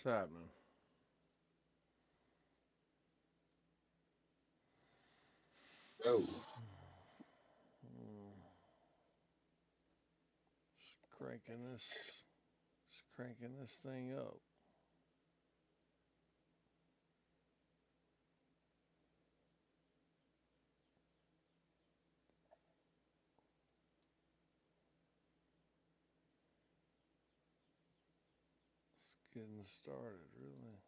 What's happening? Oh, Hmm, cranking this, just cranking this thing up. It's getting started, really.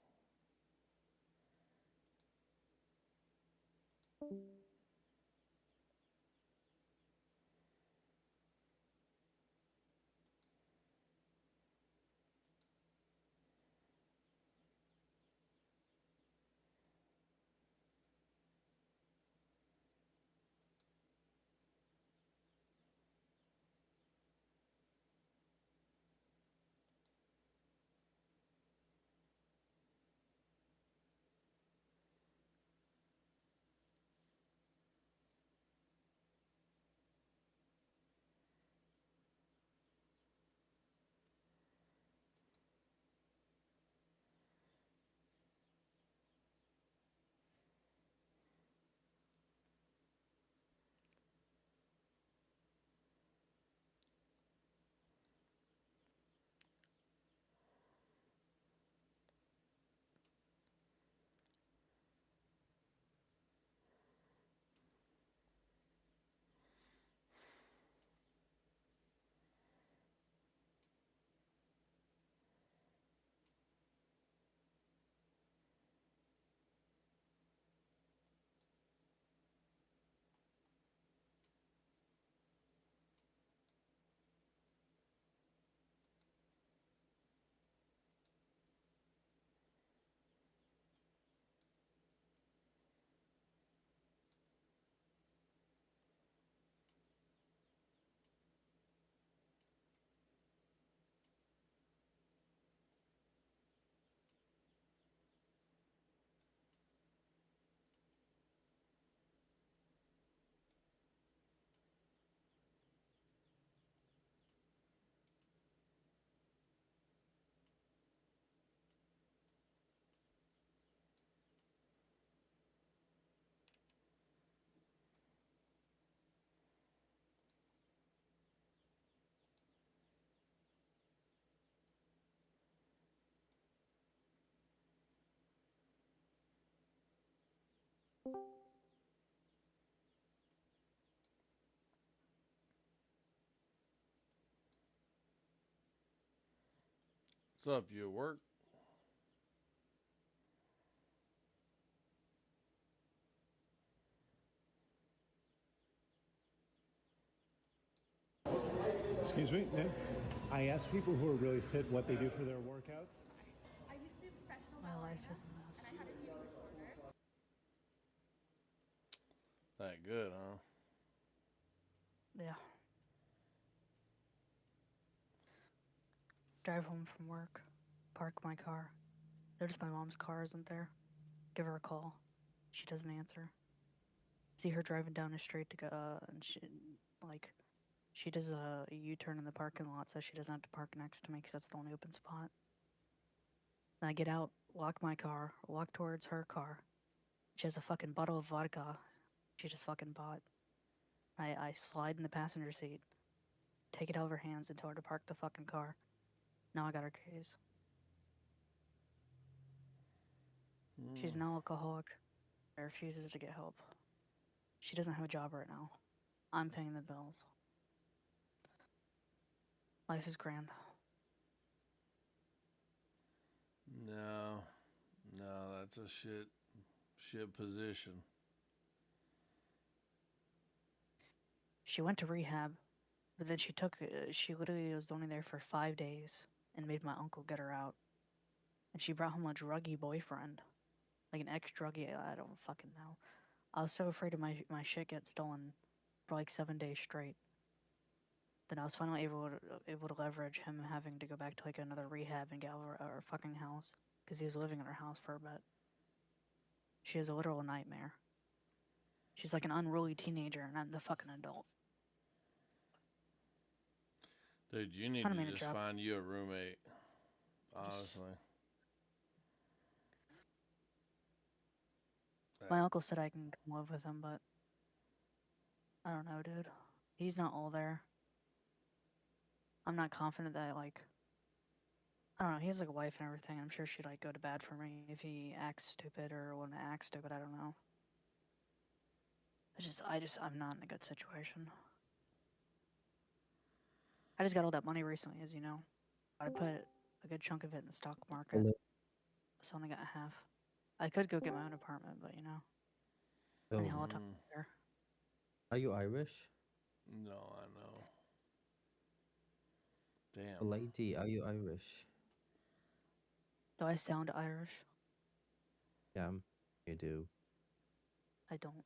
What's up? You at work? Excuse me, ma'am. I ask people who are really fit what they do for their workouts. I used to be a professional My life ballerina is a and I mess. had an eating disorder. That good, huh? Yeah. Drive home from work. Park my car. Notice my mom's car isn't there. Give her a call. She doesn't answer. See her driving down the street to go, and she does a U-turn in the parking lot so she doesn't have to park next to me because that's the only open spot. Then I get out, lock my car, walk towards her car. She has a fucking bottle of vodka she just fucking bought. I slide in the passenger seat, take it out of her hands and tell her to park the fucking car. Now I got her keys. She's Hmm. an alcoholic and refuses to get help. She doesn't have a job right now. I'm paying the bills. Life is grand. No, no, that's a shit position. She went to rehab, but then she literally was only there for 5 days and made my uncle get her out. And she brought home a druggy boyfriend, like an ex-druggie. I don't fucking know. I was so afraid of my shit get stolen for like 7 days straight. Then I was finally able to leverage him having to go back to like another rehab and get out of our fucking house because he was living in our house for a bit. She is a literal nightmare. She's like an unruly teenager, and I'm the fucking adult. Dude, you need Trying to to make a just job. find you a roommate. Just- Honestly. My uncle said I can come live with him, but I don't know, dude. He's not all there. I'm not confident that like I don't know. He has like a wife and everything. I'm sure she'd like go to bat for me if he acts stupid or wouldn't act stupid. I don't know. I'm not in a good situation. I just got all that money recently, as you know. I put a good chunk of it in the stock market. Hello. So I only got half. I could go get my own apartment, but you know, So, any hell time Mm, there. are you Irish? no, I know. Damn. Lady, are you Irish? Do I sound Irish? Yeah, you do. I don't.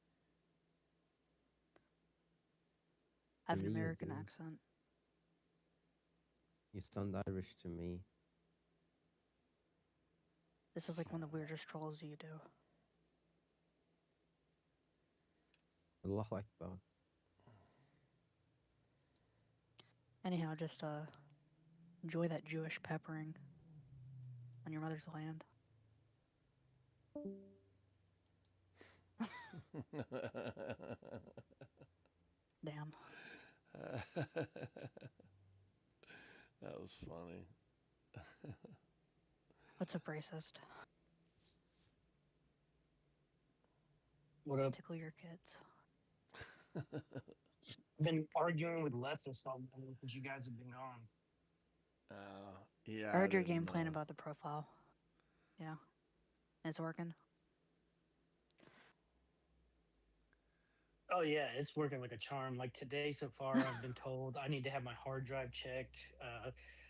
I have To an me, you American do. accent. You sound Irish to me. This is like one of the weirdest trolls you do. Allah Akbar. Anyhow, just enjoy that Jewish peppering on your mother's land. Damn. That was funny. What's up, racist? What up? Tickle your kids. Been arguing with leftists all morning because you guys have been gone. Yeah, I heard your game didn't, plan about the profile. Yeah. It's working. Oh yeah, it's working like a charm. Like today so far, I've been told I need to have my hard drive checked.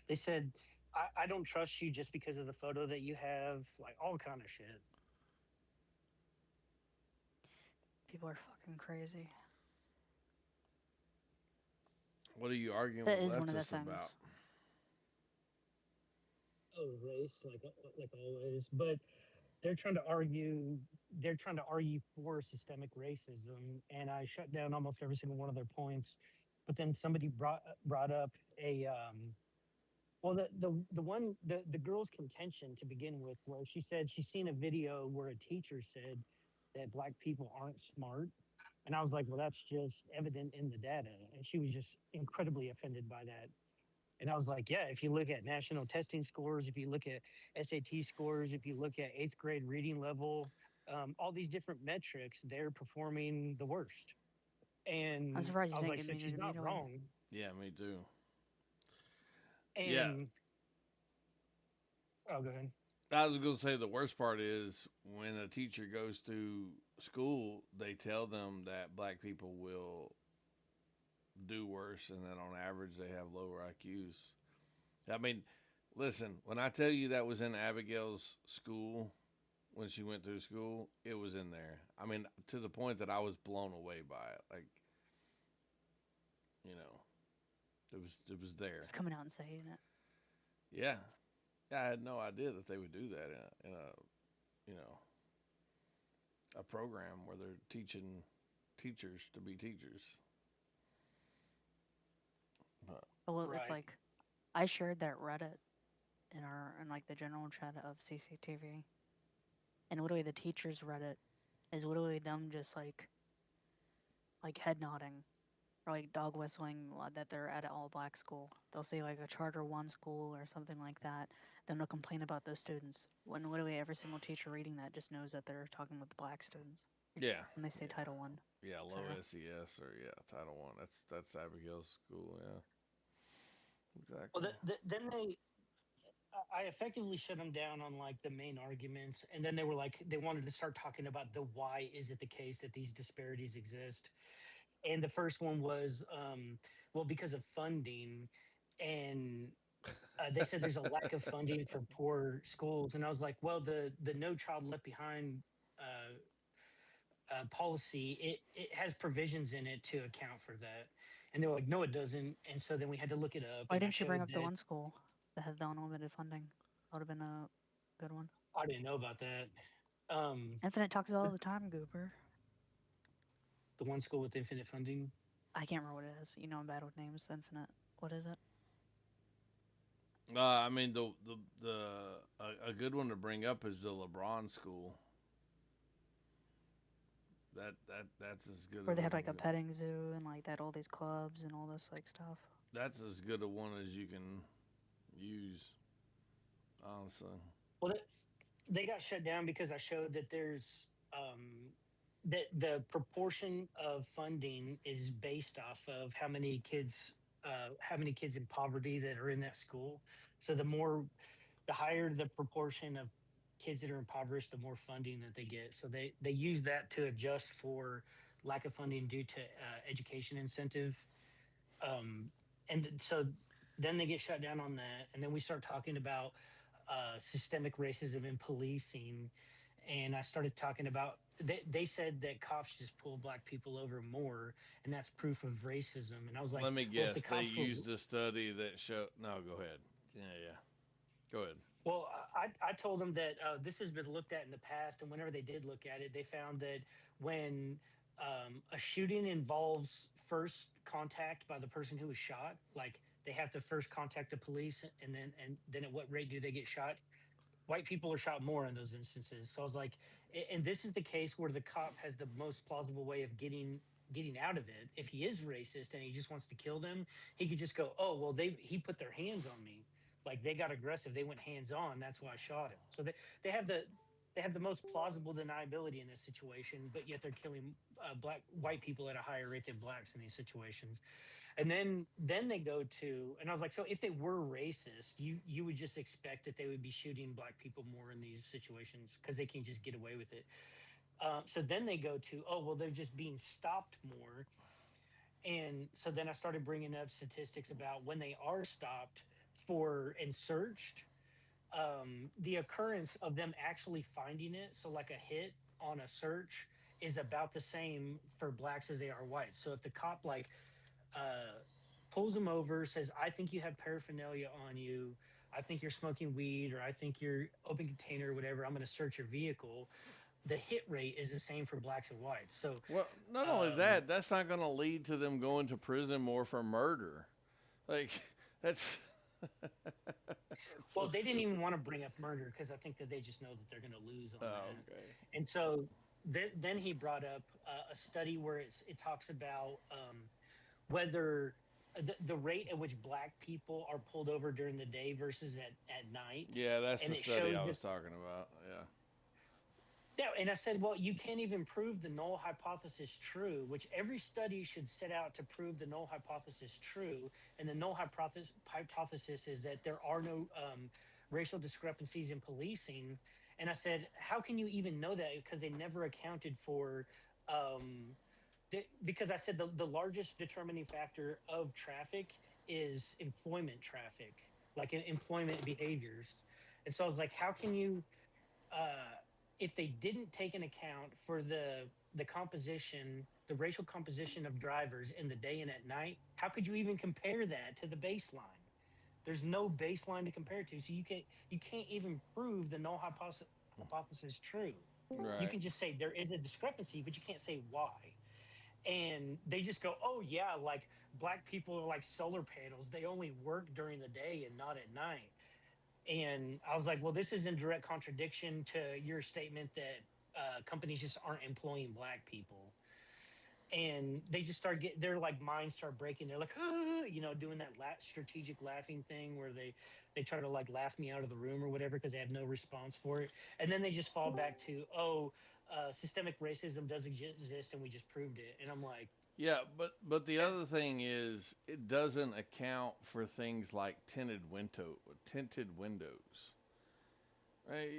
They said I don't trust you just because of the photo that you have. Like all kind of shit. People are fucking crazy. What are you arguing That with is one of the leftists things. about? Oh, race, like always, but they're trying to argue. They're trying to argue for systemic racism, and I shut down almost every single one of their points. But then somebody brought up a well, the girl's contention to begin with, where she said she's seen a video where a teacher said that black people aren't smart, and I was like, well, that's just evident in the data, and she was just incredibly offended by that. And I was like, yeah, if you look at national testing scores, if you look at SAT scores, if you look at eighth grade reading level, all these different metrics, they're performing the worst. I'm And surprised I you was didn't like, get so muted she's not immediately. wrong. Yeah, me too. Yeah, And oh, go ahead. I was gonna say the worst part is when a teacher goes to school, they tell them that black people will do worse, and that on average they have lower IQs. I mean, listen, when I tell you that was in Abigail's school when she went through school, it was in there. I mean, to the point that I was blown away by it. Like, you know, it was there. Just coming out and saying it. Yeah, yeah, I had no idea that they would do that in a you know a program where they're teaching teachers to be teachers. But Well, it's Right. like I shared that Reddit in like the general chat of CCTV, and literally the teachers Reddit is literally them just like head nodding or like dog whistling that they're at an all black school. They'll say like a charter one school or something like that. Then they'll complain about those students. When literally every single teacher reading that just knows that they're talking with the black students. yeah, When they say yeah, Title One. yeah, So low SES or yeah, Title One. That's Abigail's school. Yeah, Well, exactly. then I effectively shut them down on like the main arguments, and then they were like, they wanted to start talking about the why is it the case that these disparities exist. And the first one was, well, because of funding, and they said there's a lack of funding for poor schools, and I was like, well, the No Child Left Behind policy, it has provisions in it to account for that. And they were like, no, it doesn't. And so then we had to look it up, why and I didn't you bring showed up the that one school that had the unlimited funding? That would have been a good one. I didn't know about that. Infinite talks about it all the time, Goober. The one school with infinite funding. I can't remember what it is. You know, I'm bad with names. Infinite. What is it? I mean, a good one to bring up is the LeBron school. That's as good Where of they a have like a petting zoo and like that, all these clubs and all this like stuff. that's as good a one as you can use, honestly. Well, they got shut down because I showed that there's that the proportion of funding is based off of how many kids in poverty that are in that school. So the higher the proportion of kids that are impoverished, the more funding that they get. So they use that to adjust for lack of funding due to education incentive. Um, so then they get shut down on that, and then we start talking about systemic racism in policing, and I started talking about they said that cops just pull black people over more, and that's proof of racism. And I was like, Let me well, if the guess. They cops were used a study that showed. No, go ahead. Yeah, yeah. Go ahead. well, I told them that this has been looked at in the past, and whenever they did look at it, they found that when a shooting involves first contact by the person who was shot, like they have to first contact the police, and then at what rate do they get shot? White people are shot more in those instances. So I was like, and this is the case where the cop has the most plausible way of getting out of it. If he is racist and he just wants to kill them, he could just go, oh well, he put their hands on me, like they got aggressive, they went hands on, that's why I shot him. So they have the most plausible deniability in this situation, but yet they're killing white people at a higher rate than blacks in these situations. And then they go to, and I was like, so if they were racist, you would just expect that they would be shooting black people more in these situations because they can just get away with it. So then they go to, oh well, they're just being stopped more. And so then I started bringing up statistics about when they are stopped for and searched, the occurrence of them actually finding it, so like a hit on a search, is about the same for blacks as they are whites. So if the cop like uh, pulls him over, says, I think you have paraphernalia on you, I think you're smoking weed, or I think you're open container, or whatever, I'm going to search your vehicle, the hit rate is the same for blacks and whites. So, Well, not only um, that, that's not going to lead to them going to prison more for murder. Like, that's. That's well, so they didn't stupid. even want to bring up murder because I think that they just know that they're going to lose on Oh, that. okay. And so then he brought up a study where it talks about whether the rate at which black people are pulled over during the day versus at night. Yeah, that's And the it study shows I that, was talking about. Yeah. yeah, and I said, well, you can't even prove the null hypothesis true, which every study should set out to prove the null hypothesis true. And the null hypothesis is that there are no racial discrepancies in policing. And I said, how can you even know that? Because they never accounted for, because I said the largest determining factor of traffic is employment traffic, like employment behaviors. And so I was like, how can you? If they didn't take an account for the composition, the racial composition of drivers in the day and at night, how could you even compare that to the baseline? There's no baseline to compare to, so you can't even prove the null hypothesis true. You Right. can just say there is a discrepancy, but you can't say why. And they just go, oh yeah, like black people are like solar panels, they only work during the day and not at night. And I was like, well, this is in direct contradiction to your statement that companies just aren't employing black people. And they just start getting their like minds start breaking. They're like, doing that strategic laughing thing where they try to like laugh me out of the room or whatever because they have no response for it. And then they just fall back to, oh, systemic racism does exist and we just proved it. And I'm like, Yeah, but the yeah, other thing is it doesn't account for things like tinted windows. Right?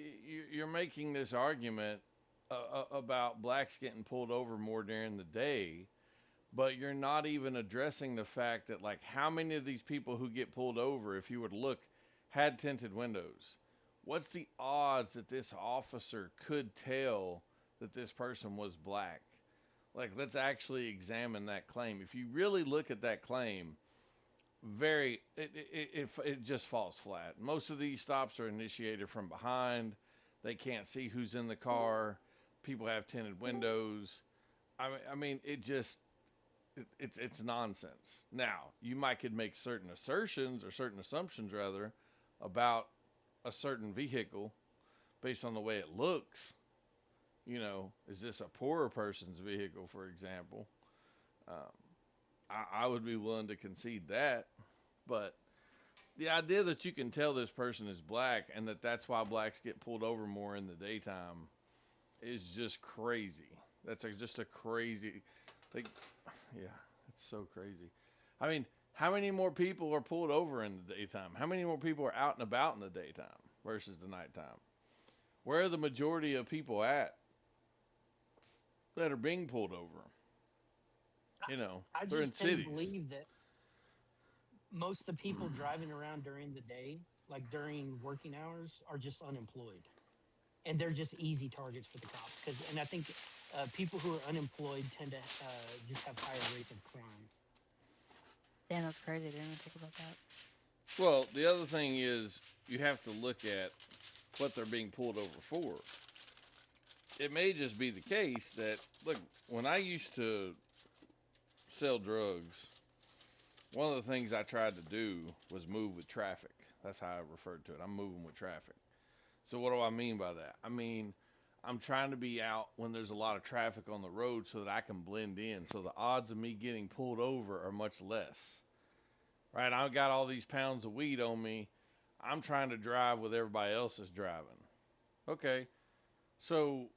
You're making this argument about blacks getting pulled over more during the day, but you're not even addressing the fact that like how many of these people who get pulled over, if you were to look, had tinted windows. What's the odds that this officer could tell that this person was black? Like, let's actually examine that claim. If you really look at that claim, it just falls flat. Most of these stops are initiated from behind. They can't see who's in the car. People have tinted windows. I mean, it's nonsense. Now, you might could make certain assertions or certain assumptions rather about a certain vehicle based on the way it looks. Is this a poorer person's vehicle, for example? Um, I would be willing to concede that, but the idea that you can tell this person is black and that's why blacks get pulled over more in the daytime is just crazy. That's just a crazy, like, yeah, it's so crazy. I mean, how many more people are pulled over in the daytime? How many more people are out and about in the daytime versus the nighttime? Where are the majority of people at that are being pulled over? I They're in just tend to cities. believe that most of the people driving around during the day, like during working hours, are just unemployed, and they're just easy targets for the cops. And I think people who are unemployed tend to just have higher rates of crime. Damn, that's crazy. I didn't even think about that. Well, the other thing is you have to look at what they're being pulled over for. It may just be the case that, look, when I used to sell drugs, one of the things I tried to do was move with traffic. That's how I referred to it. I'm moving with traffic. So what do I mean by that? I mean, I'm trying to be out when there's a lot of traffic on the road so that I can blend in. So the odds of me getting pulled over are much less. Right? I've got all these pounds of weed on me. I'm trying to drive with everybody else is driving. Okay. So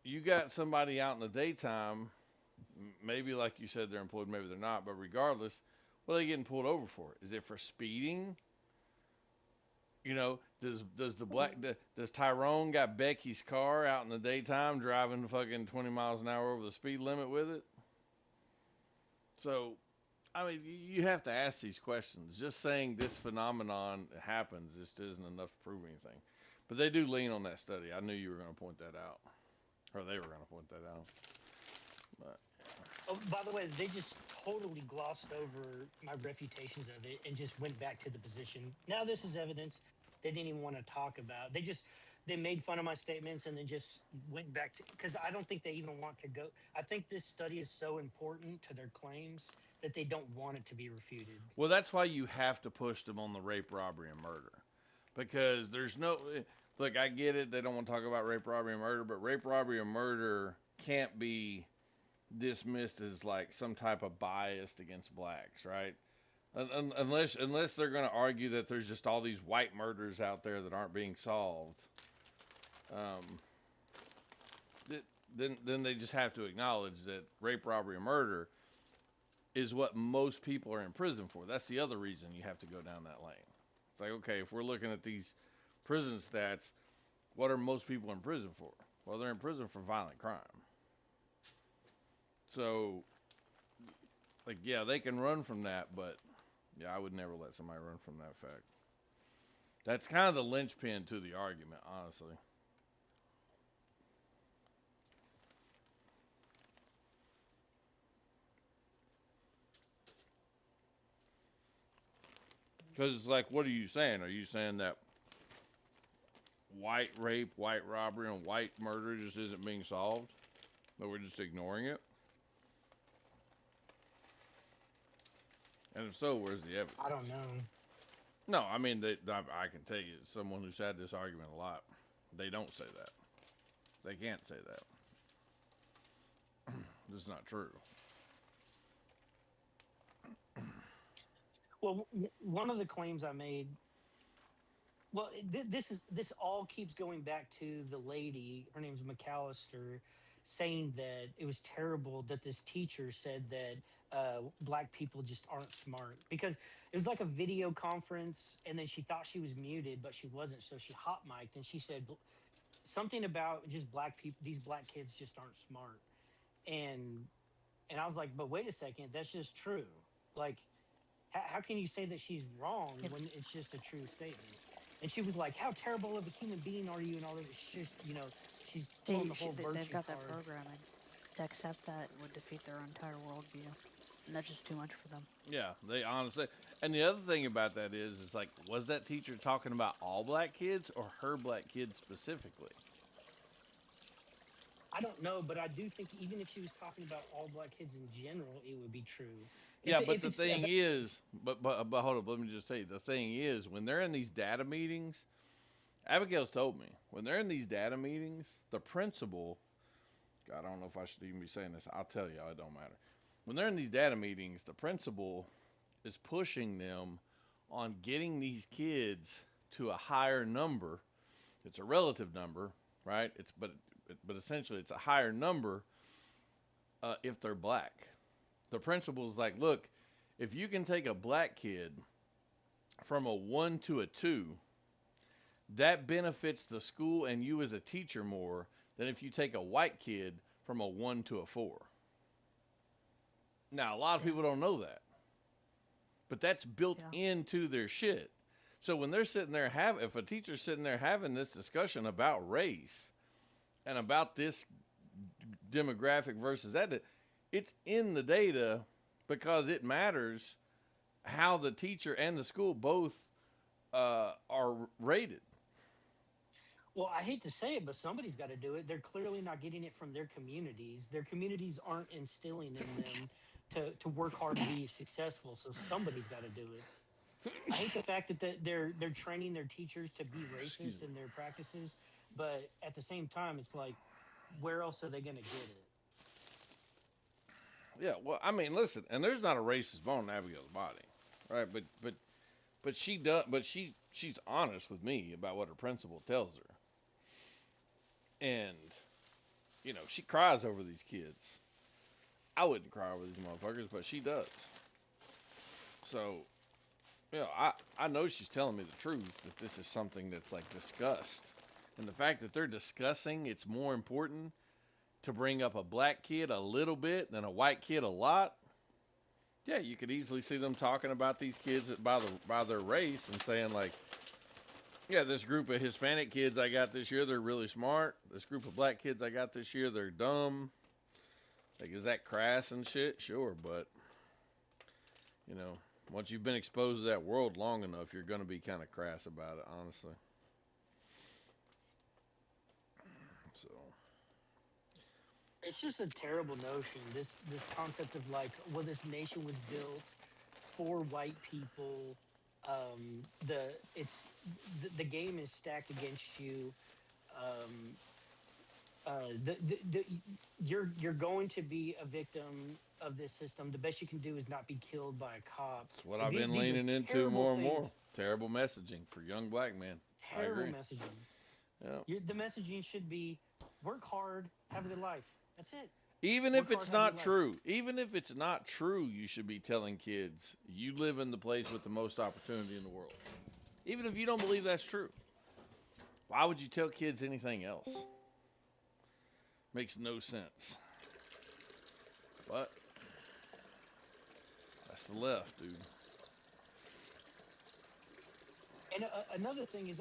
you got somebody out in the daytime, maybe like you said they're employed, maybe they're not, but regardless, what are they getting pulled over for? Is it for speeding? Does Tyrone got Becky's car out in the daytime driving fucking 20 miles an hour over the speed limit with it? So, I mean, you have to ask these questions. Just saying this phenomenon happens just isn't enough to prove anything. But they do lean on that study. I knew you were going to point that out, or they were going to point that out. But Oh, by the way, they just totally glossed over my refutations of it and just went back to the position. Now this is evidence they didn't even want to talk about. They made fun of my statements and then just went back to, because I don't think they even want to go. I think this study is so important to their claims that they don't want it to be refuted. well, that's why you have to push them on the rape, robbery, and murder, because there's no look. I get it. They don't want to talk about rape, robbery, and murder, but rape, robbery, and murder can't be dismissed as like some type of bias against blacks, right? Unless they're going to argue that there's just all these white murders out there that aren't being solved, um, then they just have to acknowledge that rape, robbery, and murder is what most people are in prison for. That's the other reason you have to go down that lane. It's like, okay, if we're looking at these prison stats, what are most people in prison for? Well, they're in prison for violent crime. So, like, yeah, they can run from that, but yeah, I would never let somebody run from that fact. That's kind of the linchpin to the argument, honestly. Because it's like, what are you saying? Are you saying that white rape, white robbery, and white murder just isn't being solved? That we're just ignoring it? And if so, where's the evidence? I don't know. No, I mean, I can tell you, someone who's had this argument a lot, they don't say that. They can't say that. This is not true. Well, one of the claims I made. Well, this all keeps going back to the lady. Her name's McAllister, saying that it was terrible that this teacher said that black people just aren't smart because it was like a video conference, and then she thought she was muted, but she wasn't. So she hot mic'd and she said something about just black people. These black kids just aren't smart, and I was like, but wait a second, that's just true. Like, how can you say that she's wrong Yep. when it's just a true statement? And she was like, how terrible of a human being are you? And all this. She's just, she's pulling See, the whole they've virtue got that card. programming. To accept that would defeat their entire worldview. and that's just too much for them. Yeah, they honestly. And the other thing about that is, it's like, was that teacher talking about all black kids or her black kids specifically? I don't know, but I do think even if she was talking about all black kids in general, it would be true. Yeah, but If the it's thing about is, but hold up, let me just tell you, the thing is, when they're in these data meetings, Abigail's told me when they're in these data meetings, the principal, God, I don't know if I should even be saying this. I'll tell you, it don't matter. When they're in these data meetings, the principal is pushing them on getting these kids to a higher number. It's a relative number, right? But essentially it's a higher number if they're black. The principal's like, look, if you can take a black kid from a 1 to a 2, that benefits the school and you as a teacher more than if you take a white kid from a 1 to a 4. Now, a lot of Yeah. people don't know that, but that's built Yeah. into their shit. So when they're sitting there if a teacher's sitting there having this discussion about race and about this demographic versus that, it's in the data because it matters how the teacher and the school both are rated. Well, I hate to say it, but somebody's got to do it. They're clearly not getting it from their communities. Their communities aren't instilling in them to work hard to be successful. So somebody's got to do it. I hate the fact that they're training their teachers to be Excuse racist me. in their practices, but at the same time, it's like, where else are they going to get it? Yeah, well, I mean, listen, and there's not a racist bone in Abigail's body, right? But she does, but she's honest with me about what her principal tells her, and she cries over these kids. I wouldn't cry over these motherfuckers, but she does. So, I know she's telling me the truth that this is something that's like discussed, and the fact that they're discussing it's more important to bring up a black kid a little bit than a white kid a lot. Yeah, you could easily see them talking about these kids by their race and saying like, yeah, this group of Hispanic kids I got this year, they're really smart. This group of black kids I got this year, they're dumb. Like, is that crass and shit? Sure, but you know, once you've been exposed to that world long enough, you're gonna be kind of crass about it, honestly. So, It's just a terrible notion. This concept of like, well, this nation was built for white people. The game is stacked against you. Um, you're going to be a victim of this system. The best you can do is not be killed by a cop. it's what Like I've been these are leaning into terrible more and more. things. Terrible messaging for young black men. I Terrible agree. messaging. Yeah. The messaging should be work hard, have a good life. That's it. Even if Work hard, it's have a good not life. true, even if it's not true, you should be telling kids you live in the place with the most opportunity in the world. Even if you don't believe that's true, why would you tell kids anything else? Makes no sense. But that's the left, dude. And another thing is,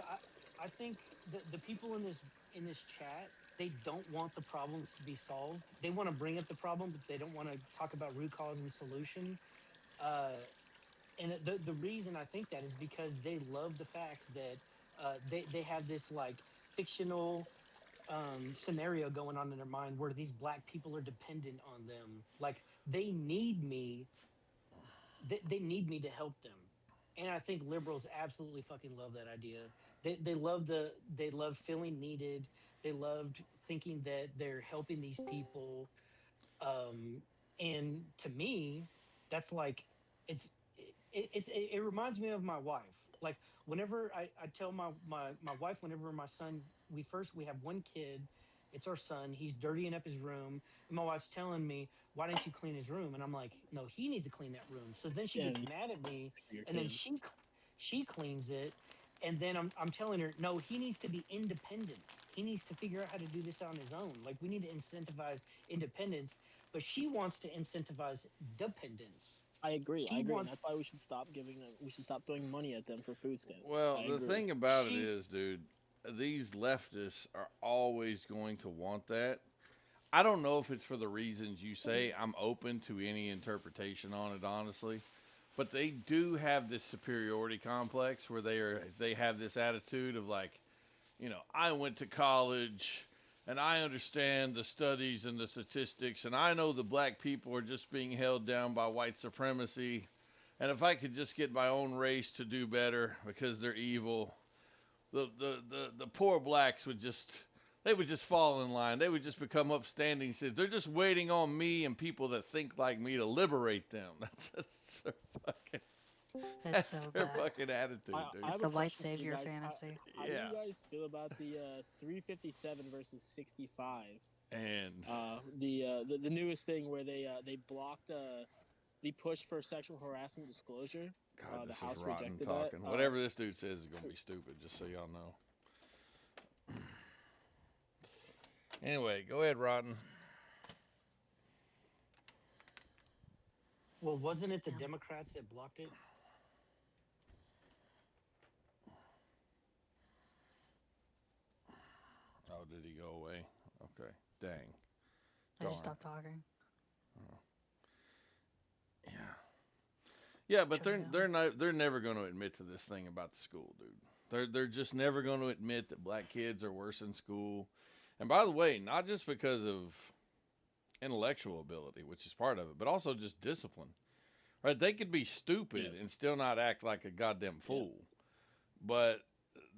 I think the people in this chat, they don't want the problems to be solved. They want to bring up the problem, but they don't want to talk about root cause and solution. Uh, and the reason I think that is because they love the fact that they have this like fictional scenario going on in their mind where these black people are dependent on them. Like they need me to help them. And I think liberals absolutely fucking love that idea. They love feeling needed. They loved thinking that they're helping these people. Um, and to me, that's like it's it reminds me of my wife. Like whenever I tell my wife, whenever my son, we have one kid, it's our son, he's dirtying up his room, and my wife's telling me, why didn't you clean his room? And I'm like, no, he needs to clean that room. So then she Yeah, gets you mad at me, for your and then kid. she cleans it. And then I'm telling her, no, he needs to be independent. He needs to figure out how to do this on his own. Like we need to incentivize independence, but she wants to incentivize dependence. I agree. I She agree, and wants that's why we should stop giving them. We should stop throwing money at them for food stamps. Well, I the agree. thing about it she is, dude, these leftists are always going to want that. I don't know if it's for the reasons you say. I'm open to any interpretation on it, honestly. But they do have this superiority complex where they have this attitude of like, I went to college and I understand the studies and the statistics and I know the black people are just being held down by white supremacy. And if I could just get my own race to do better because they're evil, the poor blacks would just fall in line. They would just become upstanding citizens. They're just waiting on me and people that think like me to liberate them. That's their fucking It's that's so their bad. fucking attitude, I dude. It's have the a white question for you savior guys. fantasy. How do Yeah. you guys feel about the 357 versus 65? And The newest thing where they blocked the push for sexual harassment disclosure. God, The this is House rotten rejected talking. that. Whatever this dude says is gonna be stupid, just so y'all know. Anyway, go ahead, Rotten. Well, wasn't it the Yeah. Democrats that blocked it? Oh, did he go away? Okay. Dang. I just Darn. stopped talking. Yeah. Yeah, but Shut it down. they're never going to admit to this thing about the school, dude. They're just never going to admit that black kids are worse in school. And by the way, not just because of intellectual ability, which is part of it, but also just discipline. Right? They could be stupid Yeah. and still not act like a goddamn Yeah. fool. But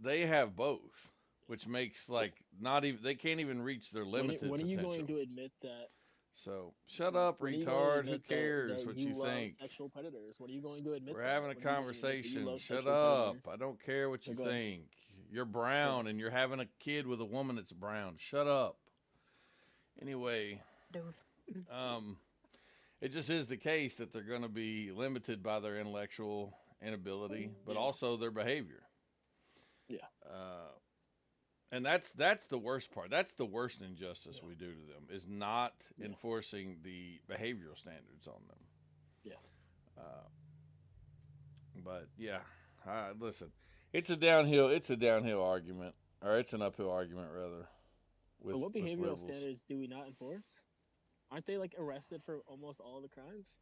they have both, which makes like not even they can't even reach their limited When are you going potential. to admit that? So shut up, When are you going to retard. Who admit cares that what you you love think? sexual predators? When are you going to admit We're that? having a When are you going to admit that you conversation. love Shut sexual up. I predators? don't care what Yeah, you go ahead. think. You're Go ahead. brown and you're having a kid with a woman that's brown. Shut up. Anyway, Dude. um, it just is the case that they're going to be limited by their intellectual inability, but Yeah. also their behavior. Yeah. Uh, and that's the worst part. That's the worst injustice Yeah. we do to them is not Yeah. enforcing the behavioral standards on them. Yeah. Uh, but yeah, listen, it's a downhill argument, or it's an uphill argument rather, But what with behavioral liberals. standards do we not enforce? Aren't they like arrested for almost all the crimes?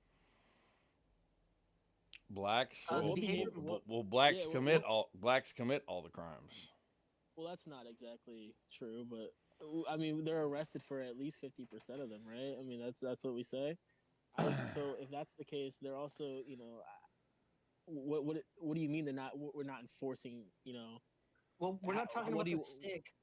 Blacks, The What behavior. behavior? well, Yeah. blacks commit all the crimes. Well, that's not exactly true, but I mean, they're arrested for at least 50% of them, right? I mean, that's what we say. So if that's the case, they're also, what do you mean we're not enforcing, Well, we're not talking what about do the you? stick.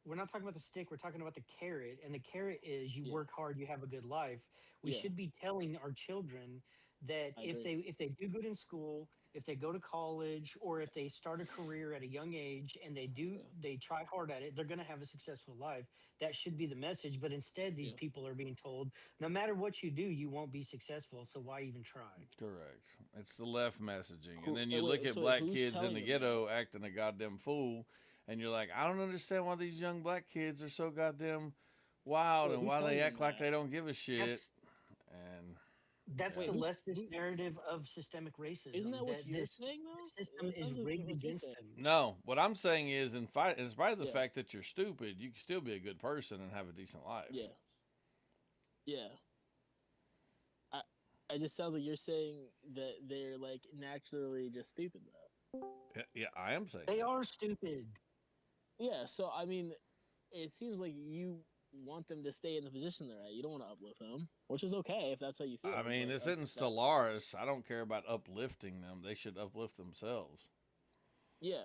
We're not talking about the stick. We're talking about the carrot. And the carrot is you Yeah. work hard, you have a good life. We Yeah. should be telling our children that I if agree. they do good in school, if they go to college, or if they start a career at a young age and Yeah. they try hard at it, they're going to have a successful life. That should be the message. But instead, these Yeah. people are being told, no matter what you do, you won't be successful. So why even try? Correct. It's the left messaging, and Who? then you look Wait. at So wait, black who's kids in telling the them that? ghetto acting a goddamn fool, and you're like, I don't understand why these young black kids are so goddamn wild, Wait, and who's why telling they them act like that? they don't give a shit. That's And that's yeah, the Wait, leftist narrative of systemic isn't racism. that what That you're this saying though? system It is sounds like rigged what you're against saying. them. no, what I'm saying is, in spite of the Yeah. fact that you're stupid, you can still be a good person and have a decent life. Yeah. Yeah. I just sounds like you're saying that they're like naturally just stupid though. Yeah, I am saying They that. are stupid. Yeah. So I mean, it seems like you want them to stay in the position they're at. You don't want to uplift them, which is okay if that's how you feel. I mean, but it's in that. Stellaris. I don't care about uplifting them. They should uplift themselves. Yeah.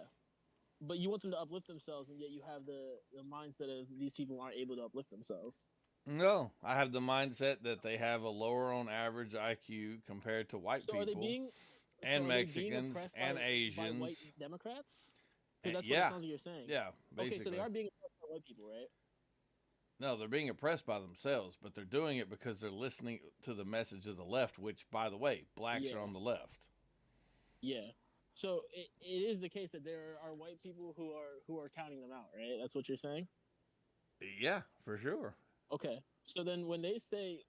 But you want them to uplift themselves, and yet you have the mindset of these people aren't able to uplift themselves. No, I have the mindset that they have a lower on average IQ compared to white So are they people being? and So are they being Mexicans oppressed and by white Asians. Democrats? Because that's what it Yeah, sounds like you're saying. yeah, Okay, basically. so they are being oppressed by white people, right? No, they're being oppressed by themselves, but they're doing it because they're listening to the message of the left, which, by the way, blacks are Yeah. on the left. Yeah. So it is the case that there are white people who are counting them out, right? That's what you're saying? Yeah, for sure. Okay. So then when they say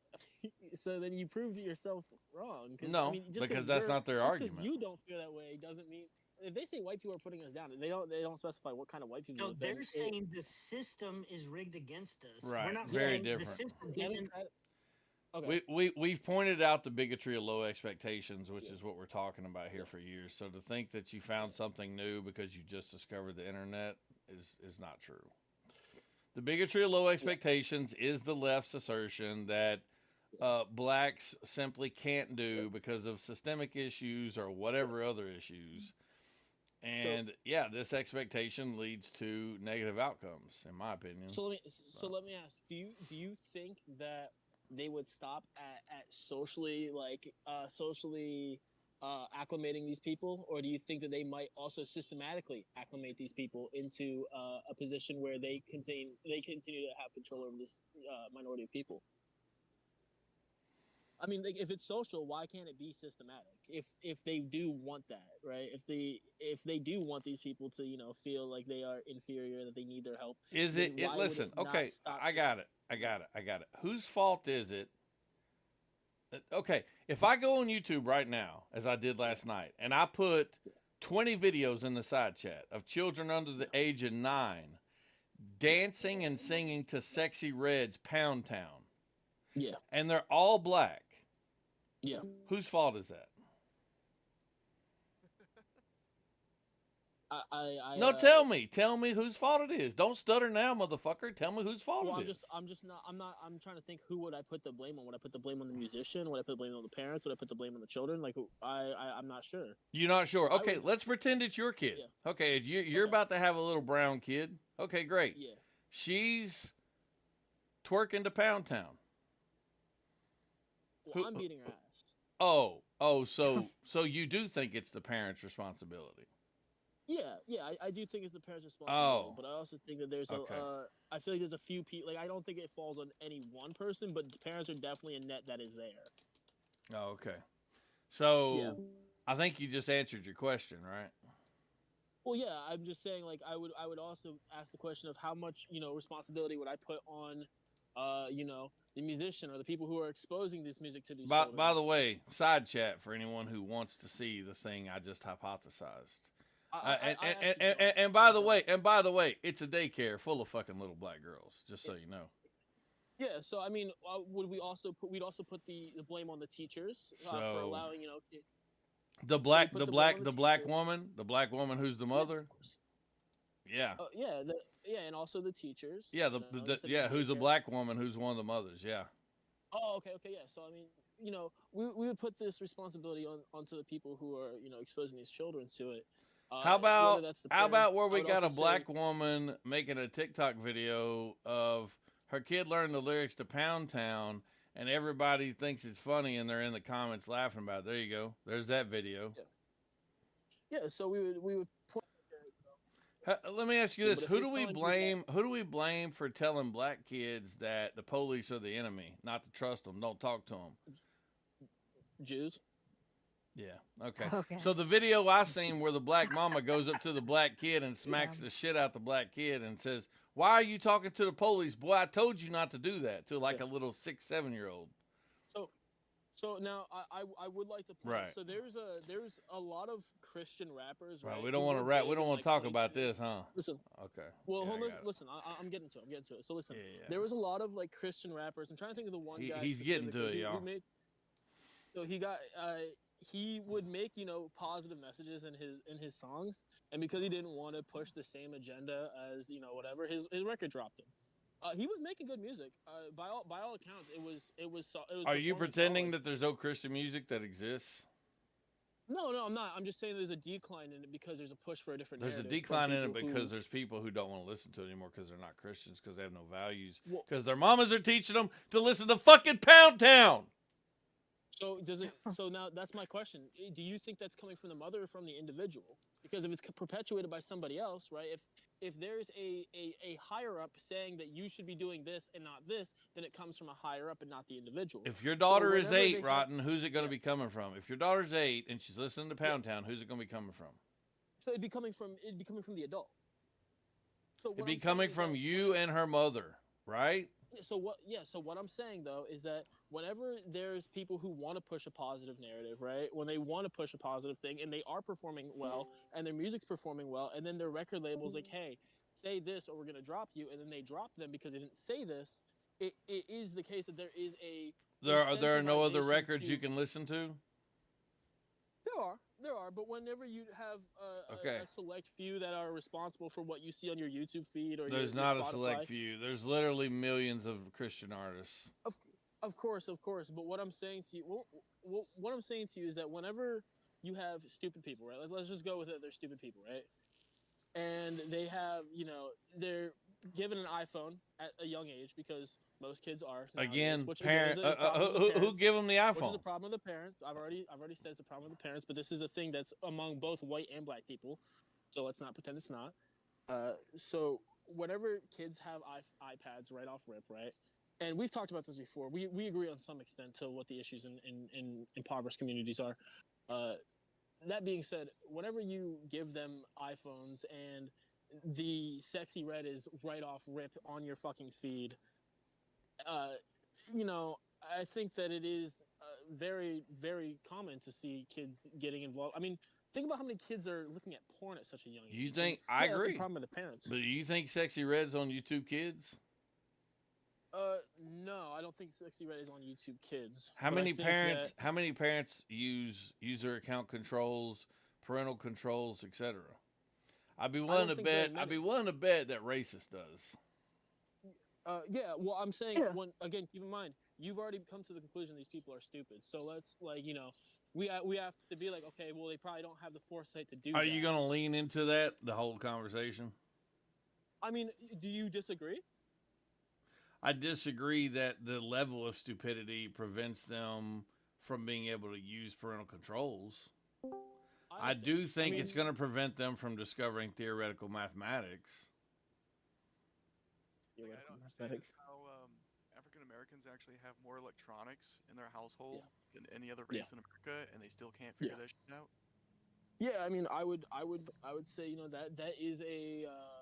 so then you proved yourself wrong. No, I mean, just because that's not their just because argument. you don't feel that way doesn't mean if they say white people are putting us down, they don't specify what kind of white people. So they're saying the system is rigged against us. We're Right, not very saying different. the system isn't. Okay. We've pointed out the bigotry of low expectations, which Yeah. is what we're talking about here for years. So to think that you found something new because you just discovered the internet is not true. The bigotry of low expectations is the left's assertion that blacks simply can't do because of systemic issues or whatever other issues. And yeah, this expectation leads to negative outcomes, in my opinion. So let me ask: do you think that they would stop at socially acclimating these people, or do you think that they might also systematically acclimate these people into a position where they continue to have control over this minority of people? I mean, like, if it's social, why can't it be systematic? If they do want that, right? If they do want these people to, feel like they are inferior, that they need their help, Is then it why listen, would it not okay, stop I got it. I got it. I got it. Whose fault is it? Okay, if I go on YouTube right now, as I did last night, and I put 20 videos in the side chat of children under the age of 9 dancing and singing to Sexy Red's Pound Town, Yeah, and they're all black, yeah. whose fault is that? No, tell me whose fault it is. Don't stutter now, motherfucker. Tell me whose fault Well, it is. I'm trying to think, who would I put the blame on? Would I put the blame on the musician? Would I put the blame on the parents? Would I put the blame on the children? Like, I'm not sure. You're not sure. Okay, let's pretend it's your kid. Yeah. Okay, you're about to have a little brown kid. Okay, great. Yeah. She's twerking to Pound Town. Well, I'm beating her ass. So you do think it's the parents' responsibility? Yeah, I do think it's the parents' responsibility, but I also think that there's Okay. I feel like there's a few people. Like, I don't think it falls on any one person, but the parents are definitely a net that is there. Oh, okay. So Yeah. I think you just answered your question, right? Well, yeah, I'm just saying, like, I would also ask the question of how much, responsibility would I put on, the musician or the people who are exposing this music to these children. By the way, side chat for anyone who wants to see the thing I just hypothesized. And by the way, it's a daycare full of fucking little black girls. Just so you know. Yeah, so I mean, we'd also put the blame on the teachers for allowing the black woman who's the mother. Yeah. And also the teachers. Yeah, who's a black woman who's one of the mothers. Yeah. Oh, okay, yeah. So I mean, we would put this responsibility onto the people who are exposing these children to it. How about where we got a black woman making a TikTok video of her kid learning the lyrics to Pound Town, and everybody thinks it's funny, and they're in the comments laughing about it. There you go. There's that video. Yeah. So we would. Let me ask you this: Who do we blame? Who do we blame for telling black kids that the police are the enemy, not to trust them, don't talk to them? Jews. Yeah. Okay. So the video I seen where the black mama goes up to the black kid and smacks the shit out the black kid and says, "Why are you talking to the police? Boy, I told you not to do that." To like a little 6-7-year-old. So now I would like to point. Right. So there's a lot of Christian rappers. Right. Right. We don't want to rap. We don't want to talk about this, huh? Listen. Okay. Well, listen. I'm getting to it. So listen. Yeah. There was a lot of like Christian rappers. I'm trying to think of the one guy. He's getting to it, y'all. So he would make positive messages in his songs, and because he didn't want to push the same agenda as whatever, his record dropped him. He was making good music. By all accounts, it was. Are you pretending that there's no Christian music that exists? No, I'm not. I'm just saying there's a decline in it because there's a push for a different. There's a decline in it because there's people who don't want to listen to it anymore because they're not Christians, because they have no values, because their mamas are teaching them to listen to fucking Pound Town. So So now that's my question. Do you think that's coming from the mother or from the individual? Because if it's perpetuated by somebody else, right? If there's a higher up saying that you should be doing this and not this, then it comes from a higher up and not the individual. If your daughter is 8, Rotten, who's it going to be coming from? If your daughter's 8 and she's listening to Pound Town, who's it going to be coming from? So it'd be coming from the adult. So it'd be coming from you and her mother, right? So what I'm saying though is that whenever there's people who want to push a positive narrative, right? When they want to push a positive thing and they are performing well and their music's performing well, and then their record label's like, hey, say this or we're going to drop you, and then they drop them because they didn't say this, it is the case that there is a There are no other incentivization records to- you can listen to. There are, but whenever you have Okay. a select few that are responsible for what you see on your YouTube feed or There's your not a Spotify, select few. There's literally millions of Christian artists. Of course. But what I'm saying to you, what I'm saying to you is that whenever you have stupid people, right? Let's just go with it. They're stupid people, right? And they have, they're given an iPhone at a young age because most kids are nowadays, Again, which parent. again is a problem with the Who parents, give them the which is a iPhone? problem with the parents. I've already said it's a problem with the parents, but this is a thing that's among both white and black people. So let's not pretend it's not. So whenever kids have iPads right off rip, right? And we've talked about this before. We agree on some extent to what the issues in impoverished communities are. That being said, whenever you give them iPhones and the Sexy Red is right off rip on your fucking feed, I think that it is very, very common to see kids getting involved. I mean, think about how many kids are looking at porn at such a young age. You And think? I that's a agree. problem with the parents. But you think Sexy Red's on YouTube Kids? No, I don't think Sexy Red is on YouTube Kids. How but I many think parents? that- How many parents use user account controls, parental controls, etc.? I'd be willing to don't think very bet. I'd be many. willing to bet that racist does. Yeah, well, I'm saying again, keep in mind, you've already come to the conclusion these people are stupid. So let's we have to be like, okay, well, they probably don't have the foresight to do Are that. you gonna lean into that the whole conversation? I mean, do you disagree? I disagree that the level of stupidity prevents them from being able to use parental controls. I understand. do think mean, it's going to prevent them from discovering theoretical mathematics. Yeah, Like, I don't understand how African Americans actually have more electronics in their household than any other race in America, and they still can't figure that shit out. Yeah, I mean, I would say that is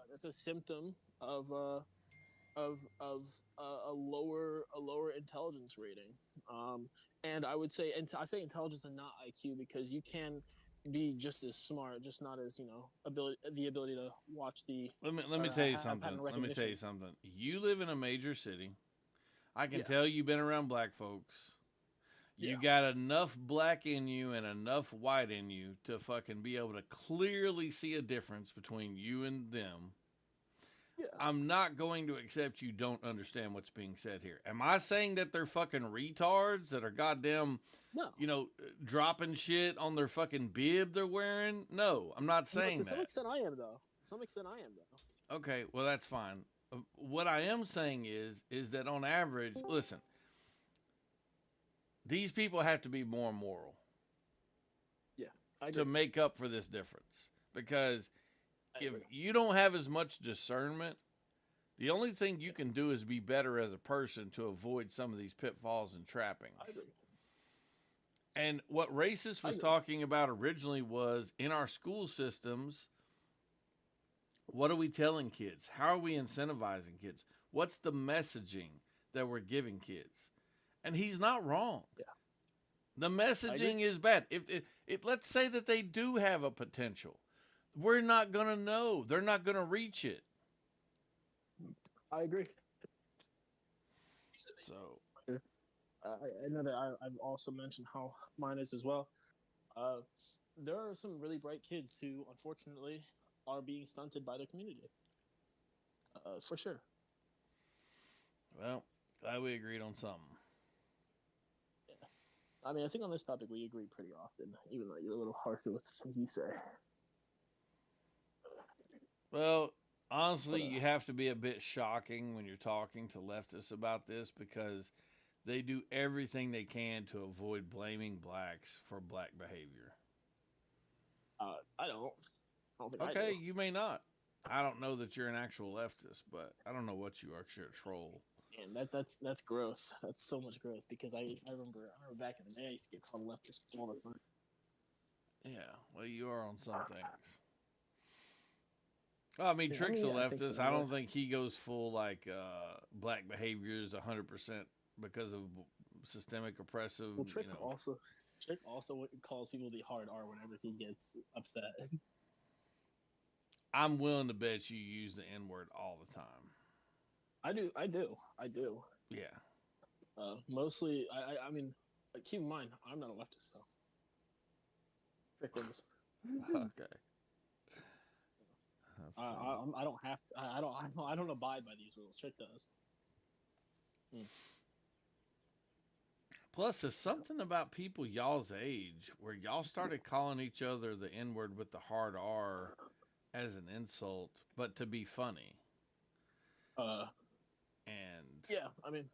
that's a symptom of a lower intelligence rating. And I would say, and I say intelligence and not IQ because you can be just as smart, just not as the ability to watch the. Let me tell you have something. pattern Let me tell recognition. you something. You live in a major city. I can Yeah. tell you've been around black folks. You got enough black in you and enough white in you to fucking be able to clearly see a difference between you and them. Yeah. I'm not going to accept you don't understand what's being said here. Am I saying that they're fucking retards that are goddamn, No. dropping shit on their fucking bib they're wearing? No, I'm not saying To that. some extent, I am though. To some extent, I am though. Okay, well that's fine. What I am saying is that on average, listen, these people have to be more moral. Yeah, I to agree. make up for this difference. Because I if agree. you don't have as much discernment, the only thing you can do is be better as a person to avoid some of these pitfalls and trappings. I agree. And what Racist was talking about originally was in our school systems, what are we telling kids? How are we incentivizing kids? What's the messaging that we're giving kids? And he's not wrong. Yeah. The messaging is bad. If let's say that they do have a potential, we're not gonna know. They're not gonna reach it. I agree. So I know that I've also mentioned how mine is as well. There are some really bright kids who, unfortunately, are being stunted by their community. For sure. Well, glad we agreed on something. Yeah. I mean, I think on this topic we agree pretty often, even though you're a little harsher with the things you say. Well, honestly, you have to be a bit shocking when you're talking to leftists about this because they do everything they can to avoid blaming blacks for black behavior. I don't think I Okay, do. you may not. I don't know that you're an actual leftist, but I don't know what you are. You're a troll. And that's growth. That's so much growth because I remember back in the day I used to get called leftist all the time. Yeah, well, you are on some things. Well, I mean, Yeah, Trick's a I think leftist. so, I don't both. think he goes full like black behavior is 100% because of systemic oppressive. Well, Trick You know, also calls people the hard R whenever he gets upset. I'm willing to bet you use the N word all the time. I do. Yeah. Mostly, I mean, keep in mind, I'm not a leftist though. Trick is. Okay. That's funny. I don't have to. I don't abide by these rules. Trick does. Plus, there's something about people y'all's age where y'all started calling each other the N word with the hard R as an insult, but to be funny. Uh, And yeah. I mean,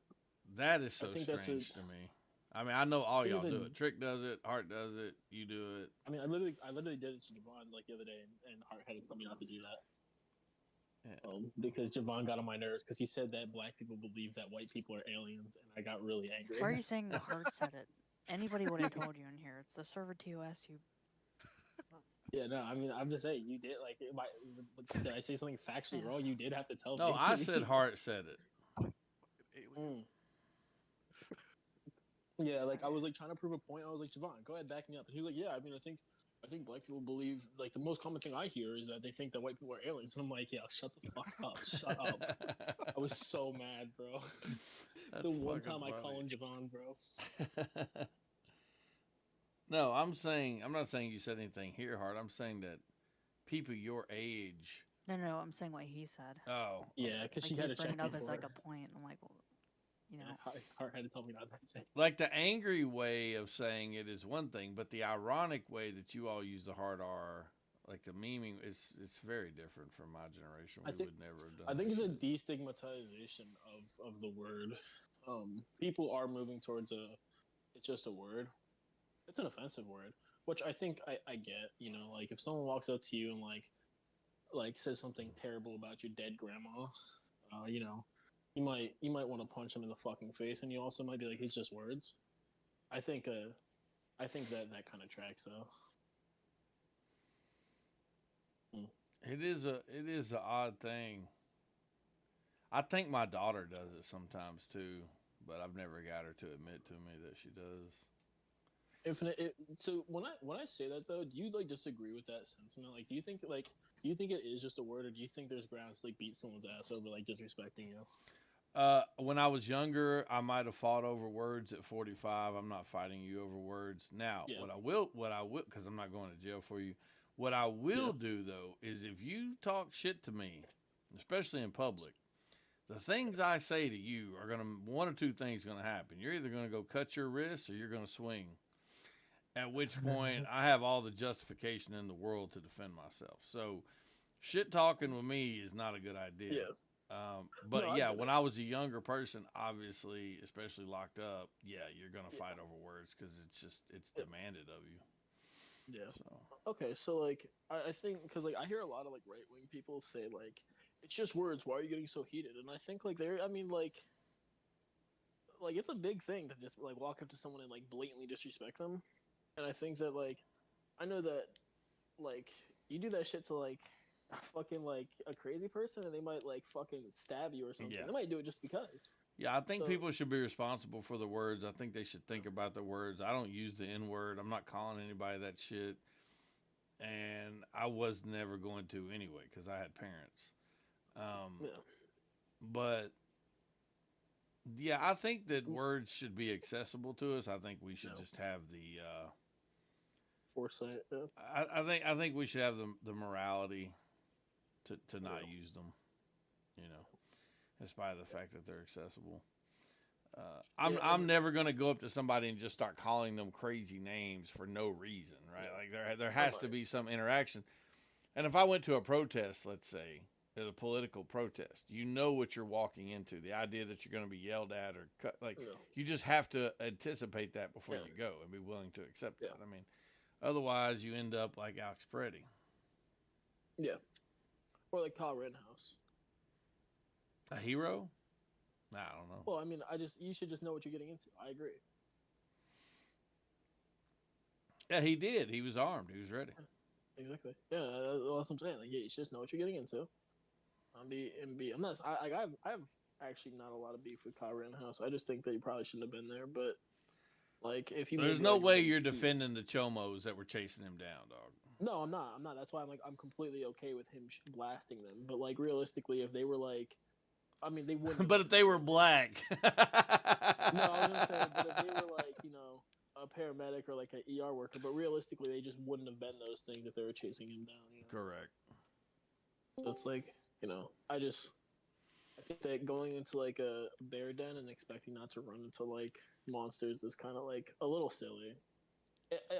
that is I so think that's a. strange to me. I mean, I know all I think y'all it's a. do it. Trick does it, Hart does it, you do it. I mean, I literally did it to Javon like the other day, and Hart had to tell me not to do that. Yeah. Because Javon got on my nerves because he said that black people believe that white people are aliens, and I got really angry. Why are you saying Hart said it? Anybody would have told you in here. It's the server TOS. You. Yeah, no, I mean, I'm just saying, you did, like, did I say something factually wrong? You did have to tell No, me. I said Hart said it. Alien. Yeah, like, I was, like, trying to prove a point. I was like, Javon, go ahead, back me up. And he was like, yeah, I mean, I think black people believe, like, the most common thing I hear is that they think that white people are aliens. And I'm like, yeah, shut the fuck up. Shut up. I was so mad, bro. The one time I call him Javon, bro. No, I'm not saying you said anything here, Hart. I'm saying that people your age. No, I'm saying what he said. Oh, Yeah, because Like she he had was to check bringing up as before. like a point. I'm like, well, you know. Hart had to tell me not to say. like the angry way of saying it is one thing, but the ironic way that you all use the hard R, like the memeing, it's very different from my generation. We would never have done. I think that it's shit. a destigmatization of the word. People are moving towards it's just a word. It's an offensive word, which I think I get. You know, like if someone walks up to you and like says something terrible about your dead grandma, you know, you might want to punch them in the fucking face, and you also might be like, it's just words. I think that kind of tracks though. It is a odd thing. I think my daughter does it sometimes too, but I've never got her to admit to me that she does. So when I say that though, do you like disagree with that sentiment? Like, do you think it is just a word, or do you think there's grounds to like beat someone's ass over like disrespecting you? When I was younger, I might have fought over words. At 45, I'm not fighting you over words. Now, Yeah. what I will, because I'm not going to jail for you. What I will do though is if you talk shit to me, especially in public, the things I say to you are gonna one or two things gonna happen. You're either gonna go cut your wrists or you're gonna swing. At which point, I have all the justification in the world to defend myself. So, shit talking with me is not a good idea. Yeah. But No, I yeah, get when it. I was a younger person, obviously, especially locked up, yeah, you're gonna fight over words because it's Yeah. demanded of you. Yeah. So Okay, so like I think because like I hear a lot of like right wing people say like it's just words. Why are you getting so heated? And I think like I mean like it's a big thing to just like walk up to someone and like blatantly disrespect them. And I think that like I know that like you do that shit to like fucking like a crazy person and they might like fucking stab you or something. yeah, They might do it just because. yeah, I think So people should be responsible for the words. I think they should think about their words. I don't use the N word. I'm not calling anybody that shit, and I was never going to anyway because I had parents. Um, yeah. but yeah, I think that words should be accessible to us. I think we should No. just have the. Foresight. Yeah. I think we should have the morality to not Yeah. use them. You know, in spite of the fact that they're accessible. Yeah, I'm never gonna go up to somebody and just start calling them crazy names for no reason, right? Like there has to be some interaction. And if I went to a protest, let's say, at a political protest, you know what you're walking into. The idea that you're going to be yelled at or cut, like No. you just have to anticipate that before Yeah. you go and be willing to accept Yeah. that. I mean, otherwise you end up like Alex Preddy. Yeah. Or like Kyle Rittenhouse. A hero? Nah, I don't know. Well, I mean, you should just know what you're getting into. I agree. Yeah, he did. He was armed. He was ready. Exactly. Yeah, that's what I'm saying. Like, you should just know what you're getting into. On the MB, I'm not. I have actually not a lot of beef with Kyle Rittenhouse. I just think that he probably shouldn't have been there. But like, if he There's maybe no like way didn't you're he, defending the chomos that were chasing him down, dog. no, I'm not. I'm not. That's why I'm like I'm completely okay with him blasting them. But like realistically, if they were like, I mean, they wouldn't. Have But if they were black, No, I was gonna say, but if they were like, a paramedic or like an ER worker, but realistically, they just wouldn't have been those things if they were chasing him down. correct. So it's like, I think that going into like a bear den and expecting not to run into like monsters is kind of like a little silly.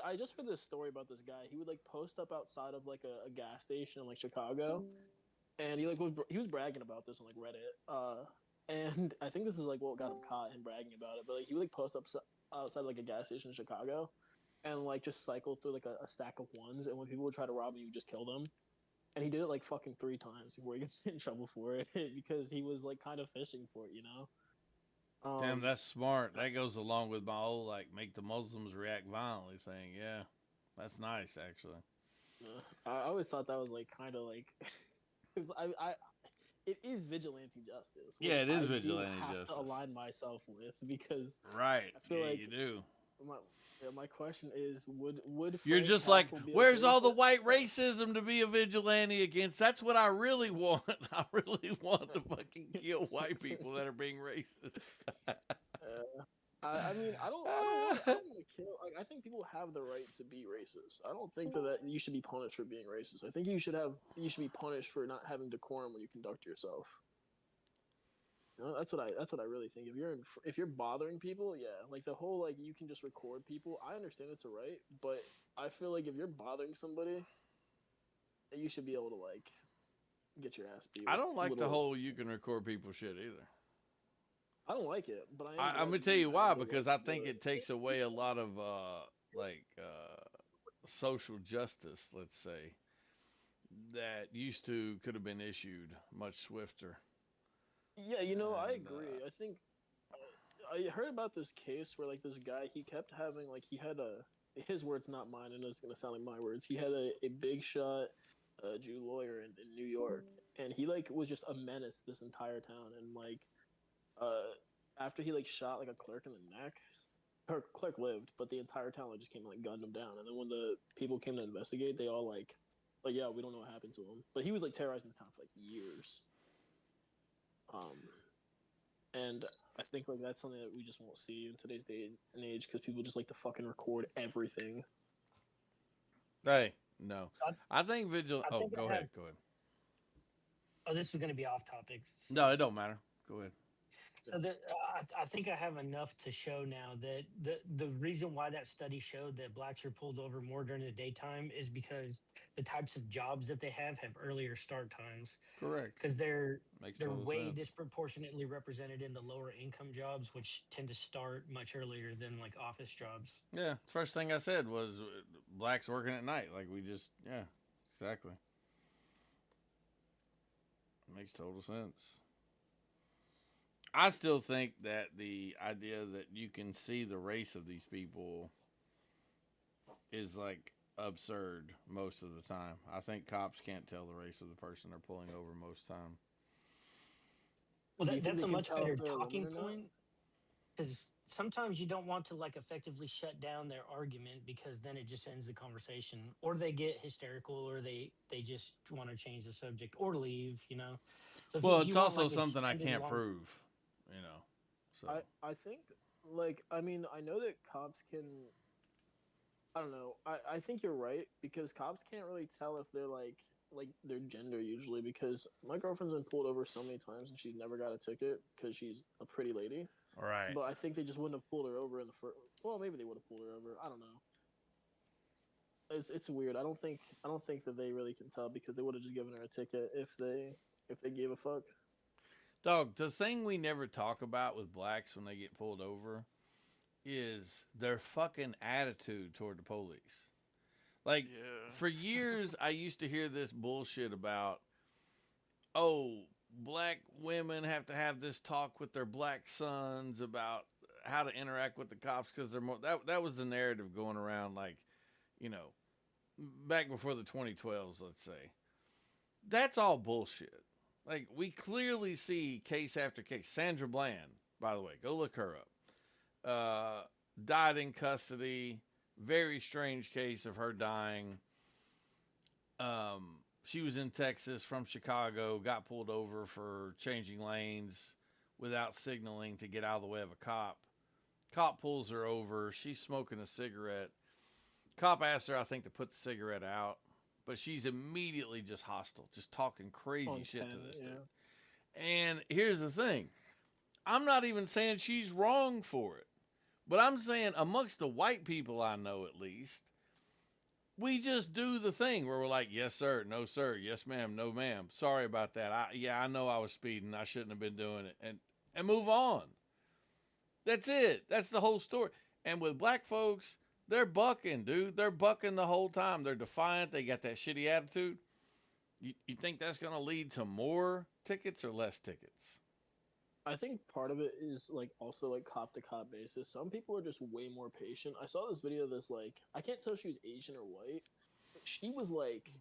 I just heard this story about this guy. He would like post up outside of like a gas station in like Chicago, and he was bragging about this on like Reddit. And I think this is like what got him caught, him bragging about it. But like he would like post up outside like a gas station in Chicago, and like just cycle through like a stack of ones. And when people would try to rob him, you would just kill them. And he did it like fucking 3 times before he gets in trouble for it because he was like kind of fishing for it, Damn, that's smart. That goes along with my old like make the Muslims react violently thing. Yeah, that's nice actually. I always thought that was like kind of like, because it is vigilante justice, Yeah, which it is I do vigilante have justice. to align myself with because Right. I feel Yeah, like you do. my question is would You're Frank just like, Castle be where's okay all the for it? white racism to be a vigilante against? That's what I really want. I really want to fucking kill white people that are being racist. I mean, I don't want to kill. Like, I think people have the right to be racist. I don't think that you should be punished for being racist. I think you should be punished for not having decorum when you conduct yourself. That's what I really think. If you're bothering people, yeah, like the whole like you can just record people. I understand it's a right, but I feel like if you're bothering somebody, you should be able to like get your ass beat I with don't like the little. whole you can record people shit either. I don't like it, but I am I'm glad gonna that tell you you have why, the because right I to do think it. it takes away a lot of social justice, let's say, that used to could have been issued much swifter. Yeah, I And agree. I think I heard about this case where like this guy he kept having like he had his words not mine. I know it's gonna sound like my words. He had a big shot Jew lawyer in New York, and he like was just a menace this entire town. And like uh after he like shot like a clerk in the neck, her clerk lived, but the entire town like just came and like gunned him down. And then when the people came to investigate, they all like yeah, we don't know what happened to him. But he was like terrorizing this town for like years. Um, and I think like that's something that we just won't see in today's day and age because people just like to fucking record everything. hey, no, So I think vigil. I Oh, think go I have. ahead, go ahead. Oh, this is going to be off topic. No, it don't matter. Go ahead. So I think I have enough to show now that the reason why that study showed that blacks are pulled over more during the daytime is because the types of jobs that they have earlier start times Correct. because Makes they're total way sense. disproportionately represented in the lower income jobs, which tend to start much earlier than like office jobs. Yeah, first thing I said was blacks working at night. Like we just, yeah, exactly. Makes total sense. I still think that the idea that you can see the race of these people is like absurd most of the time. I think cops can't tell the race of the person they're pulling over most time. Well, Do you think that's they a can much tell if better they're a woman talking or not? point because sometimes you don't want to like effectively shut down their argument because then it just ends the conversation or they get hysterical or they just want to change the subject or leave. So Well, if it's you want also like something I extended can't long. prove, you know. So I think like I mean I know that cops can. I don't know. I think you're right because cops can't really tell if they're like their gender usually because my girlfriend's been pulled over so many times and she's never got a ticket because she's a pretty lady. right. But I think they just wouldn't have pulled her over in the first. Well, maybe they would have pulled her over. I don't know. It's weird. I don't think that they really can tell because they would have just given her a ticket if they gave a fuck. Dog, the thing we never talk about with blacks when they get pulled over is their fucking attitude toward the police. Like Yeah. for years I used to hear this bullshit about, oh, black women have to have this talk with their black sons about how to interact with the cops because they're more that was the narrative going around like, you know, back before the 2012s, let's say. That's all bullshit. Like we clearly see case after case. Sandra Bland, by the way, go look her up. Died in custody. Very strange case of her dying. She was in Texas from Chicago, got pulled over for changing lanes without signaling to get out of the way of a cop. Cop pulls her over. She's smoking a cigarette. Cop asks her, I think, to put the cigarette out, but she's immediately just hostile, just talking crazy On shit 10, to this yeah. dude. And here's the thing, I'm not even saying she's wrong for it, but I'm saying amongst the white people I know at least, we just do the thing where we're like, yes, sir, no, sir, yes, ma'am, no, ma'am, sorry about that. Yeah, I know I was speeding. I shouldn't have been doing it. And move on. That's it. That's the whole story. And with black folks, they're bucking, dude. They're bucking the whole time. They're defiant. They got that shitty attitude. You think that's going to lead to more tickets or less tickets? I think part of it is like also like cop to cop basis. Some people are just way more patient. I saw this video of this like I can't tell if she was Asian or white, but she was like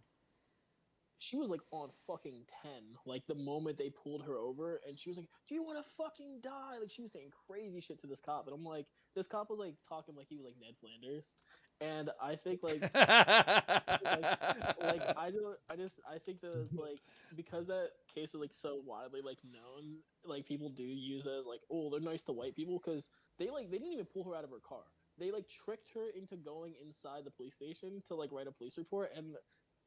on fucking 10 like the moment they pulled her over, and she was like, do you want to fucking die? Like she was saying crazy shit to this cop, and I'm like, this cop was like talking like he was like Ned Flanders. And I think like I think that it's like because that case is like so widely like known, like people do use that as like, oh, they're nice to white people, because they didn't even pull her out of her car. They like tricked her into going inside the police station to like write a police report. And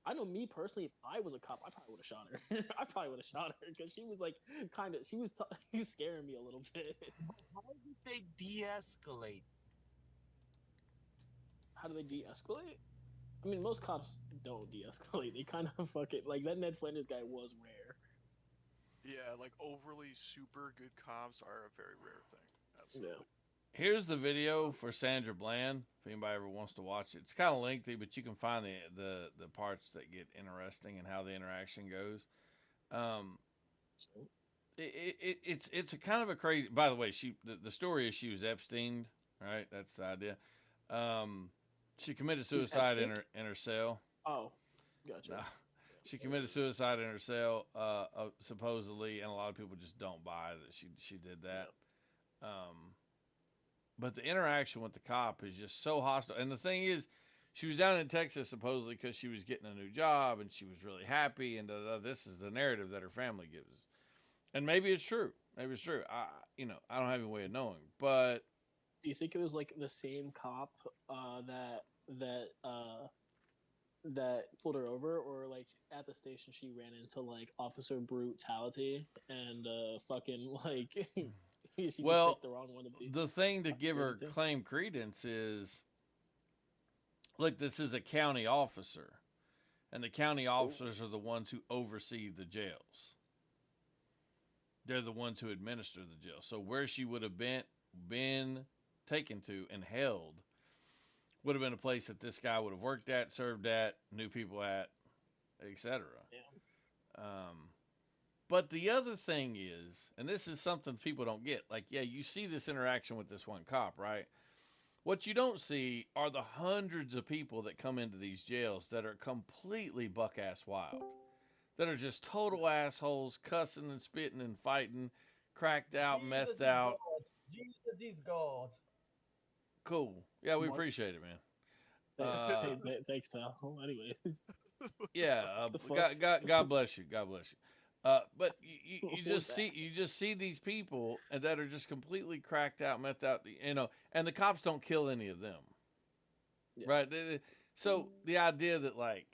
I know me personally, if I was a cop, I probably would have shot her. I probably would have shot her because she was like she was scaring me a little bit. How did they de-escalate? How do they de-escalate? I mean, most cops don't de-escalate. They kind of fucking like that Ned Flanders guy was rare. Yeah, like overly super good cops are a very rare thing. Absolutely. Yeah. Here's the video for Sandra Bland. If anybody ever wants to watch it, it's kind of lengthy, but you can find the parts that get interesting and how the interaction goes. Um, it's a kind of a crazy. By the way, the story is she was Epstein, right? That's the idea. Um, she committed She was suicide in Epstein? her cell. Oh, gotcha. No, she committed suicide in her cell, supposedly, and a lot of people just don't buy that she did that. Um, but the interaction with the cop is just so hostile. And the thing is, she was down in Texas supposedly because she was getting a new job and she was really happy. And this is the narrative that her family gives us. And maybe it's true. Maybe it's true. I don't have any way of knowing. But Do you think it was like the same cop that pulled her over, or like at the station she ran into like officer brutality and fucking like she just picked the wrong one to be? The thing to give her visiting? claim credence is, look, this is a county officer, and the county officers are the ones who oversee the jails. They're the ones who administer the jail. So where she would have been taken to and held would have been a place that this guy would have worked at, served at, knew people at, etc. Yeah. But the other thing is, and this is something people don't get, like, yeah, you see this interaction with this one cop, right? What you don't see are the hundreds of people that come into these jails that are completely buck ass wild, that are just total assholes, cussing and spitting and fighting, cracked out, Jesus methed is out. God. Jesus is God. Cool. Yeah, we What? appreciate it, man. Thanks, pal. Anyways, Yeah, The fuck? God bless you. God bless you. But you What just was see these people that are just completely cracked out, methed out, and the cops don't kill any of them, Yeah. right? So the idea that, like,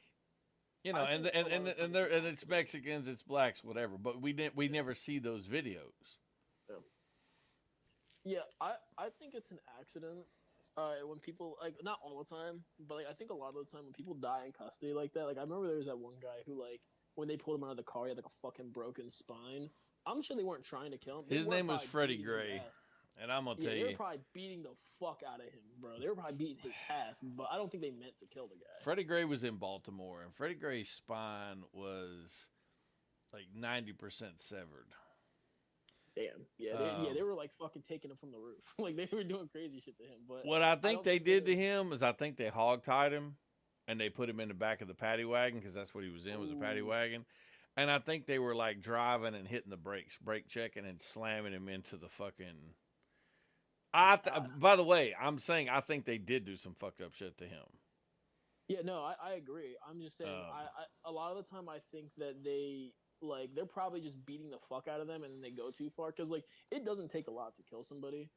I and think and a lot and of and, times and it's Mexicans, it's blacks, whatever, but we never see those videos. Yeah, I think it's an accident. When people like not all the time, but like I think a lot of the time when people die in custody like that, like I remember there was that one guy who like when they pulled him out of the car, he had like a fucking broken spine. I'm sure they weren't trying to kill him. His name was Freddie Gray, and I'm gonna tell they were you, probably beating the fuck out of him, bro. They were probably beating his ass, but I don't think they meant to kill the guy. Freddie Gray was in Baltimore, and Freddie Gray's spine was like 90% severed. Damn. Yeah, they were like fucking taking him from the roof. Like they were doing crazy shit to him. But What I think don't they think did to him is I think they hogtied him, and they put him in the back of the paddy wagon because that's what he was in, was a paddy Ooh. wagon. And I think they were like driving and hitting the brakes, brake checking and slamming him into the fucking. By the way, I'm saying I think they did do some fucked up shit to him. Yeah, no, I agree. I'm just saying, a lot of the time I think that they're probably just beating the fuck out of them and then they go too far because like it doesn't take a lot to kill somebody.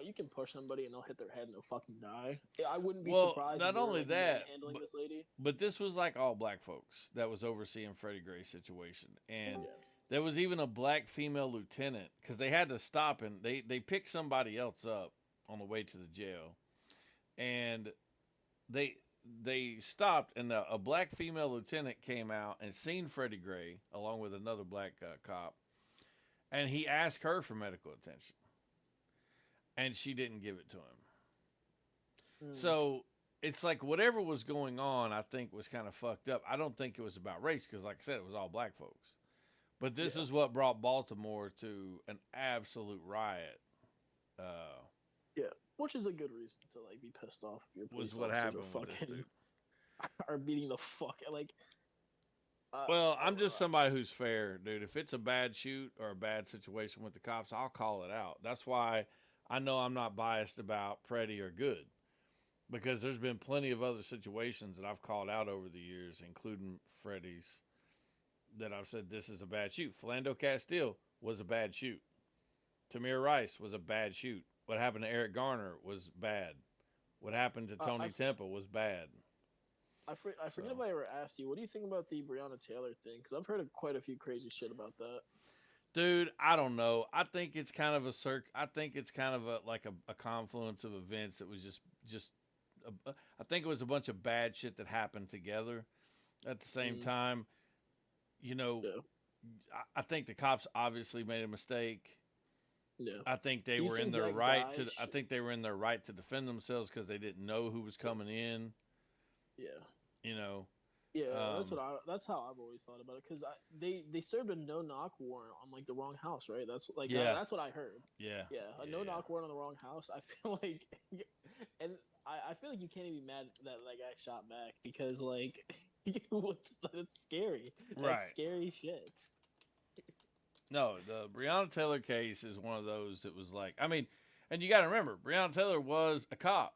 You can push somebody and they'll hit their head and they'll fucking die. I wouldn't be Well, surprised if not they were only like that, manhandling this lady. but this was like all black folks that was overseeing Freddie Gray's situation, and Yeah. there was even a black female lieutenant because they had to stop and they picked somebody else up on the way to the jail, and they they stopped and a black female lieutenant came out and seen Freddie Gray along with another black cop, and he asked her for medical attention, and she didn't give it to him. Mm, So it's like whatever was going on, I think was kind of fucked up. I don't think it was about race because, like I said, it was all black folks. But this yeah. is what brought Baltimore to an absolute riot. Uh, Yeah. Which is a good reason to like be pissed off if your was police what officers are happened with this fucking dude. are beating the fuck like. Well, I'm just somebody who's fair, dude. If it's a bad shoot or a bad situation with the cops, I'll call it out. That's why I know I'm not biased about Pretty or Good because there's been plenty of other situations that I've called out over the years, including Freddie's, that I've said this is a bad shoot. Philando Castile was a bad shoot. Tamir Rice was a bad shoot. What happened to Eric Garner was bad. What happened to I Tony Temple was bad. I forget if So, I ever asked you, what do you think about the Breonna Taylor thing? Because I've heard quite a few crazy shit about that. dude, I don't know. I think it's kind of a I think it's kind of a confluence of events that was just. I think it was a bunch of bad shit that happened together at the same Mm, time. You know, yeah, I think the cops obviously made a mistake. yeah. I think they Do you were in think their that right guy? to. I think they were in their right to defend themselves because they didn't know who was coming in. Yeah, You know, yeah. um, That's how I've always thought about it. Because they served a no knock warrant on like the wrong house, right? That's like yeah, that's what I heard. yeah, Yeah, a yeah, no yeah. knock warrant on the wrong house. I feel like, and I feel like you can't even be mad that that guy shot back because like, that's scary. That's Right. scary shit. No, the Breonna Taylor case is one of those that was like, I mean, and you got to remember, Breonna Taylor was a cop.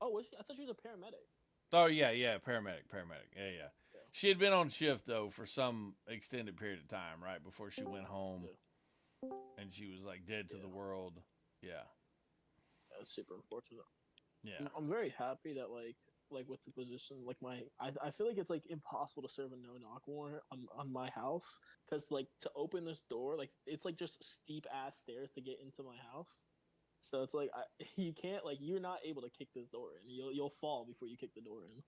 Oh, was she? I thought she was a paramedic. Oh yeah, yeah, paramedic. Yeah, yeah. Yeah, She had been on shift though for some extended period of time, right before she went home, yeah, and she was like dead to the yeah. world. Yeah, That's super unfortunate. yeah, I'm very happy that like with the position like I feel like it's like impossible to serve a no knock warrant on my house because like to open this door like it's like just steep ass stairs to get into my house. So it's like you can't like you're not able to kick this door in. You'll fall before you kick the door in.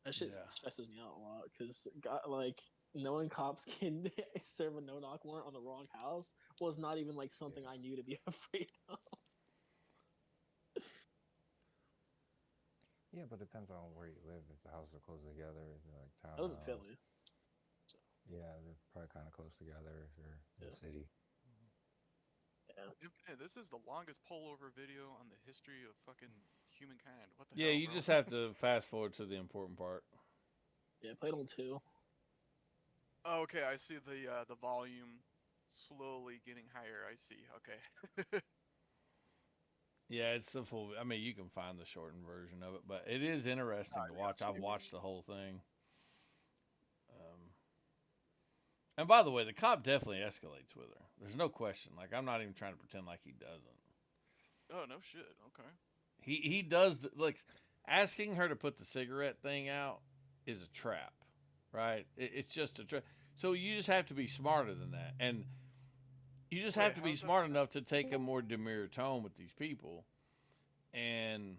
That shit yeah. stresses me out a lot because like knowing cops can serve a no knock warrant on the wrong house was not even like something I knew to be afraid of. Yeah, but it depends on where you live. If the houses are close together, if they're like I live in townhouse, Philly. So, yeah, they're probably kind of close together if you're in yeah. the city. Yeah. Hey, this is the longest pullover video on the history of fucking humankind. What the Yeah, hell, you bro? just have to fast forward to the important part. Yeah, played on 2. Oh, okay, I see the volume slowly getting higher. I see. Okay. Yeah, it's the full. I mean, you can find the shortened version of it, but it is interesting to watch. I've watched the whole thing. And by the way, the cop definitely escalates with her. There's no question. Like I'm not even trying to pretend like he doesn't. Oh no shit. Okay. He does like asking her to put the cigarette thing out is a trap, right? It's just a trap. So you just have to be smarter than that, and you just have Wait, to be how's that? smart enough to take a more demure tone with these people. And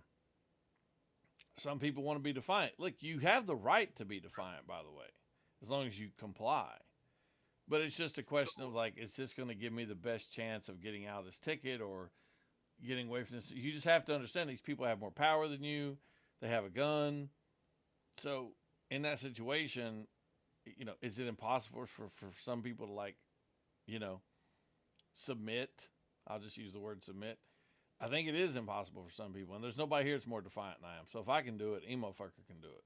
some people want to be defiant. Look, you have the right to be defiant, by the way, as long as you comply. But it's just a So question of like, is this going to give me the best chance of getting out of this ticket or getting away from this? You just have to understand these people have more power than you. They have a gun. So in that situation, is it impossible for some people to like, you know, submit? I'll just use the word submit. I think it is impossible for some people, and there's nobody here that's more defiant than I am. So if I can do it, any motherfucker can do it.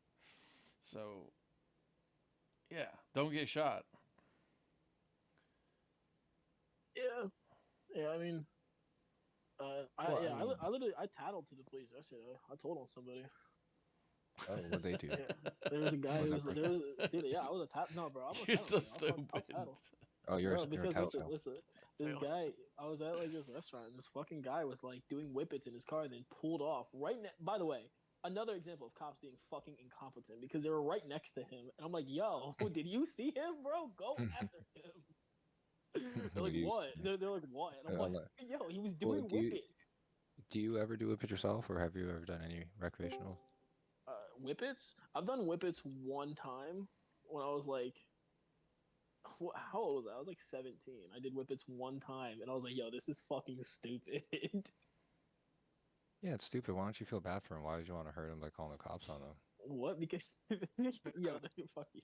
So yeah, don't get shot. Yeah, yeah. I mean, Well, I mean, I literally I tattled to the police yesterday. I told on somebody. oh, what they do? Yeah, there was a guy Was who that was break? there was dude. Yeah, I was a tat. No, bro, I'm a You're tattle. so I'll stupid. tattle. Oh, you're Bro, a because tattletale. listen, this Tail. guy, I was at like this restaurant, and this fucking guy was like doing whippets in his car, and then pulled off right. By the way, another example of cops being fucking incompetent because they were right next to him, and I'm like, yo, did you see him, bro? Go after him. They're What like, do you what? see? They're like, what? And I'm I'm like, yo, he was well, doing whippets. do you ever do whippets yourself, or have you ever done any recreational? Whippets? I've done whippets one time when I was like, how old was I? I was like 17. I did whippets one time, and I was like, yo, this is fucking stupid. Yeah, it's stupid. Why don't you feel bad for him? Why would you want to hurt him by calling the cops on him? What? Because yo, fuck you.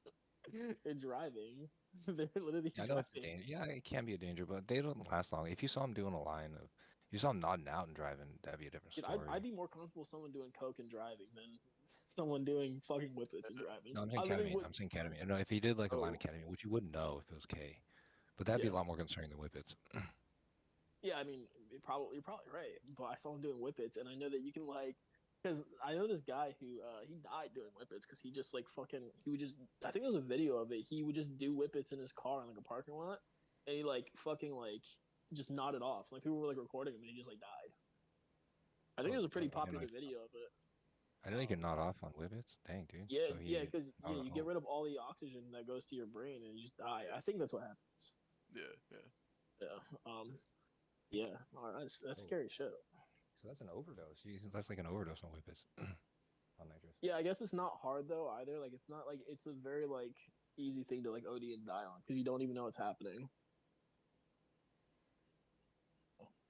They're driving. They're literally Yeah, I know it's a driving. danger. Yeah, it can be a danger, but they don't last long. If you saw him doing a line of, if you saw him nodding out and driving, that'd be a different Dude, story. I'd be more comfortable with someone doing coke and driving than someone doing fucking whippets and driving. No, I'm saying I literally ketamine. would. I'm saying ketamine. No, if he did like a line Oh, of ketamine, which you wouldn't know if it was K, but that'd be yeah. a lot more concerning than whippets. Yeah, I mean, you're probably right. But I saw him doing whippets, and I know that you can like, because I know this guy who he died doing whippets because he just like fucking he would just I think there's a video of it. He would just do whippets in his car in like a parking lot, and he like fucking like just nodded off. Like people were like recording him, and he just like died. I think Oh, there's a pretty God, I popular know. video of it. I know you can nod off on whippets. Dang, dude. Yeah, So yeah, he, because I don't you know. get rid of all the oxygen that goes to your brain, and you just die. I think that's what happens. Yeah, yeah. Yeah. Yeah. That's Oh, scary shit. so that's an overdose. Jesus, that's like an overdose on whippets. On nitrous. Yeah, I guess it's not hard though either. Like it's not like it's a very like easy thing to like OD and die on because you don't even know what's happening.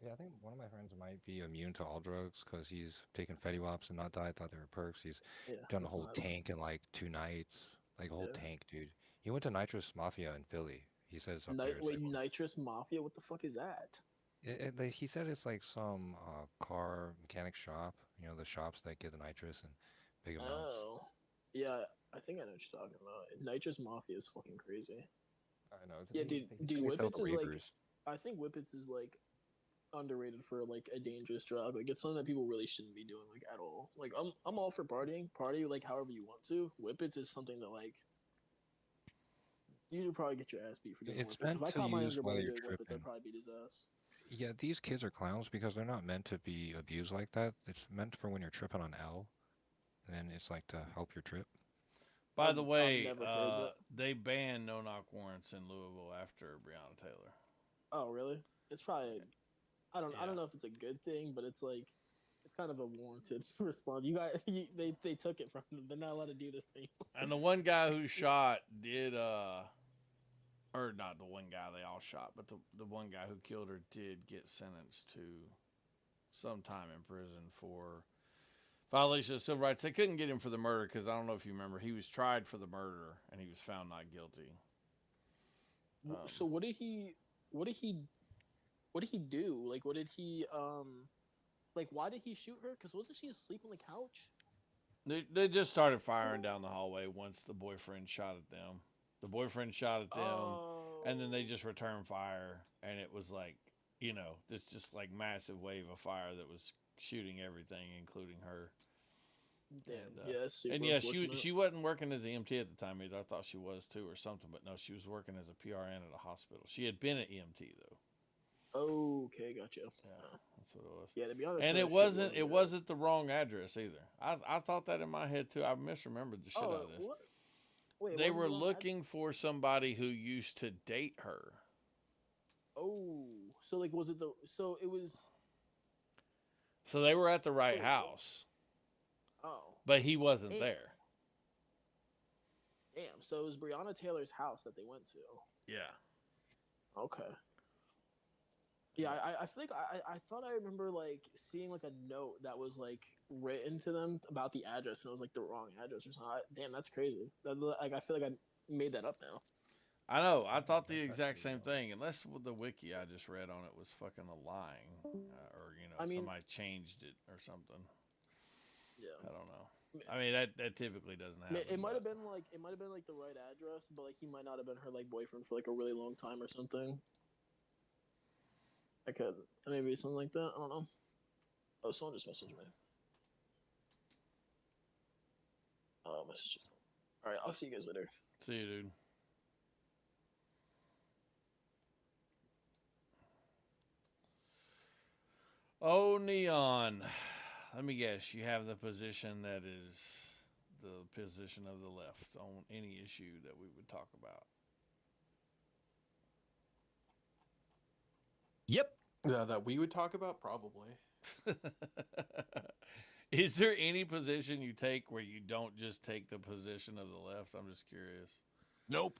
Yeah, I think one of my friends might be immune to all drugs because he's taken Fetty Waps and not died. Thought they were perks. He's Yeah, done a that's whole not. tank in like 2 nights, like a whole Yeah. tank, dude. He went to Nitrous Mafia in Philly. He says up there. It's Wait, like, nitrous mafia? What the fuck is that? he said it's like some car mechanic shop. You know, the shops that get the nitrous in big amounts. Oh, yeah. I think I know what you're talking about. Nitrous mafia is fucking crazy. I know. Yeah, He dude, failed whippets the is like. waivers. I think whippets is like underrated for like a dangerous drug. Like it's something that people really shouldn't be doing like at all. Like I'm all for party like however you want to. Whippets is something that like you should probably get your ass beat for doing It's whippets. If meant I to caught my use younger while brother you're doing whippets, I'd tripping. probably beat his ass. Yeah, these kids are clowns because they're not meant to be abused like that. It's meant for when you're tripping on L, and it's like to help your trip. By the I've way, never heard that. they banned no knock warrants in Louisville after Breonna Taylor. Oh really? It's probably I don't Yeah. know if it's a good thing, but it's like it's kind of a warranted response. You guys they took it from them. They're not allowed to do this thing. And the one guy who shot did or not the one guy they all shot, but the one guy who killed her did get sentenced to some time in prison for violation of civil rights. They couldn't get him for the murder because I don't know if you remember, he was tried for the murder and he was found not guilty. So what did he do? Like what did he like why did he shoot her? Because wasn't she asleep on the couch? They just started firing down the hallway once the boyfriend shot at them. The boyfriend shot at them, and then they just returned fire, and it was like, this just like massive wave of fire that was shooting everything, including her. Damn, And, yeah, super and yeah, unfortunate. she wasn't working as an EMT at the time either. I thought she was too or something, but no, she was working as a PRN at a hospital. She had been an EMT though. Okay, gotcha. Yeah, that's what it was. Yeah, to be honest, And that it shit wasn't was bad. the wrong address either. I thought that in my head too. I misremembered the shit out of this. What? Wait, it They wasn't were the wrong address? looking for somebody who used to date her. Oh, so like was it the so it was So they were at the right so house, oh but he wasn't damn, there. damn. So it was Breonna Taylor's house that they went to. Yeah. Okay. Yeah, I feel like I thought I remember like seeing like a note that was like written to them about the address and it was like the wrong address or something. Damn, that's crazy. Like I feel like I made that up now. I know. I thought the That's exact actually same real. thing, unless the wiki I just read on it was fucking a lying, or I mean, somebody changed it or something. yeah. I don't know. I mean, that typically doesn't happen. It might But have been like the right address, but like he might not have been her like boyfriend for like a really long time or something. I could maybe something like that. I don't know. Oh, someone just messaged me. Oh, messages. All right, I'll see you guys later. see you, dude. Oh, Neon. Let me guess. You have the position that is the position of the left on any issue that we would talk about. Yep. Yeah, that we would talk about probably. Is there any position you take where you don't just take the position of the left? I'm just curious. Nope.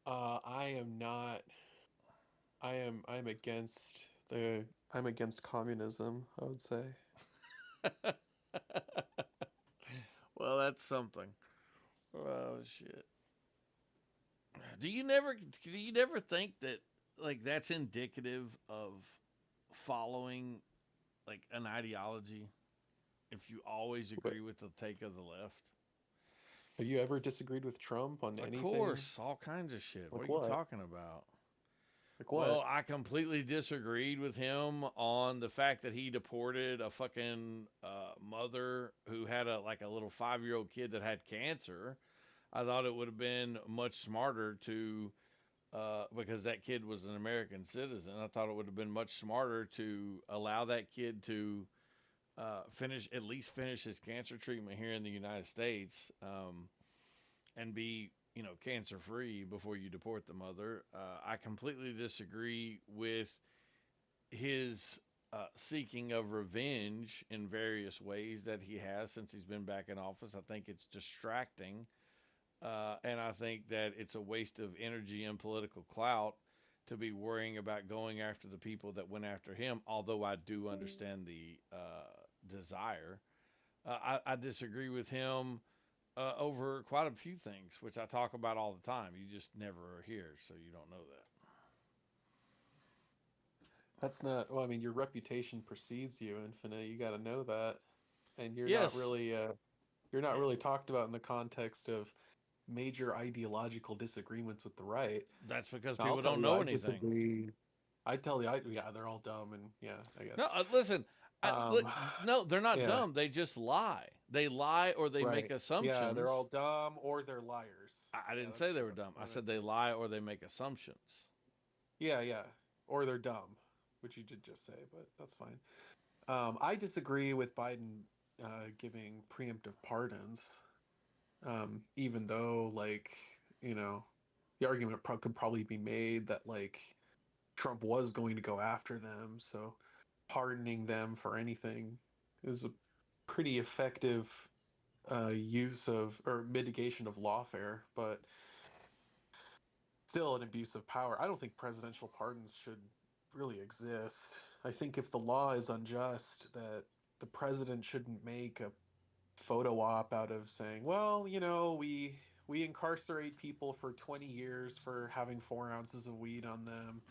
I am not. I'm against the. I'm against communism, I would say. Well, that's something. Oh shit. Do you never think that like that's indicative of following like an ideology if you always But agree with the take of the left? have you ever disagreed with Trump on Of anything? course, all kinds of shit. What Like are you what? talking about? Like Well, what? I completely disagreed with him on the fact that he deported a fucking mother who had a little 5-year-old kid that had cancer. I thought it would have been much smarter to because that kid was an American citizen. I thought it would have been much smarter to allow that kid to at least finish his cancer treatment here in the United States, and be cancer free before you deport the mother. I completely disagree with his seeking of revenge in various ways that he has since he's been back in office. I think it's distracting, and I think that it's a waste of energy and political clout to be worrying about going after the people that went after him. Although I do understand the desire, I disagree with him over quite a few things, which I talk about all the time. You just never are here, so you don't know that. That's not. Well, I mean, your reputation precedes you, Infinite. You got to know that, and Yes, you're not really talked about in the context of major ideological disagreements with the right. that's because Now, I'll people tell don't you, know I anything. disagree. I tell you, yeah, they're all dumb, and yeah, I guess. No, listen. Um, No, they're not yeah, dumb. They just lie. They lie or they make right. Yeah, they're all assumptions. dumb or they're liars. I Yeah, didn't say they were that's dumb. I one of said those they things. lie or they make assumptions. Yeah, yeah, or they're dumb, which you did just say, but that's fine. I disagree with Biden giving preemptive pardons, even though, like, you know, the argument could probably be made that, like, Trump was going to go after them, so pardoning them for anything is a pretty effective use of or mitigation of lawfare, but still an abuse of power. I don't think presidential pardons should really exist. I think if the law is unjust, that the president shouldn't make a photo op out of saying, well, we incarcerate people for 20 years for having 4 ounces of weed on them.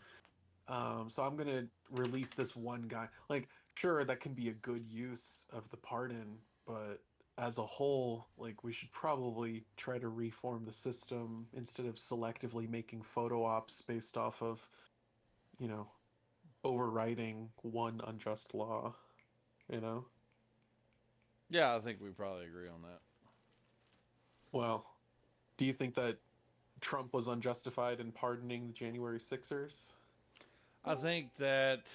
So I'm gonna release this one guy. Like, sure, that can be a good use of the pardon, but as a whole, like, we should probably try to reform the system instead of selectively making photo ops based off of, you know, overriding one unjust law, you know? Yeah, I think we probably agree on that. Well, do you think that Trump was unjustified in pardoning the January Sixers? I think that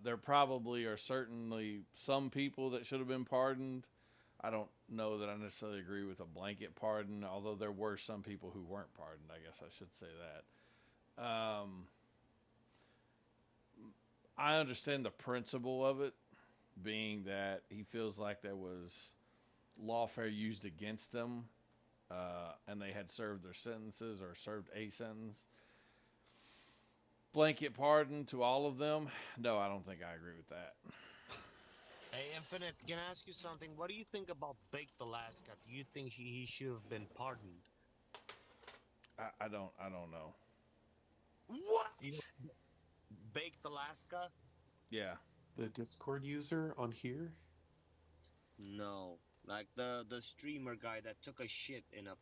there probably are certainly some people that should have been pardoned. I don't know that I necessarily agree with a blanket pardon, although there were some people who weren't pardoned. I guess I should say that. I understand the principle of it, being that he feels like there was lawfare used against them, and they had served their sentences or served a sentence. Blanket pardon to all of them? No, I don't think I agree with that. Hey, Infinite, can I ask you something? What do you think about Baked Alaska? Do you think he should have been pardoned? I don't know. What? You know, baked Alaska? Yeah. The Discord user on here? No, like the streamer guy that took a shit in a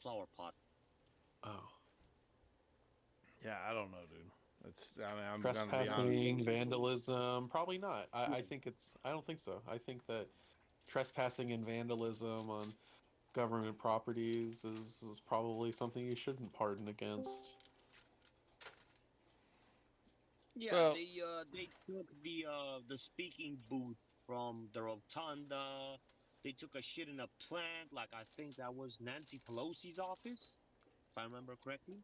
flower pot. Oh. Yeah, I don't know, dude. It's I mean, I'm gonna be honest. Trespassing, vandalism, probably not. I think I don't think so. I think that trespassing and vandalism on government properties is probably something you shouldn't pardon against. Yeah, Well, they took the speaking booth from the rotunda. They took a shit in a plant, like I think that was Nancy Pelosi's office, if I remember correctly.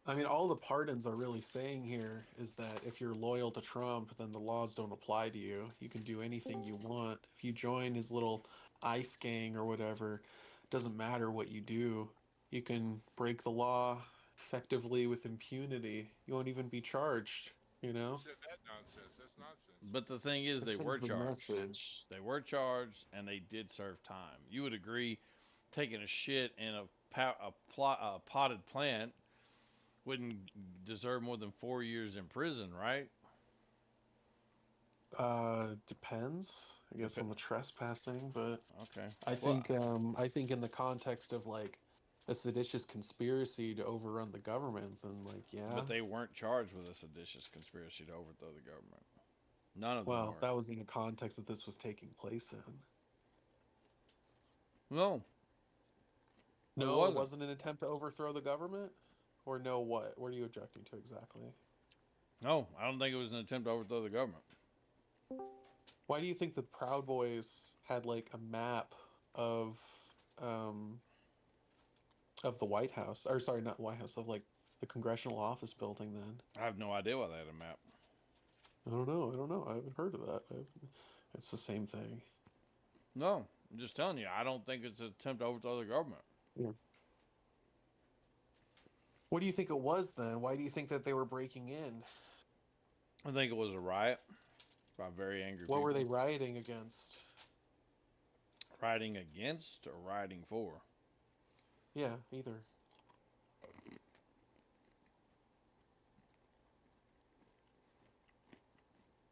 I mean, all the pardons are really saying here is that if you're loyal to Trump, then the laws don't apply to you. You can do anything you want. If you join his little ICE gang or whatever, doesn't matter what you do. You can break the law effectively with impunity. You won't even be charged, you know? Said that nonsense. That's nonsense. but the thing is, That they sends were the charged. message. They were charged, and they did serve time. You would agree, taking a shit in a potted plant wouldn't deserve more than 4 years in prison, right? Depends, I guess, on the trespassing, but Okay. I Well, think in the context of like a seditious conspiracy to overrun the government, then like yeah. but they weren't charged with a seditious conspiracy to overthrow the government. None of them Well, were. that was in the context that this was taking place in. No, it No, it wasn't. wasn't an attempt to overthrow the government? Or no what? What are you objecting to exactly? No, I don't think it was an attempt to overthrow the government. Why do you think the Proud Boys had like a map of um of the White House? Or sorry, not White House, of like the congressional office building then? I have no idea why they had a map. I don't know. I don't know. I haven't heard of that. It's the same thing. No, I'm just telling you, I don't think it's an attempt to overthrow the government. Yeah. What do you think it was then? Why do you think that they were breaking in? I think it was a riot by very angry What people. were they rioting against? Rioting against or rioting for? Yeah, either.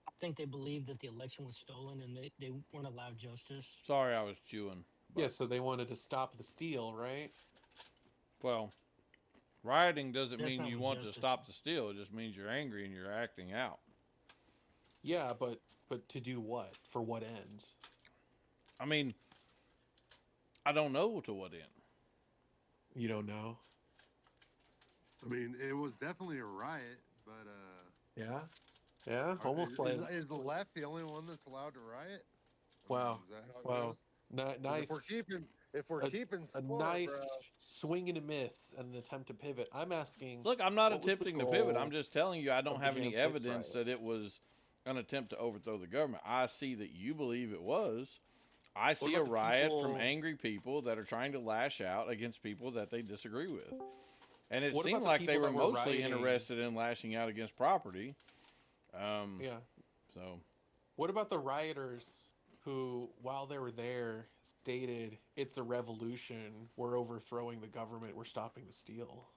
I think they believed that the election was stolen and they weren't allowed justice. Sorry, I was chewing. Yeah, so they wanted to stop the steal, right? Well, rioting doesn't That's mean not you what want to justice stop is. the steal. It just means you're angry and you're acting out. Yeah, but to do what? For what ends? I mean, I don't know to what end. You don't know? I mean, it was definitely a riot, but Yeah? Yeah, almost is, like is the left the only one that's allowed to riot? I wow. mean, is that how it Wow. goes? 'Cause Nice. if we're keeping a score, nice bro. swing and a miss and an attempt to pivot. I'm asking. Look, I'm not what was the attempting to pivot. I'm goal just telling you I don't of the have any Jan 6 evidence that riots? it was an attempt to overthrow the government. I see that you believe it was. I What see a about the riot from people? angry people that are trying to lash out against people that they disagree with. And it What seemed about the like they people were that were mostly rioting? interested in lashing out against property. Yeah. So, What about the rioters who, while they were there, stated it's a revolution, we're overthrowing the government, we're stopping the steal?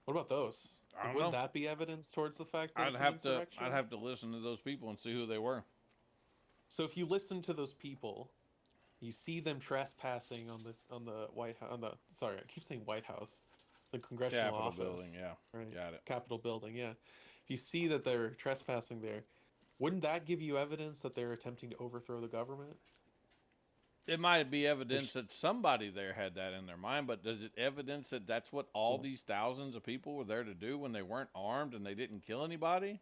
What about those? I don't Wouldn't know. that be evidence towards the fact that I'd it's an have to insurrection? listen to those people and see who they were. So if you listen to those people, you see them trespassing on the White House, on the sorry, I keep saying White House, the congressional Capitol office, building, yeah. right? Got it. Capitol building, yeah. If you see that they're trespassing there, wouldn't that give you evidence that they're attempting to overthrow the government? It might be evidence that somebody there had that in their mind, but does it evidence that that's what all these thousands of people were there to do when they weren't armed and they didn't kill anybody?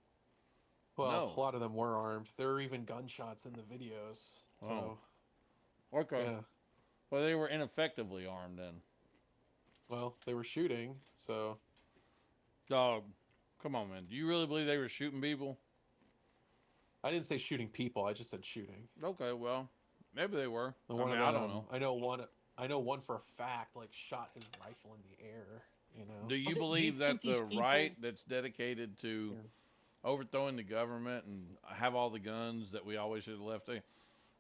Well, No. a lot of them were armed. There were even gunshots in the videos. Oh. So, Okay. yeah. Well, they were ineffectively armed then. Well, they were shooting, so. Dog, come on, man. Do you really believe they were shooting people? I didn't say shooting people. I just said shooting. Okay, well, maybe they were. I One mean, of I don't them, know. I know one for a fact, like shot his rifle in the air. You know. Do you Do you believe that think these the people? right that's dedicated to overthrowing the government and have all the guns that we always should have left there,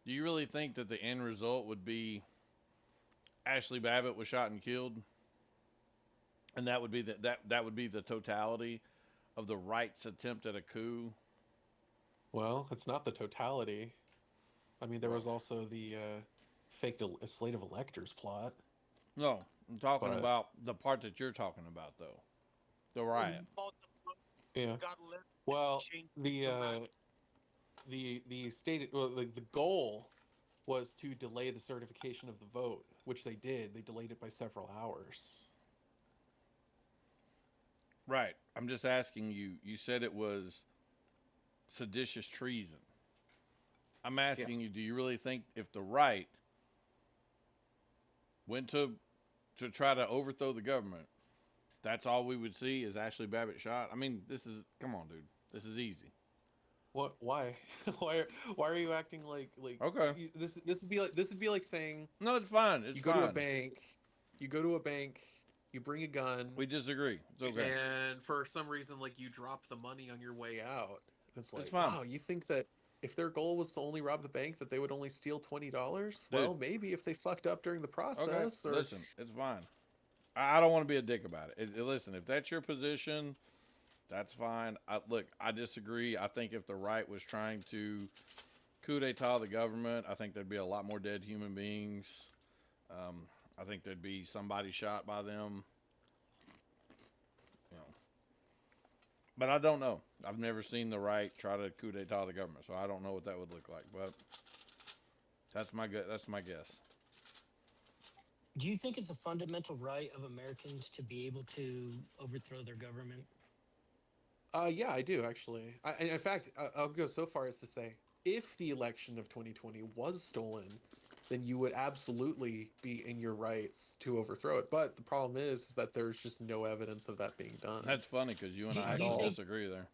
do you really think that the end result would be Ashley Babbitt was shot and killed? And that would be that would be the totality of the right's attempt at a coup. Well, it's not the totality. I mean, there was also the faked a slate of electors plot. No, I'm talking But about the part that you're talking about, though. The riot. yeah. Well, the stated well, the goal was to delay the certification of the vote, which they did. They delayed it by several hours. Right. I'm just asking you. You said it was seditious treason. I'm asking you, do you really think if the right went to try to overthrow the government, that's all we would see is Ashley Babbitt shot? I mean, this is come on, dude. This is easy. What? Why? Why are you acting like Okay. This would be like saying no, it's fine. It's you fine. go to a bank, you bring a gun. We disagree. It's okay. And for some reason, like you drop the money on your way out. It's like, fine. wow, you think that if their goal was to only rob the bank, that they would only steal $20? Well, maybe if they fucked up during the process. Okay. Or... Listen, it's fine. I don't want to be a dick about it. Listen, if that's your position, that's fine. Look, I disagree. I think if the right was trying to coup d'etat the government, I think there'd be a lot more dead human beings. I think there'd be somebody shot by them. You know. But I don't know. I've never seen the right try to coup d'etat the government, so I don't know what that would look like. But that's my guess. Do you think it's a fundamental right of Americans to be able to overthrow their government? Yeah, I do actually. In fact, I'll go so far as to say, if the election of 2020 was stolen, then you would absolutely be in your rights to overthrow it. But the problem is that there's just no evidence of that being done. That's funny because you and I actually disagree there.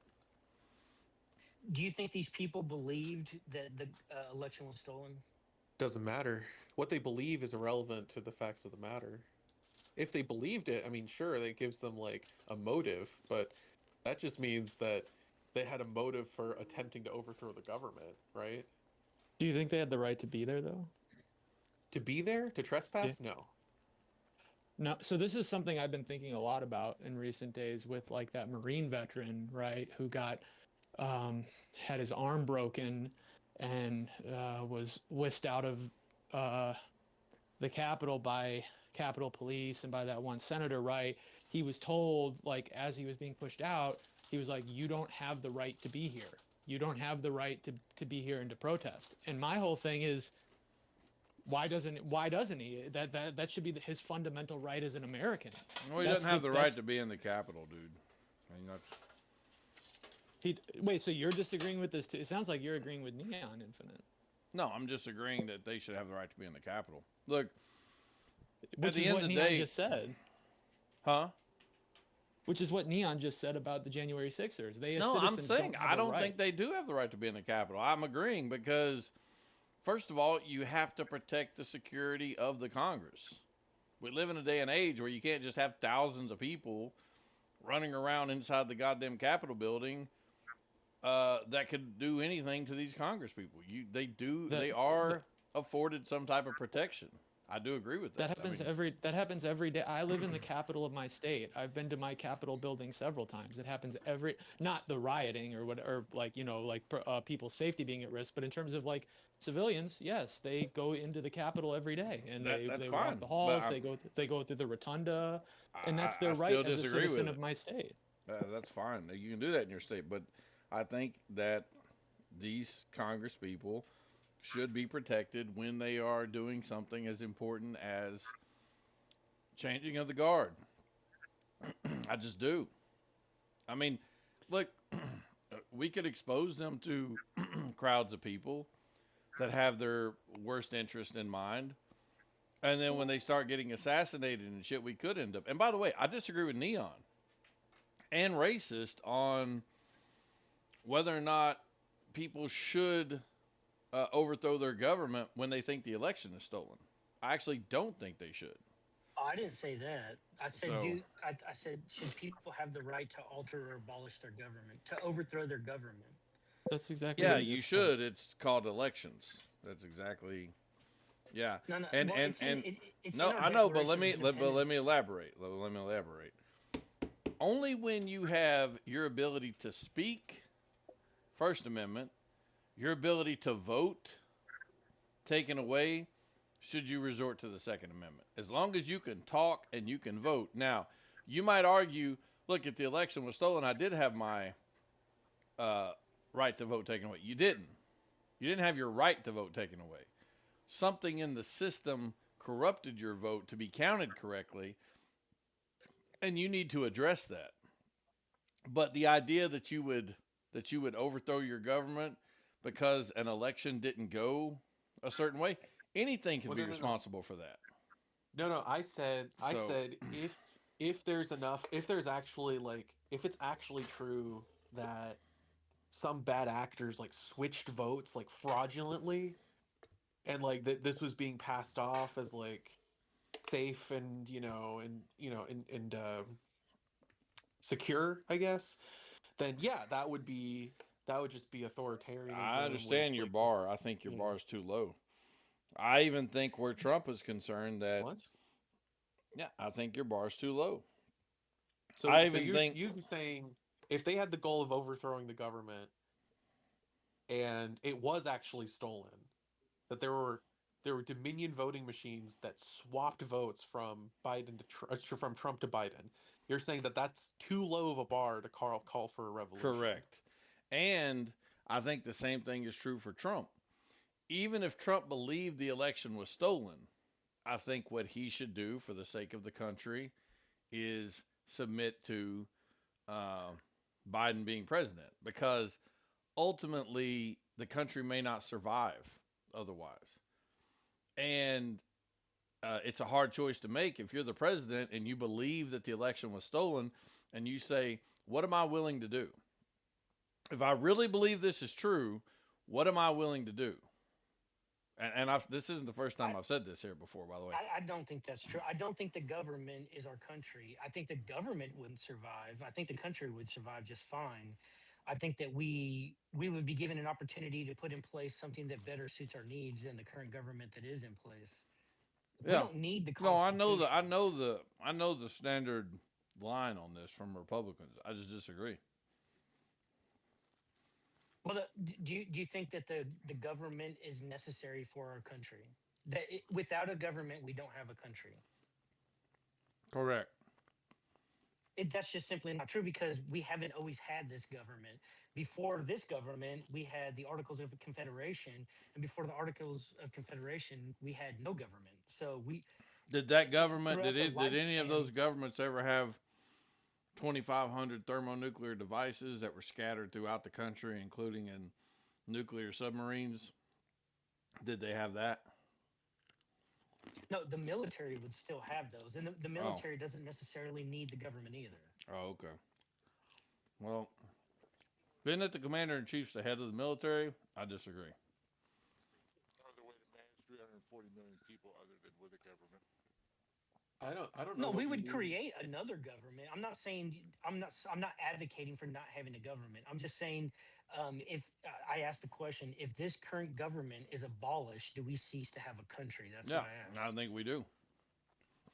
Do you think these people believed that the election was stolen? Doesn't matter. What they believe is irrelevant to the facts of the matter. If they believed it, I mean, sure, that gives them like a motive, but that just means that they had a motive for attempting to overthrow the government, right? Do you think they had the right to be there, though? To be there? To trespass? Yeah. No. No. So this is something I've been thinking a lot about in recent days with like that Marine veteran, right, who got had his arm broken and was whisked out of the Capitol by Capitol Police and by that one senator, right? He was told, like, as he was being pushed out, he was like, you don't have the right to be here. You don't have the right to be here and to protest. And my whole thing is, why doesn't he? That should be his fundamental right as an American. Well, he doesn't have the right to be in the Capitol, dude. I mean, that's... Wait, so you're disagreeing with this too? It sounds like you're agreeing with Neon Infinite. No, I'm just agreeing that they should have the right to be in the Capitol. Look, which is what Neon just said. Huh? Which is what Neon just said about the January 6ers. I'm saying I don't think they do have the right to be in the Capitol. I'm agreeing because, first of all, you have to protect the security of the Congress. We live in a day and age where you can't just have thousands of people running around inside the goddamn Capitol building that could do anything to these Congress people. They are afforded some type of protection. I do agree with that. That happens every day. I live in the capital of my state. I've been to my Capitol building several times. It happens not the rioting or whatever, like, you know, like people's safety being at risk, but in terms of like civilians, yes, they go into the Capitol every day and they walk the halls. They go through the rotunda, and that's their right as a citizen of my state. That's fine. You can do that in your state, but I think that these Congress people should be protected when they are doing something as important as changing of the guard. I just do. I mean, look, we could expose them to crowds of people that have their worst interest in mind. And then when they start getting assassinated and shit, we could end up. And by the way, I disagree with Neon and Racist on whether or not people should overthrow their government when they think the election is stolen. I actually don't think they should. I didn't say that. I said, I said, should people have the right to alter or abolish their government, to overthrow their government? That's exactly. Yeah, you should. It's called elections. That's exactly. Yeah. No, I know, but let me elaborate. Let me elaborate. only when you have your ability to speak, First Amendment, your ability to vote taken away, should you resort to the Second Amendment. As long as you can talk and you can vote. Now, you might argue, look, if the election was stolen, I did have my uh, right to vote taken away. You didn't. You didn't have your right to vote taken away. Something in the system corrupted your vote to be counted correctly, and you need to address that. But the idea that you would overthrow your government because an election didn't go a certain way, anything can Well, be no, no, no, responsible for that. no, no. I So, said if there's enough, if there's actually like, if it's actually true that some bad actors like switched votes like fraudulently, and like this was being passed off as like safe and secure, I guess, then yeah, that would just be I authoritarianism with understand your like this. bar. I think your Yeah. bar is too low. I even think where Trump is concerned that, What? yeah, I think your bar is too low. So I so even you think, you'd be saying if they had the goal of overthrowing the government and it was actually stolen, that there were Dominion voting machines that swapped votes from from Trump to Biden. You're saying that that's too low of a bar to call for a revolution. correct. And I think the same thing is true for Trump. Even if Trump believed the election was stolen, I think what he should do for the sake of the country is submit to uh, Biden being president, because ultimately the country may not survive otherwise. And it's a hard choice to make if you're the president and you believe that the election was stolen, and you say, what am I willing to do? If I really believe this is true, what am I willing to do? This isn't the first time I've said this here before, by the way. I don't think that's true. I don't think the government is our country. I think the government wouldn't survive. I think the country would survive just fine. I think that we would be given an opportunity to put in place something that better suits our needs than the current government that is in place. We Yeah. don't need the No, I Constitution. know the standard line on this from Republicans. I just disagree. Well, do you think that the government is necessary for our country? Without a government, we don't have a country. Correct. That's just simply not true because we haven't always had this government. Before this government, we had the Articles of Confederation, and before the Articles of Confederation, we had no government. So Did that government throughout the did any of lifespan, those governments ever have 2,500 thermonuclear devices that were scattered throughout the country, including in nuclear submarines? Did they have that? no, the military would still have those, and the Oh, military doesn't necessarily need the government either. oh, okay. Well, being that the commander in chief's the head of the military, I disagree. No other way to manage 340 million people other than with a government. I don't know No, what we you would mean. create another government. I'm not saying I'm not advocating for not having a government. I'm just saying if I asked the question, if this current government is abolished, do we cease to have a country? That's what Yeah, I I asked. think we do.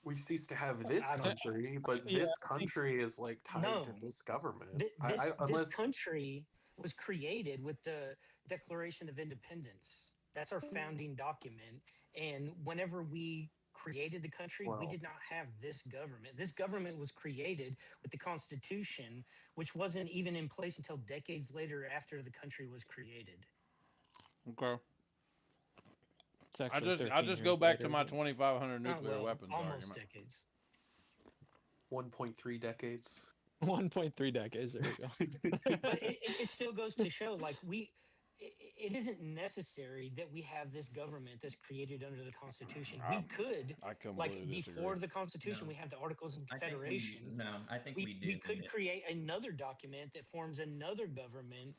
We cease to have this I don't. country, but Yeah, this I think country is like tied to No, this government. this this Unless country was created with the Declaration of Independence. That's our founding document. And whenever we created the country, we well, did not have this government. This government was created with the Constitution, which wasn't even in place until decades later after the country was created. Okay. it's I actually just I 13 just go years back to later. my But 2,500 Oh, nuclear well, weapons almost argument. decades. 1.3 decades. 1.3 decades. There we go. But it still goes to show, like, it isn't necessary that we have this government that's created under the Constitution. We could, I like, completely disagree. before the Constitution, No, we have the Articles of I think Confederation. I think we do We need could it. create another document that forms another government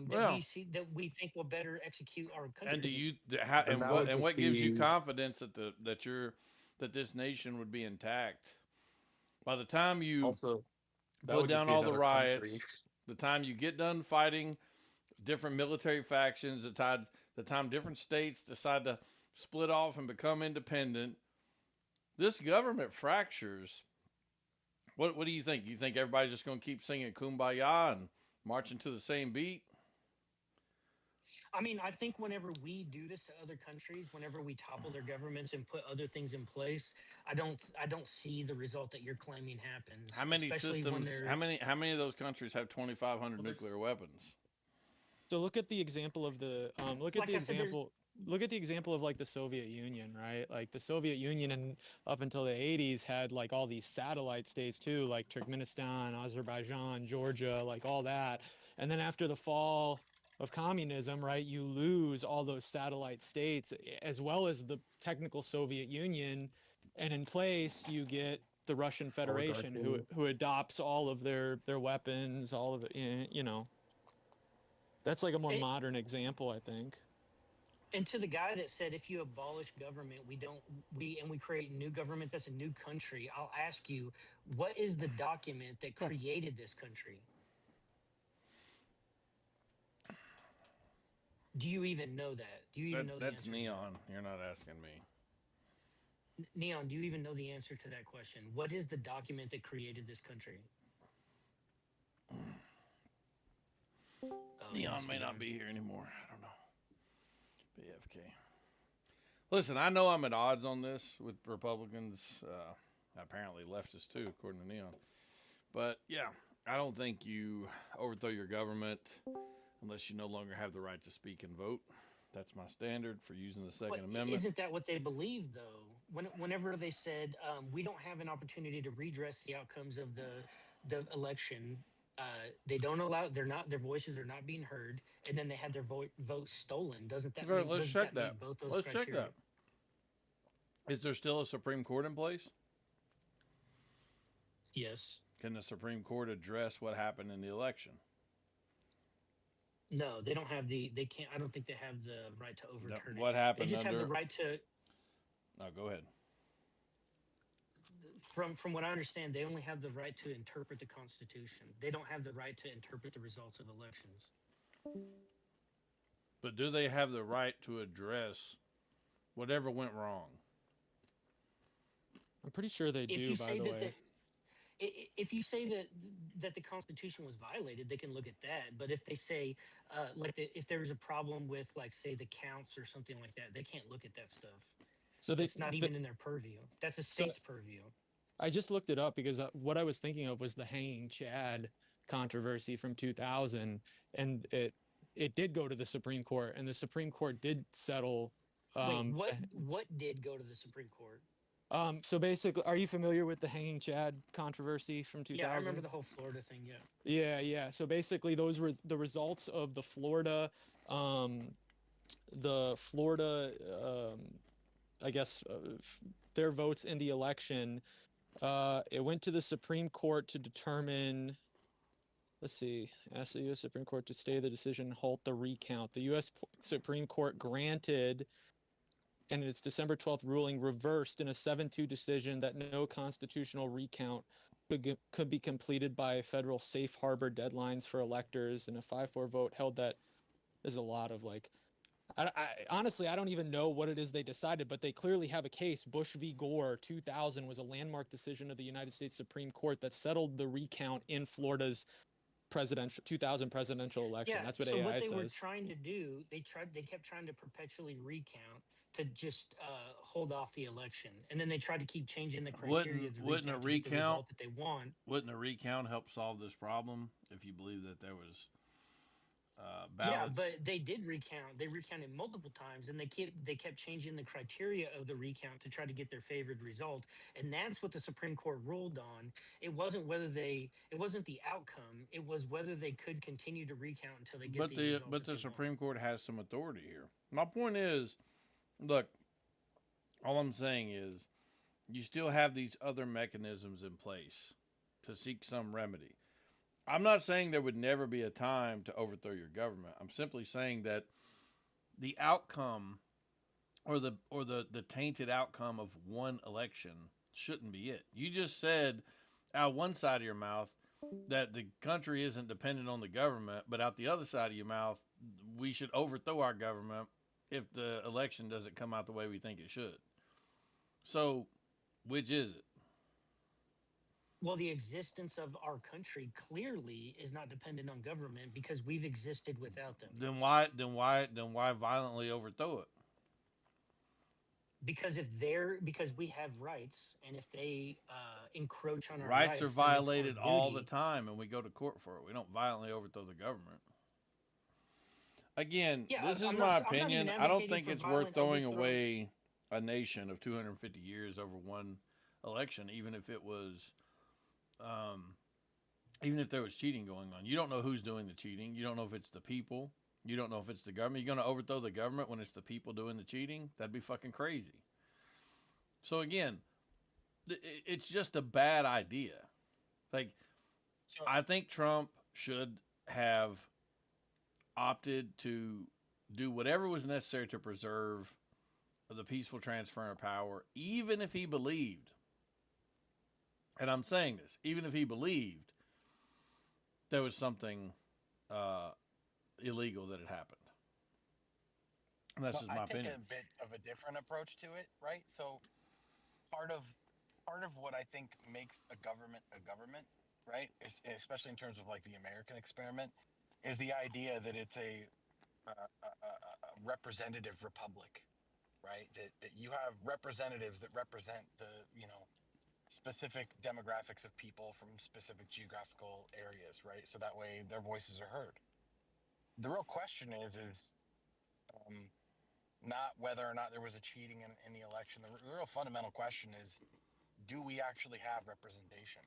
Well, that we think will better execute our and do country. you how, And that would and just what gives you be confidence that that this nation would be intact by the time you also that put would just down be all the another country. riots, the time you get done fighting different military factions, the time different states decide to split off and become independent, this government fractures What do you think? You think everybody's just going to keep singing "Kumbaya" and marching to the same beat? I mean, I think whenever we do this to other countries, whenever we topple their governments and put other things in place, I don't see the result that you're claiming happens, How many especially when systems? they're How many of those countries have 2,500 Well, there's nuclear weapons? so look at the example of the like I said, there's look at the example of like the Soviet Union, right? Like the Soviet Union and up until the 80s had like all these satellite states too, like Turkmenistan, Azerbaijan, Georgia, like all that. And then after the fall of communism, right, you lose all those satellite states as well as the technical Soviet Union, and in place you get the Russian Federation Oligarchy. who adopts all of their weapons, all of it, you know. That's like a more it, modern example, I think. and to the guy that said if you abolish government, we create new government that's a new country. I'll ask you, what is the document that Cool. created this country? Do you even know that? Do you even know the That's answer to that? Neon. You're not asking me. Neon, do you even know the answer to that question? What is the document that created this country? Oh, he Neon must be may not done. be here anymore. I don't know. BFK. Listen, I know I'm at odds on this with Republicans. Apparently leftists too, according to Neon. But yeah, I don't think you overthrow your government unless you no longer have the right to speak and vote. That's my standard for using the But Second Amendment. isn't that what they believe, though? Whenever they said we don't have an opportunity to redress the outcomes of the election, they don't allow. They're not. Their voices are not being heard, and then they had their vote stolen. Doesn't that Okay, mean? let's Doesn't check that that. meet both those Let's check criteria? that. Is there still a Supreme Court in place? Yes. Can the Supreme Court address what happened in the election? No, they don't have the. They can't. I don't think they have the right to No, overturn it. what They happened just have the under? right to. No, go ahead. From what I understand, they only have the right to interpret the Constitution. They don't have the right to interpret the results of elections. But do they have the right to address whatever went wrong? I'm pretty sure they If do, you by say the that way. if you say that the Constitution was violated, they can look at that. But if they say if there was a problem with like say the counts or something like that, they can't look at that stuff. So It's not even in their purview. That's the so state's purview. I just looked it up because what I was thinking of was the hanging Chad controversy from 2000, and it did go to the Supreme Court, and the Supreme Court did settle. Wait, Um, what did go to the Supreme Court? so basically, are you familiar with the hanging Chad controversy from 2000? Yeah, I remember the whole Florida thing. Yeah. Yeah. So basically, those were the results of the Florida, I guess, their votes in the election. It went to the Supreme Court to determine. Let's see. Asked the U.S. Supreme Court to stay the decision, halt the recount. The U.S. Supreme Court granted, and in its December 12th ruling, reversed in a 7-2 decision that no constitutional recount could be completed by federal safe harbor deadlines for electors. And a 5-4 vote held that. There's a lot of like. Honestly, I don't even know what it is they decided, but they clearly have a case. Bush v. Gore, 2000, was a landmark decision of the United States Supreme Court that settled the recount in Florida's 2000 presidential election. Yeah. That's what So AI what they says. were trying to do, they kept trying to perpetually recount to just hold off the election, and then they tried to keep changing the criteria of the Wouldn't a recount to get the recount result that they want. wouldn't a recount help solve this problem if you believe that there was Yeah, ballots? but they did recount. They recounted multiple times, and they kept changing the criteria of the recount to try to get their favored result. And that's what the Supreme Court ruled on. It wasn't it wasn't the outcome. It was whether they could continue to recount until they get the results. But the Supreme Court has some authority here. My point is, look, all I'm saying is, you still have these other mechanisms in place to seek some remedy. I'm not saying there would never be a time to overthrow your government. I'm simply saying that the outcome or the tainted outcome of one election shouldn't be it. You just said out one side of your mouth that the country isn't dependent on the government, but out the other side of your mouth, we should overthrow our government if the election doesn't come out the way we think it should. So, which is it? Well, the existence of our country clearly is not dependent on government because we've existed without them. Then why violently overthrow it? Because we have rights, and if they encroach on our Rights are rights, then it's our violated all the duty. time, and we go to court for it. We don't violently overthrow the government. Again, Yeah, this is I'm my not. I'm not even opinion. I don't advocating think for it's worth violent throwing overthrow. away a nation of 250 years over one election, even if it was, um, even if there was cheating going on. You don't know who's doing the cheating. You don't know if it's the people. You don't know if it's the government. You're going to overthrow the government when it's the people doing the cheating? That'd be fucking crazy. So again, it's just a bad idea. Like, So I think Trump should have opted to do whatever was necessary to preserve the peaceful transfer of power, even if he believed, and I'm saying this, even if he believed there was something uh, illegal that had happened. And that's so just I my take opinion. a bit of a different approach to it, right? So part of part of what I think makes a government, right? Especially in terms of like the American experiment, is the idea that it's a representative republic, right? That you have representatives that represent the specific demographics of people from specific geographical areas, right? So that way their voices are heard. The real question is um, not whether or not there was a cheating in the election. The real fundamental question is, do we actually have representation?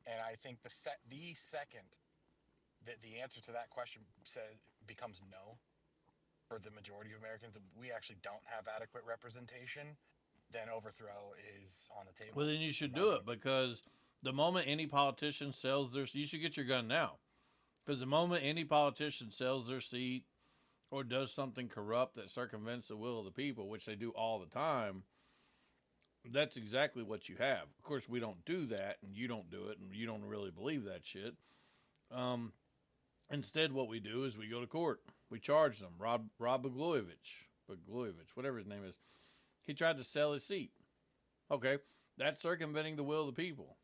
And I think the second that the answer to that question becomes no for the majority of Americans, that we actually don't have adequate representation, then overthrow is on the table. Well, then you should do it, because the moment any politician sells their, you should get your gun now. Because the moment any politician sells their seat or does something corrupt that circumvents the will of the people, which they do all the time, that's exactly what you have. Of course, we don't do that, and you don't do it, and you don't really believe that shit. Um, Instead, what we do is we go to court. We charge them. Rob Blagojevich, whatever his name is. He tried to sell his seat. Okay, that's circumventing the will of the people.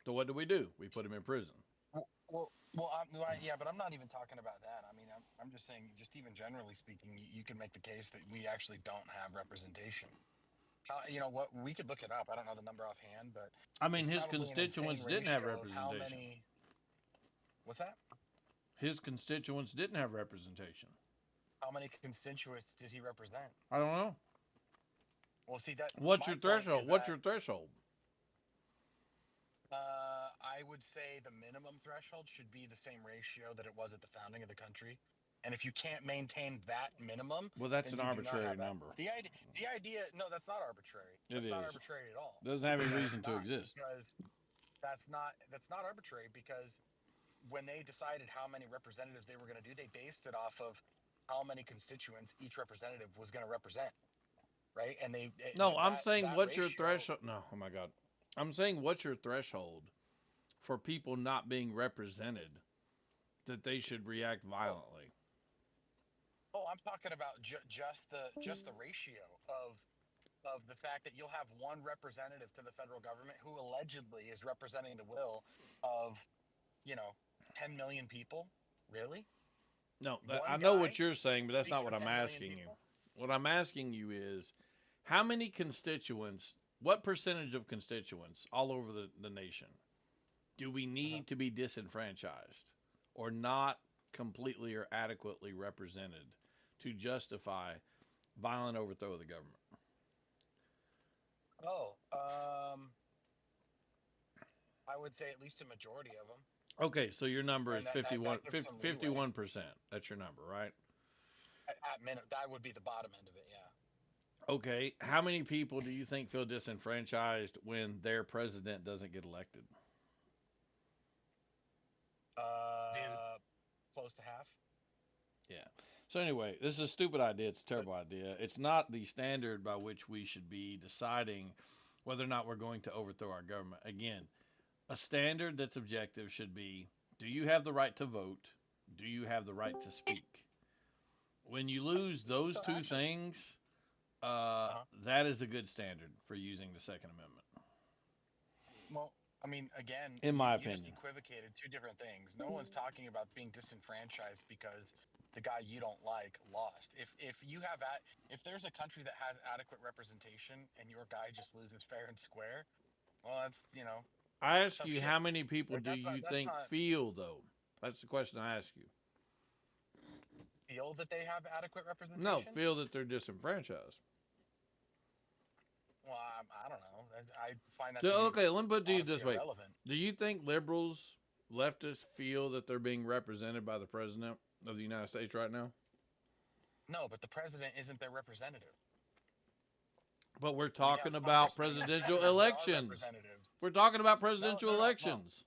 So what do? We put him in prison. Yeah, but I'm not even talking about that. I mean, I'm just saying, just even generally speaking, you can make the case that we actually don't have representation. You know what? We could look it up. I don't know the number offhand, but I mean, it's his probably an insane constituents didn't have ratio of how representation. many. What's that? His constituents didn't have representation. How many constituents did he represent? I don't know. Well, see that. What's your threshold? What's your threshold? I would say the minimum threshold should be the same ratio that it was at the founding of the country. And if you can't maintain that minimum, well, that's then an arbitrary number. The idea, no, that's not arbitrary. That's not arbitrary at all. Doesn't have any reason to exist. Because that's not arbitrary, because when they decided how many representatives they were going to do, they based it off of how many constituents each representative was going to represent, right? And I'm saying what's your threshold? No, oh my God, I'm saying what's your threshold for people not being represented that they should react violently? Oh, I'm talking about just the ratio of the fact that you'll have one representative to the federal government who allegedly is representing the will of 10 million people. Really? No, I know what you're saying, but that's not what I'm asking you. What I'm asking you is, how many constituents, what percentage of constituents all over the nation do we need to be disenfranchised or not completely or adequately represented to justify violent overthrow of the government? Oh, I would say at least a majority of them. Okay, so your number is 51%. That's your number, right? At minimum, that would be the bottom end of it, yeah. Okay, how many people do you think feel disenfranchised when their president doesn't get elected? Close to half. Yeah. So anyway, this is a stupid idea. It's a terrible idea. It's not the standard by which we should be deciding whether or not we're going to overthrow our government. Again, a standard that's objective should be, do you have the right to vote? Do you have the right to speak? When you lose those two things, that is a good standard for using the Second Amendment. Well, I mean, again, in my you just opinion. equivocated two different things. No one's talking about being disenfranchised because the guy you don't like lost. If you have if there's a country that has adequate representation and your guy just loses fair and square, well, that's I ask tough you, shit. how many people Like do that's not you think feel though? That's the question I ask you. feel that they have adequate No, representation. feel that they're disenfranchised. Well, I don't know. I find that So, to be okay, let me put it to you honestly this way: irrelevant. do you think liberals, leftists feel that they're being represented by the president of the United States right now? No, but the president isn't their representative. But we're We talking have about congressmen and presidential senators that are elections. representatives. We're talking about No, presidential no, no, no. elections.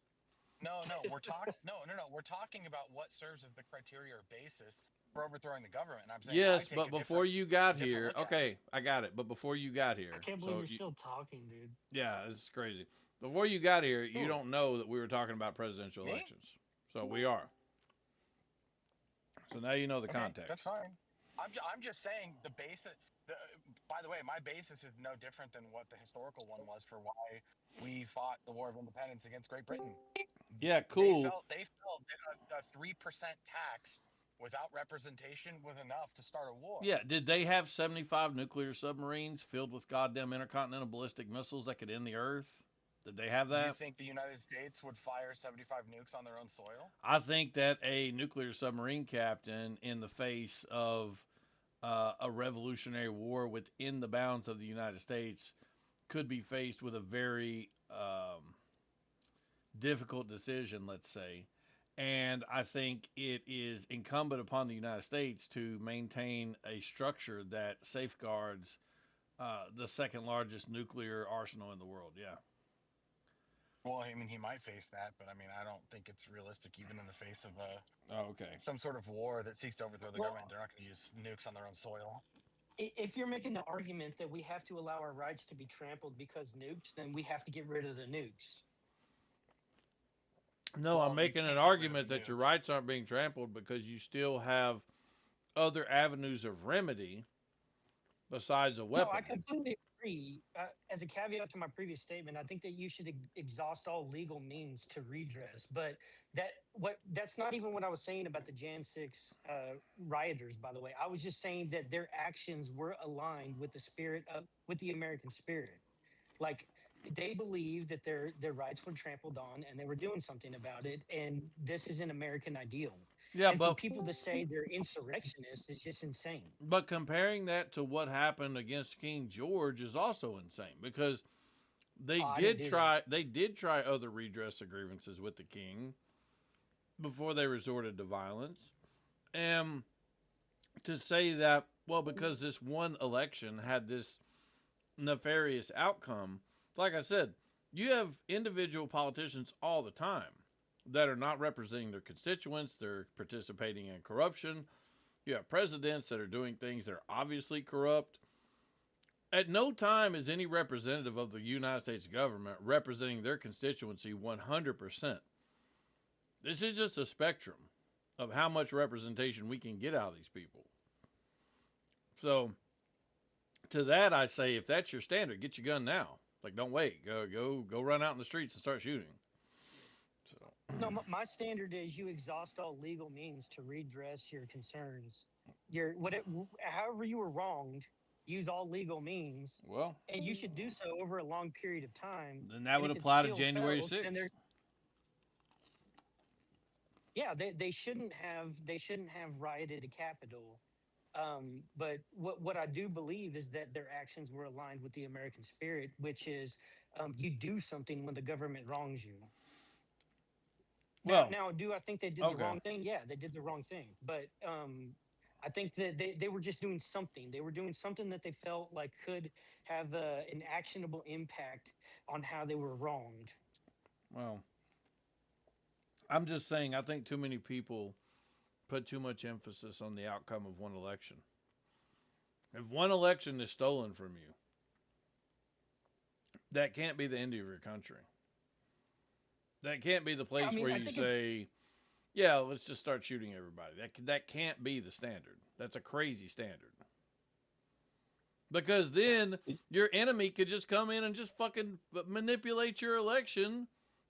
No, we're talking. No. We're talking about what serves as the criteria or basis for overthrowing the government. And I'm saying I Yes, take but a before different, you got different here, look at it. okay, I got it. But before you got here, I can't believe we're still talking, dude. yeah, it's crazy. Before you got here, you Who? don't know that we were talking about presidential Me? elections. So we are. So now you know the Okay, context. that's fine. I'm just saying the basis. By the way, my basis is no different than what the historical one was for why we fought the War of Independence against Great Britain. Yeah, They cool. felt that a 3% tax without representation was enough to start a war. Yeah, did they have 75 nuclear submarines filled with goddamn intercontinental ballistic missiles that could end the Earth? Did they have Do you that? think the United States would fire 75 nukes on their own soil? I think that a nuclear submarine captain, in the face of a revolutionary war within the bounds of the United States, could be faced with a very difficult decision, let's say. And I think it is incumbent upon the United States to maintain a structure that safeguards the second largest nuclear arsenal in the world. Yeah. Well, I mean, he might face that, but I mean, I don't think it's realistic, even in the face of okay, some sort of war that seeks to overthrow the Well- government. They're not going to use nukes on their own soil. If you're making the argument that we have to allow our rights to be trampled because nukes, then we have to get rid of the nukes. No, Well, I'm you making can't an get rid of argument that your nukes. rights aren't being trampled because you still have other avenues of remedy besides a No, weapon. I completely agree. As a caveat to my previous statement, I think that you should exhaust all legal means to redress. But that's not even what I was saying about the Jan 6 rioters. By the way, I was just saying that their actions were aligned with the spirit with the American spirit. Like they believed that their rights were trampled on, and they were doing something about it. And this is an American ideal. Yeah, And for but people to say they're insurrectionists is just insane. but comparing that to what happened against King George is also insane because they Oh, I did didn't do try that. they did try other redress of grievances with the king before they resorted to violence. And to say that, well, because this one election had this nefarious outcome, like I said, you have individual politicians all the time that are not representing their constituents, they're participating in corruption. You have presidents that are doing things that are obviously corrupt. At no time is any representative of the United States government representing their constituency 100%. This is just a spectrum of how much representation we can get out of these people. So, to that, I say, if that's your standard, get your gun now. Like, don't wait. Go run out in the streets and start shooting. So, No, my standard is you exhaust all legal means to redress your concerns. However you were wronged, use all legal means, well, and you should do so over a long period of time. then that And would if it apply to still January fails, then 6th. they shouldn't have rioted a Capitol. But what I do believe is that their actions were aligned with the American spirit, which is you do something when the government wrongs you. Well, Now, do I think they did the okay. wrong thing? Yeah, they did the wrong thing. But I think that they were just doing something. They were doing something that they felt like could have an actionable impact on how they were wronged. Well, I'm just saying, I think too many people put too much emphasis on the outcome of one election. If one election is stolen from you, that can't be the end of your country. That can't be the place where I you think say, yeah, let's just start shooting everybody. That can't be the standard. That's a crazy standard. Because then your enemy could just come in and just fucking manipulate your election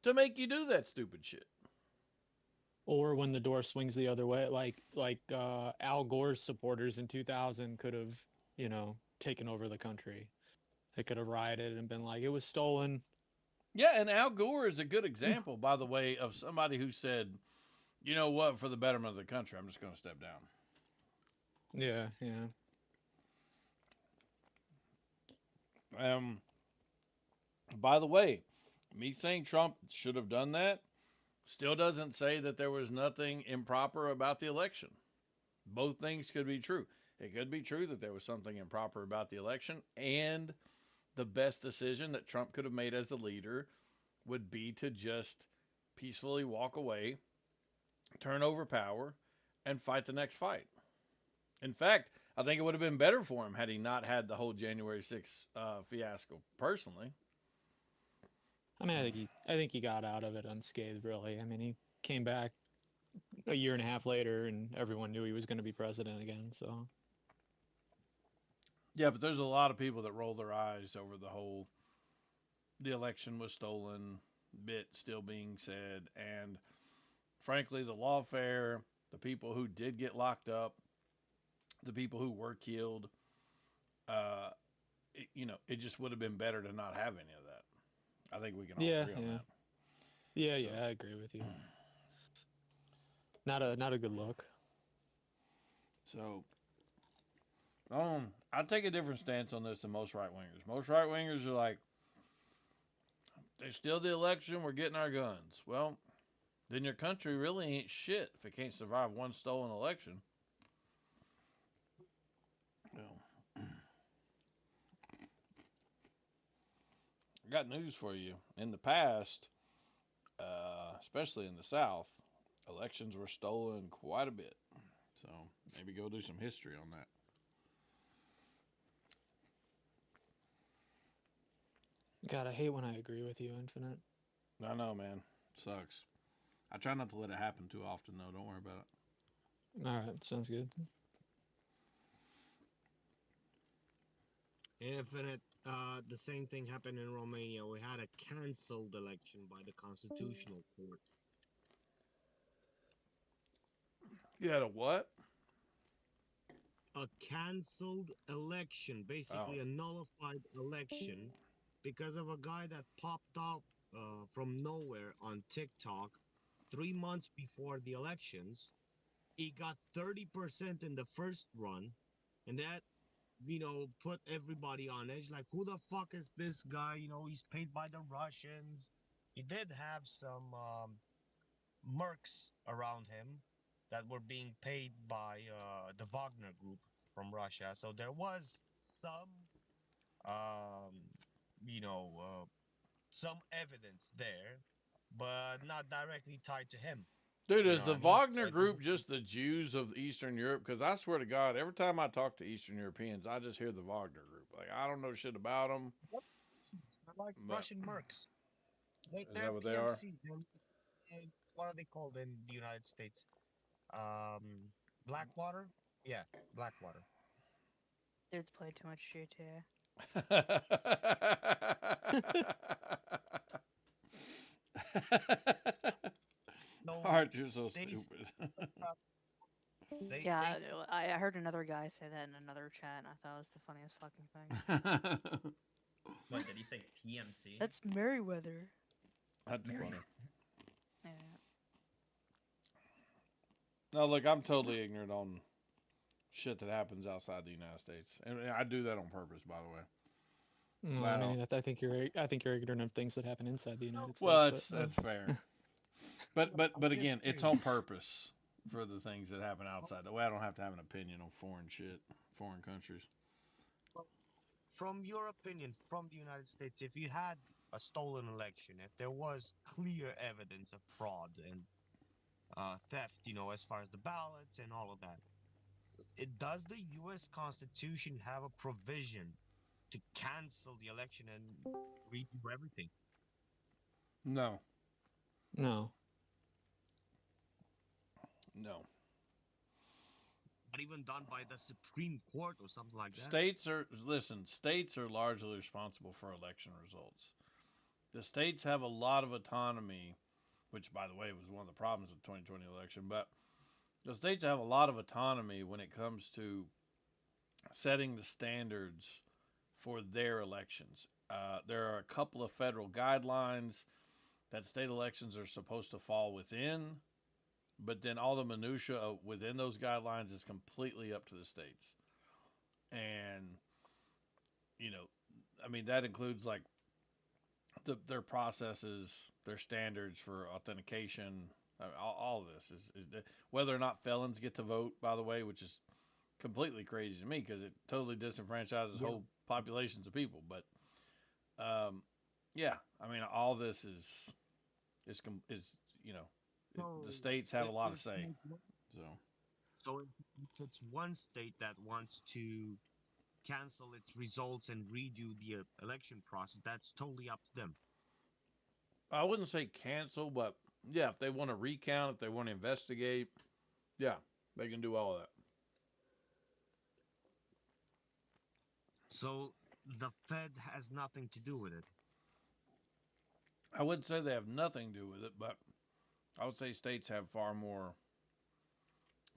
to make you do that stupid shit. Or when the door swings the other way, like Al Gore's supporters in 2000 could have, taken over the country. They could have rioted and been like, it was stolen. Yeah, and Al Gore is a good example, by the way, of somebody who said, you know what, for the betterment of the country, I'm just going to step down. Yeah, yeah. By the way, me saying Trump should have done that still doesn't say that there was nothing improper about the election. Both things could be true. It could be true that there was something improper about the election, and the best decision that Trump could have made as a leader would be to just peacefully walk away, turn over power, and fight the next fight. In fact, I think it would have been better for him had he not had the whole January 6th fiasco. Personally, I mean, I think he got out of it unscathed. Really, I mean, he came back a year and a half later, and everyone knew he was going to be president again. So, yeah, but there's a lot of people that roll their eyes over the election was stolen bit still being said, and frankly, the lawfare, the people who did get locked up, the people who were killed, it just would have been better to not have any of that. I think we can all agree on that. Yeah, I agree with you. Not a good look. So, I take a different stance on this than most right wingers. Most right wingers are like, they steal the election, we're getting our guns. Well, then your country really ain't shit if it can't survive one stolen election. I got news for you. In the past, especially in the South, elections were stolen quite a bit. So maybe go do some history on that. God, I hate when I agree with you, Infinite. I know, man. Sucks. I try not to let it happen too often, though. Don't worry about it. All right, sounds good. Infinite. The same thing happened in Romania. We had a cancelled election by the Constitutional Court. You had a what? A cancelled election, basically a nullified election, because of a guy that popped up from nowhere on TikTok 3 months before the elections. He got 30% in the first run, and that put everybody on edge. Like, who the fuck is this guy? He's paid by the Russians. He did have some mercs around him that were being paid by the Wagner Group from Russia. So there was some, some evidence there, but not directly tied to him. Dude, is the Wagner Group just the Jews of Eastern Europe? Because I swear to God, every time I talk to Eastern Europeans, I just hear the Wagner Group. Like, I don't know shit about them. They're like Russian mercs. Is They're that what they are? PMC. What are they called in the United States? Blackwater? Yeah, Blackwater. Dude's played too much GTA. Art, you're so stupid. I heard another guy say that in another chat, and I thought it was the funniest fucking thing. What did he say? PMC? That's Merriweather. That's funny. Yeah. No, look, I'm totally ignorant on shit that happens outside the United States, and I do that on purpose, by the way. No, I mean, I think you're ignorant of things that happen inside the United States. Well, that's fair. But again, it's on purpose for the things that happen outside. That way, I don't have to have an opinion on foreign shit, foreign countries. From your opinion, from the United States, if you had a stolen election, if there was clear evidence of fraud and theft, as far as the ballots and all of that, does the U.S. Constitution have a provision to cancel the election and redo everything? No. No. No. Not even done by the Supreme Court or something like that. States are largely responsible for election results. The states have a lot of autonomy, which, by the way, was one of the problems with the 2020 election. But the states have a lot of autonomy when it comes to setting the standards for their elections. There are a couple of federal guidelines that state elections are supposed to fall within, but then all the minutia within those guidelines is completely up to the states. And you know, I mean that includes like their processes, their standards for authentication. All of this is whether or not felons get to vote. By the way, which is completely crazy to me because it totally disenfranchises Yeah. whole populations of people. But yeah, I mean all this is So the states have a lot of if say. So so if it's one state that wants to cancel its results and redo the election process, that's totally up to them. I wouldn't say cancel, but yeah, if they want to recount, if they want to investigate, yeah, they can do all of that. So the Fed has nothing to do with it. I wouldn't say they have nothing to do with it, but I would say states have far more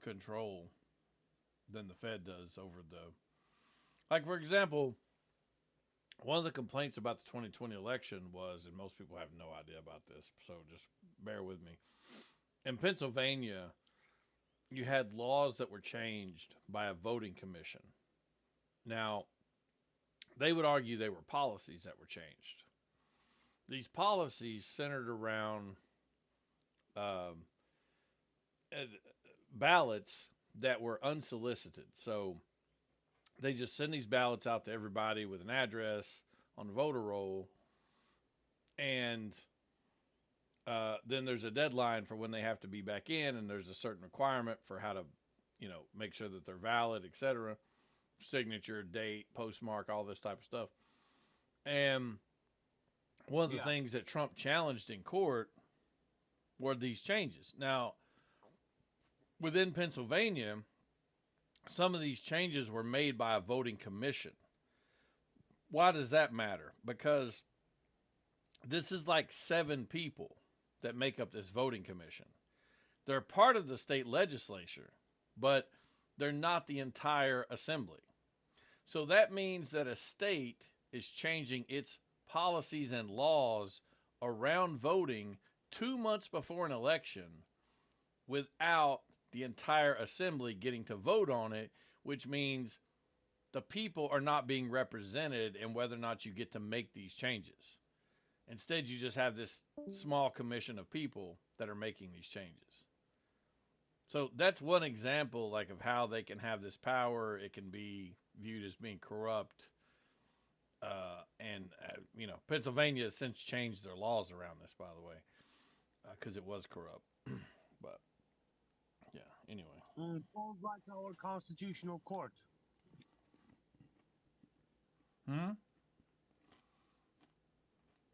control than the Fed does over the. Like, for example, one of the complaints about the 2020 election was, and most people have no idea about this, so just bear with me. In Pennsylvania, you had laws that were changed by a voting commission. Now, they would argue they were policies that were changed. These policies centered around um, ballots that were unsolicited. So they just send these ballots out to everybody with an address on the voter roll, and then there's a deadline for when they have to be back in, and there's a certain requirement for how to, make sure that they're valid, etc. Signature, date, postmark, all this type of stuff. And one of the Yeah. things that Trump challenged in court were these changes. Now, within Pennsylvania, some of these changes were made by a voting commission. Why does that matter? Because this is like 7 people that make up this voting commission. They're part of the state legislature, but they're not the entire assembly. So that means that a state is changing its policies and laws around voting 2 months before an election without the entire assembly getting to vote on it, which means the people are not being represented in whether or not you get to make these changes. Instead, you just have this small commission of people that are making these changes. So that's one example, like of how they can have this power. It can be viewed as being corrupt, and Pennsylvania has since changed their laws around this, by the way, because it was corrupt. But yeah, anyway. Sounds like our constitutional court. Hmm.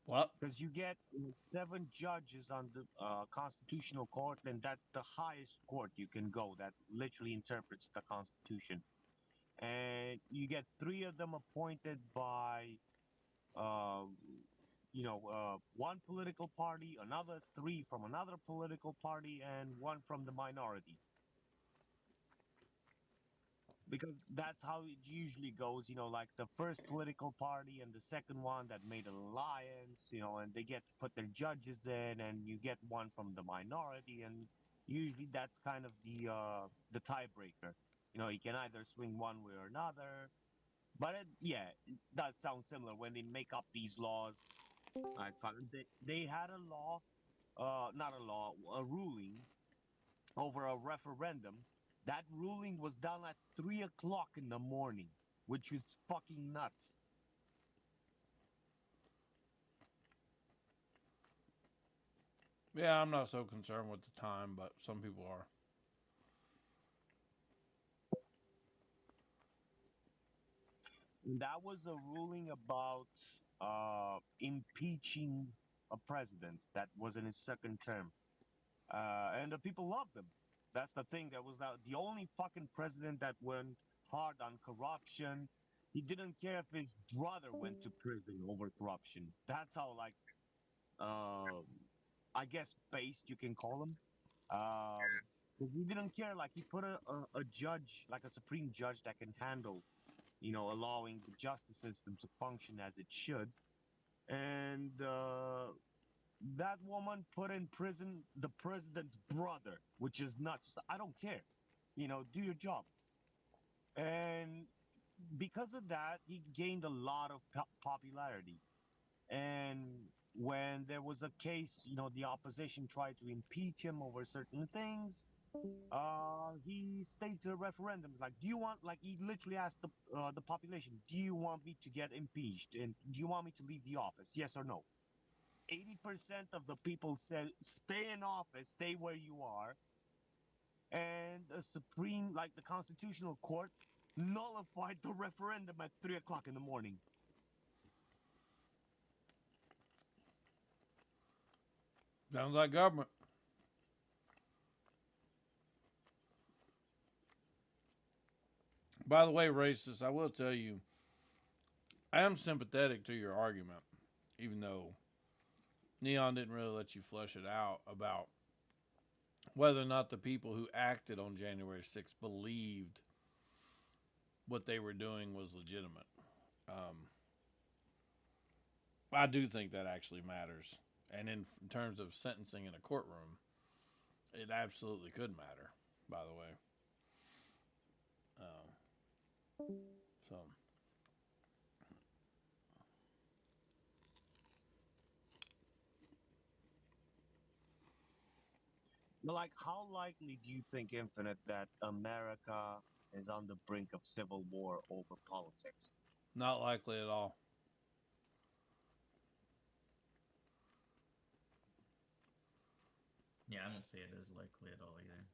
What? Because you get 7 judges on the constitutional court, and that's the highest court you can go that literally interprets the constitution. And you get 3 of them appointed by, uh, one political party, another 3 from another political party, and 1 from the minority. Because that's how it usually goes, like the first political party and the second one that made an alliance, and they get to put their judges in, and you get 1 from the minority, and usually that's kind of the tiebreaker. You can either swing one way or another. But yeah, it does sound similar when they make up these laws. They had a law, not a law, a ruling over a referendum. That ruling was done at 3 o'clock in the morning, which was fucking nuts. Yeah, I'm not so concerned with the time, but some people are. That was a ruling about impeaching a president that was in his second term, and the people loved him. That's the thing. That was the only fucking president that went hard on corruption. He didn't care if his brother went to prison over corruption. That's how, like, uh, I guess, based, you can call him. 'Cause he didn't care. Like he put a judge, like a supreme judge, that can handle, allowing the justice system to function as it should. And that woman put in prison the president's brother, which is nuts. I don't care. Do your job. And because of that, he gained a lot of popularity. And when there was a case, the opposition tried to impeach him over certain things. He stated a referendum, like, do you want, like, he literally asked the population, do you want me to get impeached, and do you want me to leave the office, yes or no? 80% of the people said, stay in office, stay where you are. And the Constitutional Court nullified the referendum at 3 o'clock in the morning. Sounds like government. By the way, racist, I will tell you, I am sympathetic to your argument, even though Neon didn't really let you flesh it out about whether or not the people who acted on January 6th believed what they were doing was legitimate. Um, I do think that actually matters. And in terms of sentencing in a courtroom, it absolutely could matter, by the way. So, But like, how likely do you think, Infinite, that America is on the brink of civil war over politics? not likely at all. Yeah, I don't see it as likely at all either.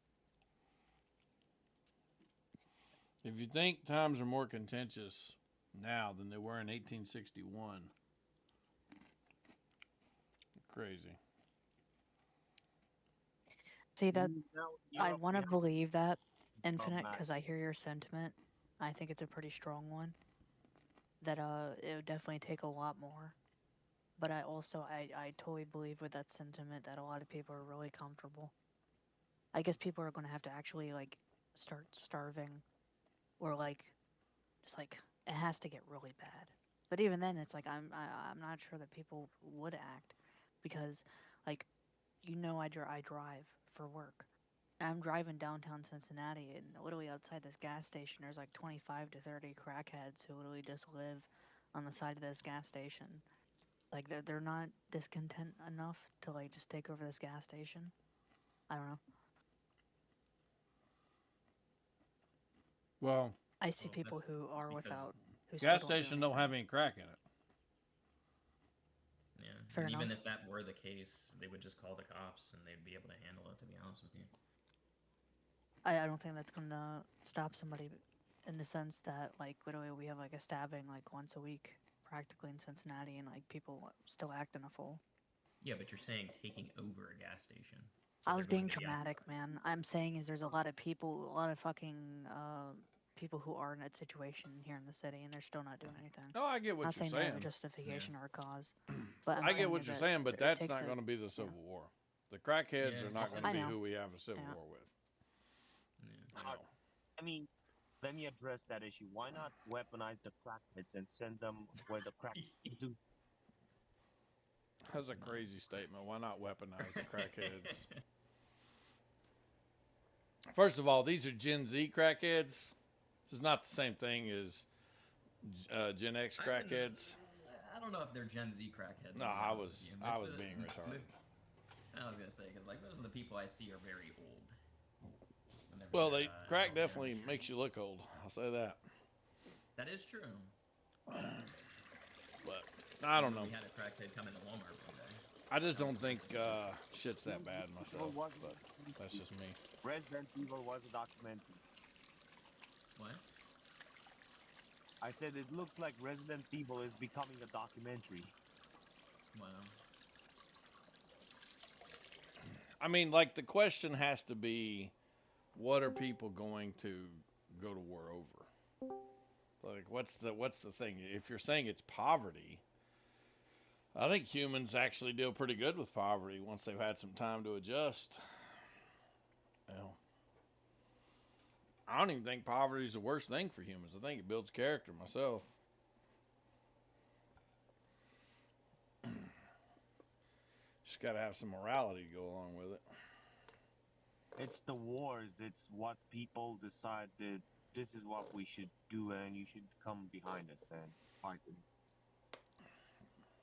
If you think times are more contentious now than they were in 1861, crazy. See that Now in I Europe, want we to have believe that Trump Infinite man. because I hear your sentiment. I think it's a pretty strong one. That it would definitely take a lot more. But I totally believe with that sentiment that a lot of people are really comfortable. I guess people are going to have to actually like start starving or like just like it has to get really bad. But even then, it's like I'm not sure that people would act because like I drive for work. I'm driving downtown Cincinnati, and literally outside this gas station, there's like 25 to 30 crackheads who literally just live on the side of this gas station. Like they're not discontent enough to like just take over this gas station. I don't know. Well, I see Well, people that's who are because without, who still gas don't do station don't have anything. any crack in it. yeah, Fair and even enough. if that were the case, they would just call the cops and they'd be able to handle it. To be honest with you. I don't think that's gonna stop somebody in the sense that like literally we have like a stabbing like once a week practically in Cincinnati, and like people still acting a fool. Yeah, but you're saying taking over a gas station, so I they're was going being to be out. dramatic, man. I'm saying is there's a lot of people, a lot of fucking people who are in that situation here in the city, and they're still not doing anything. Oh, I get I'm not what you're saying they have a saying. Yeah. justification or a cause, but I'm I get saying what is you're that saying, but it that's takes not a going to be the yeah. Civil War. The crackheads Yeah, are not it going to I be just. know, who we have a I civil know. war with. Yeah. You know, I mean, let me address that issue. Why not weaponize the crackheads and send them where the crack do? that's a crazy statement. Why not weaponize the crackheads? First of all, these are Gen Z crackheads. This is not the same thing as Gen X I wouldn't. crackheads. I don't know if they're Gen Z crackheads. No, I'll be I honest with you. was I was being retarded. I was gonna say because like most of the people I see are very old. Whenever Well, they're they crack out there on the definitely street, makes you look old. I'll say that. that is true. But I I don't know. literally had a crackhead come into Walmart one day. I just That was don't think impressive. shit's that bad Evil myself. was a But that's documentary. just me. Resident Evil was a documentary. What? I said it looks like Resident Evil is becoming a documentary. Wow. I mean, like the question has to be, what are people going to go to war over? Like, what's the thing? If you're saying it's poverty, I think humans actually deal pretty good with poverty once they've had some time to adjust. You know, I don't even think poverty is the worst thing for humans. I think it builds character myself. Just got to have some morality to go along with it. It's the wars. It's what people decide that this is what we should do, and you should come behind us and fight it.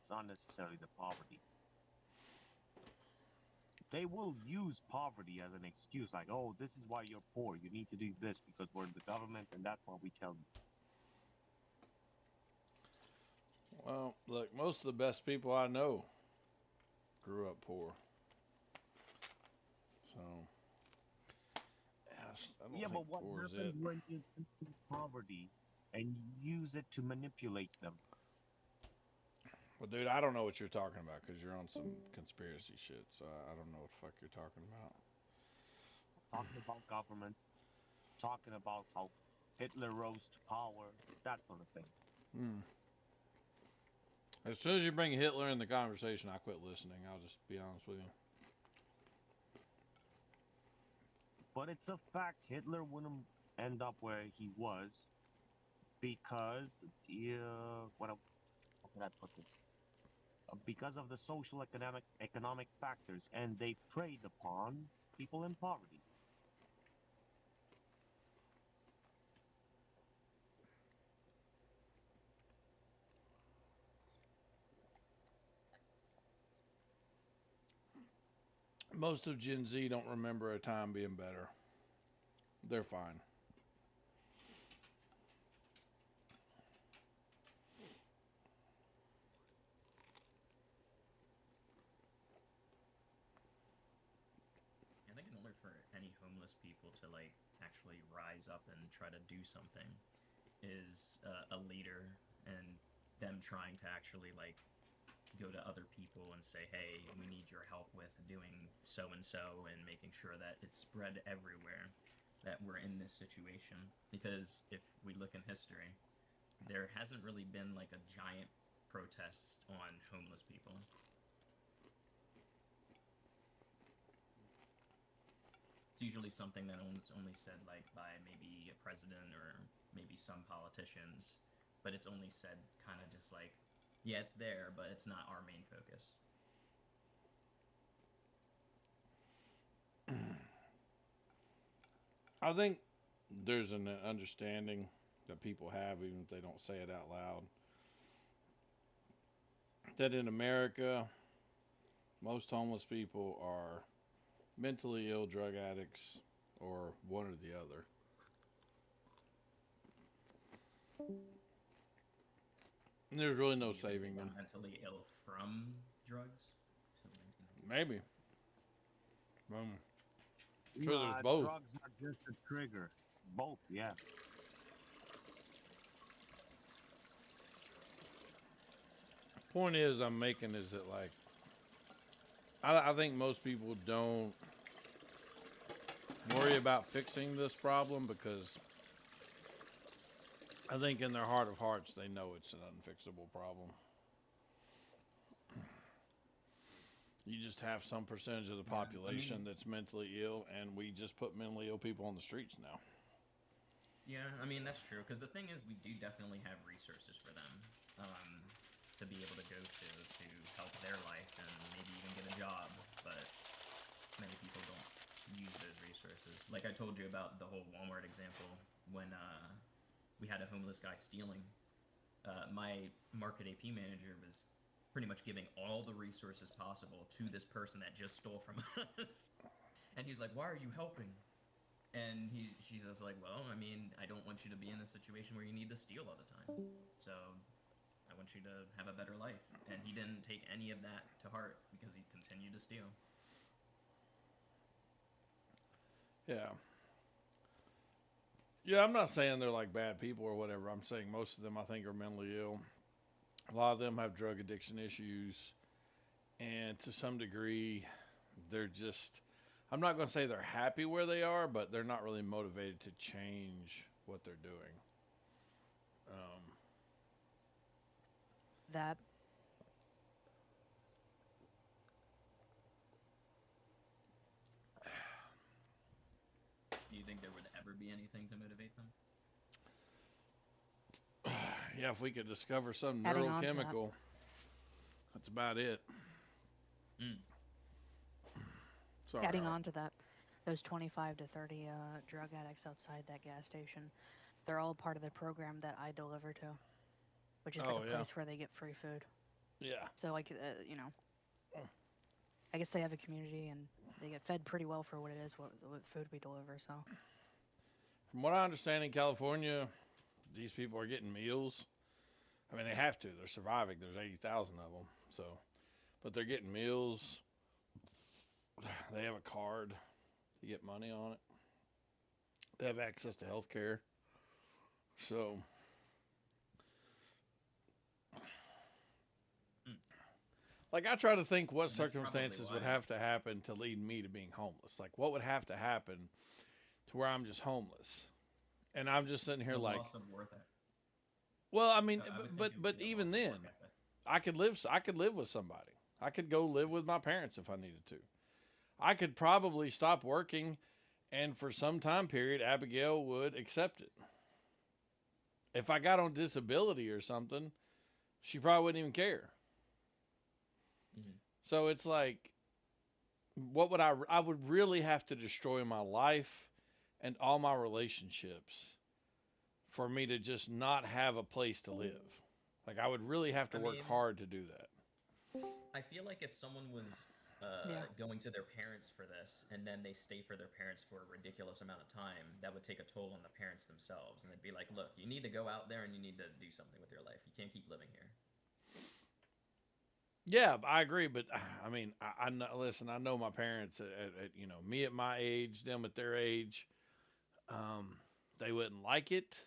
It's not necessarily the poverty. They will use poverty as an excuse, like, oh, this is why you're poor. You need to do this because we're the government, and that's what we tell you. Well, look, most of the best people I know grew up poor. So, I don't Yeah, think but what poor is happens it. when you take poverty and use it to manipulate them? Well, dude, I don't know what you're talking about because you're on some conspiracy shit. So I don't know what the fuck you're talking about. Talking about government, talking about how Hitler rose to power, that sort of thing. Hmm. As soon as you bring Hitler in the conversation, I quit listening. I'll just be honest with you. But it's a fact Hitler wouldn't end up where he was because, how can I put this? Because of the social economic factors, and they preyed upon people in poverty. Most of Gen Z don't remember a time being better. They're fine. I think in order for any homeless people to like actually rise up and try to do something is a leader and them trying to actually like go to other people and say, hey, we need your help with doing so and so and making sure that it's spread everywhere that we're in this situation. Because if we look in history, there hasn't really been like a giant protest on homeless people. It's usually something that only said like by maybe a president or maybe some politicians, but it's only said kind of just like, yeah, it's there, but it's not our main focus. I think there's an understanding that people have, even if they don't say it out loud, that in America, most homeless people are mentally ill drug addicts or one or the other. And there's really no Do you think saving they them. got mentally ill from drugs? Maybe. I'm sure there's Nah, both. drugs are just a trigger. Both, yeah. Point is, I'm making is that like I think most people don't worry about fixing this problem because I think in their heart of hearts they know it's an unfixable problem. You just have some percentage of the Yeah, I population mean, that's mentally ill, and we just put mentally ill people on the streets now. yeah, I mean that's true. Because the thing is, we do definitely have resources for them to be able to go to help their life and maybe even get a job. But many people don't use those resources. Like I told you about the whole Walmart example when we had a homeless guy stealing. My market AP manager was pretty much giving all the resources possible to this person that just stole from us. And he's like, "Why are you helping?" And she's just like, "Well, I mean, I don't want you to be in this situation where you need to steal all the time. So I want you to have a better life." And he didn't take any of that to heart because he continued to steal. Yeah. Yeah, I'm not saying they're like bad people or whatever. I'm saying most of them I think are mentally ill. A lot of them have drug addiction issues, and to some degree, they're just. I'm not going to say they're happy where they are, but they're not really motivated to change what they're doing. Um, That think there would ever be anything to motivate them? Yeah, if we could discover some Adding on to that. neurochemical, that's about it. Mm. Sorry. Adding on to that, those 25 to 30 drug addicts outside that gas station, they're all part of the program that I deliver to, which is like Oh, a yeah. place where they get free food. Yeah. So like, you know, I guess they have a community and they get fed pretty well for what it is, what food we deliver. So From what I understand in California, these people are getting meals. I mean, they have to. They're surviving. There's 80,000 of them. So, but they're getting meals. They have a card. You get money on it. They have access to health care. So, like, I try to think what And that's probably circumstances would why. have to happen to lead me to being homeless. Like, what would have to happen to where I'm just homeless? And I'm just sitting here The like, loss of work ethic. well, I mean, I would think but it would but be a even loss of then, work ethic. I could live with somebody. I could go live with my parents if I needed to. I could probably stop working, and for some time period, Abigail would accept it. If I got on disability or something, she probably wouldn't even care. Mhm. So it's like, what would I would really have to destroy my life and all my relationships for me to just not have a place to live. Like, I would really have to I work mean, hard to do that. I feel like if someone was Yeah. going to their parents for this, and then they stay for their parents for a ridiculous amount of time, that would take a toll on the parents themselves. And they'd be like, look, you need to go out there and you need to do something with your life. You can't keep living here. Yeah, I agree, but I mean, I know, listen, I know my parents at me at my age, them at their age, um, they wouldn't like it,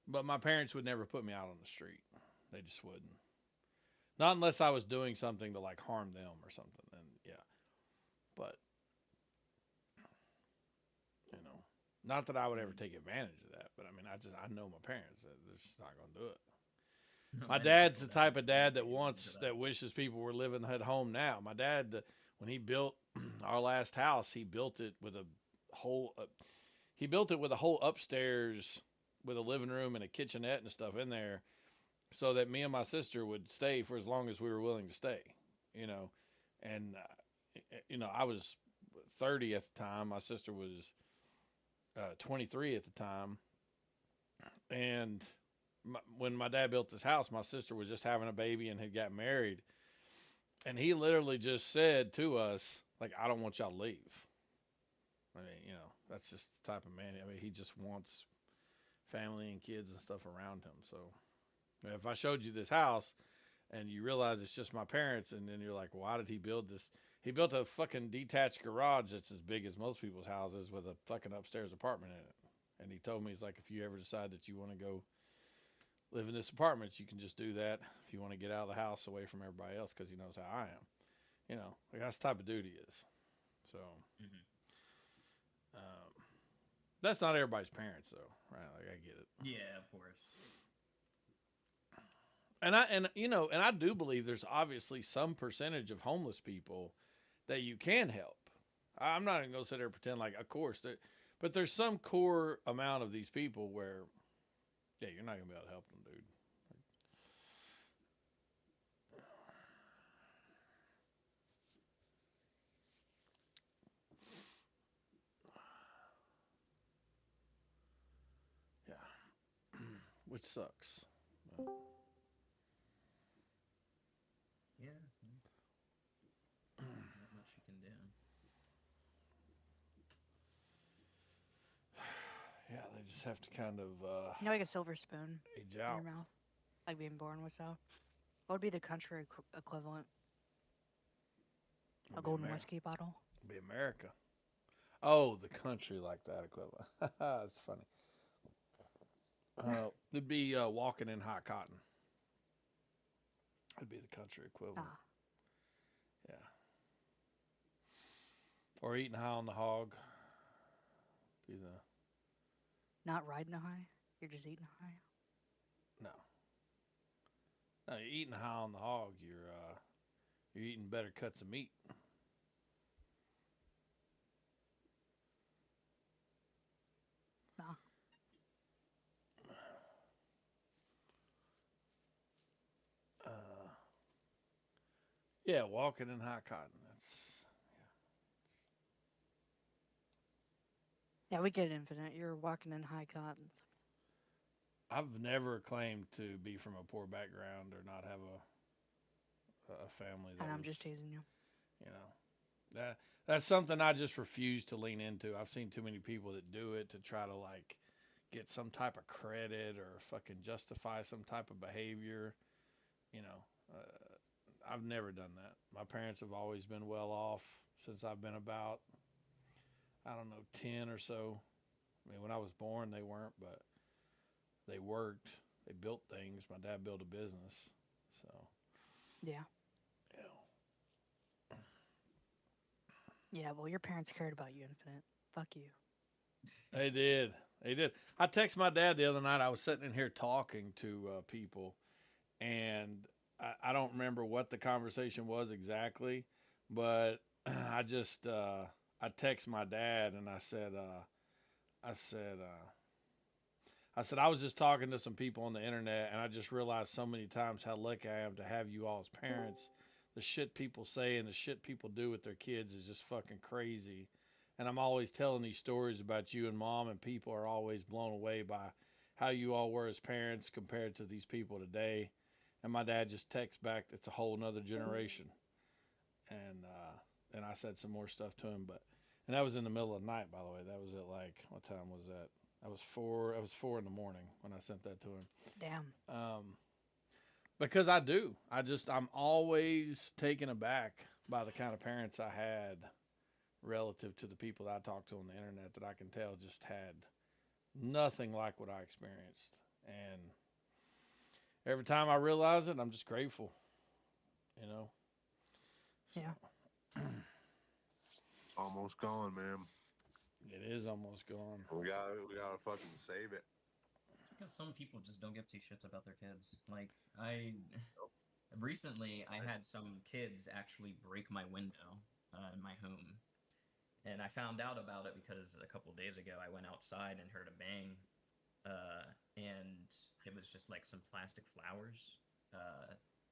but my parents would never put me out on the street. They just wouldn't. Not unless I was doing something to like harm them or something. Then yeah, but not that I would ever take advantage of that. But I mean, I know my parents. They're just not gonna do it. My Many dad's people the type of definitely dad that take advantage of that wishes people were living at home now. My dad, when he built our last house, he built it with a whole he built it with a whole upstairs with a living room and a kitchenette and stuff in there, so that me and my sister would stay for as long as we were willing to stay. You know, and I was 30 at the time. My sister was 23 at the time, and when my dad built this house, my sister was just having a baby and had got married, and he literally just said to us, like, I don't want y'all to leave. I mean, that's just the type of man. I mean, he just wants family and kids and stuff around him. So if I showed you this house and you realize it's just my parents, and then you're like, why did he build this? He built a fucking detached garage that's as big as most people's houses with a fucking upstairs apartment in it. And he told me, he's like, if you ever decide that you want to go live in this apartment, you can just do that if you want to get out of the house away from everybody else, because he knows how I am. Like, that's the type of dude he is. So, that's not everybody's parents, though, right? Like, I get it. Yeah, of course. And I do believe there's obviously some percentage of homeless people that you can help. I'm not even gonna sit there and pretend like, of course, but there's some core amount of these people where, yeah, you're not gonna be able to help them, dude. Yeah, which sucks. Yeah. Not much you can do. Yeah, they just have to kind of like a silver spoon age in out. your mouth, like being born with. So, what would be the country equivalent? A golden whiskey bottle. Be America. Oh, the country like that equivalent. That's funny. It'd be walking in hot cotton. That'd be the country equivalent. Ah. Yeah. Or eating high on the hog. Be the Not riding a high. You're just eating a high. no. No, you're eating high on the hog. You're eating better cuts of meat. Yeah, walking in high cotton. That's Yeah, we get Infinite. You're walking in high cottons. I've never claimed to be from a poor background or not have a family that And I'm was, just teasing you. you know, that's something I just refuse to lean into. I've seen too many people that do it to try to like get some type of credit or fucking justify some type of behavior. You know, I've never done that. My parents have always been well off since I've been about, I don't know, 10 or so. I mean, when I was born, they weren't, but they worked. They built things. My dad built a business. So, Yeah. yeah. Yeah, well, your parents cared about you, Infinite. Fuck you. They did. They did. I texted my dad the other night. I was sitting in here talking to people, and I don't remember what the conversation was exactly, but I just I text my dad and I said I said I was just talking to some people on the internet and I just realized so many times how lucky I am to have you all as parents. The shit people say and the shit people do with their kids is just fucking crazy. And I'm always telling these stories about you and mom, and people are always blown away by how you all were as parents compared to these people today. And my dad just texts back, it's a whole nother generation. And I said some more stuff to him, but and that was in the middle of the night, by the way. That was at like what time was that? I was four. I was 4 in the morning when I sent that to him. Damn. Because I do. I'm always taken aback by the kind of parents I had relative to the people that I talked to on the internet that I can tell just had nothing like what I experienced. And every time I realize it, I'm just grateful, you know. So Yeah. It's almost gone, man. it is almost gone. We gotta fucking save it. It's because some people just don't give two shits about their kids. Like I recently, I had some kids actually break my window in my home, and I found out about it because a couple days ago I went outside and heard a bang, and it was just like some plastic flowers.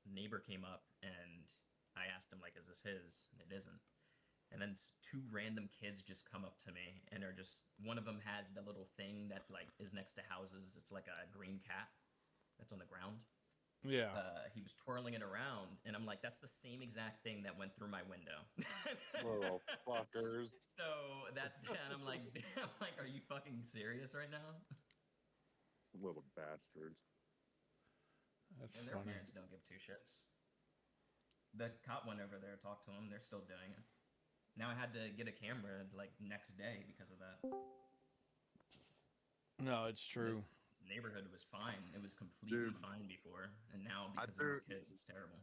Neighbor came up and I asked him like, "Is this his?" It isn't. And then two random kids just come up to me and are just one of them has the little thing that like is next to houses. It's like a green cap that's on the ground. Yeah. He was twirling it around, and I'm like, that's the same exact thing that went through my window. Little fuckers. So that's, and I'm like, are you fucking serious right now? Little bastards. That's And their funny. parents don't give two shits. The cop went over there, talked to them. They're still doing it. Now I had to get a camera like next day because of that. No, it's true. This neighborhood was fine. It was completely fine before, and now because of these kids, it's terrible.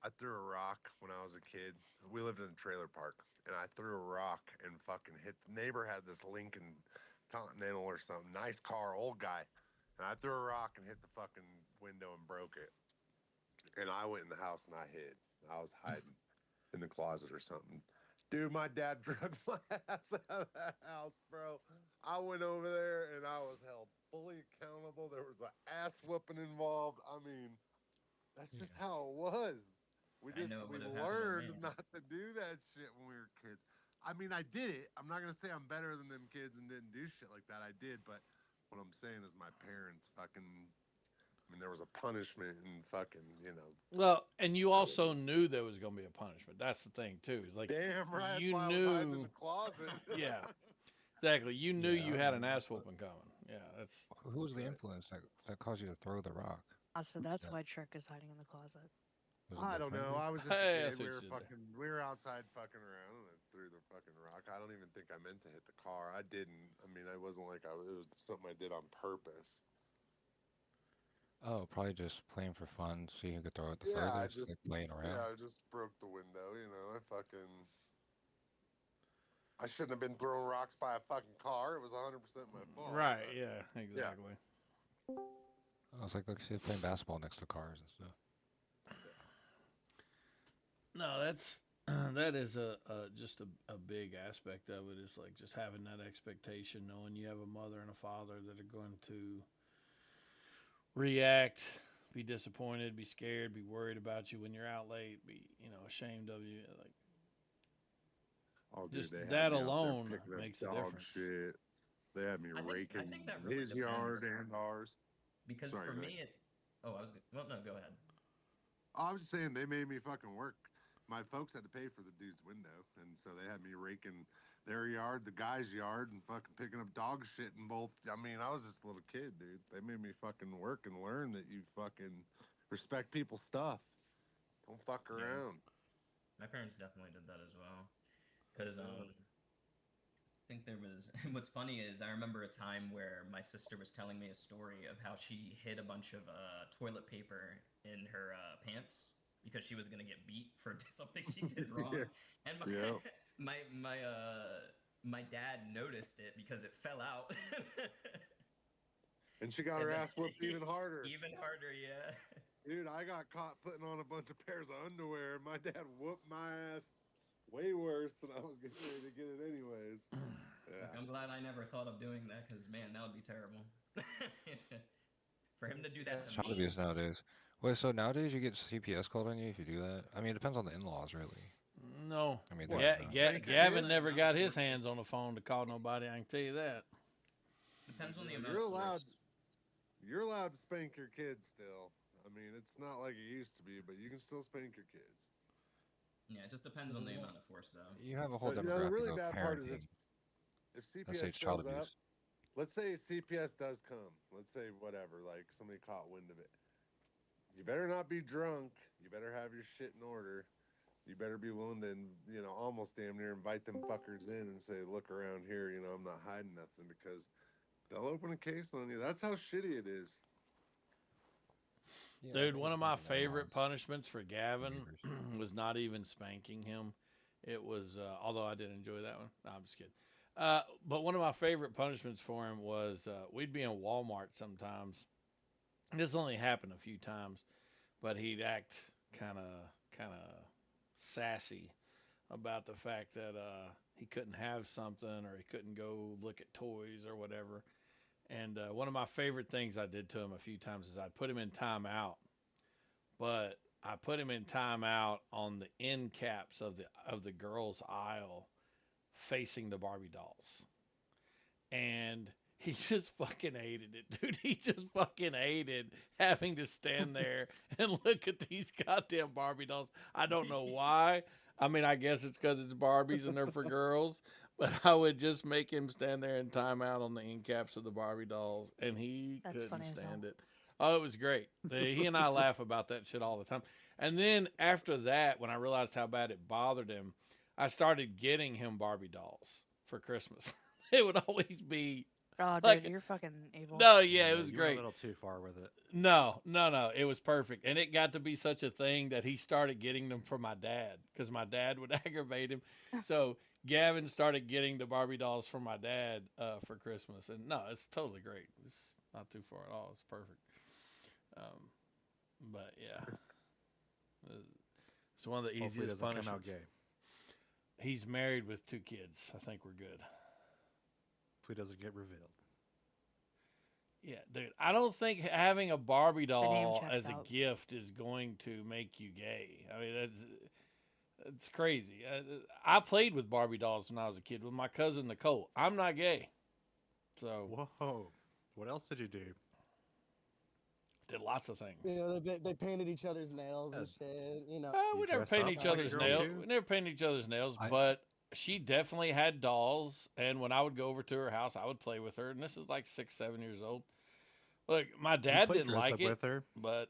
I threw a rock when I was a kid. We lived in a trailer park, and I threw a rock and fucking hit. The neighbor had this Lincoln Continental or something, nice car, old guy, and I threw a rock and hit the fucking window and broke it. And I went in the house and I hid. I was hiding in the closet or something. Dude, my dad drugged my ass out of that house, bro. I went over there and I was held fully accountable. There was an ass whooping involved. I mean, that's just how it was. We learned not to do that shit when we were kids. I mean, I did it. I'm not gonna say I'm better than them kids and didn't do shit like that. I did, but what I'm saying is my parents fucking. I mean, there was a punishment and fucking, Well, and you also knew there was going to be a punishment. That's the thing too. It's like damn right. you That's why I was hiding in knew. the closet. Yeah, exactly. You knew Yeah, you I had an remember. ass whooping coming. Yeah, that's. Who was That's the right. influence that caused you to throw the rock? So that's Yeah. why Trek is hiding in the closet. Was it I the don't friend know. group? I was just a Hey, kid. that's what you did there. We were outside fucking around and I threw the fucking rock. I don't even think I meant to hit the car. I didn't. I mean, it wasn't like it was something I did on purpose. Oh, probably just playing for fun, see who could throw it the Yeah, furthest, like laying around. I just broke the window. I shouldn't have been throwing rocks by a fucking car. It was 100% my fault. Right. But, Yeah. Exactly. I was like, look, see, playing basketball next to cars and stuff. No, that's that is a just a big aspect of it. Is like just having that expectation, knowing you have a mother and a father that are going to react be disappointed, be scared, be worried about you when you're out late, be ashamed of you. Like Oh, dude, just they had that me out there alone picking up makes a dog difference. shit. They had me I raking think that really his depends yard and ours. because Sorry, for Vic. me, well, no, go ahead. I was just saying they made me fucking work. My folks had to pay for the dude's window, and so they had me raking their yard, the guy's yard, and fucking picking up dog shit in both. I mean, I was just a little kid, dude. They made me fucking work and learn that you fucking respect people's stuff. Don't fuck Yeah. around. My parents definitely did that as well. Because I think there was. What's funny is I remember a time where my sister was telling me a story of how she hid a bunch of toilet paper in her pants because she was gonna get beat for something she did wrong, and my Yep. my dad noticed it because it fell out. And she got her ass whooped even harder. Even harder, yeah. Dude, I got caught putting on a bunch of pairs of underwear, and my dad whooped my ass way worse than I was getting ready to get it anyways. Yeah. Look, I'm glad I never thought of doing that because, man, that would be terrible. For him to do that to Child me. abuse nowadays. Wait, so nowadays you get CPS called on you if you do that? I mean, it depends on the in-laws, really. No, I mean, Gavin never got his hands on the phone to call nobody. I can tell you that. Depends on the amount You're of allowed. force. You're allowed to spank your kids still. I mean, it's not like it used to be, but you can still spank your kids. Yeah, it just depends on the amount of force, though. You have a whole But, demographic the really of bad part is parenting. if Let's say CPS child shows up. abuse. Let's say CPS does come. Let's say whatever, like somebody caught wind of it. You better not be drunk. You better have your shit in order. You better be willing to, almost damn near invite them fuckers in and say, look around here, I'm not hiding nothing, because they'll open a case on you. That's how shitty it is. Yeah, Dude, one of my everything's in favorite in-laws. punishments for Gavin was not even spanking him. It was, although I did enjoy that one. No, I'm just kidding. But one of my favorite punishments for him was we'd be in Walmart sometimes. This only happened a few times, but he'd act kind of sassy about the fact that he couldn't have something or he couldn't go look at toys or whatever. And one of my favorite things I did to him a few times is I'd put him in timeout, but I put him in timeout on the end caps of the girls' aisle facing the Barbie dolls. And he just fucking hated it, dude. He just fucking hated having to stand there and look at these goddamn Barbie dolls. I don't know why. I mean, I guess it's because it's Barbies and they're for girls. But I would just make him stand there in timeout on the end caps of the Barbie dolls, and he That's couldn't funny as hell. stand it. Oh, it was great. He and I laugh about that shit all the time. And then after that, when I realized how bad it bothered him, I started getting him Barbie dolls for Christmas. It would always be Oh, dude, like, you're fucking evil. no, yeah, it was you went a great. little too far with it. No, it was perfect. And it got to be such a thing that he started getting them for my dad because my dad would aggravate him. So Gavin started getting the Barbie dolls for my dad for Christmas. And no, it's totally great. It's not too far at all. It's perfect. But yeah, it's one of the Hopefully it easiest doesn't come out punishments. gay. He's married with 2 kids. I think we're good. Hopefully it doesn't get revealed. Yeah, dude. I don't think having a Barbie doll checks as a out. gift is going to make you gay. I mean, it's crazy. I played with Barbie dolls when I was a kid with my cousin Nicole. I'm not gay, so Whoa. What else did you do? did lots of things. You know, they painted each other's nails and shit. You know. We never painted each other's nails. We never painted each other's nails, but she definitely had dolls. And when I would go over to her house, I would play with her. And this is like 6, 7 years old. Look, my dad played didn't dress like up it, with her? but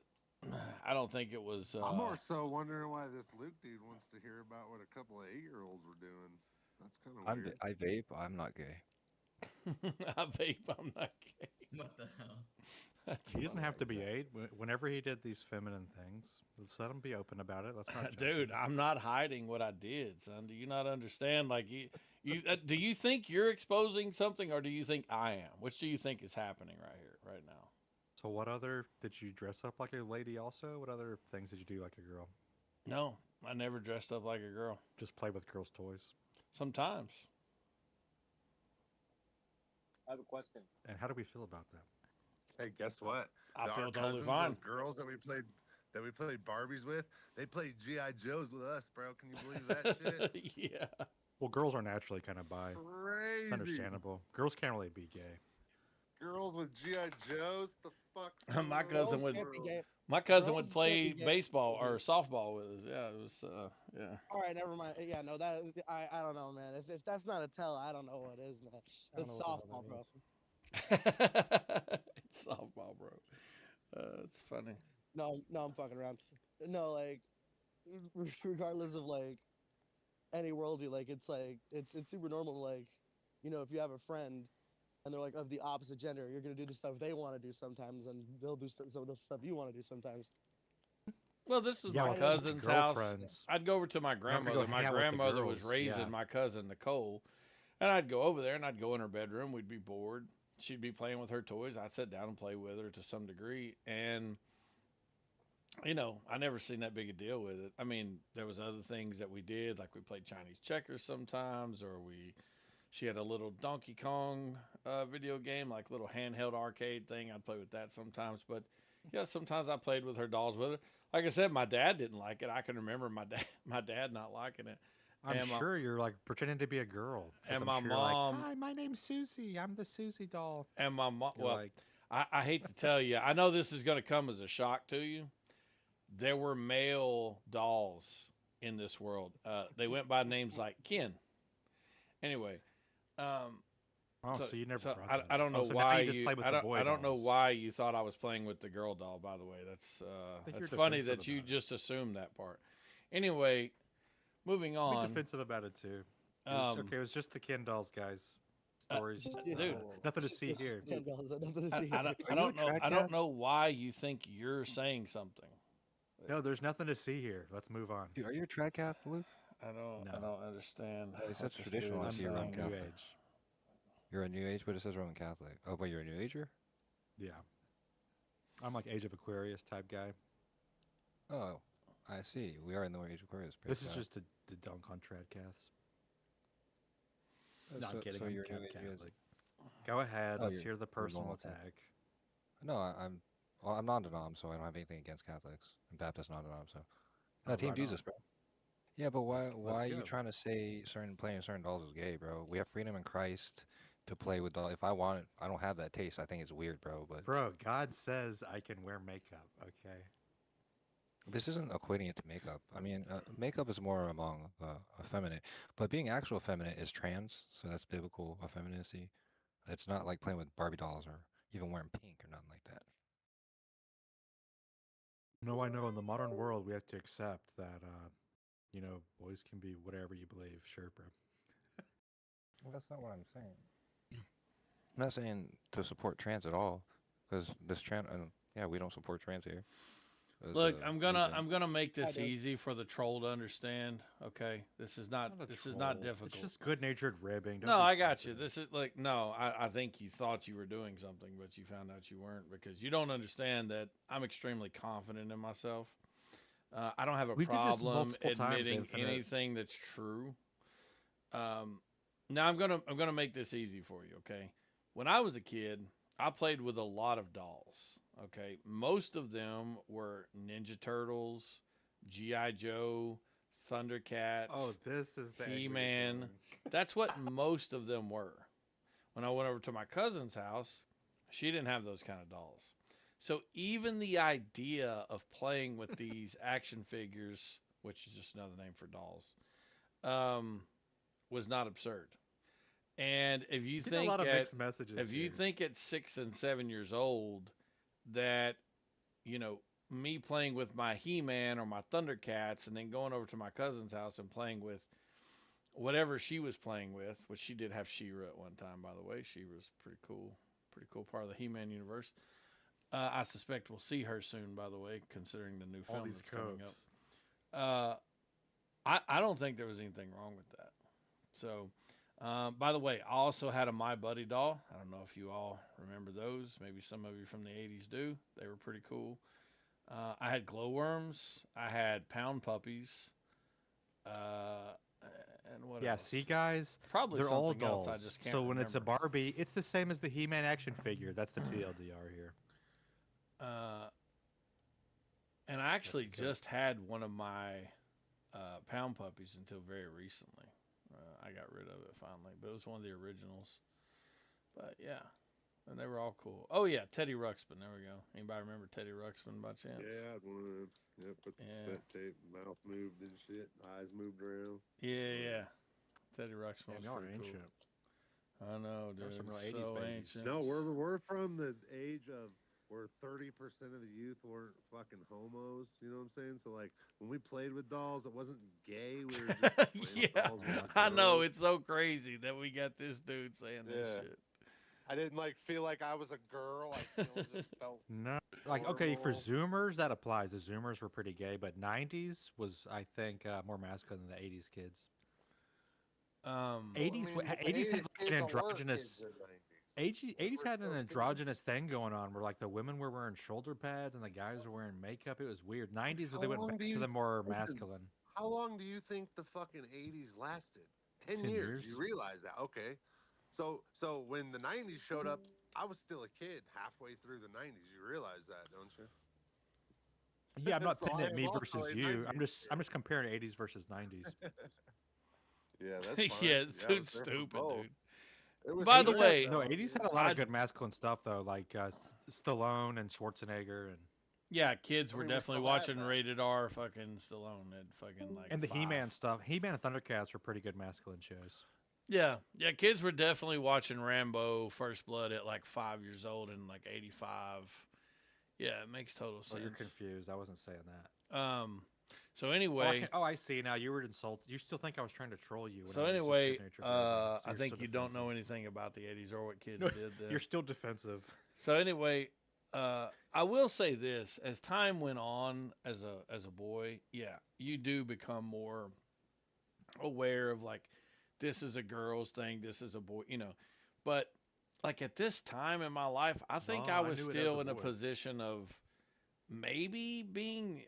I don't think it was. I'm more so wondering why this Luke dude wants to hear about what a couple of 8-year-olds were doing. That's kind of weird. I vape. I'm not gay. I vape. I'm not gay. What the hell? He doesn't have to be 8. Whenever he did these feminine things, let's let him be open about it. Let's not judge Dude, him. I'm not hiding what I did, son. Do you not understand? Like do you think you're exposing something, or do you think I am? Which do you think is happening right here, right now? So what other, did you dress up like a lady also? What other things did you do like a girl? No, I never dressed up like a girl. Just play with girls' toys? Sometimes. I have a question. And how do we feel about that? Hey, guess what? I Our feel totally cousins, fine. those girls that we played Barbies with, they played GI Joes with us, bro. Can you believe that shit? Yeah. Well, girls are naturally kind of bi. It's Crazy. understandable. Girls can't really be gay. Girls with GI Joes, the fuck's my cousin Girls would. can't be gay. My cousin would Girls can't be play gay. baseball or softball with us. Yeah, it was. Yeah. All right, never mind. Yeah, no, that I don't know, man. If that's not a tell, I don't know what is, man. I don't It's know what the hell softball, that bro. It's softball, bro. It's funny. No, I'm fucking around. No, like, regardless of like any worldview, like it's super normal. To, like, you know, if you have a friend and they're like of the opposite gender, you're gonna do the stuff they want to do sometimes, and they'll do some of the stuff you want to do sometimes. Well, this is Yeah, my with cousin's house. girlfriends. I'd go over to my have to go grandmother. My hang out with the grandmother was girls, raising yeah. my cousin Nicole, and I'd go over there and I'd go in her bedroom. We'd be bored. She'd be playing with her toys. I'd sit down and play with her to some degree, and I never seen that big a deal with it. I mean, there was other things that we did, like we played Chinese checkers sometimes, or she had a little Donkey Kong video game, like little handheld arcade thing. I'd play with that sometimes, but yeah, sometimes I played with her dolls with her. Like I said, my dad didn't like it. I can remember my dad not liking it. I'm And my, sure you're like pretending to be a girl. 'cause and I'm my sure you're like, mom hi, my name's Susie. I'm the Susie doll. and my mom. You're Well, like, I hate to tell you, I know this is going to come as a shock to you. There were male dolls in this world. They went by names like Ken. Anyway, um, oh, so so you never so brought I, that I up. don't Oh, know so now why you just play with I the don't boy I don't know dolls. why you thought I was playing with the girl doll. By the way, that's I think that's you're funny defensive that you about it. just assumed that part. Anyway, moving Be on. defensive about it too. It was, Um, okay, it was just the Ken dolls, guys. Stories. dude, nothing to see It's just here. nothing to I, see. I don't Are I you a don't know trad I don't cat? know why you think you're saying something. No, there's nothing to see here. Let's move on. Dude, are you a trad cat, Luke? I No, don't understand It what says this traditional. dude I is see you're Roman I'm saying. New Catholic. Age. You're a New Age, but it says Roman Catholic. Oh, but you're a New Ager? Yeah, I'm like Age of Aquarius type guy. Oh, I see. We are in the Age of Aquarius. This is just the dunk on Tradcasts. No, I'm kidding. So I'm you're New Age. Catholic. Go ahead. Oh, Let's you're hear the going personal with that. attack. No, I'm non-denom, so I don't have anything against Catholics. I'm Baptist non-denom, so. Oh, Team right Jesus, on. bro. Yeah, but Let's why are you go. trying to say playing certain dolls is gay, bro? We have freedom in Christ to play with dolls. If I want it, I don't have that taste. I think it's weird, bro. But Bro, God says I can wear makeup. Okay. this isn't equating it to makeup. I mean, makeup is more among effeminate, but being actual effeminate is trans, so that's biblical effeminacy. It's not like playing with Barbie dolls or even wearing pink or nothing like that. No, I know. In the modern world, we have to accept that, boys can be whatever you believe. Sure, bro. Well, that's not what I'm saying. I'm not saying to support trans at all, because this trans, yeah, we don't support trans here. as Look, a I'm movement. gonna make I this do. easy for the troll to understand. Okay, this is not difficult. It's just good-natured ribbing. Don't No, be I got you. sensitive. This is like no, I think you thought you were doing something, but you found out you weren't because you don't understand that I'm extremely confident in myself. I don't have a We did this problem multiple times, admitting Infinite. anything that's true. Now I'm gonna make this easy for you. Okay, when I was a kid, I played with a lot of dolls. Okay, most of them were Ninja Turtles, GI Joe, Thundercats. Oh, this is the angle you're He-Man. going. That's what most of them were. When I went over to my cousin's house, she didn't have those kind of dolls. So even the idea of playing with these action figures, which is just another name for dolls, um, was not absurd. And if you Getting a lot think of at mixed messages if you here. think at 6 and 7 years old that you know me playing with my He-Man or my Thundercats and then going over to my cousin's house and playing with whatever she was playing with, which she did have She-Ra at one time, by the way. She was pretty cool part of the He-Man universe. I suspect we'll see her soon, by the way, considering the new All film these that's coming codes. up. I don't think there was anything wrong with that. So, by the way, I also had a My Buddy doll. I don't know if you all remember those. Maybe some of you from the 80s do. They were pretty cool. I had glowworms. I had pound puppies. Uh, and what Yeah, else? see, guys, Probably they're all something else dolls. I just can't So when it's a remember. Barbie, it's the same as the He-Man action figure. That's the TLDR here. And I actually just had one of my pound puppies until very recently. I got rid of it finally, but it was one of the originals. But yeah, and they were all cool. Oh yeah, Teddy Ruxpin. There we go. Anybody remember Teddy Ruxpin by chance? Yeah, I had one of them. Yep, put the cassette tape, mouth moved and shit, eyes moved around. Yeah. Teddy Ruxpin was y'all are pretty ancient. cool. I know, dude. There's some real So 80s babies. ancient. No, we're from the age of where 30% of the youth weren't fucking homos. You know what I'm saying? So like when we played with dolls, it wasn't gay. We were just playing with Yeah, dolls. with I know. girls. It's so crazy that we got this dude saying this Yeah. shit. I didn't like feel like I was a girl. I still just felt No, like okay, for normal. Zoomers that applies. The Zoomers were pretty gay, but '90s was, I think, more masculine than the '80s kids. 80s, Well, I mean, but the 80s had 80s like kids an all were androgynous. kids in the 80s. 80s had an androgynous thing going on where like the women were wearing shoulder pads and the guys were wearing makeup. It was weird. 90s How they went long back do to you the more listen, masculine. How long do you think the fucking 80s lasted? 10 10 years. years. You realize that? Okay. So when the 90s showed up, I was still a kid halfway through the 90s. You realize that, don't you? Yeah, I'm not So pinning I it am me also versus a you. 90s I'm just comparing 80s versus 90s. Yeah, that's fine. Yeah, I it's was dude there for stupid, both. dude. It was By the great, way, though. 80s had a lot of I good masculine stuff though, like Stallone and Schwarzenegger yeah, kids I were mean, we definitely still have watching that. rated R fucking Stallone at fucking like and the 5. He-Man stuff. He-Man and Thundercats were pretty good masculine shows. Yeah, kids were definitely watching Rambo First Blood at like 5 years old in like 85. Yeah, it makes total Oh, you're sense. confused. I wasn't saying that. So anyway, I see now. You were insulted. You still think I was trying to troll you. When so I was just anyway, good-natured ribbing, so I you're think still you don't know defensive. anything about the 80s or what kids No, did then. you're still defensive. So anyway, I will say this: as time went on, as a boy, yeah, you do become more aware of like this is a girl's thing, this is a boy, But like at this time in my life, I think No, I I was knew it as still a in a boy. position of maybe being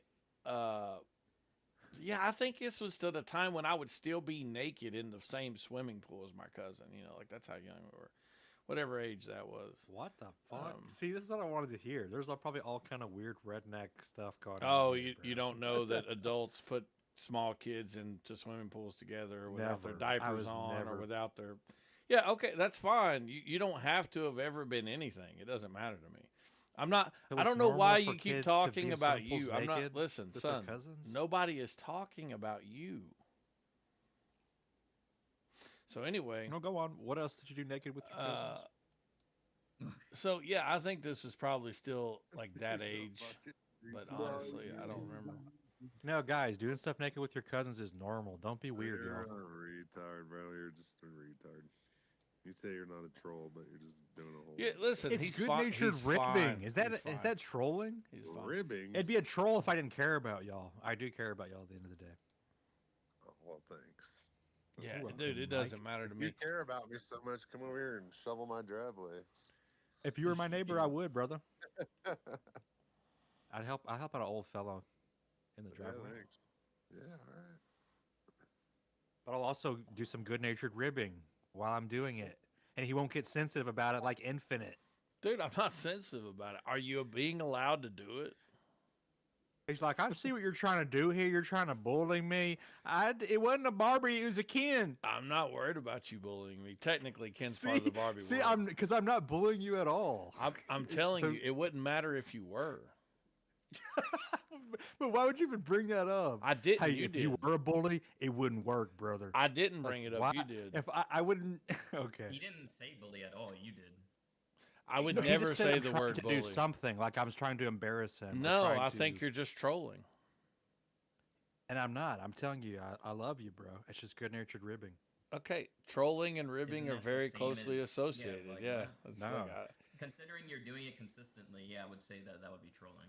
yeah, I think this was still the time when I would still be naked in the same swimming pool as my cousin, like that's how young we were. Whatever age that was. What the fuck? See, this is what I wanted to hear. There's probably all kind of weird redneck stuff going on. Oh, here, you bro. don't know that adults put small kids into swimming pools together without their Never. I diapers was on or never. without their. Yeah, okay, that's fine. You don't have to have ever been anything. It doesn't matter to me. I'm not. So I it's don't know normal why for you keep kids to talking be in about swimming pools you. I'm not. naked Listen, with their son. cousins? Nobody is talking about you. So anyway. No, go on. What else did you do naked with your cousins? So yeah, I think this is probably still like that age, but honestly, I don't remember. No, guys, doing stuff naked with your cousins is normal. Don't be weird, You're y'all. a retard, bro. You're just a retard. You say you're not a troll, but you're just doing a whole. Yeah, listen, It's he's good-natured he's ribbing. fine. Is that He's is fine. that trolling? He's fine. Ribbing. It'd be a troll if I didn't care about y'all. I do care about y'all at the end of the day. Oh, well, thanks. Yeah, You're welcome, dude, it Mike. doesn't matter to If me. you care about me so much, come over here and shovel my driveway. If you were my neighbor, I would, brother. I'd help out an old fellow in the driveway. Yeah, thanks. Yeah, all right. But I'll also do some good-natured ribbing while I'm doing it, and he won't get sensitive about it like Infinite. Dude, I'm not sensitive about it. Are you being allowed to do it? He's like, I see what you're trying to do here. You're trying to bully me. It wasn't a Barbie. It was a Ken. I'm not worried about you bullying me. Technically, Ken's part of the Barbie see, world. because I'm not bullying you at all. I'm telling So- you, it wouldn't matter if you were. But why would you even bring that up? I didn't. Hey, You if did. you were a bully, it wouldn't work, brother. I didn't Like, bring it up. why- You did. If I wouldn't, okay. He didn't say bully at all. You did. I would No, he never just said say I'm the trying word to bully. do something like I was trying to embarrass him. or No, trying I to- think you're just trolling. And I'm not. I'm telling you, I love you, bro. It's just good-natured ribbing. Okay, trolling and ribbing Isn't are that the very same closely as- yeah, associated. like Yeah. that? It's No. like, Considering you're doing it consistently, yeah, I would say that would be trolling.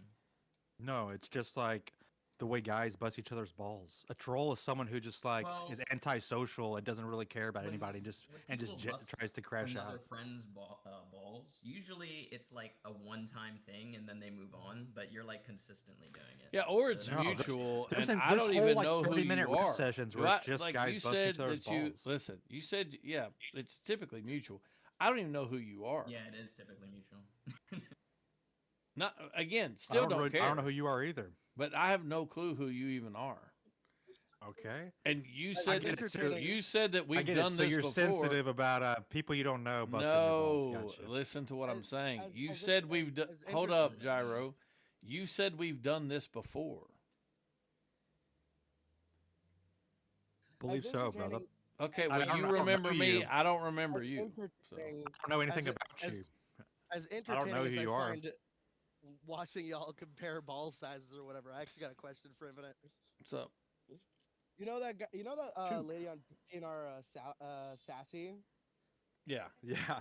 No, it's just like the way guys bust each other's balls. A troll is someone who just like Well, is antisocial and doesn't really care about when- anybody and just people bust tries to crash another out. friend's balls, usually it's like a one-time thing and then they move on, but you're like consistently doing it. yeah, or it's So that's- mutual, there's and an- I there's don't whole, even like, know who 30-minute you rip are. sessions Do where I- it's just like guys you busting said each other's that you balls. listen. You said yeah, it's typically mutual. I don't even know who you are. Yeah, it is typically mutual. Not again. I Still don't don't really, care. I don't know who you are either. But I have no clue who you even are. Okay. And you As said entertaining you said that I we've get it. done So this you're before. sensitive about people you don't know busting your balls. No, Gotcha. listen to what I'm saying. as You as said inter- we've done. as Hold up, interesting. Gyro. You said we've done this before. Believe As so, brother. entertaining Okay, as well, I don't, you I don't know remember me. you. I don't remember as you. So entertaining I don't know anything as about you. as I don't know entertaining who as I you are. find watching y'all compare ball sizes or whatever. I actually got a question for Infinite. what's up? You know that guy, you know that Shoot. lady on in our Sassy? Yeah. Yeah.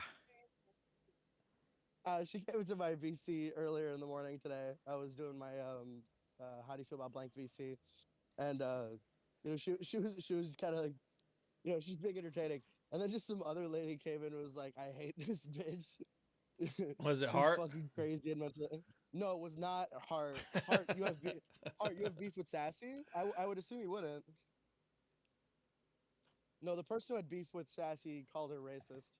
She came to my VC earlier in the morning today. I was doing my how do you feel about blank VC, and you know she was kind of like, you know, she's being entertaining, and then just some other lady came in and was like, I hate this bitch. Was it She's Hart? fucking crazy and mental. No, it was not Hart. Hart, you have Hart, you have beef with Sassy? I would assume you wouldn't. No, the person who had beef with Sassy called her racist.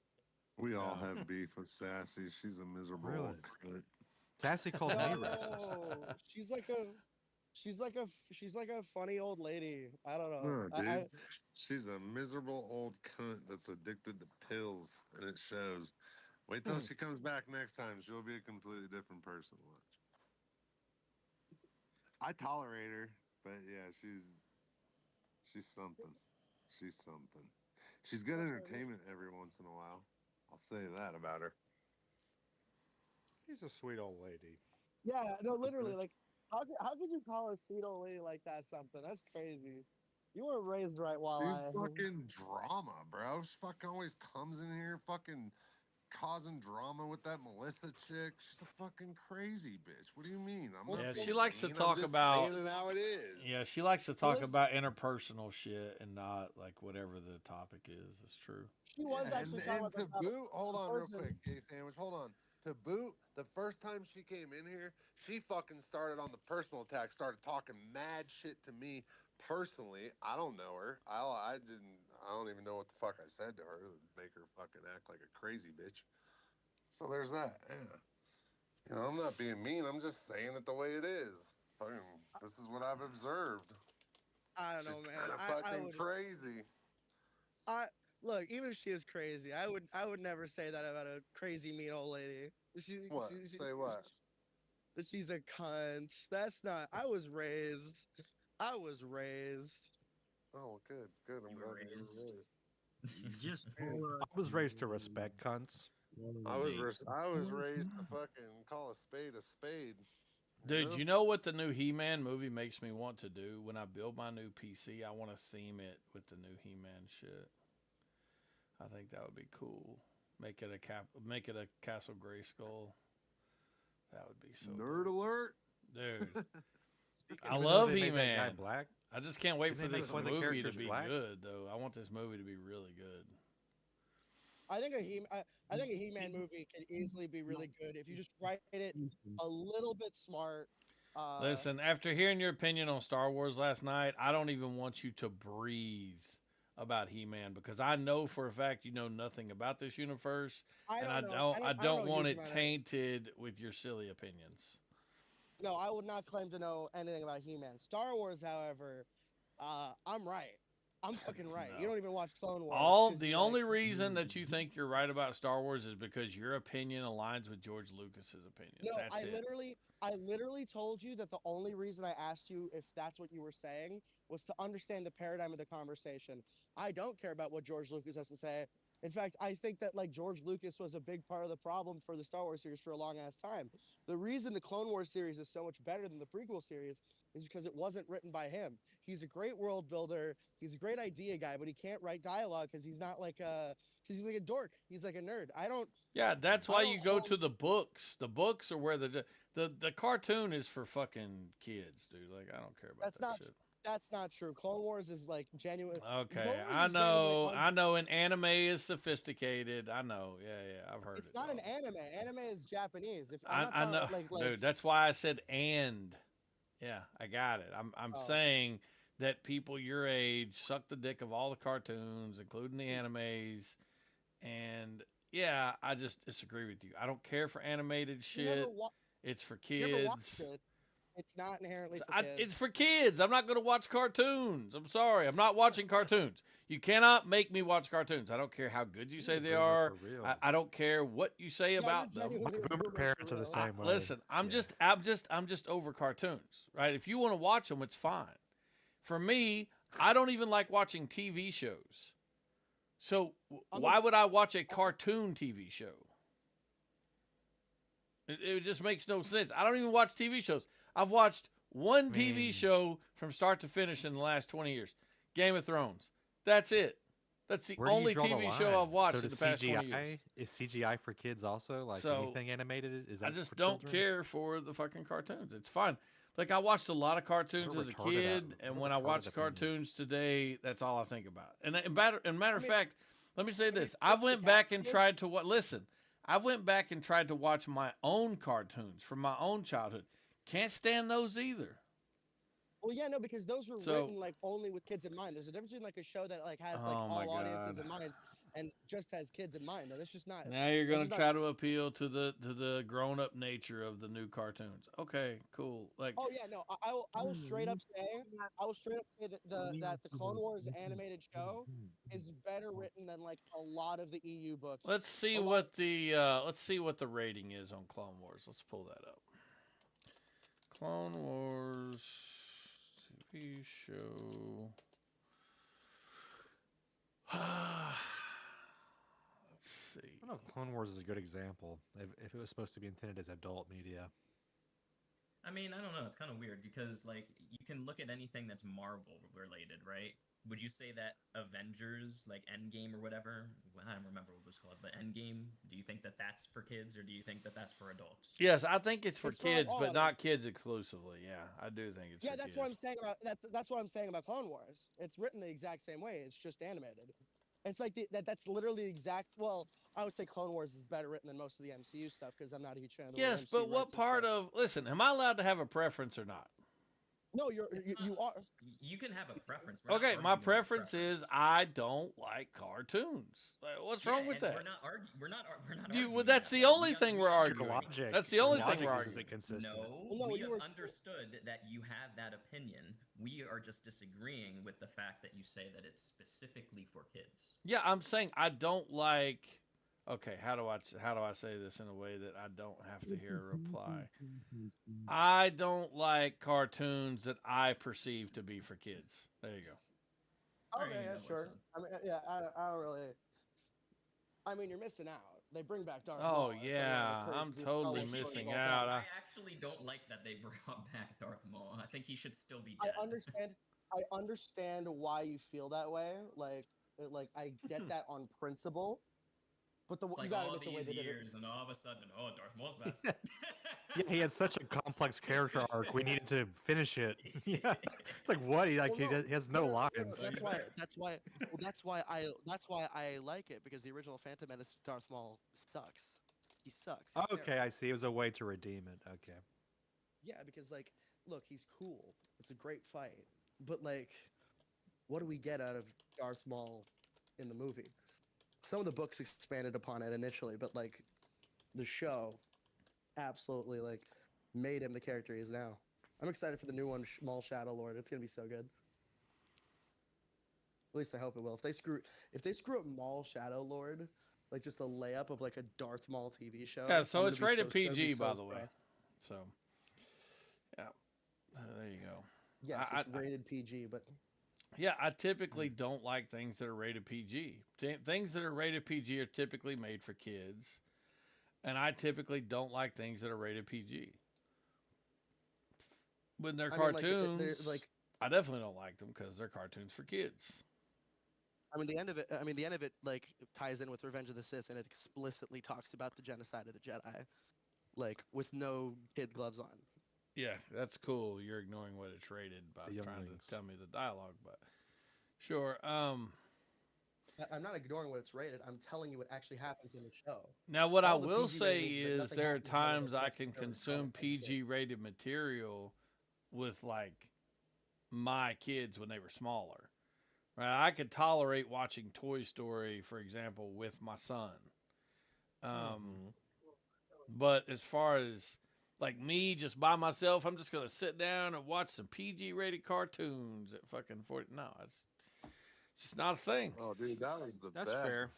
We all have beef with Sassy. She's a miserable Really? old cunt. Sassy called me racist. No, she's like a funny old lady. I don't know. No, dude. She's a miserable old cunt that's addicted to pills, and it shows. Wait till she comes back next time. She'll be a completely different person. Watch. I tolerate her, but yeah, she's something. She's something. She's good entertainment every once in a while. I'll say that about her. She's a sweet old lady. Yeah, no, literally, like, how could you call a sweet old lady like that something? That's crazy. You weren't raised right, She's Walleye. fucking drama, bro. She fucking always comes in here fucking causing drama with that Melissa chick. She's a fucking crazy bitch. What do you mean? I'm not Yeah, being she likes to mean. talk I'm just about. saying it how it is. Yeah, she likes to Well, talk this- about interpersonal shit and not like whatever the topic is. It's true. She was Yeah, actually talking and about to the boot, hold on real person. quick, Gay Sandwich. Hold on. To boot, the first time she came in here, she fucking started on the personal attack, started talking mad shit to me personally. I don't know her. I don't even know what the fuck I said to her to make her fucking act like a crazy bitch. So there's that. Yeah. You know, I'm not being mean. I'm just saying it the way it is. Fucking, this is what I've observed. I don't She's know, man. kind of I fucking would. crazy. I look, even if she is crazy, I would never say that about a crazy mean old lady. What? Say what? That she's a cunt. That's not. I was raised. I was raised. Oh, good, good. I'm glad you were raised. Just I was raised to respect cunts. I was raised to fucking call a spade a spade. Dude, you know what the new He-Man movie makes me want to do? When I build my new PC, I want to theme it with the new He-Man shit. I think that would be cool. Make it a Castle Grayskull. That would be so Nerd dope. alert, Dude. I Even though love they made that guy He-Man. black. I just can't wait Didn't for they make this one of the movie to characters be black? good, though. I want this movie to be really good. I think I think a He-Man movie can easily be really good if you just write it a little bit smart. Listen, after hearing your opinion on Star Wars last night, I don't even want you to breathe about He-Man because I know for a fact you know nothing about this universe, I and don't know. I I don't know don't a want huge it amount of. tainted with your silly opinions. No, I would not claim to know anything about He-Man. Star Wars, however, I'm right. I'm fucking right. You No. don't even watch Clone Wars. All 'cause the you're like, only reason that you think you're right about Star Wars is because your opinion aligns with George Lucas's opinion. no, That's it. I literally told you that the only reason I asked you if that's what you were saying was to understand the paradigm of the conversation. I don't care about what George Lucas has to say. In fact, I think that like George Lucas was a big part of the problem for the Star Wars series for a long ass time. The reason the Clone Wars series is so much better than the prequel series is because it wasn't written by him. He's a great world builder. He's a great idea guy, but he can't write dialogue because he's not like because he's like a dork. He's like a nerd. Yeah, that's I why don't you go hold to the books. The books are where the cartoon is for fucking kids, dude. Like I don't care about That's that not shit. that's not true. Clone Wars is like genuine. Clone Okay, Wars I is genuinely know, I know. An anime is sophisticated. I know. Yeah, yeah, I've heard It's it. not an Dog. anime. Anime is Japanese. If I'm not I talking know, like dude. That's why I said and. Yeah, I got it. I'm oh, saying that people your age suck the dick of all the cartoons, including the animes, and yeah, I just disagree with you. I don't care for animated you never shit. It's for Never watched kids. it. It's not inherently for It's kids. for kids. I'm not going to watch cartoons. I'm sorry. I'm not watching cartoons. You cannot make me watch cartoons. I don't care how good you say they Boomer are. for real. I don't care what you say about them. Boomer parents are the same way. Listen, I'm just over cartoons, right? If you want to watch them, it's fine. For me, I don't even like watching TV shows. So why would I watch a cartoon TV show? It just makes no sense. I don't even watch TV shows. I've watched one TV show from start to finish in the last 20 years. Game of Thrones. That's it. That's the Where do you only draw the TV show line? I've watched So in does the past 20 CGI years. is CGI for kids also? Like So, anything animated? Is that I just for don't children? care for the fucking cartoons. It's fine. Like I watched a lot of cartoons What as a retarded kid, and when I watch opinion. cartoons today, that's all I think about. And matter of fact, let me say this: I Fritz the went Cat back and kids? tried to what? Listen, I went back and tried to watch my own cartoons from my own childhood. Can't stand those either. Well, yeah, no, because those were So- written like only with kids in mind. There's a difference between like a show that like has like Oh my all audiences God. in mind and just has kids in mind. And it's just not. Now you're that's gonna just try not- to appeal to the grown up nature of the new cartoons. Okay, cool. Like Oh yeah, no, I will straight up say that the Clone Wars animated show is better written than like a lot of the EU books. let's see A lot- what the rating is on Clone Wars. Let's pull that up. Clone Wars TV show. Let's see. I don't know if Clone Wars is a good example. If it was supposed to be intended as adult media. I mean, I don't know. It's kind of weird because, like, you can look at anything that's Marvel related, right? Would you say that Avengers, like Endgame or whatever, well, I don't remember what it was called, but Endgame, do you think that that's for kids or do you think that that's for adults? Yes, I think it's for It's for kids, all but of not us. kids exclusively. Yeah, I do think it's Yeah, for that's kids. what I'm saying about that. That's what I'm saying about Clone Wars. It's written the exact same way. It's just animated. It's like that's literally the exact. Well, I would say Clone Wars is better written than most of the MCU stuff because I'm not a huge fan of the way Yes, MCU but what writes its part stuff. of listen, am I allowed to have a preference or not? No, you are. You can have a preference. We're not Okay, my arguing over preference is I don't like cartoons. Like, what's wrong with and that? We're not We're not You, arguing well, that's that, the though. only We thing we we're understand- arguing. That's the only thing logic we're just arguing. isn't consistent. No, Well, no, we you have were- understood that you have that opinion. We are just disagreeing with the fact that you say that it's specifically for kids. Yeah, I'm saying I don't like. Okay, how do I say this in a way that I don't have to hear a reply? I don't like cartoons that I perceive to be for kids. There you go. Okay, yeah, sure. I mean, yeah, I don't really. I mean, you're missing out. They bring back Darth Oh, Maul. It's like one of the yeah, craziest I'm Star totally Wars stories missing of all out. time. I actually don't like that they brought back Darth Maul. I think he should still be I dead. understand. I understand why you feel that way. Like I get that on principle. But It's you like gotta all admit the way these they did it. years, and all of a sudden, oh, Darth Maul's back. Yeah, he had such a complex character arc. We needed to finish it. Yeah, it's like what? He he has no lines. That's why. Well, that's why I like it because the original Phantom Menace Darth Maul sucks. He sucks. He's Okay, terrible. I see. It was a way to redeem it. Okay. Yeah, because like, look, he's cool. It's a great fight, but like, what do we get out of Darth Maul in the movie? Some of the books expanded upon it initially, but like, the show absolutely like made him the character he is now. I'm excited for the new one, Maul Shadow Lord. It's gonna be so good. At least I hope it will. If they screw up Maul Shadow Lord, like just a layup of like a Darth Maul TV show. Yeah, so I'm it's gonna be rated so- gonna be PG, so by the way. surprised. So, yeah, there you go. Yes, I- it's rated PG, but Yeah, I typically don't like things that are rated PG. Things that are rated PG are typically made for kids, and I typically don't like things that are rated PG. When they're I mean, like, cartoons, they're, like, I definitely don't like them because they're cartoons for kids. I mean, the end of it like ties in with Revenge of the Sith, and it explicitly talks about the genocide of the Jedi, like with no kid gloves on. Yeah, that's cool. You're ignoring what it's rated by The trying younglings. to tell me the dialogue, but sure. I'm not ignoring what it's rated. I'm telling you what actually happens in the show. Now, what I All the will PG say ratings, is nothing there are happens that, like, times I can necessarily consume traumatizes kids. PG rated material with like my kids when they were smaller. Right? I could tolerate watching Toy Story, for example, with my son. But as far as like me just by myself, I'm just gonna sit down and watch some PG rated cartoons at fucking 40. No, it's just not a thing. Oh, dude, that was the That's best. fair.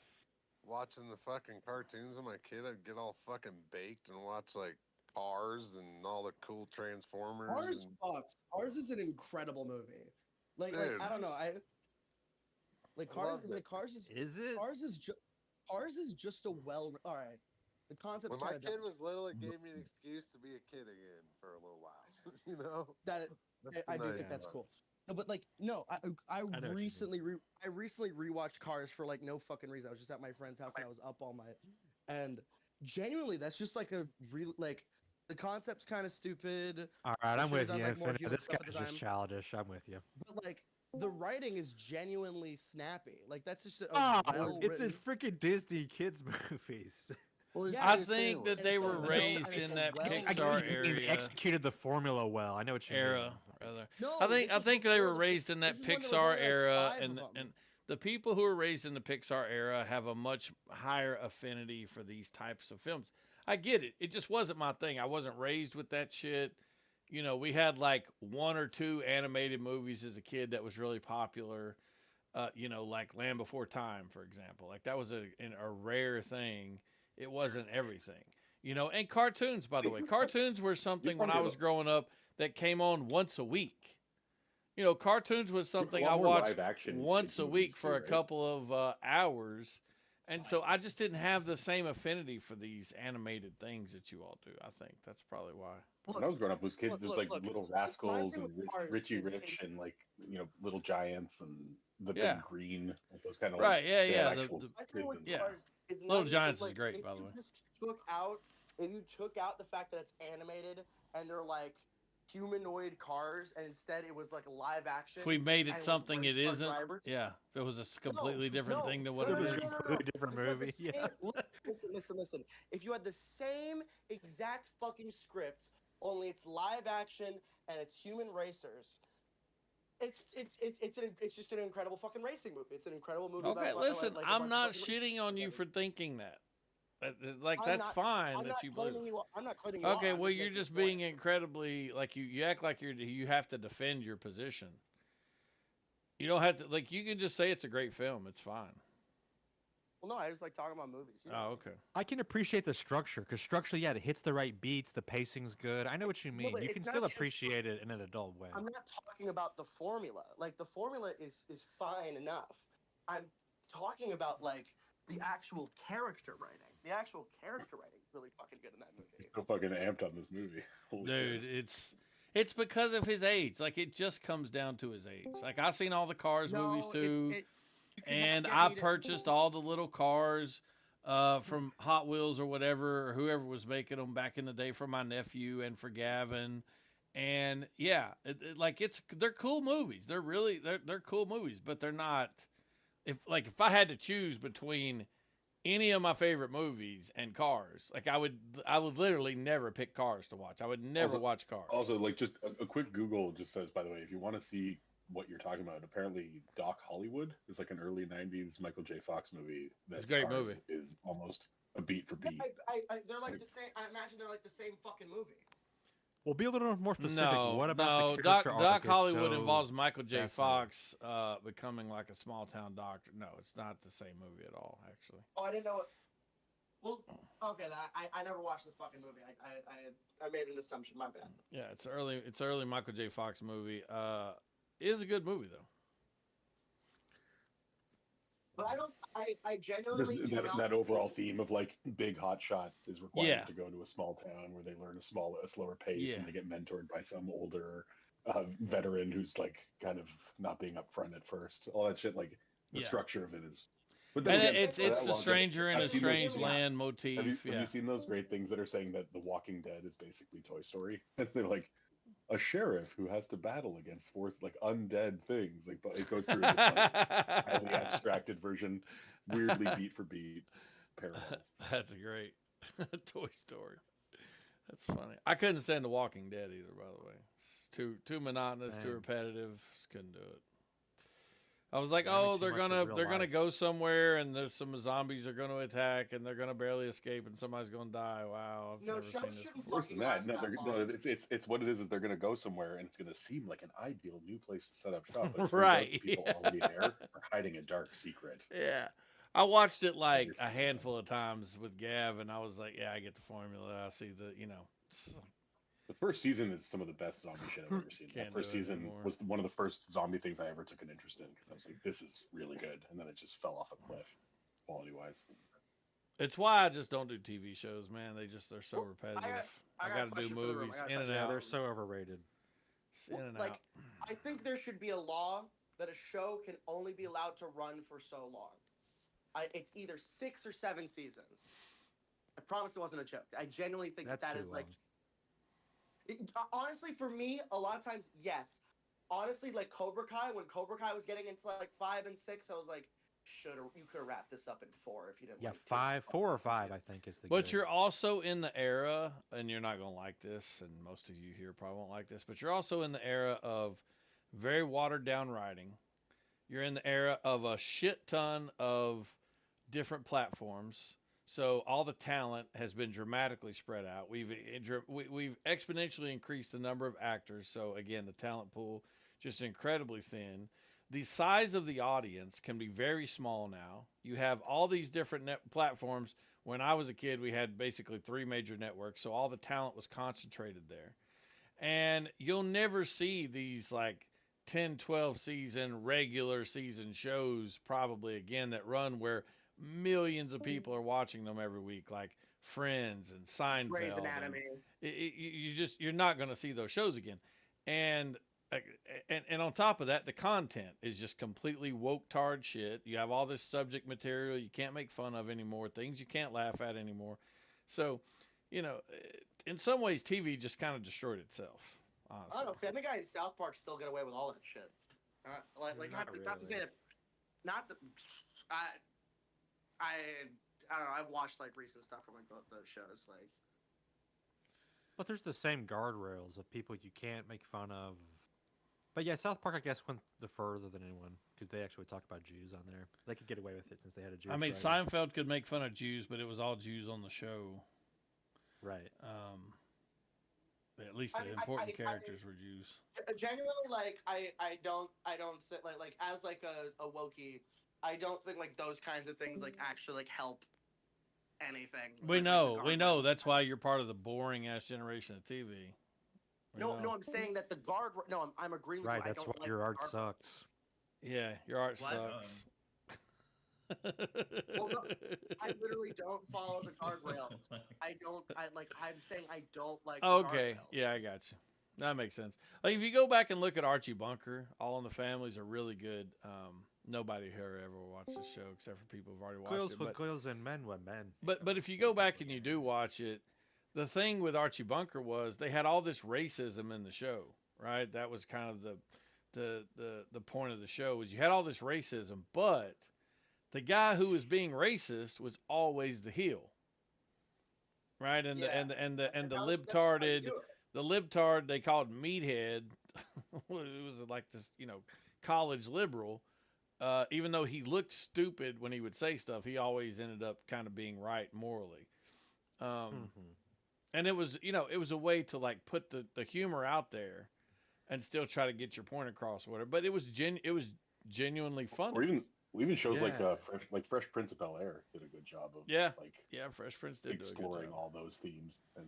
Watching the fucking cartoons with my kid, I'd get all fucking baked and watch like Cars and all the cool Transformers. Cars and... sucks. Cars is an incredible movie. Like Dude. I don't know. I loved it. Cars Is it? Cars is just a all right. The concept's When my kind of kid was little, it gave me an excuse to be a kid again for a little while. You know, that That's I the do nice think that's part. cool. No, but like no, I know what you mean. recently rewatched Cars for like no fucking reason. I was just at my friend's house and I was up all night, and genuinely, that's just like a real like the concept's kind of stupid. All right, They I'm should've with done, you. like, more Infinite. human This stuff at guy's the just time. childish. I'm with you. But like the writing is genuinely snappy. Like that's just a Oh, well it's in written. freaking Disney kids movies. Yeah, I it's think that and they it's a were well- raised it's in a that well- I get Pixar what you mean. They area. executed the formula well. I know what you Era, mean. rather. No, I think this was they before were the- raised in that this is when there was Pixar only, like, era, 5 and of 'em. and the people who are raised in the Pixar era have a much higher affinity for these types of films. I get it. It just wasn't my thing. I wasn't raised with that shit. You know, we had like one or two animated movies as a kid that was really popular. You know, like Land Before Time, for example. Like that was a rare thing. It wasn't everything. You know, and cartoons, by the way. Cartoons were something when I was growing up that came on once a week. You know, cartoons was something I more watched live action once kids a movies week for too, a right? couple of hours. And so I just didn't have the same affinity for these animated things that you all do. I think that's probably why. When I was growing up, was kids. There's like Little Rascals thing and with Cars Richie is Rich and like Little Giants and the Yeah. Big Green, like those kind of Right, yeah, they had yeah. actual My thing kids with in yeah. them. Cars is Little not even, Giants is like, great, if by the you way. just if you took out the fact that it's animated and they're like humanoid cars and instead it was like live action. If we made and it was something race it car isn't, drivers, yeah. If it was a completely different no, thing than no, what no, it no, is. no, no, no, no. Completely different If you had the movie. Yeah. listen. If you had the same exact fucking script, only it's live action and it's human racers. It's just an incredible fucking racing movie. It's an incredible movie Okay, about listen, like a I'm bunch not of fucking racing shitting on you together. for thinking that. Like I'm that's not- fine I'm that not you claiming believe. you. I'm not claiming you. Okay, are. I'm well just you're making just a point. being incredibly like you act like you have to defend your position. You don't have to like you can just say it's a great film. It's fine. Well, no, I just like talking about movies. You know? Oh, okay. I can appreciate the structure because structurally, yeah, it hits the right beats. The pacing's good. I know what you mean. but You it's can not still just- appreciate it in an adult way. I'm not talking about the formula. Like the formula is fine enough. I'm talking about like the actual character writing. The actual character writing is really fucking good in that movie. So fucking amped on this movie. Holy Dude, shit. it's because of his age. Like it just comes down to his age. Like I've seen all the Cars movies too, you cannot and get I me to- purchased all the little cars from Hot Wheels or whatever, or whoever was making them back in the day for my nephew and for Gavin. And yeah, they're cool movies. They're cool movies, but they're not. If I had to choose between any of my favorite movies and Cars, like I would literally never pick Cars to watch. I would never watch Cars. Also, like just a quick Google just says, by the way, if you want to see what you're talking about, apparently Doc Hollywood is like an early '90s Michael J. Fox movie. It's a great Cars movie. Is almost a beat for beat. They're like the same. I imagine they're like the same fucking movie. Well, be a little more specific. No, What about no, the Doc, character Doc arc is Hollywood so involves Michael J. fascinating? Fox becoming like a small town doctor. No, it's not the same movie at all, actually. Oh, I didn't know it. Well, okay, I never watched the fucking movie. I made an assumption. My bad. Yeah, it's early Michael J. Fox movie. It is a good movie though. But I genuinely Just do that, not that overall theme of like big hot shot is required Yeah. to go to a small town where they learn a slower pace Yeah. and they get mentored by some older veteran who's like kind of not being upfront at first. All that shit, like the Yeah. structure of it is. And again, it's for that the long, stranger in I've a seen those- strange land motif. Have yeah. you seen those great things that are saying that The Walking Dead is basically Toy Story? And they're like a sheriff who has to battle against like undead things. Like, but it goes through this like, highly abstracted version, weirdly beat for beat parallels. That's great. Toy Story. That's funny. I couldn't stand The Walking Dead either, by the way. It's too monotonous, too Man. repetitive. Just couldn't do it. I was like, Learning oh, too much of real they're gonna life. go somewhere, and there's some zombies are gonna attack, and they're gonna barely escape, and somebody's gonna die. Wow, I've No, never shows seen this shouldn't before. Worse than fucking that, last no, that no, long. it's what it is they're going to go somewhere and it's going to seem like an ideal new place to set up shop, but it turns out Right. the people already there are hiding a dark secret. Yeah. I watched it And like you're a fucking handful of times with Gav, and I was like, yeah, I get the formula. I see The first season is some of the best zombie shit I've ever seen. That Can't first do it season anymore. was one of the first zombie things I ever took an interest in because I was like, this is really good, and then it just fell off a cliff, quality wise. It's why I just don't do TV shows, man. They're so repetitive. I I got a got to do question for the room. movies I got a in and question. Yeah, out. they're so overrated. It's in and Like, out. I think there should be a law that a show can only be allowed to run for so long. It's either 6 or 7 seasons. I promise it wasn't a joke. I genuinely think That's that too is like. long. Honestly, for me, a lot of times, yes. Honestly, like Cobra Kai, when Cobra Kai was getting into like 5 and 6, I was like, you could have wrapped this up in 4 if you didn't. Yeah, like, 4 or 5, I think is the. But good. you're also in the era, and you're not going to like this, and most of you here probably won't like this, but you're also in the era of very watered down writing. You're in the era of a shit ton of different platforms. So all the talent has been dramatically spread out. We've exponentially increased the number of actors. So again, the talent pool just incredibly thin. The size of the audience can be very small now. You have all these different platforms. When I was a kid, we had basically 3 major networks, so all the talent was concentrated there. And you'll never see these like 10, 12 season regular season shows probably again that run where millions of people are watching them every week, like Friends and Grey's Seinfeld. Anatomy. You're not going to see those shows again. And and on top of that, the content is just completely woke tard shit. You have all this subject material you can't make fun of anymore, things you can't laugh at anymore. So, you know, in some ways, TV just kind of destroyed itself. Honestly. I don't know. Family Guy and South Park still get away with all that shit. Not to say that. Not that. I don't know. I've watched like recent stuff from like both those shows. Like, But there's the same guardrails of people you can't make fun of. But yeah, South Park, I guess, went the further than anyone because they actually talk about Jews on there. They could get away with it since they had a Jewish. I mean, writer. Seinfeld could make fun of Jews, but it was all Jews on the show. Right. At least the important characters were Jews. Genuinely, like I don't think like as like a Wokey, I don't think like those kinds of things like actually like help anything. We like, know, the we know. That's why you're part of the boring ass generation of TV. No, I'm saying that the guard. No, I'm agreeing with Right, you. that's I don't why like your the art guard- sucks. Yeah, your art What? sucks. Well, no, I literally don't follow the guardrails. I'm saying I don't like. The Okay, guardrails. yeah, I got you. That makes sense. Like if you go back and look at Archie Bunker, All in the Families are really good. Nobody here ever watched the show except for people who've already watched Girls it. for But, girls and men with men. but if you go back and you do watch it, the thing with Archie Bunker was they had all this racism in the show, right? That was kind of the point of the show was you had all this racism, but the guy who was being racist was always the heel, right? And the libtarded, the libtard they called meathead, it was like this, college liberal. Even though he looked stupid when he would say stuff, he always ended up kind of being right morally. And it was, it was a way to like put the humor out there and still try to get your point across, whatever. But it was genuinely funny. Or even shows Yeah. like Fresh Prince of Bel Air did a good job of Fresh Prince did exploring do a good job. all those themes, and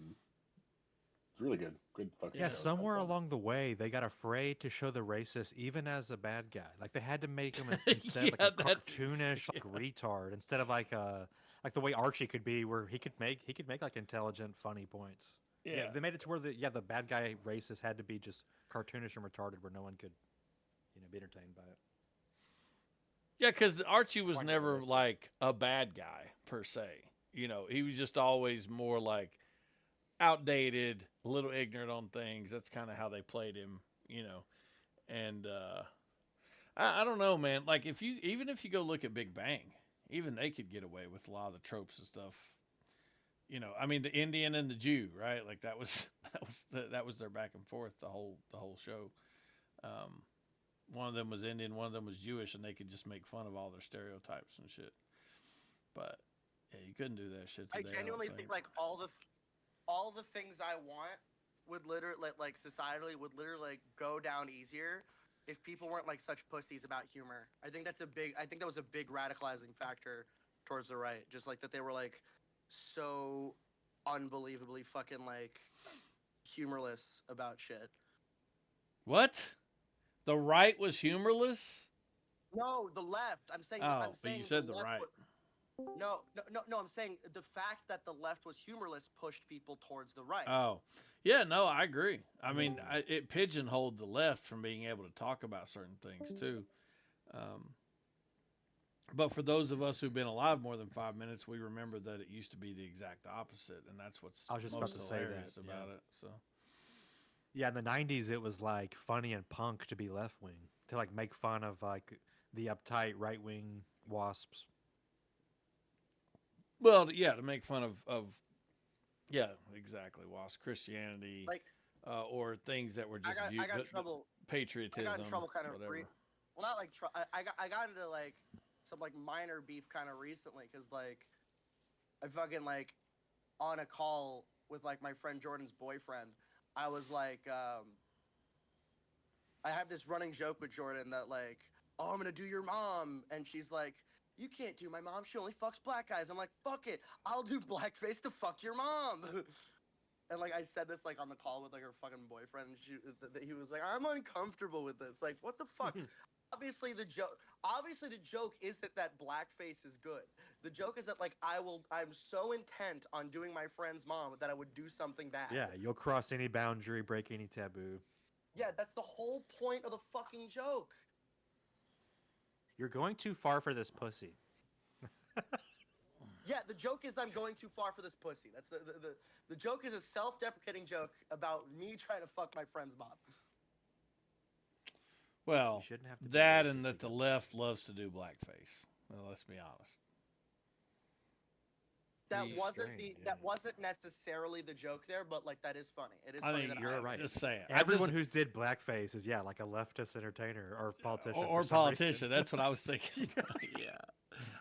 it's really good. Good fucking. Yeah, show. somewhere along the way, they got afraid to show the racist even as a bad guy. Like they had to make him instead like a cartoonish like retard instead of like the way Archie could be, where he could make like intelligent, funny points. Yeah. They made it to where the bad guy racist had to be just cartoonish and retarded, where no one could, be entertained by it. Yeah, because Archie was never like a bad guy per se. He was just always more like outdated, a little ignorant on things. That's kind of how they played him, And I don't know, man. Like even if you go look at Big Bang, even they could get away with a lot of the tropes and stuff. I mean the Indian and the Jew, right? Like that was that was their back and forth the whole show. one of them was Indian, one of them was Jewish, and they could just make fun of all their stereotypes and shit. But yeah, you couldn't do that shit I today. genuinely don't think like all the things I want would literally like societally would literally like go down easier if people weren't like such pussies about humor. I think that was a big radicalizing factor towards the right. Just like that they were like so unbelievably fucking like humorless about shit. What? The right was humorless? No, the left. I'm saying Oh, but you said the left right. No, I'm saying the fact that the left was humorless pushed people towards the right. Oh, yeah, no, I agree. I mean, it pigeonholed the left from being able to talk about certain things too. Um, but for those of us who've been alive more than 5 minutes, we remember that it used to be the exact opposite, and that's what's I was just most about to say that, hilarious about yeah. it. So, Yeah, in the '90s, it was like funny and punk to be left wing, to like make fun of like the uptight right wing wasps. well, yeah, to make fun of yeah, exactly, whilst Christianity Like or things that were just I viewed, got trouble. patriotism, I got in trouble kind of whatever. well, not like I got into like some like minor beef kind of recently because like I fucking like on a call with like my friend Jordan's boyfriend. I was like I have this running joke with Jordan that like, oh, I'm gonna do your mom, and she's like, you can't do my mom. She only fucks black guys. I'm like, fuck it, I'll do blackface to fuck your mom. And like I said this like on the call with like her fucking boyfriend, and he was like, I'm uncomfortable with this. Like, what the fuck? Obviously the joke isn't that blackface is good. The joke is that like I'm so intent on doing my friend's mom that I would do something bad. Yeah, you'll cross any boundary, break any taboo. Yeah, that's the whole point of the fucking joke. You're going too far for this pussy. Yeah, the joke is I'm going too far for this pussy. That's the joke is a self-deprecating joke about me trying to fuck my friend's mom. Well, shouldn't have to be that racist and that the left loves to do blackface. Well, let's be honest. That The- that wasn't necessarily the joke there, but like that is funny. It is I funny think that You're I right. Just saying. Everyone who's did blackface is like a leftist entertainer or politician. or for some politician. reason. That's what I was thinking. Yeah.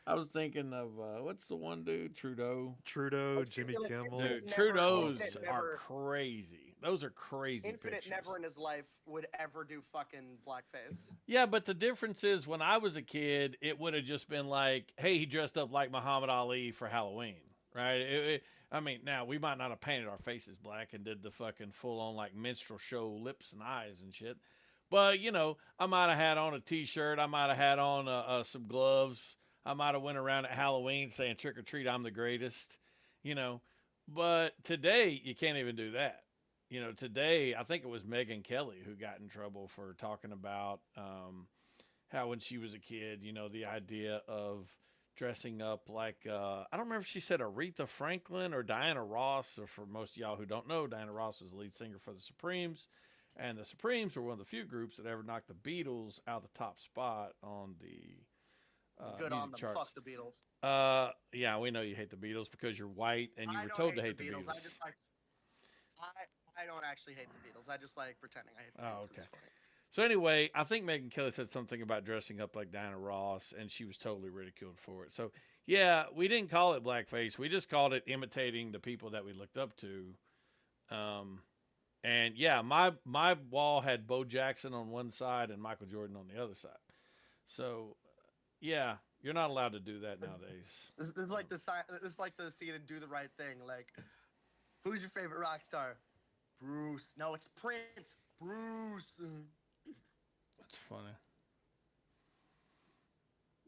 I was thinking of what's the one dude? Trudeau. Trudeau, Jimmy Kimmel. Dude, Never- Trudeau's Infinite are never- crazy. Those are crazy Infinite pictures. never in his life would ever do fucking blackface. Yeah, but the difference is when I was a kid, it would have just been like, hey, he dressed up like Muhammad Ali for Halloween, right? I mean, now we might not have painted our faces black and did the fucking full on like minstrel show lips and eyes and shit. But, you know, I might have had on a t-shirt. I might have had on some gloves. I might have went around at Halloween saying trick or treat, I'm the greatest, you know. But today, you can't even do that. You know, today, I think it was Megyn Kelly who got in trouble for talking about how when she was a kid, you know, the idea of dressing up like, I don't remember if she said Aretha Franklin or Diana Ross, or for most of y'all who don't know, Diana Ross was the lead singer for the Supremes. And the Supremes were one of the few groups that ever knocked the Beatles out of the top spot on the Good music on them. charts. Fuck the Beatles. Yeah, we know you hate the Beatles because you're white and you I were don't told to hate the the Beatles. Beatles. I just like. I don't actually hate the Beatles. I just like pretending I hate the Beatles. Oh, 'cause okay. it's funny. So anyway, I think Megyn Kelly said something about dressing up like Diana Ross, and she was totally ridiculed for it. So yeah, we didn't call it blackface. We just called it imitating the people that we looked up to. And yeah, my wall had Bo Jackson on one side and Michael Jordan on the other side. So yeah, you're not allowed to do that nowadays. This is like the This is like the scene in Do the Right Thing. Like, who's your favorite rock star? Bruce. No, it's Prince. Bruce. That's funny.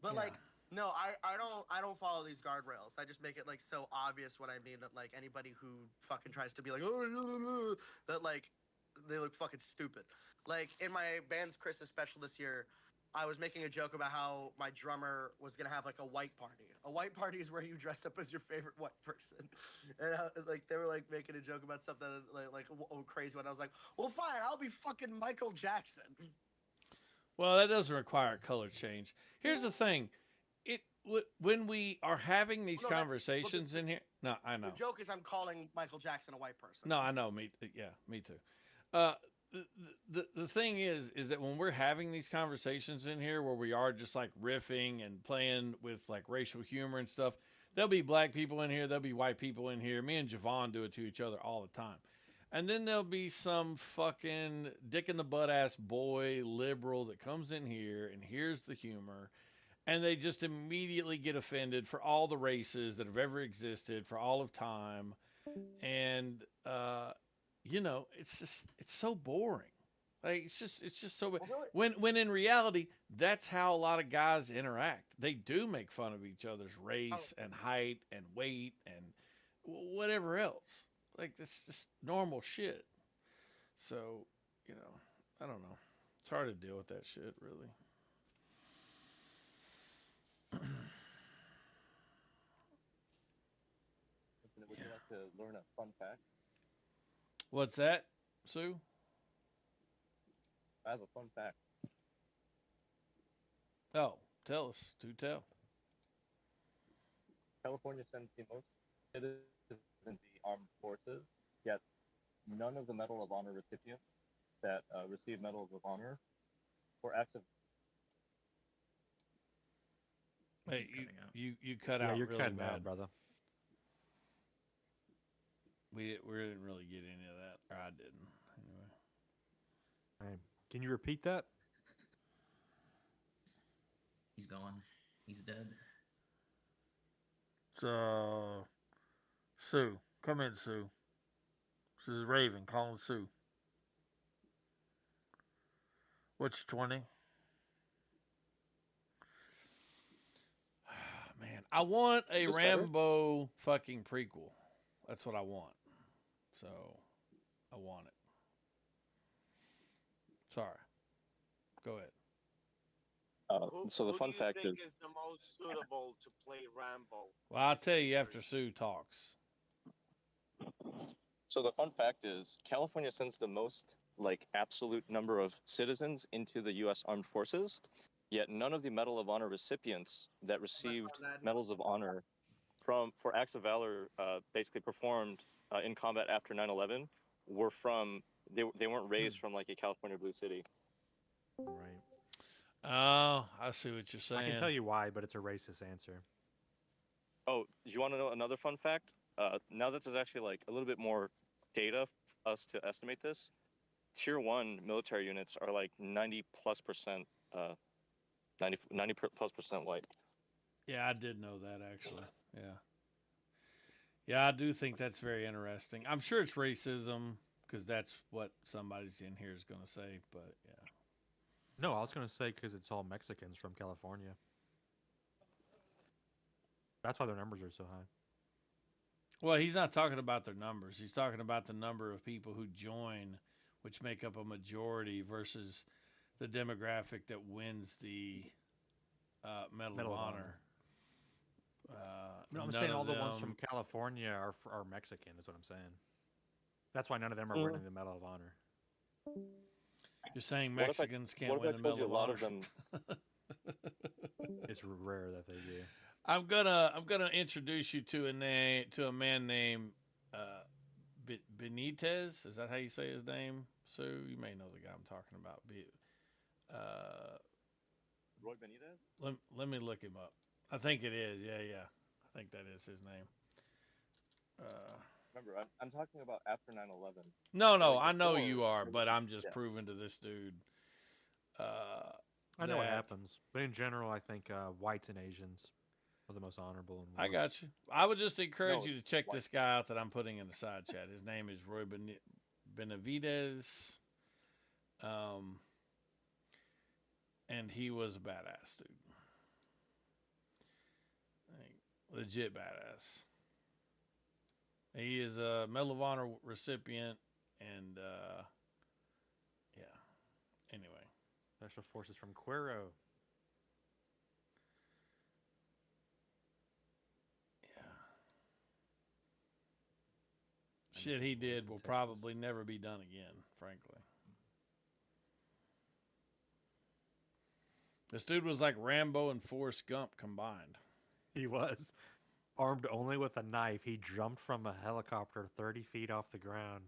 But Yeah. like, no, I don't follow these guardrails. I just make it like so obvious what I mean that like anybody who fucking tries to be like, oh, that like they look fucking stupid. Like in my band's Christmas special this year, I was making a joke about how my drummer was gonna have like a white party. A white party is where you dress up as your favorite white person, and like they were like making a joke about something like a crazy one. I was like, well, fine, I'll be fucking Michael Jackson. Well, that doesn't require a color change. Here's the thing. When we are having these Well, no, conversations in here. No, I know. The joke is I'm calling Michael Jackson a white person. No, I know. Me too. the thing is that when we're having these conversations in here where we are just like riffing and playing with like racial humor and stuff, there'll be black people in here, there'll be white people in here. Me and Javon do it to each other all the time. And then there'll be some fucking dick in the butt ass boy liberal that comes in here and hears the humor and they just immediately get offended for all the races that have ever existed for all of time. And it's so boring. Like it's just so when in reality that's how a lot of guys interact. They do make fun of each other's race and height and weight and whatever else. Like this just normal shit. So, I don't know. It's hard to deal with that shit, really. Would you like to learn a fun fact? What's that, Sue? I have a fun fact. Oh, tell us. Do tell. California sends the most citizens in the armed forces, yet none of the Medal of Honor recipients that receive Medals of Honor for acts of. Hey, you cut Yeah, out you're really cutting bad, out, brother. We didn't really get any of that. Or I didn't. Anyway. Hey, can you repeat that? He's gone. He's dead. So, Sue, come in, Sue. This is Raven calling Sue. What's 20? Man, I want a Is this better? Rambo fucking prequel. That's what I want. So, I want it. Sorry. Go ahead. So the Who fun do you fact think is, is the most suitable to play Rambo? Well, I'll tell you after Sue talks. so the fun fact is, California sends the most absolute number of citizens into the U.S. Armed Forces, yet none of the Medal of Honor recipients that received Medals of Honor for acts of valor basically performed in combat after 9/11 were from they weren't raised from like a California blue city. Right. Oh, I see what you're saying. I can tell you why, but it's a racist answer. Oh, do you want to know another fun fact? Now that there's actually like a little bit more data for us to estimate this, tier 1 military units are like 90 plus percent 90 plus percent white. Yeah, I did know that actually. Yeah. Yeah, I do think that's very interesting. I'm sure it's racism because that's what somebody's in here is going to say, but yeah. No, I was going to say because it's all Mexicans from California. That's why their numbers are so high. Well, he's not talking about their numbers. He's talking about the number of people who join, which make up a majority, versus the demographic that wins the Medal of Honor. No, I'm none saying of all the ones from them- California are Mexican, is what I'm saying. That's why none of them are winning the Medal of Honor. You're saying What if I- Mexicans can't what if I win the told Medal you of a lot Honor? of them- It's rare that they do. I'm gonna introduce you to a man named Benitez. Is that how you say his name? Sue, you may know the guy I'm talking about. Roy Benitez? Let me look him up. I think it is. Yeah. I think that is his name. Remember, I'm talking about after 9/11. No, Like I know before, you are, there but was- I'm just yeah. proving to this dude. I know what that- happens, but in general, I think whites and Asians are the most honorable. In war. I got you. I would just encourage No, you to check white. this guy out that I'm putting in the side chat. His name is Roy Benavidez. And he was a badass dude. Like, legit badass. He is a Medal of Honor recipient, and yeah. Anyway, Special Forces from Cuero. shit he did will probably never be done again, frankly. This dude was like Rambo and Forrest Gump combined. He was armed only with a knife. He jumped from a helicopter 30 feet off the ground.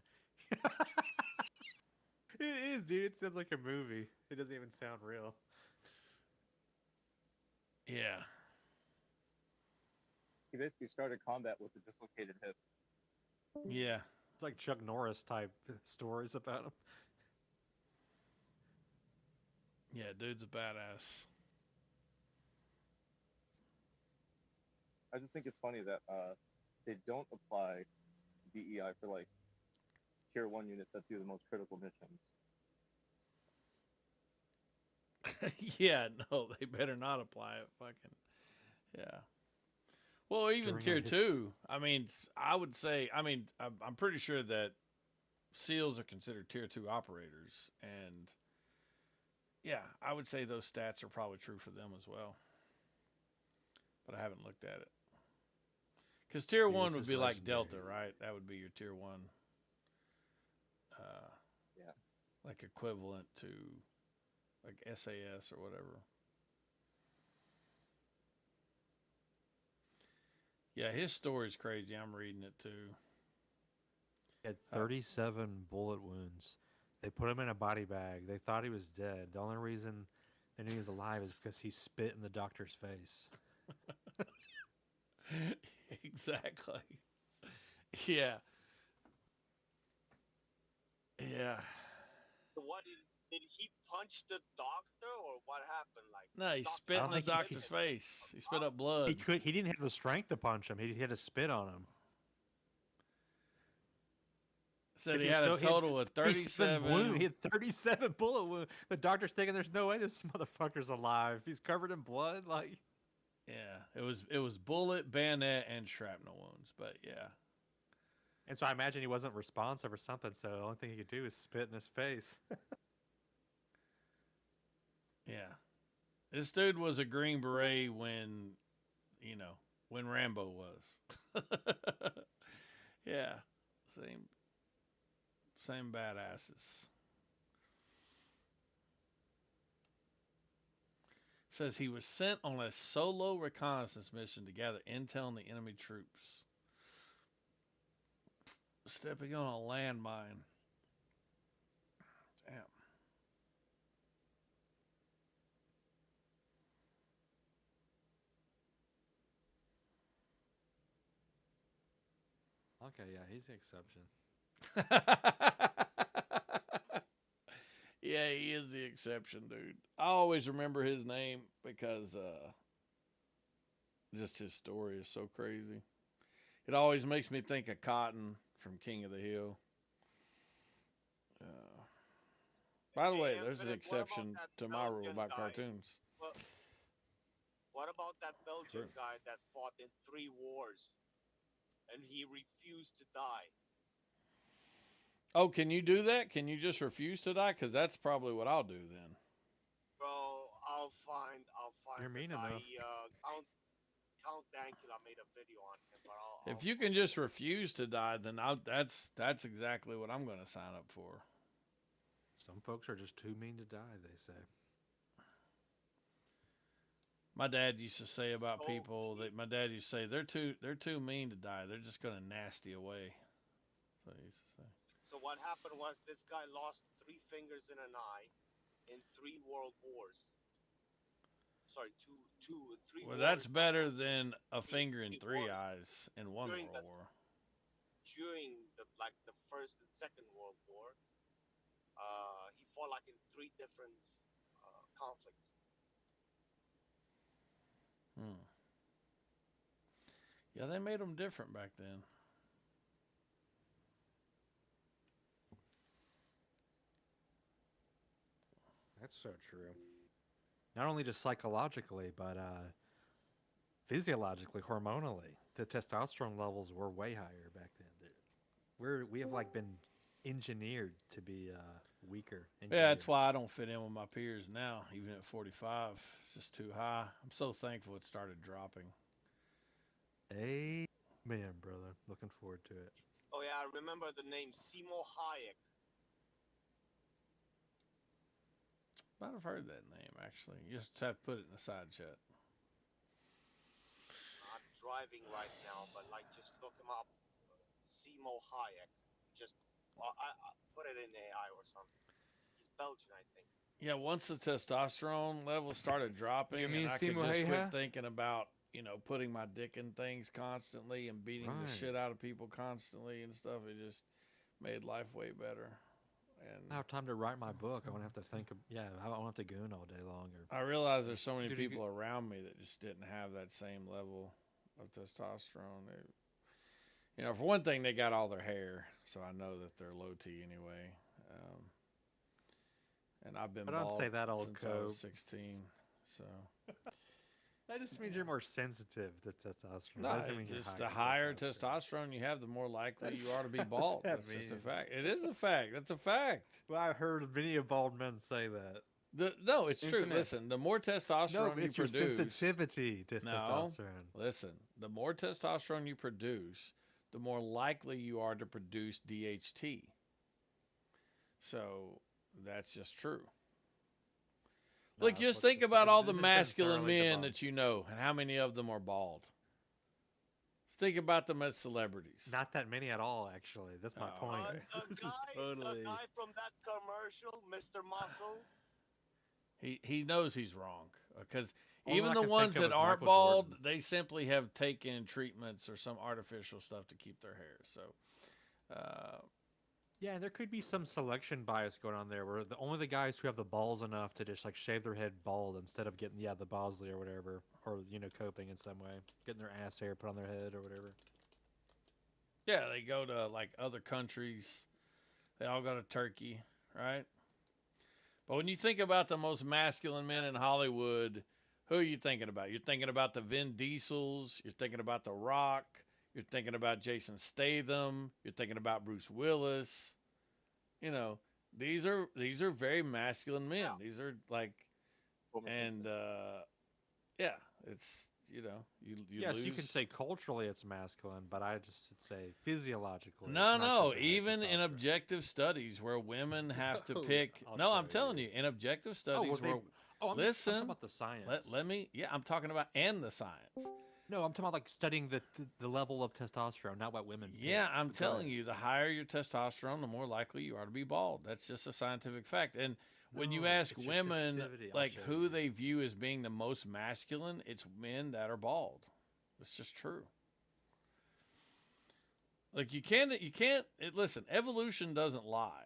It is, dude. It sounds like a movie. It doesn't even sound real. Yeah. He basically started combat with a dislocated hip. Yeah. It's like Chuck Norris type stories about him. Yeah, dude's a badass. I just think it's funny that they don't apply DEI for like tier 1 units that do the most critical missions. Yeah, no, they better not apply it. Fucking, yeah. Well, even During tier his- 2. I mean, I would say. I mean, I'm pretty sure that SEALs are considered tier 2 operators, and yeah, I would say those stats are probably true for them as well. But I haven't looked at it. Because tier Dude, 1 this would is be like legendary. Delta, right? That would be your tier 1. Yeah. Like equivalent to like SAS or whatever. Yeah, his story's crazy. I'm reading it too. He had 37 bullet wounds. They put him in a body bag. They thought he was dead. The only reason they knew he was alive is because he spit in the doctor's face. Exactly. Yeah. Yeah. So what did he punch the doctor or what happened? Like No, he doctor spit in don't the think he- doctor's face. He spit up blood. He didn't have the strength to punch him. He had to spit on him. Said he had a total of 37. He had 37 bullet wounds. The doctor's thinking there's no way this motherfucker's alive. He's covered in blood. Like, Yeah, it was bullet, bayonet, and shrapnel wounds. But yeah, and so I imagine he wasn't responsive or something. So the only thing he could do is spit in his face. yeah. This dude was a Green Beret when, when Rambo was. Yeah, same badasses. Says he was sent on a solo reconnaissance mission to gather intel on the enemy troops. Stepping on a landmine. Damn. Okay, yeah, he's the exception. Yeah, he is the exception, dude. I always remember his name because just his story is so crazy. It always makes me think of Cotton from King of the Hill. By the way, there's an exception to my rule about cartoons. Well, what about that Belgian True. guy that fought in 3 wars and he refused to die? Oh, can you do that? Can you just refuse to die? Because that's probably what I'll do then. Bro, I'll find You're the mean guy. enough. Count Dankula made a video on him, but I'll If you can just refuse to die, then that's exactly what I'm going to sign up for. Some folks are just too mean to die, they say. My dad used to say about people that my dad used to say they're too mean to die. They're just going to nasty away. So he used to say. So what happened was this guy lost 3 fingers and an eye in 3 world wars. Sorry, three Well, wars. that's better than a finger and 3 eyes in one During World War. During the First and Second World War, he fought like in 3 different conflicts. Yeah, they made them different back then. That's so true. Not only just psychologically, but physiologically, hormonally, the testosterone levels were way higher back then. We have like been engineered to be weaker. Yeah, that's why I don't fit in with my peers now, even at 45. It's just too high. I'm so thankful it started dropping. Amen, brother. Looking forward to it. Oh yeah, I remember the name Simo Hayek. Might have heard that name actually. You just have to put it in the side chat. I'm driving right now, but just look him up. Simo Hayek. Just I put it in AI or something. Belgian, I think. Yeah, once the testosterone level started dropping, and mean I could Simo just quit Hayha? thinking about, putting my dick in things constantly and beating the Right. shit out of people constantly and stuff, it just made life way better. I have time to write my book. I won't have to think of, I won't have to goon all day long. I realize there's so many Dude, you people around me that just didn't have that same level of testosterone. For one thing, they got all their hair, so I know that they're low T anyway. And I've been I don't bald say that, old since I was Cope. 16, so. That just means you're more sensitive to testosterone. No, That doesn't mean you're just high the in higher testosterone you have, the more likely That's you are to be not what bald. that That's just a means. fact. It is a fact. That's a fact. Well, I've heard many of bald men say that. No, it's true. Infinite. Listen, the more testosterone No, you it's your produce, sensitivity to no, testosterone. listen, the more testosterone you produce, the more likely you are to produce DHT. So that's just true. No, Look, that's just what think this- about this- all this the has been masculine thoroughly men debunked. that you know, and how many of them are bald. Just think about them as celebrities. Not that many at all, actually. That's my Oh. point. A This guy, is totally. a guy from that commercial, Mr. Muscle. He knows he's wrong because Only even I the can ones think of that is aren't Michael bald, Jordan. they simply have taken treatments or some artificial stuff to keep their hair. So, Yeah, there could be some selection bias going on there, where only the guys who have the balls enough to just like shave their head bald instead of getting the Bosley or whatever, or coping in some way, getting their ass hair put on their head or whatever. yeah, they go to like other countries. They all go to Turkey, right? But when you think about the most masculine men in Hollywood, who are you thinking about? You're thinking about the Vin Diesels. You're thinking about The Rock. You're thinking about Jason Statham. You're thinking about Bruce Willis. You know, these are very masculine men. These are like, and yeah, it's you Yes, lose. you can say culturally it's masculine, but I just would say physiologically. No, it's not no. 'cause they have Even in testosterone. objective studies where women have to No, pick. I'll No, show I'm telling you, in objective Oh, well, studies where. I'm Listen. talking about the science. Let me. Yeah, I'm talking about and the science. No, I'm talking about like studying the level of testosterone, not what women. pick. Yeah, I'm But go telling ahead. you, the higher your testosterone, the more likely you are to be bald. That's just a scientific fact. And when you No, ask it's your women sensitivity. I'll like show who they view as being the most masculine, it's men that are bald. It's just true. Like listen, evolution doesn't lie.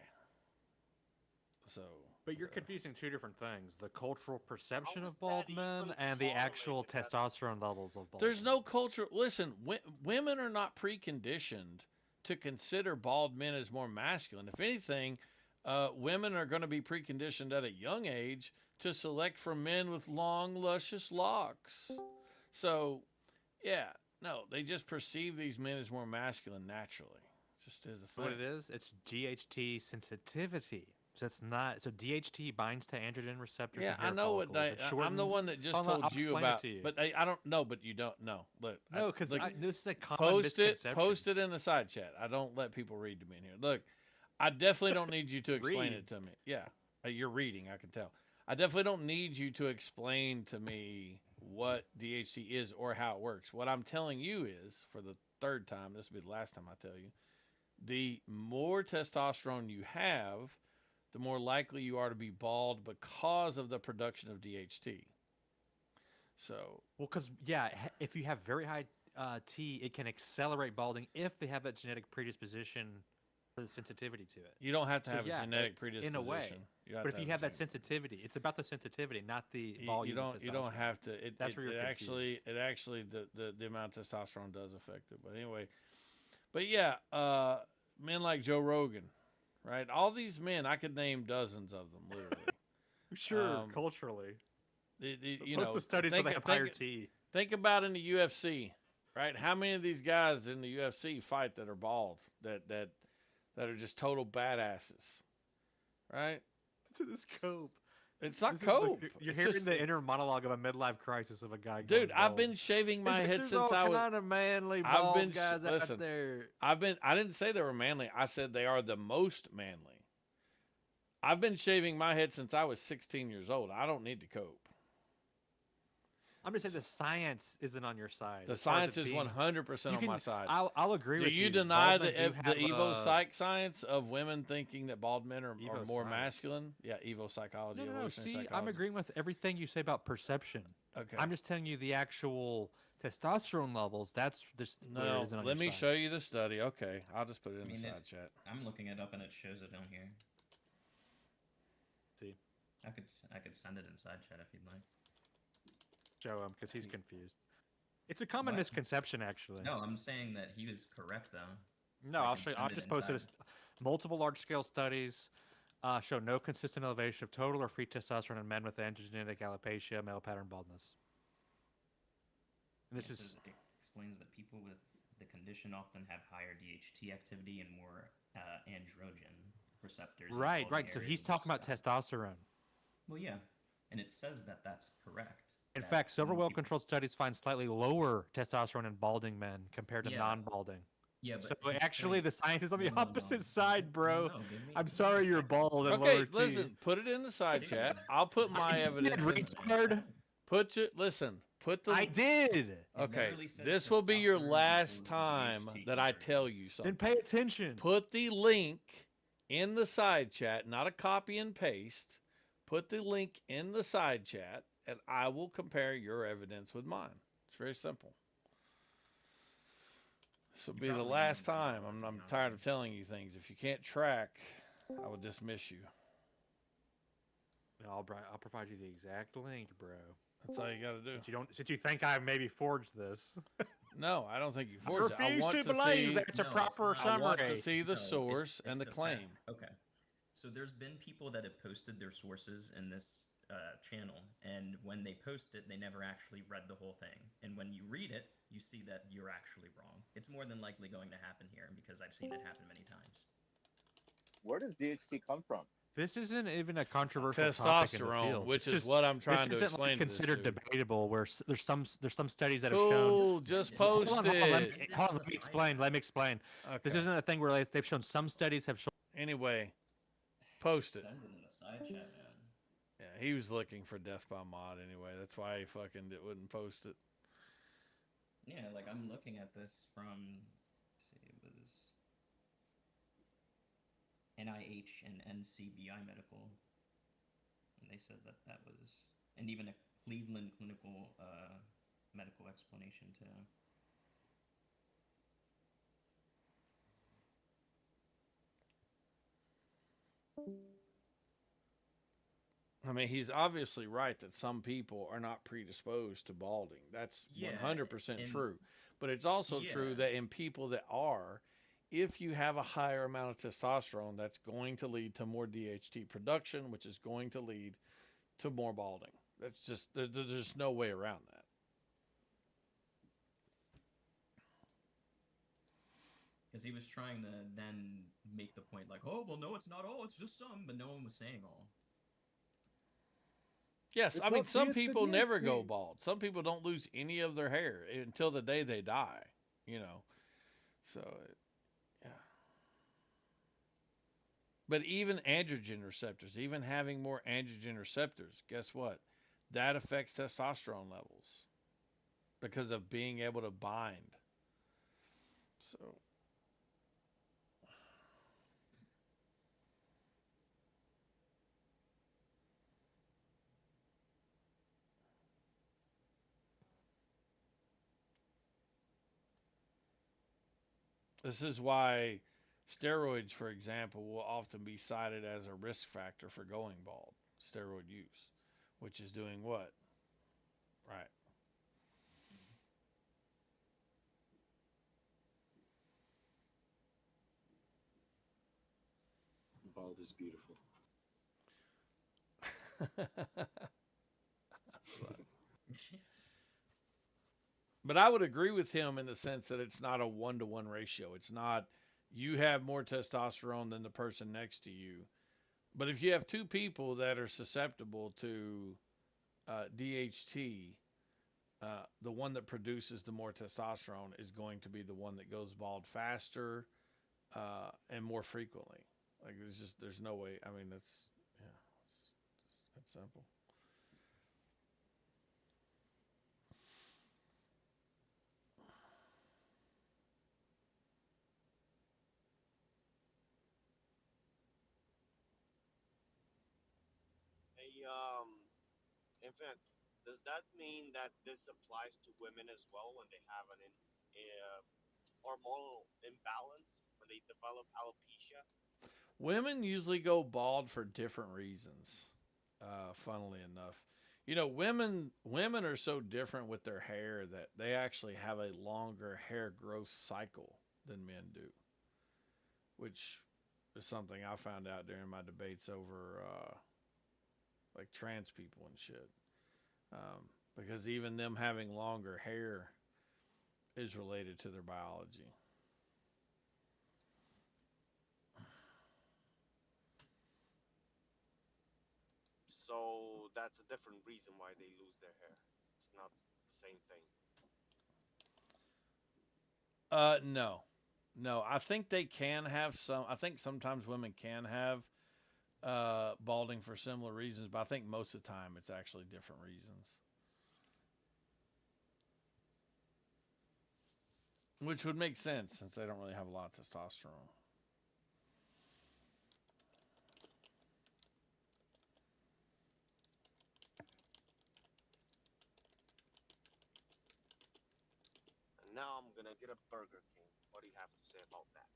So But you're confusing two different things: the cultural perception of bald men and the actual testosterone levels of bald. there's no culture. Listen, women are not preconditioned to consider bald men as more masculine. If anything, women are going to be preconditioned at a young age to select for men with long, luscious locks. So, yeah, no, they just perceive these men as more masculine naturally. Just as a thing. What it is, it's GHT sensitivity. So it's not. So DHT binds to androgen receptors. Yeah, in hair I know what follicles. they. It I'm the shortens- one that just Hold on, told I'll you explain about. it to you. But I don't know. But you don't know. Look, No, because this is a common post misconception. Post it in the side chat. I don't let people read to me in here. Look, I definitely don't need you to explain Read. it to me. Yeah, you're reading. I can tell. I definitely don't need you to explain to me what DHT is or how it works. What I'm telling you is, for the third time, this will be the last time I tell you, the more testosterone you have, the more likely you are to be bald because of the production of DHT. So, Well, because if you have very high T, it can accelerate balding if they have that genetic predisposition for the sensitivity to it. you don't have to So, have yeah, a genetic in predisposition. a way. You have But to if you a have that genetic- sensitivity, it's about the sensitivity, not the you volume. don't of you don't testosterone. have to. That's where you're confused. It actually the amount of testosterone does affect it. But anyway, but yeah, men like Joe Rogan, right? All these men, I could name dozens of them, literally. Sure, culturally. You Most of know, the studies where they have higher think, T. think about in the UFC, right? How many of these guys in the UFC fight that are bald, that are just total badasses, right? To this cope. It's not This is cope. you're It's hearing just- the inner monologue of a midlife crisis of a guy. Dude, going I've bald. been shaving my It's like, head there's since all I was. kind of manly I've bald been guys listen. out there. I didn't say they were manly. I said they are the most manly. I've been shaving my head since I was 16 years old. I don't need to cope. I'm just saying the science isn't on your side. The as far as science it is being- 100% you on can- my side. I'll agree Do with you you. deny Bald men do the have, Evo psych science of women thinking that bald men are Evo more psych. masculine? Yeah, Evo psychology, No. evolutionary See, I'm psychology. agreeing with everything you say about perception. Okay. I'm just telling you the actual testosterone levels. That's just where it No, isn't on let your me side. show you the study. Okay, I'll just put it in the mean, side chat. I'm looking it up and it shows it on here. See, I could send it in side chat if you'd like. show him because he's confused. It's a common What? misconception, actually. No, I'm saying that he was correct though. No, I I'll can show you. send I'll it just posted inside. multiple large-scale studies show no consistent elevation of total or free testosterone in men with androgenetic alopecia, male pattern baldness. And this Yeah, is so it explains that people with the condition often have higher DHT activity and more androgen receptors. in right. balding So he's areas. talking about testosterone. Well, yeah, and it says that that's correct. In that fact, several when people- well-controlled studies find slightly lower testosterone in balding men compared to Yeah. non-balding. Yeah, So but his actually, point- the science is on the No, no, no. opposite side, bro. No, give me- I'm give me sorry a you're second. bald and Okay, lower T. listen, put it in the side chat. I'll put my I did, evidence in. retard. Listen, put the. I did. Okay, literally says this will be your testosterone last equals time DHT that I conversion. tell you something. Then pay attention. Put the link in the side chat, not a copy and paste. Put the link in the side chat, and I will compare your evidence with mine. It's very simple. This will be the probably last don't need time. all that, to be I'm honest tired with of telling you things. If you can't track, I will dismiss you. No, I'll provide you the exact link, bro. That's all you got to do. Since you think I maybe forged this. No, I don't think you I forged it. I refuse want to to believe see. that's a No, it's proper not. I want to summary. see the No, source it's and the fact. claim. Okay. So there's been people that have posted their sources in this channel, and when they post it, they never actually read the whole thing. And when you read it, you see that you're actually wrong. It's more than likely going to happen here because I've seen it happen many times. Where does DHT come from? This isn't even a controversial topic in the Testosterone, field. which It's is what I'm this trying to isn't explain to this considered dude. debatable. Where there's some studies that have Cool, shown. just Hold post on, hold on, let it. me, hold on, let me explain. Let me explain. This Okay. isn't a thing where they've shown some studies have shown. Anyway, post it. Send it in the side chat, man. Yeah, he was looking for death by mod anyway. That's why he fucking wouldn't post it. Yeah, like I'm looking at this from, let's see, it was NIH and NCBI Medical, and they said that that was, and even a Cleveland Clinical medical explanation too. I mean, he's obviously right that some people are not predisposed to balding. That's Yeah, 100% and- true. But it's also true Yeah. that in people that are, if you have a higher amount of testosterone, that's going to lead to more DHT production, which is going to lead to more balding. That's just, there's just no way around that. Because he was trying to then make the point like, oh, well, no, it's not all, it's just some, but no one was saying all. Yes, It's I mean, not some DHT. people never go bald. Some people don't lose any of their hair until the day they die, you know. So, yeah. But even androgen receptors, even having more androgen receptors, guess what? That affects testosterone levels because of being able to bind. So, this is why steroids, for example, will often be cited as a risk factor for going bald. Steroid use, which is doing what? Right. Bald is beautiful. But I would agree with him in the sense that it's not a 1-to-1 ratio. It's not you have more testosterone than the person next to you. But if you have two people that are susceptible to DHT, the one that produces the more testosterone is going to be the one that goes bald faster and more frequently. Like there's no way. I mean, that's simple. Hey, Infinite, does that mean that this applies to women as well when they have hormonal imbalance, when they develop alopecia? Women usually go bald for different reasons. Funnily enough, women are so different with their hair that they actually have a longer hair growth cycle than men do, which is something I found out during my debates over like trans people and shit. Because even them having longer hair is related to their biology. So that's a different reason why they lose their hair. It's not the same thing. No, no. I think they can have some. I think sometimes women can have balding for similar reasons, but I think most of the time it's actually different reasons, which would make sense since they don't really have a lot of testosterone. And now I'm gonna get a Burger King. What do you have to say about that?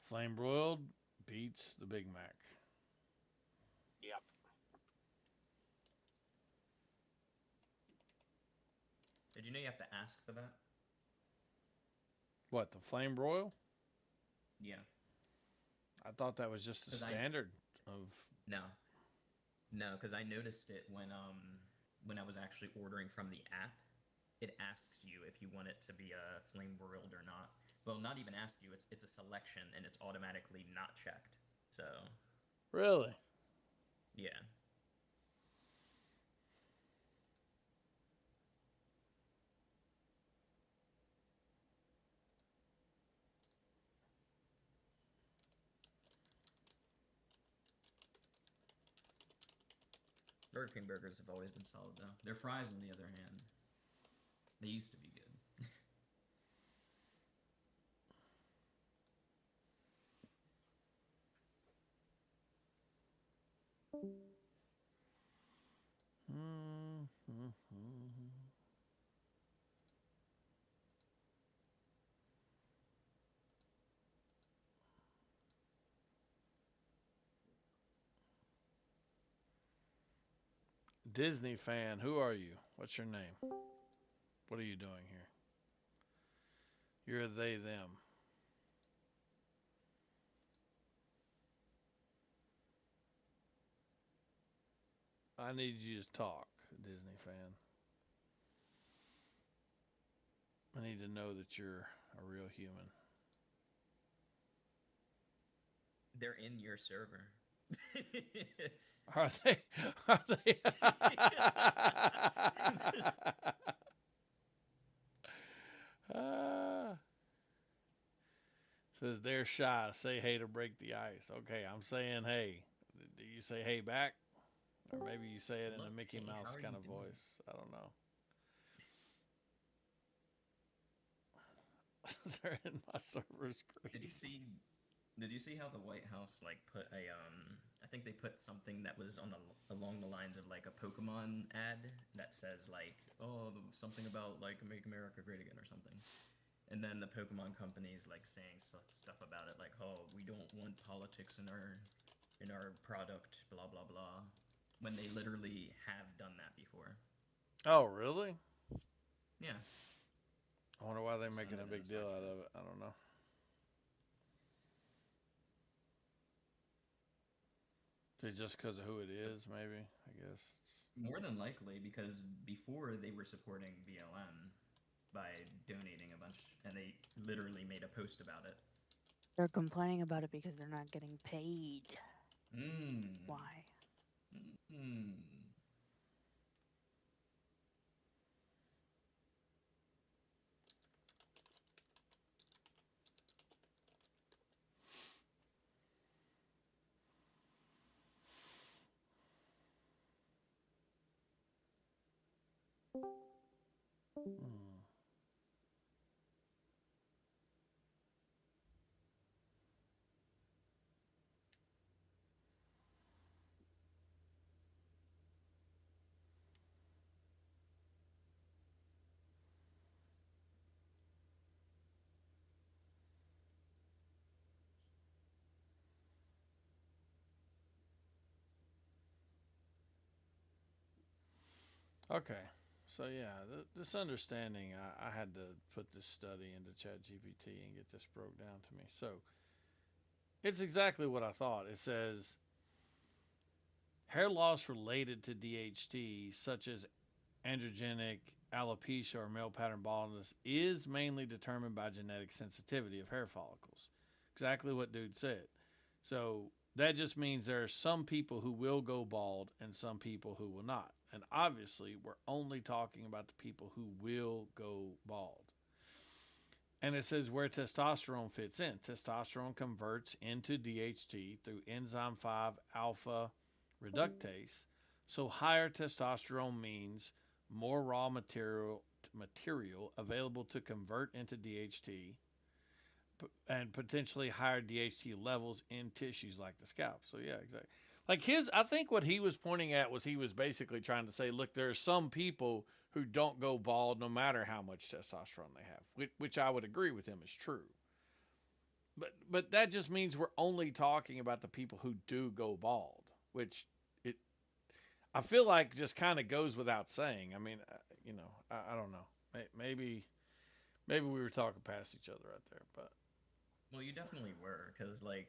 Flame broiled beats the Big Mac. Yep. Did you know you have to ask for that? What, the flame broil? Yeah. I thought that was just the 'Cause standard of. No, no, because I noticed it when I was actually ordering from the app. It asks you if you want it to be a flame broiled or not. Well, not even ask you. It's a selection and it's automatically not checked. So Really? yeah. Burger King burgers have always been solid though. Their fries, on the other hand, they used to be good. Disney fan, who are you? What's your name? What are you doing here? You're they, them. I need you to talk, Disney fan. I need to know that you're a real human. They're in your server. Are they? Are they? Says they're shy. Say hey to break the ice. Okay, I'm saying hey. Do you say hey back? Or maybe you say it in a Look, Mickey hey, how Mouse are kind you of doing? voice. I don't know. They're in my server Did you screen. see? Did you see how the White House like put a I think they put something that was on the along the lines of like a Pokemon ad that says like, oh, something about like make America great again or something. And then the Pokemon company's like saying stuff about it like, oh, we don't want politics in our product, blah blah blah, when they literally have done that before. Oh, really? Yeah. I wonder why they're Just making send a it in a big deal Slack out chat. of it. I don't know. Just because of who it is, maybe. I guess. More than likely, because before they were supporting BLM by donating a bunch, and they literally made a post about it. They're complaining about it because they're not getting paid. Mm. Why? Mm. Okay. So yeah, this understanding, I had to put this study into ChatGPT and get this broke down to me. So it's exactly what I thought. It says hair loss related to DHT, such as androgenic alopecia or male pattern baldness, is mainly determined by genetic sensitivity of hair follicles. Exactly what dude said. So that just means there are some people who will go bald and some people who will not. And obviously, we're only talking about the people who will go bald. And it says where testosterone fits in. Testosterone converts into DHT through enzyme 5 alpha reductase. So higher testosterone means more raw material available to convert into DHT and potentially higher DHT levels in tissues like the scalp. So yeah, exactly. Like I think what he was pointing at was he was basically trying to say, look, there are some people who don't go bald no matter how much testosterone they have, which I would agree with him is true. But that just means we're only talking about the people who do go bald, which it I feel like just kind of goes without saying. I mean, I don't know. Maybe we were talking past each other right there, but Well, you definitely were, because like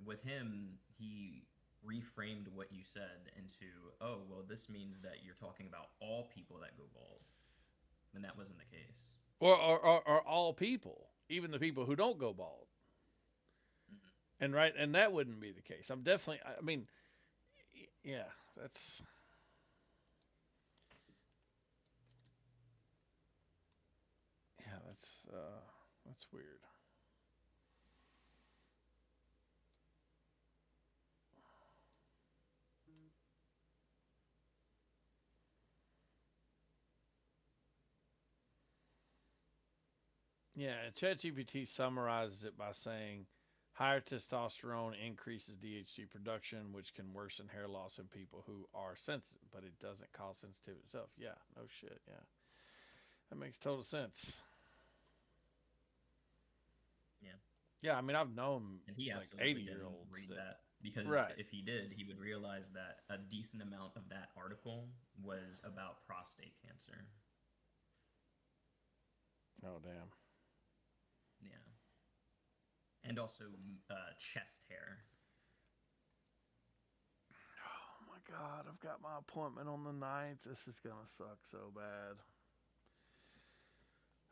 with him, he reframed what you said into, oh, well, this means that you're talking about all people that go bald, and that wasn't the case. or all people, even the people who don't go bald. And that wouldn't be the case. I'm definitely. I mean, yeah, that's weird. Yeah, and ChatGPT summarizes it by saying higher testosterone increases DHT production, which can worsen hair loss in people who are sensitive, but it doesn't cause sensitivity itself. Yeah, no shit. Yeah, that makes total sense. Yeah. Yeah, I mean, I've known And he like absolutely 80 didn't year olds read that. that because Right. if he did, he would realize that a decent amount of that article was about prostate cancer. Oh, damn. Yeah. And also chest hair. Oh my God, I've got my appointment on the 9th. This is gonna suck so bad.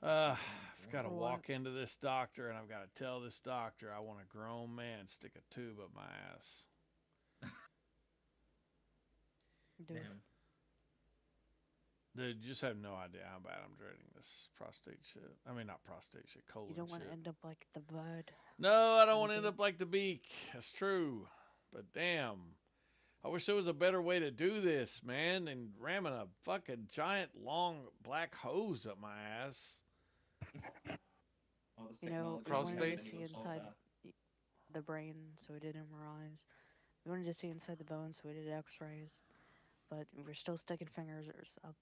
I've got to For what? walk into this doctor and I've got to tell this doctor I want a grown man stick a tube up my ass. Dude, Damn. Dude, you just have no idea how bad I'm dreading this prostate shit. I mean, not prostate shit, colon you don't want shit. to end up like the bud. No, I don't the want to end beak. up like the beak. That's true. But damn. I wish there was a better way to do this, man, than ramming a fucking giant long black hose up my ass. All this You know, technology we wanted Prostate? to see solve inside that. the brain, so we did MRIs. We wanted to see inside the bones, so we did X-rays. But we're still sticking fingers up,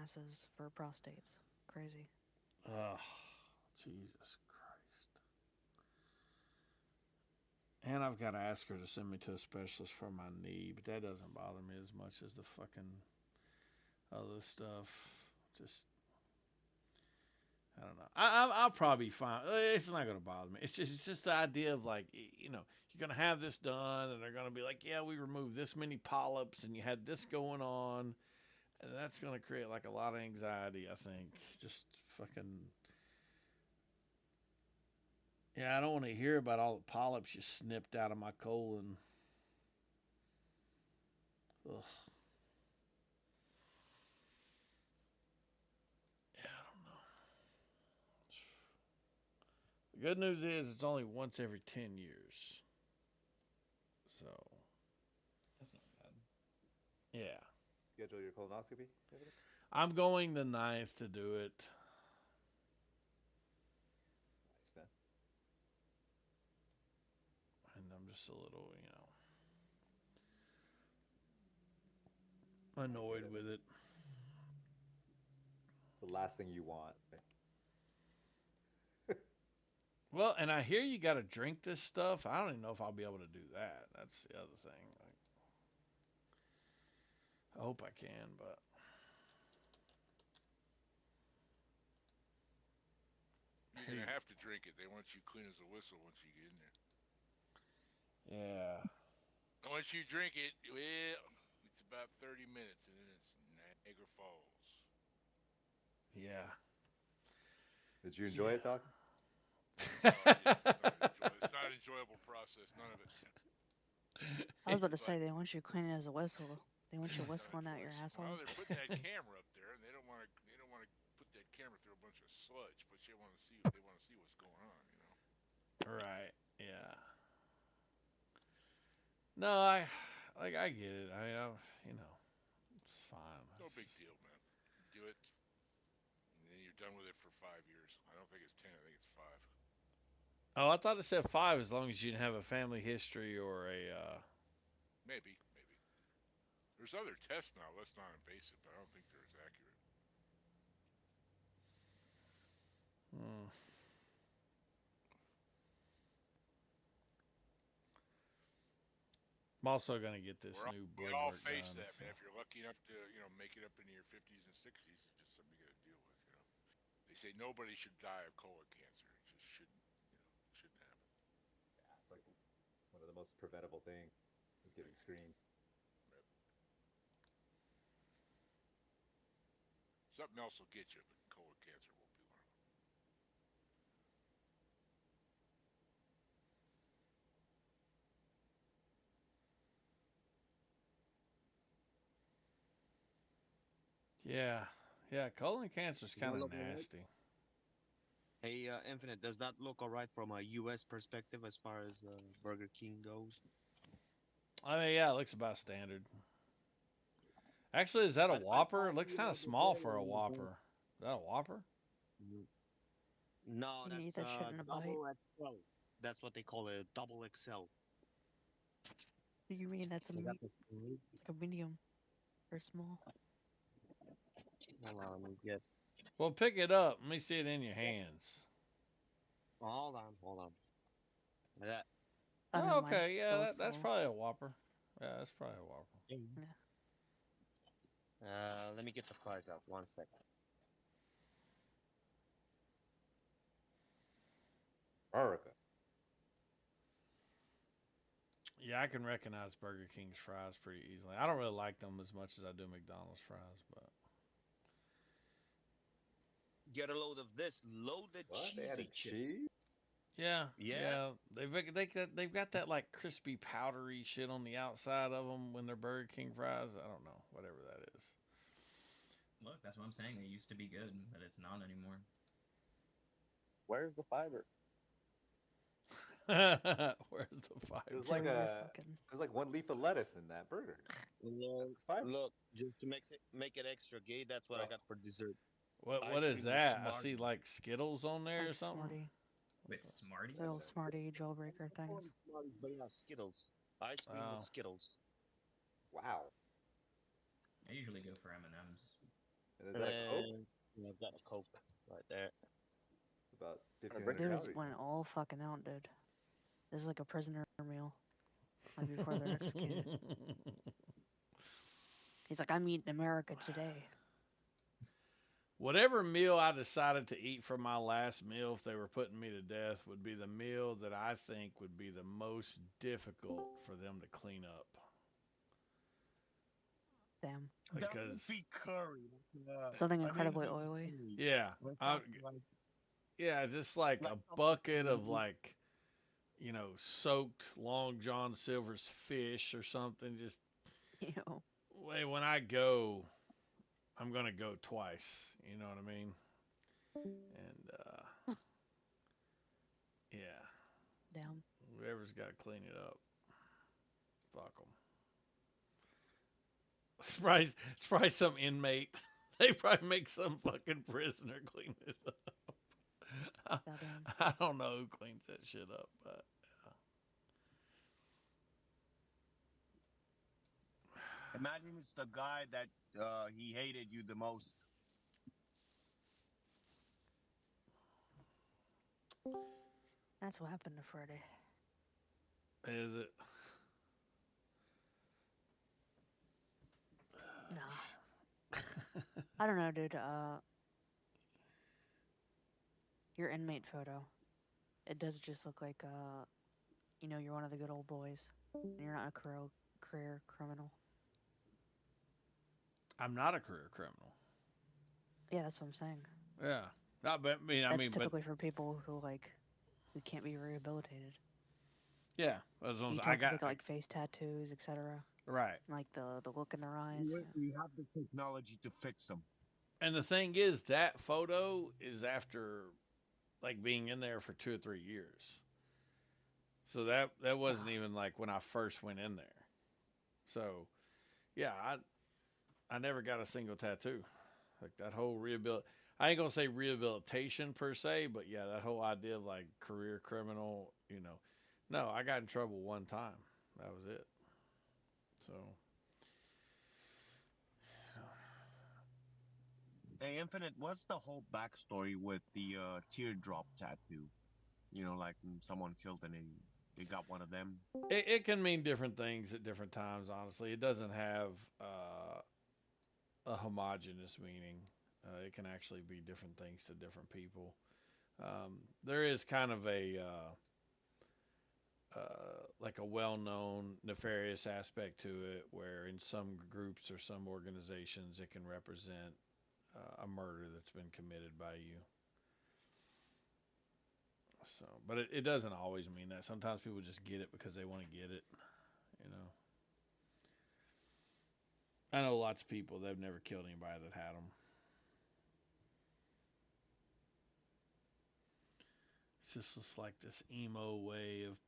asses for prostates. Crazy. Ugh, Jesus Christ. And I've got to ask her to send me to a specialist for my knee, but that doesn't bother me as much as the fucking other stuff. Just, I don't know. I'll probably be fine. It's not gonna bother me. It's just the idea of like, you're gonna have this done, and they're gonna be like, yeah, we removed this many polyps, and you had this going on, and that's gonna create like a lot of anxiety. I think just fucking. Yeah, I don't want to hear about all the polyps you snipped out of my colon. Ugh. Yeah, I don't know. The good news is it's only once every 10 years. So, That's not bad. yeah. Schedule your colonoscopy? I'm going the 9th to do it. Nice, man. And I'm just a little, annoyed with it. It's the last thing you want. Well, and I hear you got to drink this stuff. I don't even know if I'll be able to do that. That's the other thing. Like, I hope I can, but you're gonna have to drink it. They want you clean as a whistle once you get in there. Yeah. Once you drink it, well, it's about 30 minutes, and then it's Niagara Falls. Yeah. Did you enjoy it, Falcon? No, I didn't. It's not an enjoyable process. None of it. I was about to say they want you clean as a whistle. They want you whistling out your asshole. Well, they're putting that camera up there, and they don't want to. They don't want to put that camera through a bunch of sludge, but they want to see. They want to see what's going on. You know. Right. Yeah. No, I get it. You know, it's fine. No big deal, man. Do it, and then you're done with it for 5 years. I don't think it's 10. I think it's 5. Oh, I thought it said 5 as long as you didn't have a family history or a. Maybe. There's other tests now, less non-invasive, but I don't think they're as accurate. Hmm. I'm also gonna get this new We blood all work face done. that, So. man. If you're lucky enough to, make it up into your 50s and 60s, it's just something you got to deal with. They say nobody should die of colon cancer. It just shouldn't, shouldn't happen. Yeah, it's like one of the most preventable things is getting screened. Something else will get you, but colon cancer won't be one of them. Yeah, colon cancer's kind of nasty. Hey, Infinite, does that look alright from a U.S. perspective as far as Burger King goes? I mean, yeah, it looks about standard. Actually, is that a Whopper? It looks kind of small for a Whopper. Is that a Whopper? No, You can eat that's that shit in a bite. double XL. That's what they call it, double XL. Do you mean that's a Is that it's the size? like a medium or small? Hold on, let me get. Well, pick it up. Let me see it in your hands. Hold on. That. Oh, okay, yeah, that's probably a Whopper. Yeah, that's probably a Whopper. Yeah. Let me get the price out. 1 second. America. Yeah, I can recognize Burger King's fries pretty easily. I don't really like them as much as I do McDonald's fries, but Get a load of this loaded What? They cheesy added chips. cheese? yeah, they've got that like crispy powdery shit on the outside of them when they're Burger King fries. I don't know, whatever that is. Look, that's what I'm saying. It used to be good, but it's not anymore. Where's the fiber? Where's the fiber? There's like there's like 1 leaf of lettuce in that burger. Look, just to make it extra gay, that's what I got for dessert. What Ice is cream with that? I Smarties. see like Skittles on there or Like something. Smartie. With Smarties? Little Smartie jailbreaker things. Smarties, but yeah, Skittles. Ice cream Oh. with Skittles. Wow. I usually go for M&Ms. And is that a Coke? Yeah, I've got a Coke right there. About Dude 1,500 was calories. went all fucking out, dude. This is like a prisoner meal. Like before they're executed. He's like, I'm eating America today. Whatever meal I decided to eat for my last meal, if they were putting me to death, would be the meal that I think would be the most difficult for them to clean up. Damn. That Because would be curry. Something an incredibly Indian oily. curry. yeah, Or I, something like yeah, just like a bucket of like, soaked Long John Silver's fish or something. Just Ew. wait, when I go, I'm gonna go twice. You know what I mean? And yeah, Damn. whoever's got to clean it up, fuck them. It's probably some inmate. They probably make some fucking prisoner clean it up. Goddamn. I don't know who cleans that shit up, but Imagine it's the guy that he hated you the most. That's what happened to Friday. is it? Nah. I don't know, dude. your inmate photo. It does just look like you're one of the good old boys, and you're not a career criminal. I'm not a career criminal. Yeah, that's what I'm saying. Yeah. Not, but That's but typically for people who can't be rehabilitated. yeah. As long You as tell I because got they got like face tattoos, etc. right. Like the look in their eyes. Yeah. We have the technology to fix them. And the thing is, that photo is after like being in there for 2 or 3 years. So that wasn't even like when I first went in there. So yeah, I never got a single tattoo. Like that whole I ain't gonna say rehabilitation per se, but yeah, that whole idea of like career criminal, no, I got in trouble one time. That was it. So Hey, Infinite, what's the whole backstory with the teardrop tattoo? You know, like someone killed and they got one of them. it can mean different things at different times. Honestly, it doesn't have a homogenous meaning. It can actually be different things to different people. There is kind of like a well-known nefarious aspect to it, where in some groups or some organizations it can represent a murder that's been committed by you. So, but it doesn't always mean that. Sometimes people just get it because they want to get it. You know, I know lots of people that have never killed anybody that had them. It's just like this emo way of,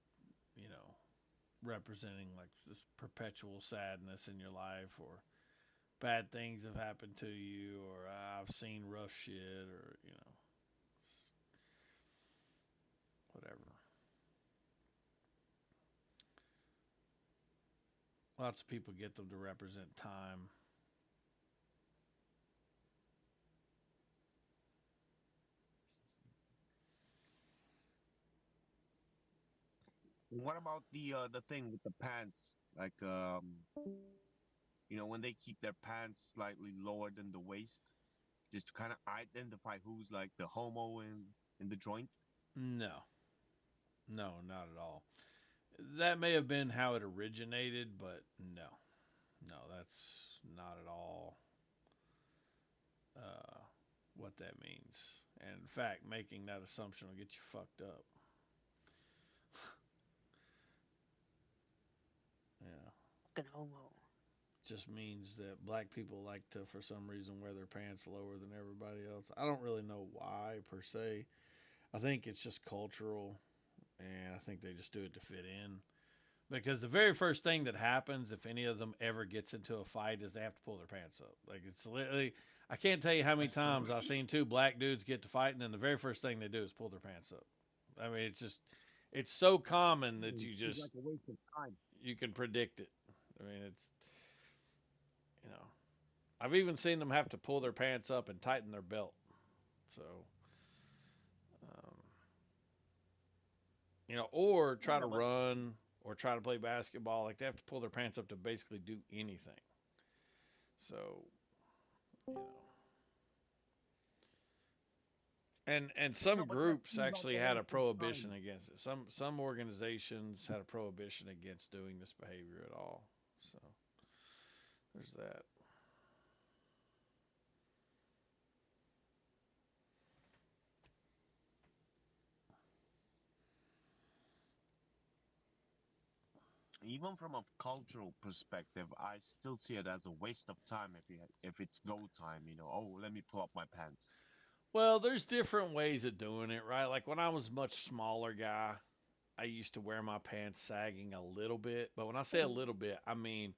you know, representing like this perpetual sadness in your life, or bad things have happened to you, or I've seen rough shit, or whatever. Lots of people get them to represent time. What about the thing with the pants? Like when they keep their pants slightly lower than the waist, just to kind of identify who's like the homo in the joint. No, no, not at all. That may have been how it originated, but no, no, that's not at all uh, what that means. And in fact, making that assumption will get you fucked up. Yeah. Fucking homo. Just means that black people like to, for some reason, wear their pants lower than everybody else. I don't really know why per se. I think it's just cultural, and I think they just do it to fit in. Because the very first thing that happens if any of them ever gets into a fight is they have to pull their pants up. Like it's literally, I can't tell you how many times I've seen two black dudes get to fighting, and the very first thing they do is pull their pants up. I mean, it's so common that It you seems just like a waste of time. you can predict it. I mean, it's you know, I've even seen them have to pull their pants up and tighten their belt. So, um, or try to Yeah, but run or try to play basketball. Like they have to pull their pants up to basically do anything. So, you know. And some but that groups seems like actually a had a waste of prohibition time. against it. Some organizations had a prohibition against doing this behavior at all. So there's that. Even from a cultural perspective, I still see it as a waste of time if it's go time. Oh, let me pull up my pants. Well, there's different ways of doing it, right? Like when I was a much smaller guy, I used to wear my pants sagging a little bit. But when I say a little bit, I mean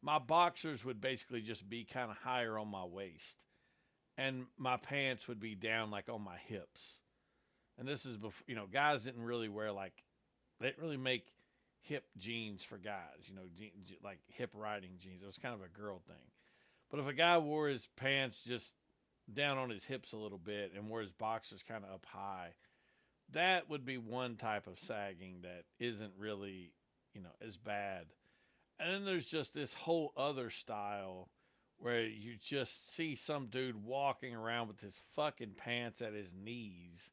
my boxers would basically just be kind of higher on my waist, and my pants would be down like on my hips. And this is before, guys didn't really wear like, they didn't really make hip jeans for guys, like hip riding jeans. It was kind of a girl thing. But if a guy wore his pants just down on his hips a little bit and wore his boxers kind of up high, that would be one type of sagging that isn't really, as bad. And then there's just this whole other style where you just see some dude walking around with his fucking pants at his knees,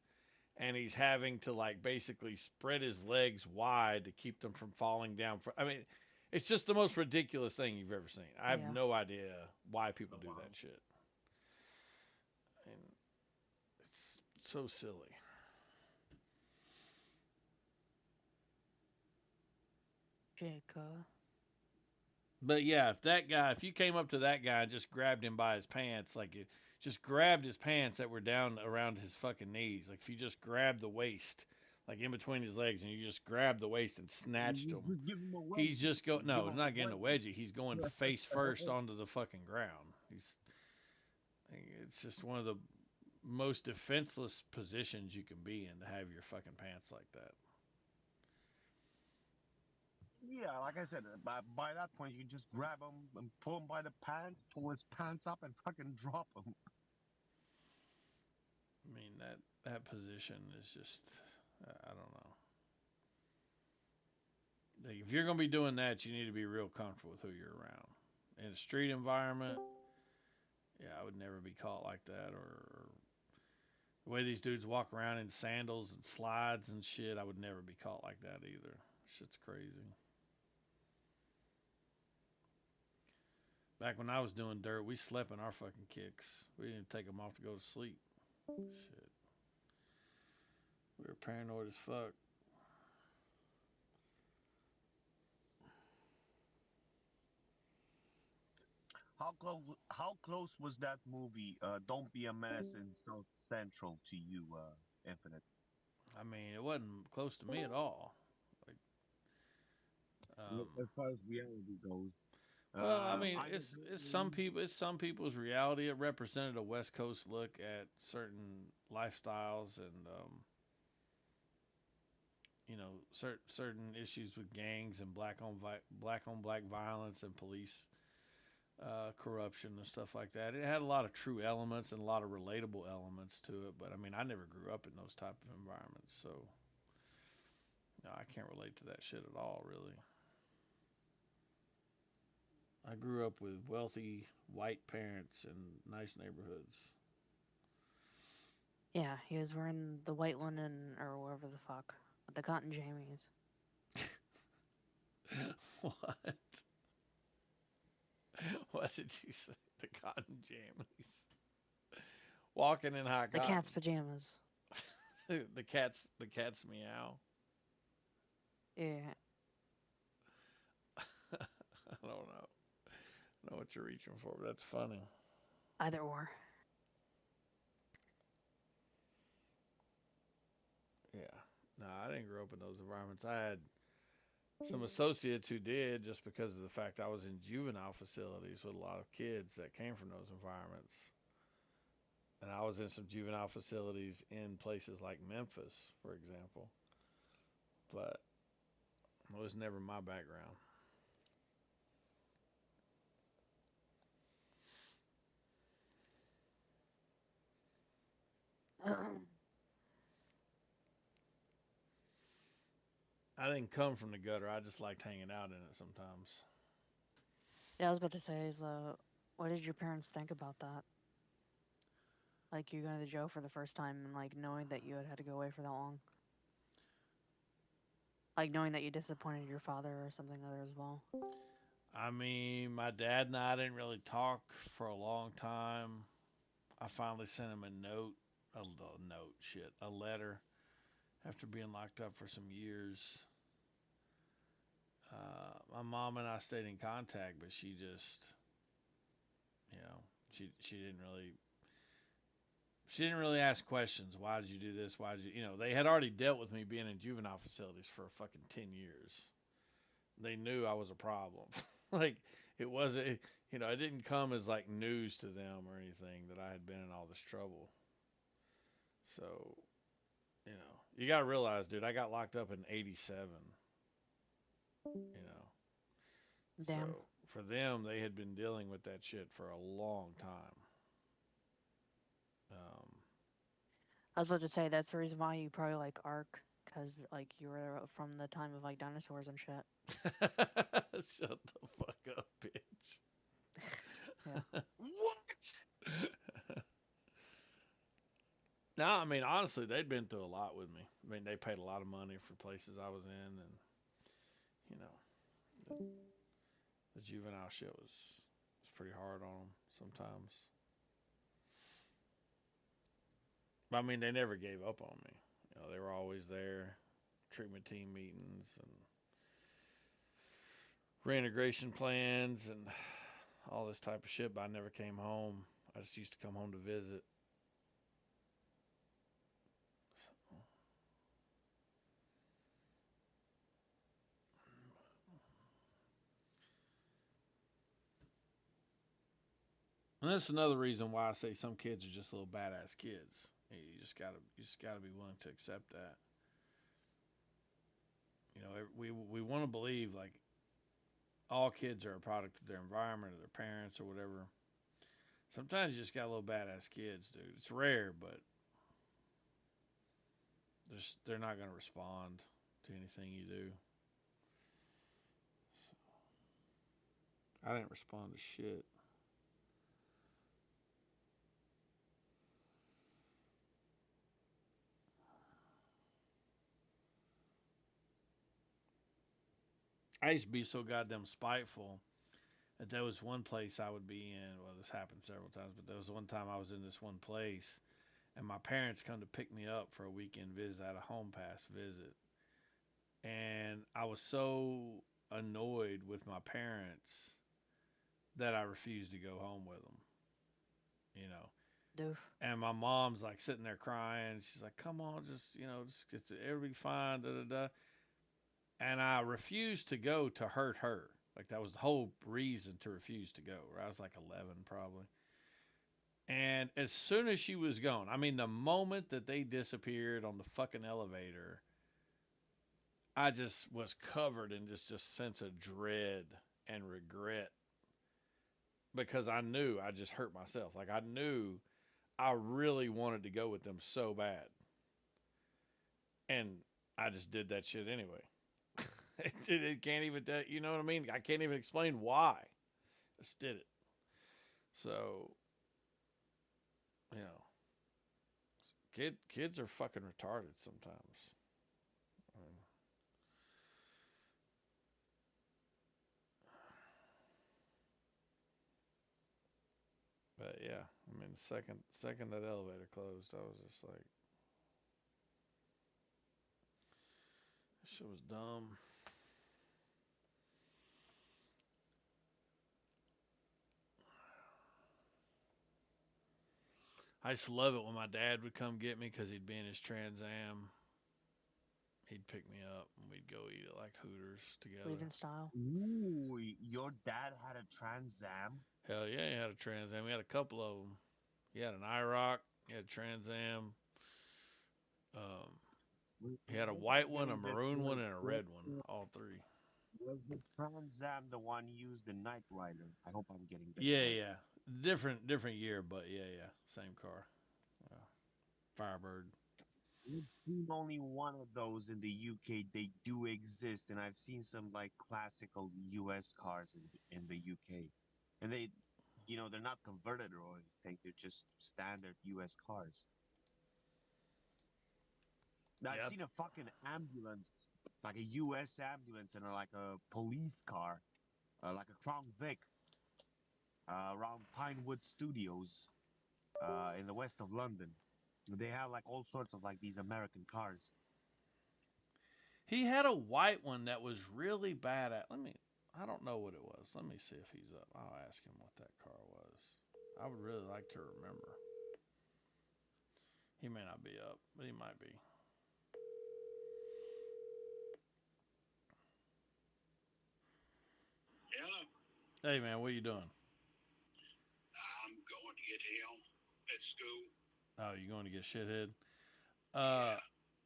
and he's having to like basically spread his legs wide to keep them from falling down. I mean, it's just the most ridiculous thing you've ever seen. I have Yeah. no idea why people do that shit. And it's so silly. Jacob. But yeah, if you came up to that guy and just grabbed him by his pants, like you just grabbed his pants that were down around his fucking knees, like if you just grabbed the waist, like in between his legs, and you just grabbed the waist and snatched him, Just give him a he's wedgie. just go Give no, him not a getting a wedgie. wedgie. He's going face first onto the fucking ground. It's just one of the most defenseless positions you can be in to have your fucking pants like that. Yeah, like I said, by that point you just grab him and pull him by the pants, pull his pants up, and fucking drop him. I mean that position is just I don't know. Like, if you're gonna be doing that, you need to be real comfortable with who you're around. In a street environment, yeah, I would never be caught like that. Or the way these dudes walk around in sandals and slides and shit, I would never be caught like that either. Shit's crazy. Back when I was doing dirt, we slept in our fucking kicks. We didn't take them off to go to sleep. Shit. We were paranoid as fuck. How close was that movie? Don't Be a Menace in South Central to you, Infinite? I mean, it wasn't close to me at all. Like, As far as reality goes, well, I mean, I was it's some people's reality. It represented a West Coast look at certain lifestyles and certain issues with gangs and black on black violence and police corruption and stuff like that. It had a lot of true elements and a lot of relatable elements to it. But I mean, I never grew up in those type of environments, so no, I can't relate to that shit at all, really. I grew up with wealthy white parents in nice neighborhoods. Yeah, he was wearing the white linen or whatever the fuck. With the cotton jammies. What? What did you say? The cotton jammies. Walking in hot The cotton. cat's pajamas. the cat's meow. Yeah. I don't know what you're reaching for, but that's funny. Either or. Yeah. No, I didn't grow up in those environments. I had some associates who did just because of the fact I was in juvenile facilities with a lot of kids that came from those environments. And I was in some juvenile facilities in places like Memphis, for example. But it was never my background. I didn't come from the gutter. I just liked hanging out in it sometimes. Yeah, I was about to say, what did your parents think about that? Like, you going to jail for the first time and, like, knowing that you had to go away for that long? Like, knowing that you disappointed your father or something other as well? I mean, my dad and I didn't really talk for a long time. I finally sent him a letter after being locked up for some years. My mom and I stayed in contact, but she just, she didn't really ask questions. Why did you do this? Why did they had already dealt with me being in juvenile facilities for fucking 10 years. They knew I was a problem. Like, it wasn't, it didn't come as like news to them or anything that I had been in all this trouble. So, you got to realize, dude, I got locked up in 87. Damn. So for them, they had been dealing with that shit for a long time. I was about to say, that's the reason why you probably like Ark, because, like, you were from the time of, like, dinosaurs and shit. Shut the fuck up, bitch. Yeah. What? No, I mean honestly, they'd been through a lot with me. I mean, they paid a lot of money for places I was in, and you know, the juvenile shit was pretty hard on them sometimes. But I mean, they never gave up on me. You know, they were always there, treatment team meetings and reintegration plans and all this type of shit. But I never came home. I just used to come home to visit. And that's another reason why I say some kids are just little badass kids. You just gotta be willing to accept that. You know, we want to believe like all kids are a product of their environment or their parents or whatever. Sometimes you just got little badass kids, dude. It's rare, but they're not gonna respond to anything you do. I didn't respond to shit. I used to be so goddamn spiteful that there was one place I would be in. Well, this happened several times, but there was one time I was in this one place, and my parents come to pick me up for a weekend visit at a home pass visit, and I was so annoyed with my parents that I refused to go home with them. You know, Doof. and my mom's like sitting there crying. She's like, "Come on, just just get to everybody fine." Da da da. And I refused to go to hurt her. Like that was the whole reason to refuse to go. I was like 11 probably. And as soon as she was gone, I mean the moment that they disappeared on the fucking elevator, I just was covered in just sense of dread and regret because I knew I just hurt myself. Like I knew I really wanted to go with them so bad. And I just did that shit anyway. It can't even, you know what I mean? I can't even explain why. I just did it. So, you know, kids are fucking retarded sometimes. I mean, but yeah, I mean, second that elevator closed, I was just like, this shit was dumb. I used to love it when my dad would come get me because he'd be in his Trans Am. He'd pick me up and we'd go eat at like Hooters together. Leave in style. Ooh, your dad had a Trans Am? Hell yeah, he had a Trans Am. We had a couple of them. He had an IROC. He had a Trans Am. Um, he had a white one, a Getting this maroon one, right. and a red one. All three. Was the Trans Am the one used the Knight Rider? I hope I'm getting this Yeah, right. yeah. Different year, but yeah. Same car. Yeah. Firebird. I've seen only one of those in the UK. They do exist, and I've seen some like classical US cars in the UK, and they're not converted or anything. They're just standard US cars. Now, I've Yep. seen a fucking ambulance, like a US ambulance, and like a police car, like a Crown Vic, around Pinewood Studios, in the west of London. They have like all sorts of like these American cars. He had a white one that was really bad at. I don't know what it was. Let me see if he's up. I'll ask him what that car was. I would really like to remember. He may not be up, but he might be. Hello. Hey man, what are you doing? I'm going to get him at school. Oh, you going to get shithead?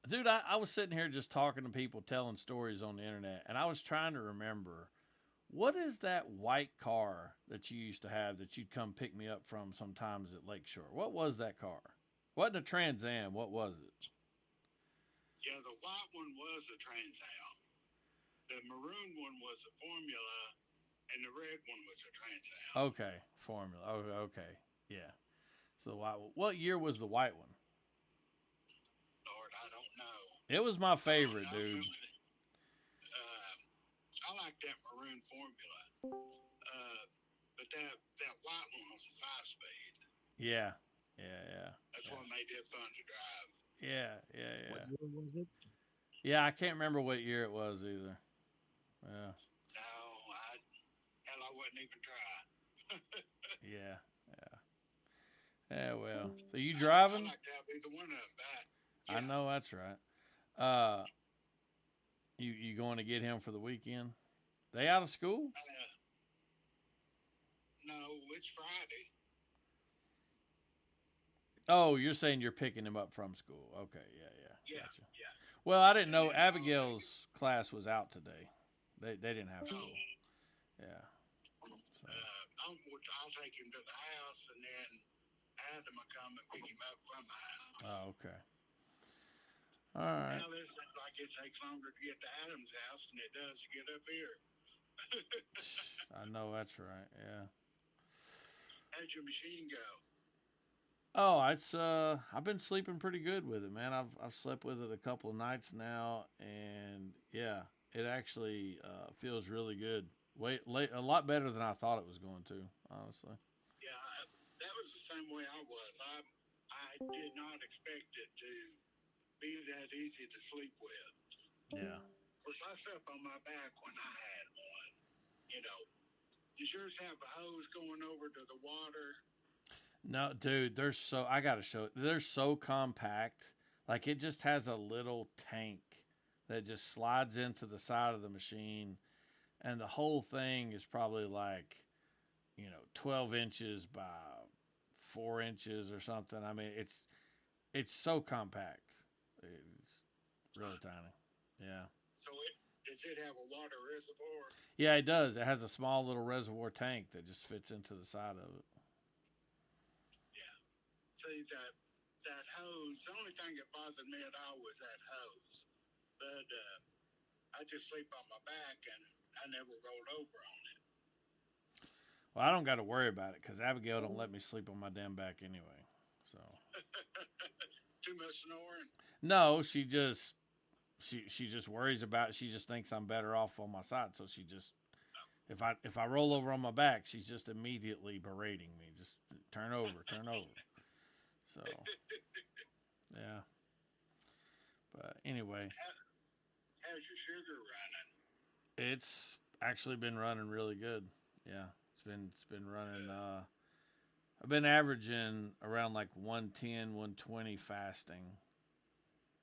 Dude, I was sitting here just talking to people, telling stories on the internet, and I was trying to remember what is that white car that you used to have that you'd come pick me up from sometimes at Lakeshore? What was that car? Wasn't a Trans Am. What was it? Yeah, the white one was a Trans Am. The maroon one was a Formula, and the red one was a Trans Am. Okay, Formula. Oh, okay, yeah. So the white. What year was the white one? It was my favorite, I dude. remember that. I like that maroon formula. But that white one was a 5 speed. Yeah, yeah, yeah, That's yeah, what made it fun to drive. yeah, yeah, What yeah. year was it? Yeah, I can't remember what year it was either. Yeah, No, hell, I wouldn't even try. yeah, yeah. Yeah, well. So you I driving? like to have either one of them back. I Yeah. know that's right. Uh, you going to get him for the weekend? They out of school? No, it's Friday. Oh, you're saying you're picking him up from school. Okay, yeah, yeah, Yeah, gotcha. yeah. Well, I didn't And know then I'll take it. Abigail's class was out today. They didn't have Oh, school. Yeah. So. I'll take him to the house, and then Adam will come and pick him up from the house. Oh, okay. All right. Now this seems like it takes longer to get to Adam's house than it does to get up here. I know that's right. Yeah. How'd your machine go? Oh, it's I've been sleeping pretty good with it, man. I've slept with it a couple of nights now, and yeah, it actually feels really good. A lot better than I thought it was going to, honestly. Yeah, that was the same way I was. I did not expect it to be that easy to sleep with. Yeah. Of course, I slept on my back when I had one. You know, does yours have a hose going over to the water? No, dude, I gotta show it. They're so compact. Like it just has a little tank that just slides into the side of the machine, and the whole thing is probably like 12 inches by 4 inches or something. I mean, it's so compact. It's really tiny. Yeah. So does it have a water reservoir? Yeah, it does. It has a small little reservoir tank that just fits into the side of it. Yeah. See that hose. The only thing that bothered me at all was that hose. But I just sleep on my back and I never rolled over on it. Well, I don't got to worry about it because Abigail don't let me sleep on my damn back anyway. So Too much snoring. no, she just worries about. She just thinks I'm better off on my side. So she just if I roll over on my back, she's just immediately berating me. Just turn over, turn over. So yeah. But anyway, How's your sugar running? it's actually been running really good. Yeah, it's been running. I've been averaging around like 110, 120 fasting.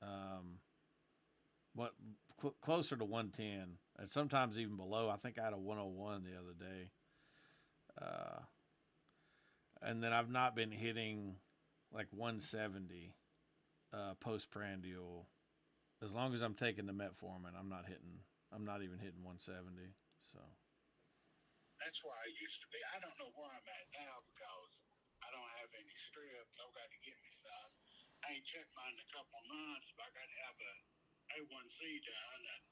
Um, what closer to 110, and sometimes even below. I think I had a 101 the other day. Uh, and then I've not been hitting like 170 postprandial. As long as I'm taking the metformin, I'm not hitting. I'm not even hitting 170. So. That's where I used to be. I don't know where I'm at now because I don't have any strips. I've got to get me some. I ain't checked mine in a couple of months, but I got to have a A1C done, and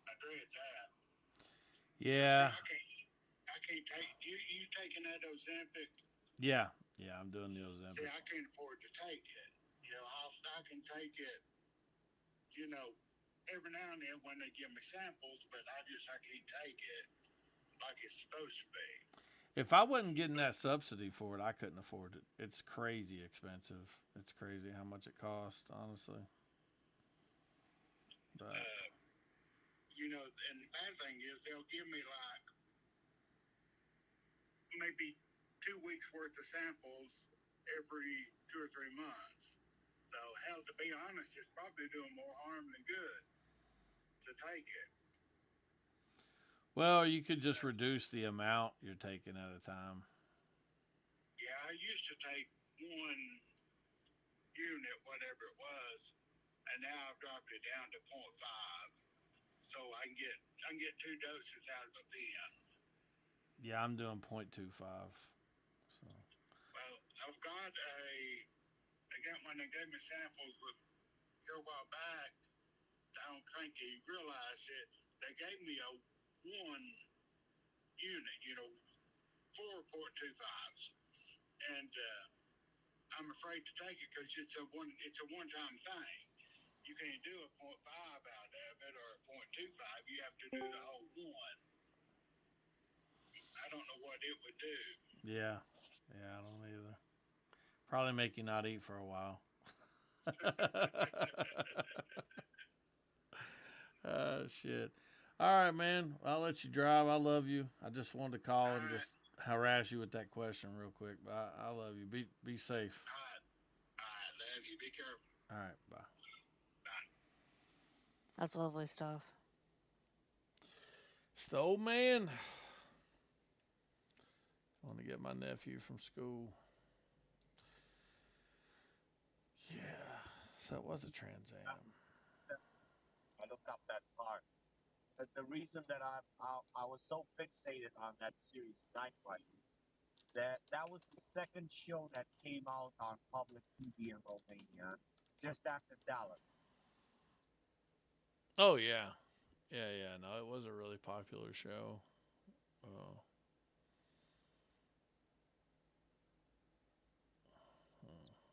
I dread that. See, Yeah. I can't take you taking that Ozempic. Yeah. Yeah. I'm doing the See, Ozempic. I can't afford to take it. You know, I can take it. You know, every now and then when they give me samples, but I can't take it like it's supposed to be. If I wasn't getting that subsidy for it, I couldn't afford it. It's crazy expensive. It's crazy how much it costs, honestly. But You know, and the bad thing is they'll give me like maybe 2 weeks worth of samples every 2 or 3 months. So hell, to be honest, it's probably doing more harm than good to take it. well, you could just reduce the amount you're taking at a time. Yeah, I used to take one unit, whatever it was, and now I've dropped it down to zero point 0.5, so I can get 2 doses out of a pen. Yeah, I'm doing 0.25. So Well, I've got again when they gave me samples here a while back. I don't think he realized it. They gave me a one unit, 4.25s, and I'm afraid to take it because it's a one time thing. you can't do a .5 out of it or a .25. You have to do the whole one. I don't know what it would do. Yeah. Yeah, I don't either. Probably make you not eat for a while. Shit. All right, man. I'll let you drive. I love you. I just wanted to call and just harass you with that question real quick. But I love you. Be safe. I love you. Be careful. All right. Bye. That's lovely stuff. It's the old man. I want to get my nephew from school. Yeah. So it was a Trans Am. I looked up that car. The reason that I was so fixated on that series, Night Flight, that was the second show that came out on public TV in Romania, just after Dallas. Oh yeah. Yeah. No, it was a really popular show. Oh.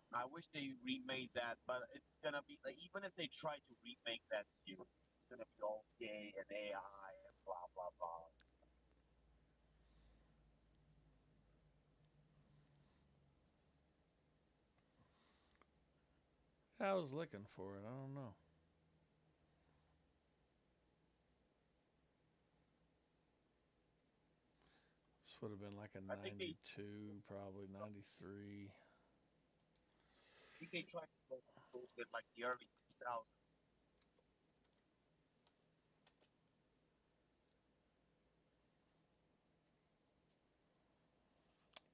I wish they remade that, but it's gonna be like, even if they try to remake that series, it's gonna be all gay and AI and blah blah blah. I was looking for it. I don't know. This would have been like a I think they 92, probably 93. think they tried to go with like the early 2000s.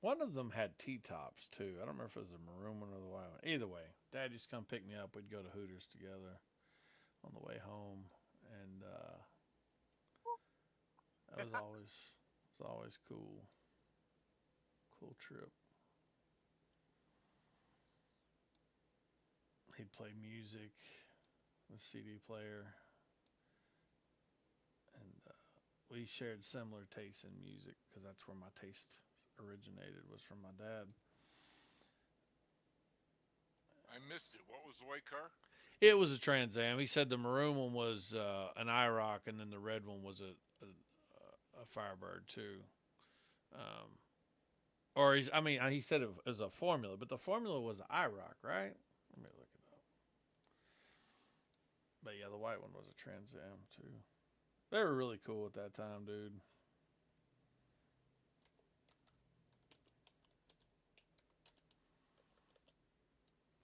One of them had T-tops too. I don't remember if it was the maroon one or the white one. Either way, Dad used to come pick me up. We'd go to Hooters together on the way home, and that was always cool. Cool trip. He'd play music, the CD player, and we shared similar tastes in music because that's where my taste originated, was from my dad. I missed it. What was the white car? It was a Trans Am. He said the maroon one was an IROC, and then the red one was a Firebird too. Um, or I mean, he said it was a Formula, but the Formula was an IROC, right? Let me look it up. But yeah, the white one was a Trans Am too. They were really cool at that time, dude.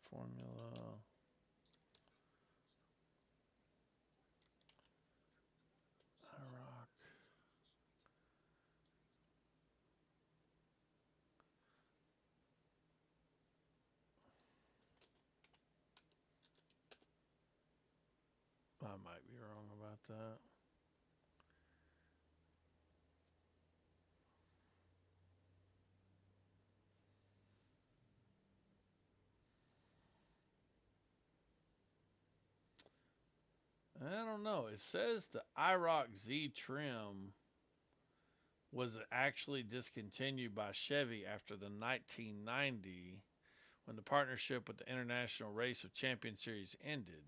Formula. IROC. I might be wrong about that. I don't know. It says the IROC Z trim was actually discontinued by Chevy after the 1990 when the partnership with the International Race of Champions Series ended.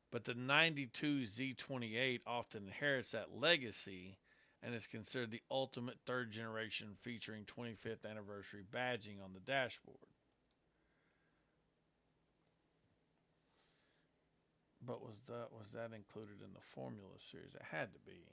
But the 92 Z28 often inherits that legacy and is considered the ultimate third generation featuring 25th anniversary badging on the dashboard. But was that included in the Formula series? It had to be.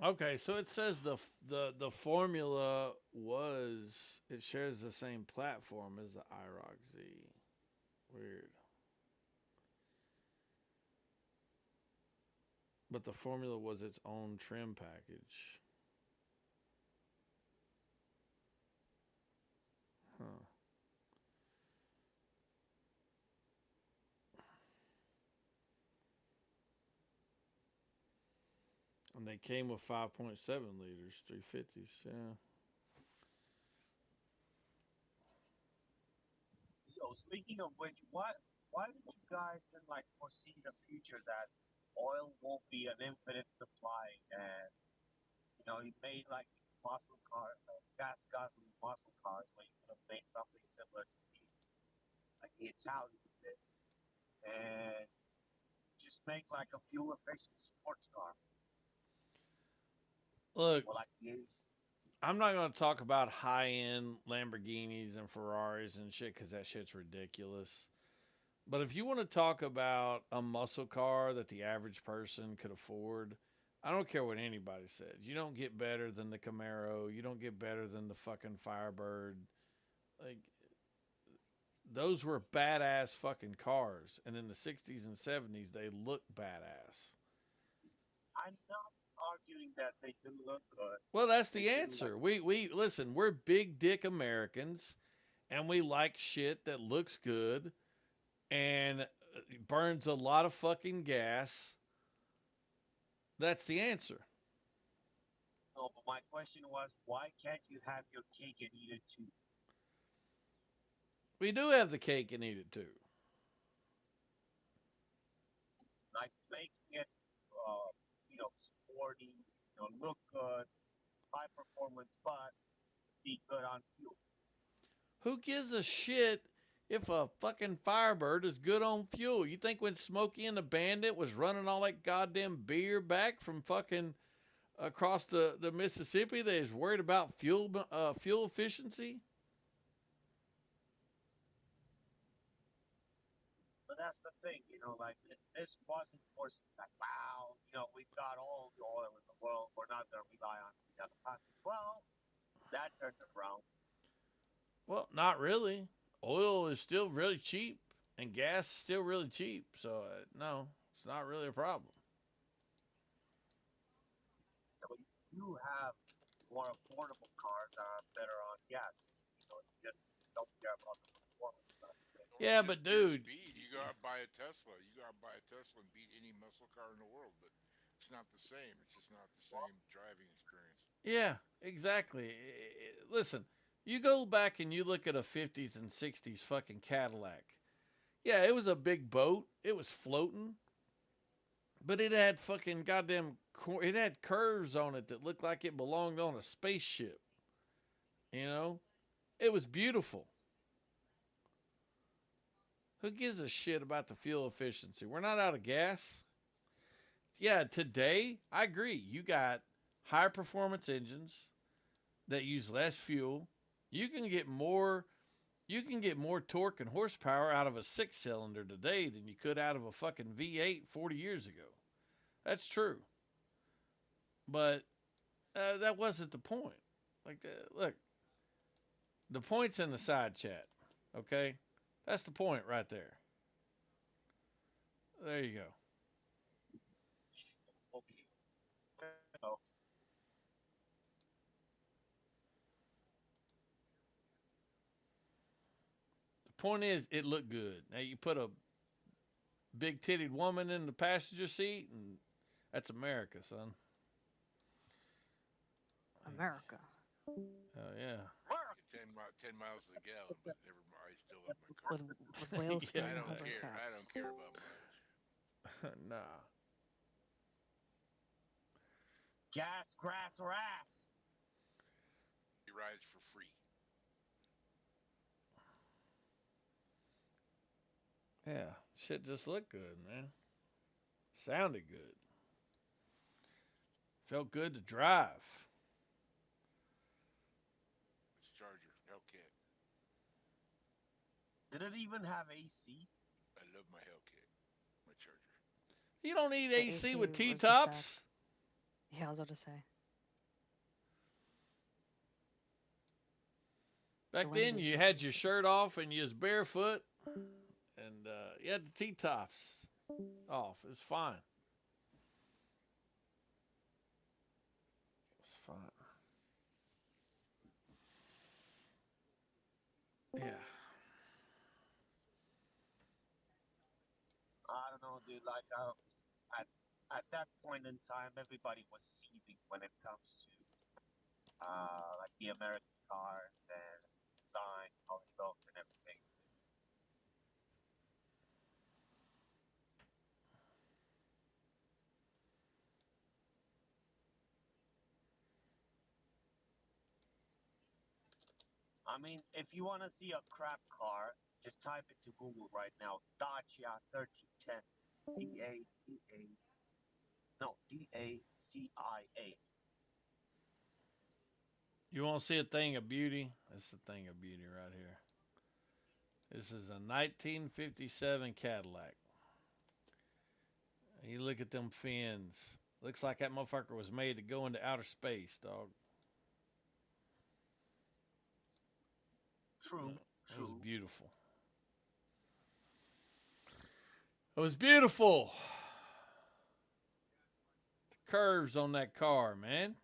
Okay, so it says the formula was it shares the same platform as the IROC Z. Weird. But the formula was its own trim package. Huh. And they came with 5.7 liters, 350s. Yeah. Yo, speaking of which, why did you guys then like foresee the future that oil won't be an infinite supply and you know you made like these muscle cars, gas guzzling muscle cars where you could have made something similar to like the Italians did and just make like a fuel efficient sports car Look, or like the Asian. I'm not going to talk about high end Lamborghinis and Ferraris and shit because that shit's ridiculous. But if you want to talk about a muscle car that the average person could afford, I don't care what anybody says. You don't get better than the Camaro. You don't get better than the fucking Firebird. Like, those were badass fucking cars. And in the 60s and 70s, they looked badass. I'm not arguing that they do look good. Well, that's They the do answer. We listen, we're big dick Americans and we like shit that looks good and burns a lot of fucking gas. That's the answer. no, but my question was, why can't you have your cake and eat it too? We do have the cake and eat it too. Like making it, you know, sporty, you know, look good, high performance, but be good on fuel. Who gives a shit if a fucking Firebird is good on fuel? You think when Smokey and the Bandit was running all that goddamn beer back from fucking across the Mississippi, they was worried about fuel efficiency? But that's the thing, you know, like this wasn't forced like, wow, you know, we've got all the oil in the world, we're not going to rely on the other countries. Well, that turned around. Well, not really. Oil is still really cheap, and gas is still really cheap. So no, it's not really a problem. So you have more affordable cars that are better on gas. You know, you just don't care about the performance stuff. Or Yeah, just but pure dude, speed. You go out and buy a Tesla. You go out and buy a Tesla and beat any muscle car in the world, but it's not the same. It's just not the same driving experience. yeah, exactly. Listen, you go back and you look at a 50s and 60s fucking Cadillac. Yeah, it was a big boat. It was floating, but it had fucking goddamn it had curves on it that looked like it belonged on a spaceship. You know, it was beautiful. Who gives a shit about the fuel efficiency? We're not out of gas. Yeah, today I agree. You got higher performance engines that use less fuel. You can get more you can get more torque and horsepower out of a 6-cylinder today than you could out of a fucking V8 40 years ago. That's true. But that wasn't the point. Like look, the point's in the side chat. Okay? That's the point right there. There you go. Okay. So, The point is it looked good. Now you put a big titted woman in the passenger seat and that's America, son. America. Oh yeah. 10 miles to the gallon, but never mind. I still love my car. With whales Yeah. spitting I don't over care. I cats. don't care about mileage. Nah. gas, grass, or ass. He rides for free. Yeah. Shit just looked good, man. Sounded good. Felt good to drive. It's Charger, Hellcat. Did it even have AC? I love my Hellcat, my Charger. You don't need The AC with was T the fact. tops. Yeah, I was about to say. Back The then, wind you is had your shirt off and you was barefoot, and you had the T-tops off. It's fine. It's fine. Yeah. I don't know, dude. Like, at that point in time, everybody was seething when it comes to like the American cars and design, how they look, and everything. I mean, if you want to see a crap car, just type into Google right now, Dacia 1310, D-A-C-A, no, D-A-C-I-A. You want to see a thing of beauty? That's the thing of beauty right here. This is a 1957 Cadillac. You look at them fins. Looks like that motherfucker was made to go into outer space, dog. True, It was true. beautiful. It was beautiful. The curves on that car, man.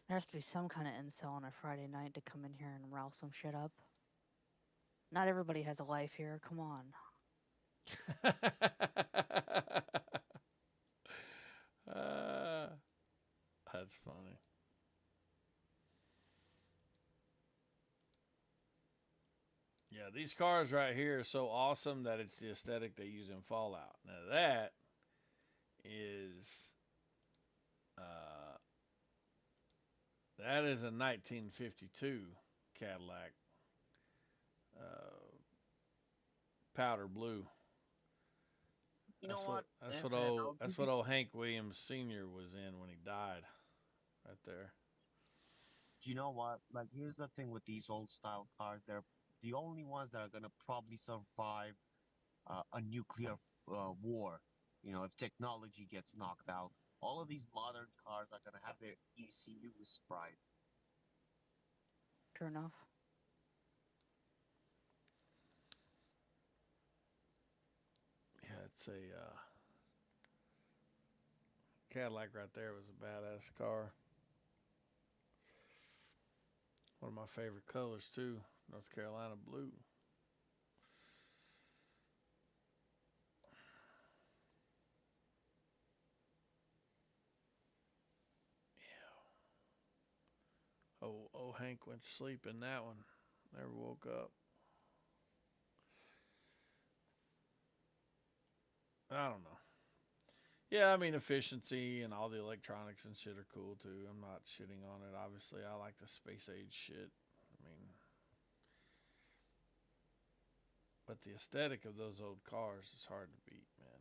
There has to be some kind of incel on a Friday night to come in here and rouse some shit up. Not everybody has a life here. Come on. uh, that's funny. Yeah, these cars right here are so awesome that it's the aesthetic they use in Fallout. Now that is uh, that is a 1952 Cadillac, uh, powder blue. You know what? That's what old Hank Williams Sr. was in when he died, right there. You know what? Like, here's the thing with these old style cars. They're the only ones that are gonna probably survive a nuclear war. You know, if technology gets knocked out, all of these modern cars are gonna have their ECUs fried. True enough. Yeah, it's a Cadillac right there was a badass car. One of my favorite colors too, North Carolina blue. Oh, Hank went to sleep in that one. Never woke up. I don't know. Yeah, I mean efficiency and all the electronics and shit are cool too. I'm not shitting on it. Obviously, I like the space age shit. I mean, but the aesthetic of those old cars is hard to beat, man.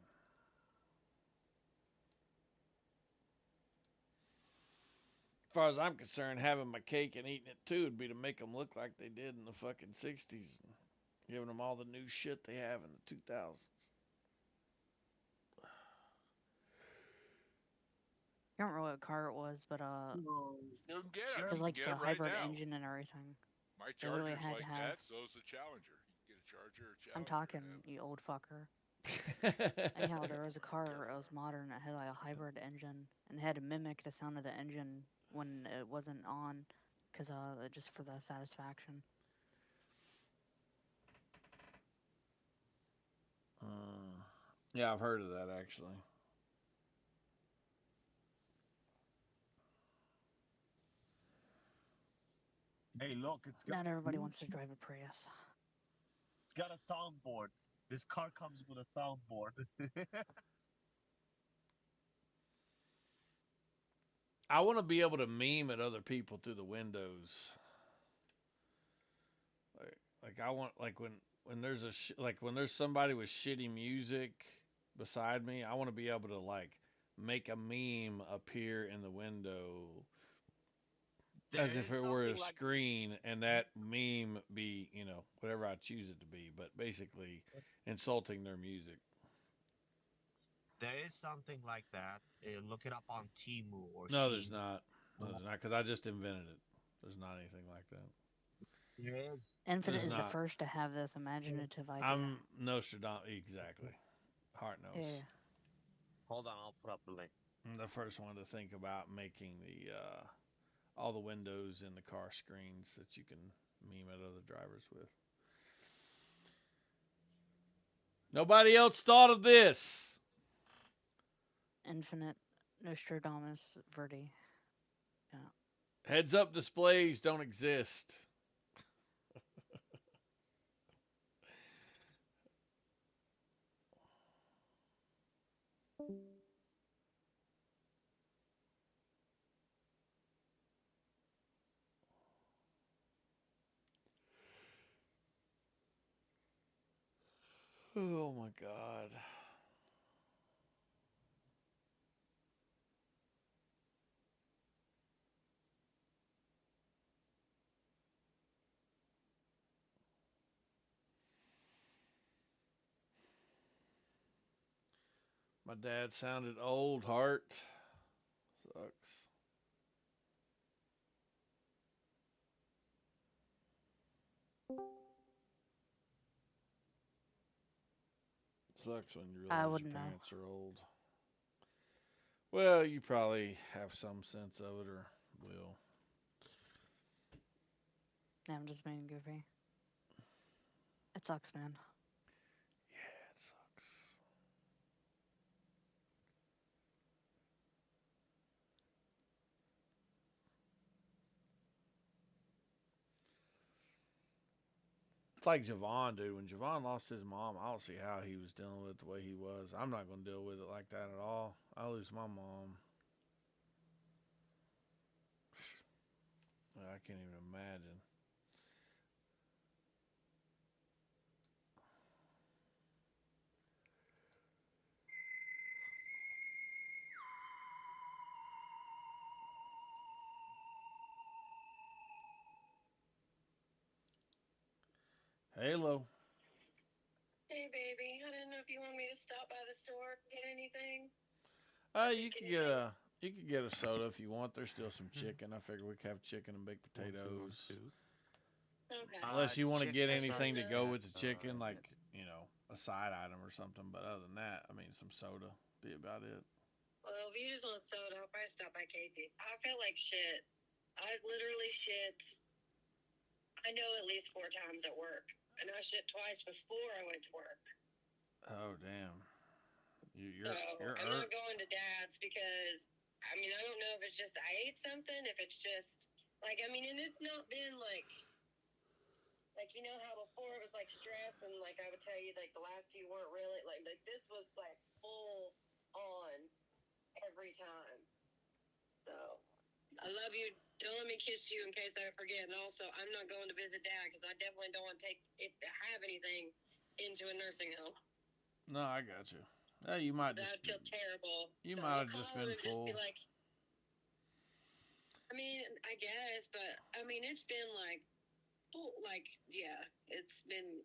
As far as I'm concerned, having my cake and eating it too would be to make them look like they did in the fucking 60s, and giving them all the new shit they have in the 2000s. I don't remember what car it was, but You can get them. because You like can get the them right hybrid now. engine and everything. My They literally Charger's had to like have. that. So's the Challenger. You can get a Charger or Challenger. I'm talking, you old fucker. Anyhow, there was a car. It was modern. It had like a hybrid engine, and it had to mimic the sound of the engine when it wasn't on, cause just for the satisfaction. Yeah, I've heard of that actually. Hey, look, it's got Not everybody blue wants to drive a Prius. It's got a soundboard. This car comes with a soundboard. I want to be able to meme at other people through the windows. Like I want when there's like when there's somebody with shitty music beside me, I want to be able to like make a meme appear in the window as There if is it were a something like screen, and that meme be, whatever I choose it to be, but basically insulting their music. there is something like that. Look it up on Timu or No, there's Shein. not. No, there's not, because I just invented it. There's not anything like that. There is. Infinite There's is the not. first to have this imaginative idea. I'm Nostradamus. Exactly. Heart knows. Yeah. Hold on, I'll put up the link. I'm the first one to think about making all the windows in the car screens that you can meme at other drivers with. Nobody else thought of this. Infinite Nostradamus Verdi. Yeah. Heads up displays don't exist. Oh my god. My dad sounded old, Heart. Sucks. Sucks when you I realize your wouldn't know. parents are old. Well, you probably have some sense of it, or will. Yeah, I'm just being goofy. It sucks, man. Yeah, it sucks. It's like Javon, dude. When Javon lost his mom, I don't see how he was dealing with it the way he was. I'm not going to deal with it like that at all. I lose my mom. I can't even imagine. Halo. Hey, baby. I didn't know if you want me to stop by the store, get anything. You could get a soda if you want. There's still some chicken. I figure we could have chicken and baked potatoes. Okay. Unless you want to get Chicken anything to sucks. go with the chicken, like, a side item or something. But other than that, I mean, some soda be about it. Well, if you just want soda, I'll probably stop by Casey's. I feel like shit. I literally shit, I know at least 4 times at work. And I shit twice before I went to work. Oh damn. So I'm not going to Dad's because, I mean, I don't know if it's just I ate something, if it's just, like, I mean, and it's not been like, you know how before it was like stress and like I would tell you like the last few weren't really like this was like full on every time. So I love you. Don't let me kiss you in case I forget. And also, I'm not going to visit Dad because I definitely don't want to take if to have anything into a nursing home. No, I got you. You might That just would feel terrible. You So might I'll have just call been him and just full. be like, I mean, I guess, but I mean, it's been like yeah, it's been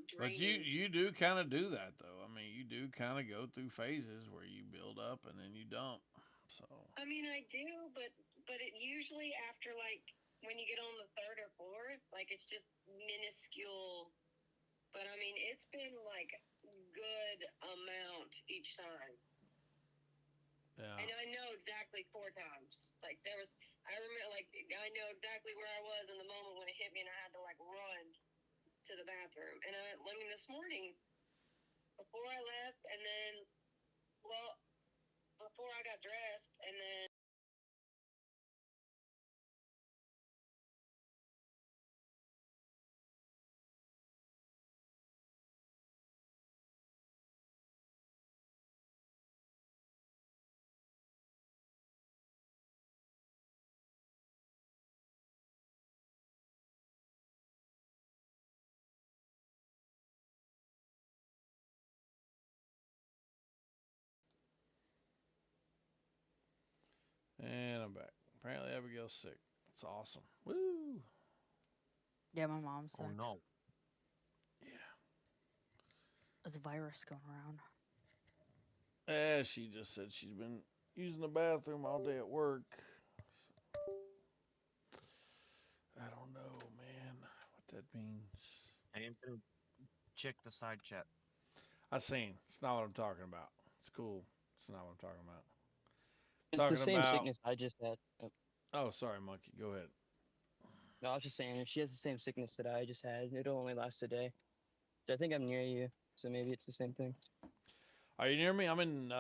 draining. But you do kind of do that though. I mean, you do kind of go through phases where you build up and then you dump. So I mean, I do, but it usually after like when you get on the 3rd or 4th, like it's just minuscule. But I mean, it's been like good amount each time. yeah. And I know exactly 4 times. Like I remember, like I know exactly where I was in the moment when it hit me, and I had to like run to the bathroom. And I mean, this morning before I left, and then before I got dressed, and then. Abigail's sick. It's awesome. Woo! Yeah, my mom's sick. Oh no. There's a virus going around. Yeah, she just said she's been using the bathroom all day at work. I don't know, man, what that means. Hey, Anthony, check the side chat. I seen. It's not what I'm talking about. It's cool. It's not what I'm talking about. It's the Talking same about. sickness I just had. Oh. Oh, sorry, Monkey. Go ahead. No, I was just saying, if she has the same sickness that I just had, it'll only last a day. I think I'm near you, so maybe it's the same thing. Are you near me? I'm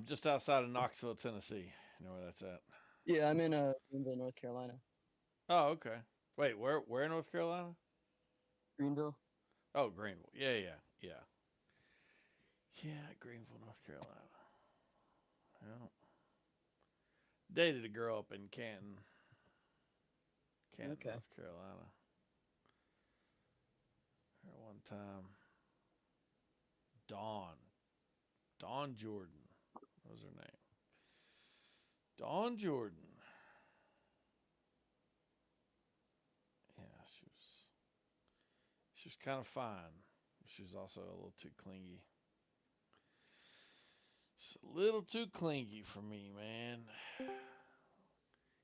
just outside of Knoxville, Tennessee. You know where that's at? Yeah, I'm in Greenville, North Carolina. Oh, okay. Wait, where in North Carolina? Greenville. Oh, Greenville. Yeah. Yeah, Greenville, North Carolina. Yeah. Dated a girl up in Canton, Okay. North Carolina. Here one time. Dawn Jordan. What was her name? Dawn Jordan. Yeah, she was kind of fine. She was also a little too clingy. Just a little too clingy for me, man.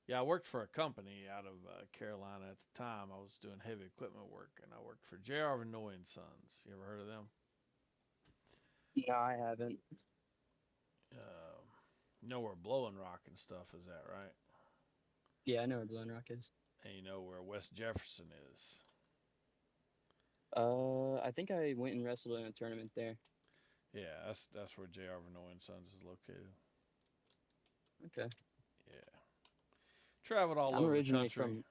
Yeah, I worked for a company out of Carolina at the time. I was doing heavy equipment work, and I worked for J.R. Vanoy and Sons. You ever heard of them? No, I haven't. You know where Blowing Rock and stuff is at, right? Yeah, I know where Blowing Rock is. And you know where West Jefferson is. I think I went and wrestled in a tournament there. Yeah, that's where J.R. Vanoy and Sons is located. Okay. Yeah. Traveled all I'm over the originally country.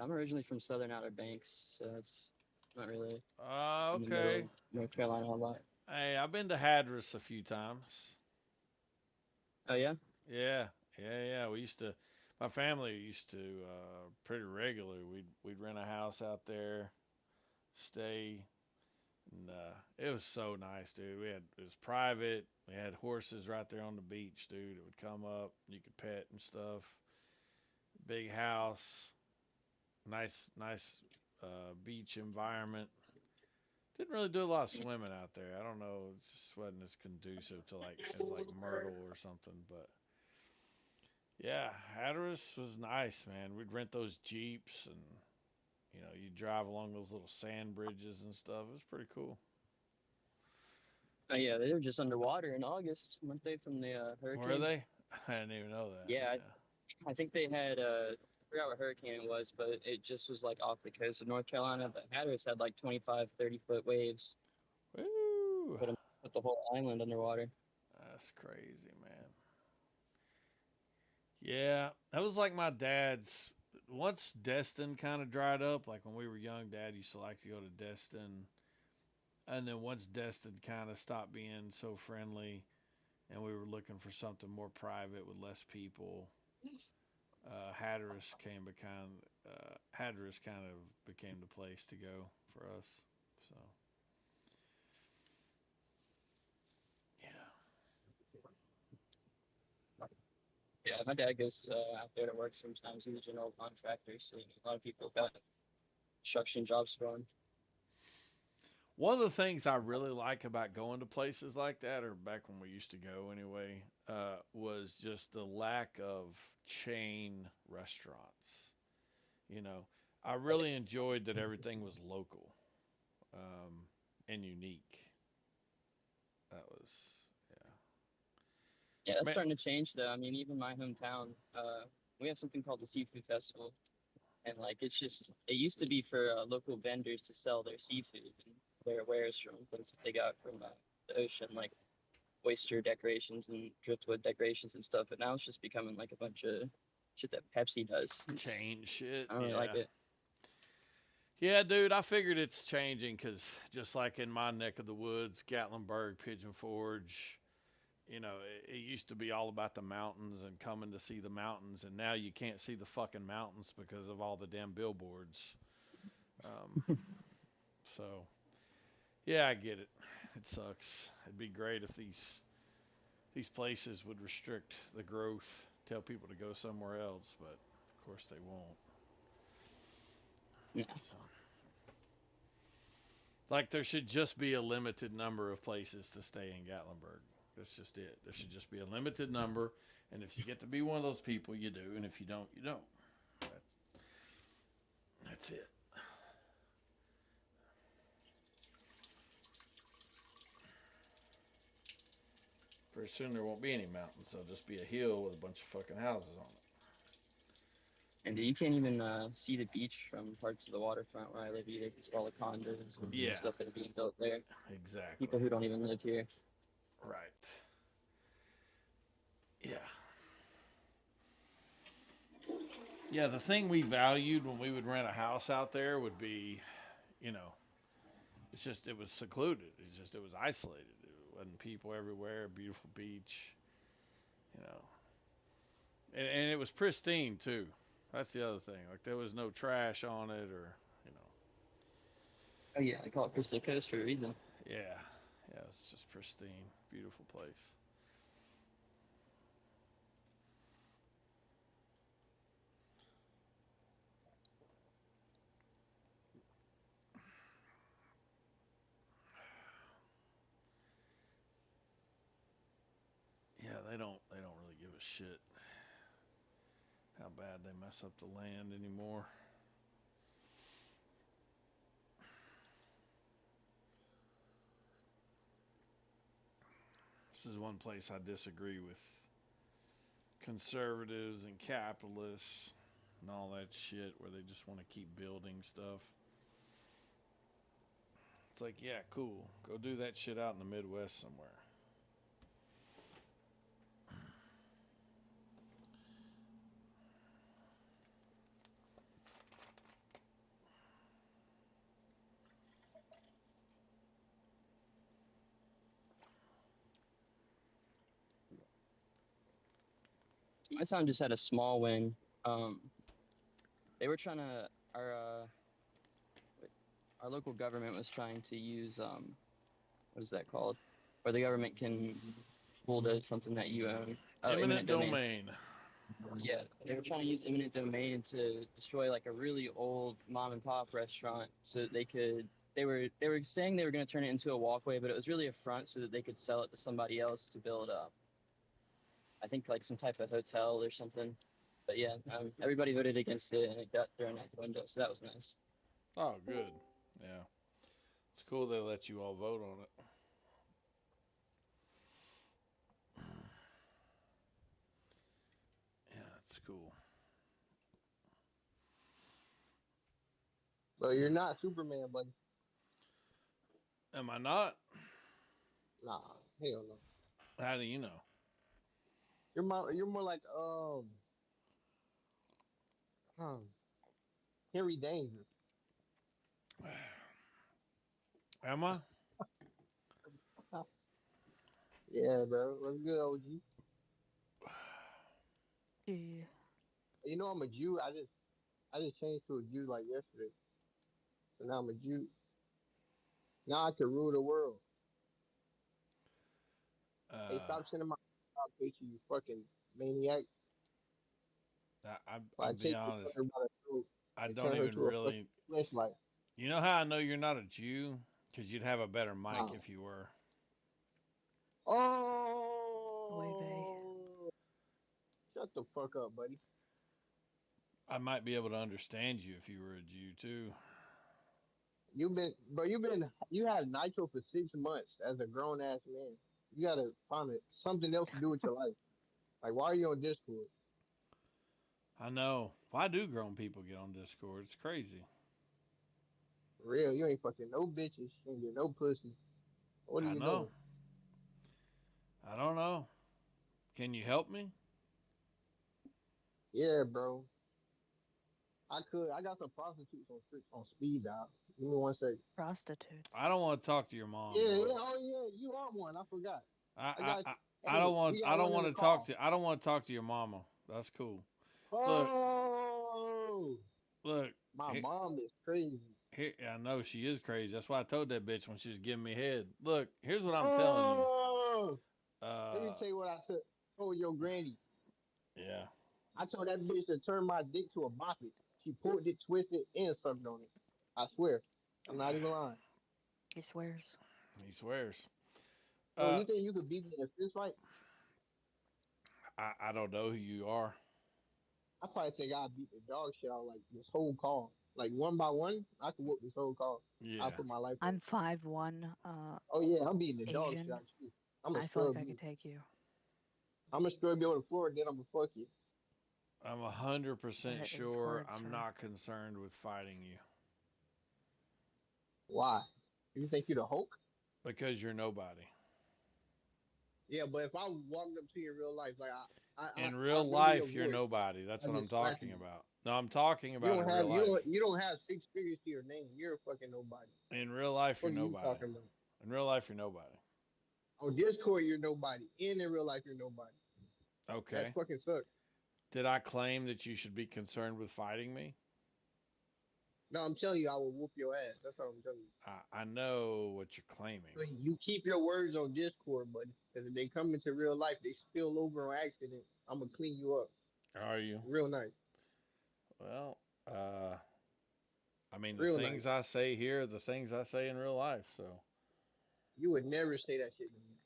I'm originally from Southern Outer Banks, so that's not really in the middle Okay. of North Carolina a lot. Hey, I've been to Hadris a few times. Oh yeah? Yeah. We used to. My family used to pretty regularly. We'd rent a house out there, stay, and it was so nice, dude. It was private. We had horses right there on the beach, dude. It would come up. You could pet and stuff. Big house. Nice beach environment. Didn't really do a lot of swimming out there. I don't know. It just wasn't as conducive to as like Myrtle or something. But yeah, Hatteras was nice, man. We'd rent those Jeeps and you drive along those little sand bridges and stuff. It was pretty cool. Oh yeah, they were just underwater in August, weren't they, from the hurricane? Were they? I didn't even know that. Yeah, I think they had I forgot what hurricane it was, but it just was like off the coast of North Carolina. But Hatteras had like 25, 30-foot waves. Woo! Put the whole island underwater. That's crazy, man. Yeah, that was like my dad's. Once Destin kind of dried up, like when we were young, Dad used to like to go to Destin. And then once Destin kind of stopped being so friendly, and we were looking for something more private with less people, Hatteras kind of became the place to go for us. So Yeah, my dad goes out there to work sometimes. He's a general contractor, so a lot of people got construction jobs for him. one of the things I really like about going to places like that, or back when we used to go anyway, was just the lack of chain restaurants. I really enjoyed that everything was local and unique. That was, Yeah, that's man, starting to change though. I mean, even my hometown, we have something called the Seafood Festival, and like it used to be for local vendors to sell their seafood and their wares from things that they got from the ocean, like oyster decorations and driftwood decorations and stuff. But now it's just becoming like a bunch of shit that Pepsi does. chain shit. I don't really like it. Yeah, dude, I figured it's changing because just like in my neck of the woods, Gatlinburg, Pigeon Forge, it used to be all about the mountains and coming to see the mountains, and now you can't see the fucking mountains because of all the damn billboards. So, yeah, I get it. It sucks. It'd be great if these places would restrict the growth tell people to go somewhere else, but of course they won't. Yeah. So, like there should just be a limited number of places to stay in Gatlinburg. That's just it. There should just be a limited number, and if you get to be one of those people, you do, and if you don't, you don't. That's it. Pretty soon there won't be any mountains. There'll just be a hill with a bunch of fucking houses on it. And you can't even see the beach from parts of the waterfront where I live either, because of all the condos and Yeah. stuff that are being built there. Exactly. People who don't even live here. Right. Yeah. Yeah, the thing we valued when we would rent a house out there would be, you know, it's just it was secluded. It was isolated. It wasn't people everywhere. Beautiful beach, you know, and it was pristine too. That's the other thing. Like there was no trash on it, or you know. Oh yeah, they call it Crystal Coast for a reason. Yeah, yeah, it's just pristine, beautiful place. Yeah, they don't really give a shit how bad they mess up the land anymore. This is one place I disagree with conservatives and capitalists and all that shit where they just want to keep building stuff. It's like, yeah, cool. Go do that shit out in the Midwest somewhere. My town just had a small win. They were trying to our local government was trying to use what is that called? Where the government can bulldoze something that you own. Oh, Eminent domain. Yeah, they were trying to use eminent domain to destroy like a really old mom and pop restaurant, so that they could. They were saying they were going to turn it into a walkway, but it was really a front so that they could sell it to somebody else to build up. I think like some type of hotel or something. But yeah, everybody voted against it, and it got thrown out the window, so that was nice. Oh, good. Yeah. It's cool they let you all vote on it. Yeah, it's cool. So you're not Superman, buddy. Am I not? Nah, hell no. How do you know? You're more like Harry Danger. Am I? Yeah, bro. What's good, OG? Yeah. You know I'm a Jew. I just changed to a Jew like yesterday. So now I'm a Jew. Now I can rule the world. Hey, stop sending my picture, you fucking maniac. I'll I be take your honest. daughter by the throat I and don't turn her even to a fucking really. flashlight. You know how I know you're not a Jew? Because you'd have a better mic Wow. if you were. Oh, shut the fuck up, buddy. I might be able to understand you if you were a Jew too. You had Nitro for 6 months as a grown ass man. You gotta find something else to do with your life. Like, why are you on Discord? I know. Why do grown people get on Discord? It's crazy. For real, you ain't fucking no bitches, you ain't get no pussy. What are I you know. doing? I don't know. Can you help me? Yeah, bro. I could. I got some prostitutes on speed dial. Give me 1 second. Prostitutes. I don't want to talk to your mom, Yeah, bro. yeah. Oh, yeah. You are one. I forgot. I I got. I, I Hey, don't want we I got don't one in want the to talk car. to I don't want to talk to your mama. That's cool. Look, Oh, look. my Here, mom is crazy. here, I know she is crazy. That's why I told that bitch when she was giving me head. Look, here's what I'm telling you. Oh, let me tell you what I told your granny. Yeah. I told that bitch to turn my dick to a bop it. She pulled it, twisted, and sucked on it. I swear. I'm not even lying. He swears. He swears. Bro, you think you could beat me in a fist fight? I don't know who you are. I probably think I beat the dog shit out like this whole call. Like one by one, I could whoop this whole call. I Yeah. put my life on. I'm 5'1", Oh yeah, I'm beating the dog shit Asian. out you. I'm gonna I feel like scrub I you. could take you. I'm gonna scrub you on the floor, then I'm gonna fuck you. I'm 100% That is sure hard, I'm sir. not concerned with fighting you Why? You think you the Hulk? because you're nobody. Yeah, but if I walked up to you in real life, like In I real remember your life, you're voice, nobody. That's I what I'm just slapping talking you. about. No, I'm talking You about don't in have real life. you don't have six figures to your name. You're a fucking nobody. In real life, you're What are you nobody. talking about? In real life, you're nobody. On Discord, you're nobody. And in real life, you're nobody. That Okay. fucking sucks. Did I claim that you should be concerned with fighting me? No, I'm telling you, I will whoop your ass. That's what I'm telling you. I know what you're claiming. So you keep your words on Discord, buddy. Because if they come into real life, they spill over on accident. I'm gonna clean you up Are you? real nice, Well, I mean, the real nice. things I say here are the things I say in real life, so. You would never say that shit to me.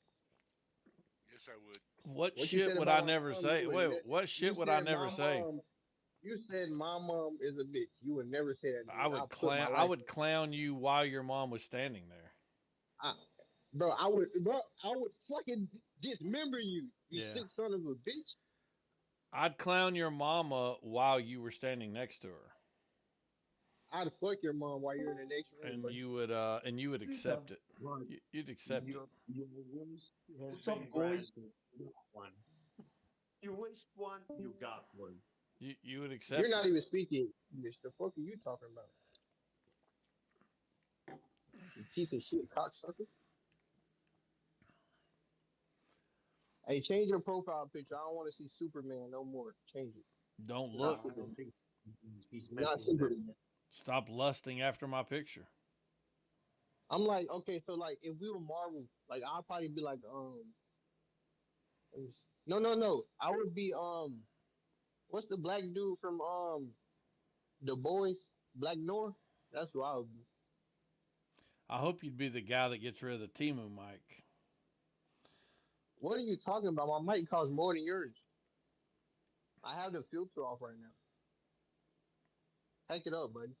Yes, I would. What What you shit said would about I my never mom, you say? would. Wait, what You shit would I said never my say? mom. You said my mom is a bitch. You would never say that to me. I'll put my I life would on it. clown you while your mom was standing there. I, I would fucking dismember you. You Yeah. sick son of a bitch. I'd clown your mama while you were standing next to her. I'd fuck your mom while you're in the next room, And buddy. you would accept it. Right. You'd accept it. Your wish has What's up, been boys? granted. You got one. You wished one, you got one. You would You're accept not it. even speaking English. The fuck are you talking about? You piece of shit cocksucker. Hey, change your profile picture. I don't want to see Superman no more. Change it. Don't No, look. I don't think he's Not messing with us. Superman. Stop lusting after my picture. I'm like, okay, so like if we were Marvel, like I'll probably be like, no. I would be what's the black dude from The Boys? Black Noir? That's who I would be. I hope you'd be the guy that gets rid of the Timu mic. What are you talking about? My mic costs more than yours. I have the filter off right now. Take it up, buddy.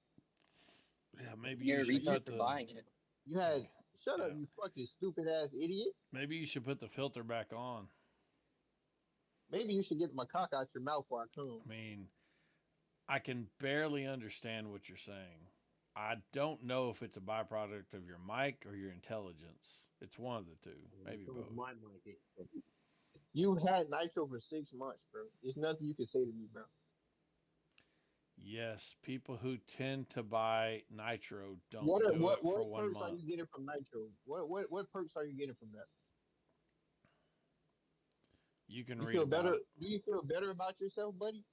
Yeah, maybe You're you a should retard put for the buying it. You had shut up, yeah. you fucking stupid ass idiot. Maybe you should put the filter back on. Maybe you should get my cock out your mouth before I come. I mean, I can barely understand what you're saying. I don't know if it's a byproduct of your mic or your intelligence. It's one of the two, maybe So both. my mic is broken. You had nitro for 6 months, bro. There's nothing you can say to me, bro. Yes, people who tend to buy nitro don't What are, do it for what one perks are month. you getting from nitro? What perks are you getting from that? You can You read feel about better? it. Do you feel better about yourself, buddy?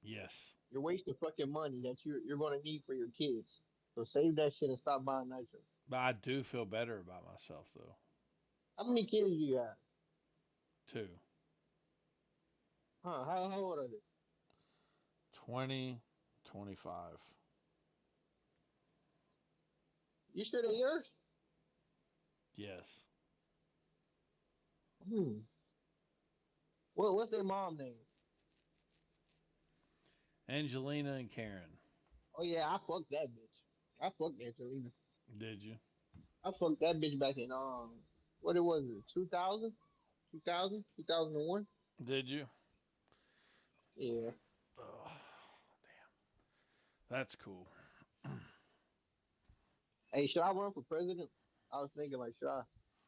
Yes. You're wasting fucking money that you're gonna need for your kids. So save that shit and stop buying nitro. But I do feel better about myself though. How many kids do you have? Two. Huh? How old are they? 20, 25. You sure they're yours? Yes. Hmm. What's their mom name? Angelina and Karen. Oh yeah, I fucked that bitch. I fucked Angelina. Did you? I fucked that bitch back in what it was it 2000, 2000, 2001. Did you? Yeah. Oh, that's cool. Hey, should I run for president? I was thinking like, should I?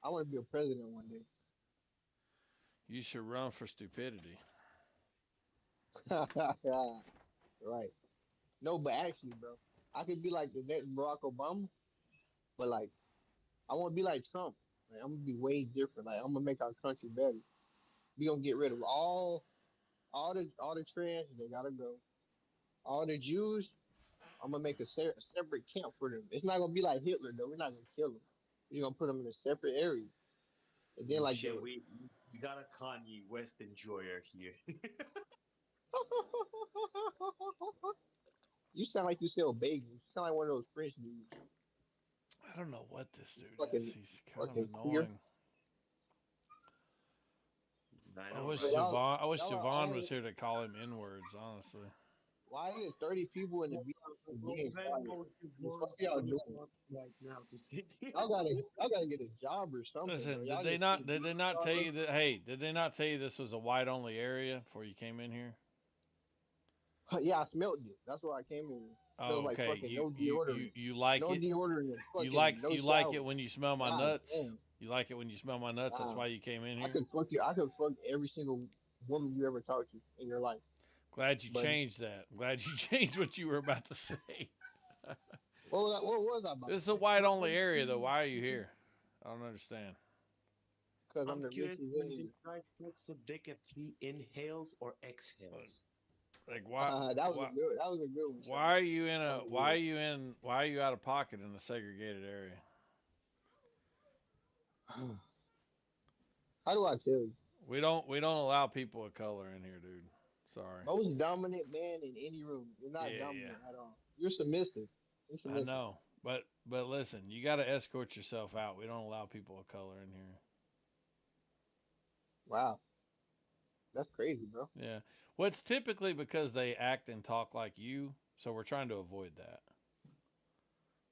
I want to be a president one day. You should run for stupidity. Right. No, but actually, bro, I could be like the next Barack Obama, but like I want to be like Trump. Like, I'm gonna be way different. Like I'm gonna make our country better. We gonna get rid of all the trans. They gotta go. All the Jews. I'm gonna make a separate camp for them. It's not gonna be like Hitler though. We're not gonna kill them. We're gonna put them in a separate area. And then like Shit, the we You got a Kanye West enjoyer here. You sound like you sell bagels. You sound like one of those French dudes. I don't know what this dude is. Fucking, He's kind of fucking queer. annoying. I I know, wish right? Javon. I wish Y'all are Javon was all. here to call him N words. Honestly, Why is 30 people in the Go being quiet? Venmo What Javon y'all 20 doing? bucks right now to sit here. Y'all gotta get a job or something, bro. listen. Did Y'all they just not? sit Did being they not tell quiet. you that? Hey, did they not tell you this was a white only area before you came in here? Yeah, I smelled it. That's why I came in. Oh, Smells like okay. fucking no deodorant. You like No it? deodorant and You fucking like no you like shower. it when you smell my God nuts? damn. You like it when you smell my nuts? That's Nah. why you came in I here. could fuck you. I could fuck every single woman you ever talked to in your life. Glad you But changed that. I'm glad you changed what you were about to say. what was I about This to is a say? white only I'm area though. curious, Why are you here? I don't understand. Because I'm I'm the curious richest when in. this guy sucks a dick if he inhales or exhales. Like why That was why a good. That was a good one, Sean. why are you in That a was a good one. why are you out of pocket in a segregated area? How do I tell you? We don't allow people of color in here, dude. Sorry. Most dominant man in any room. You're not Yeah, yeah. dominant at all. You're submissive. You're I submissive. know. But listen, you got to escort yourself out. We don't allow people of color in here. Wow, that's crazy, bro. Yeah. Well, it's typically because they act and talk like you, so we're trying to avoid that.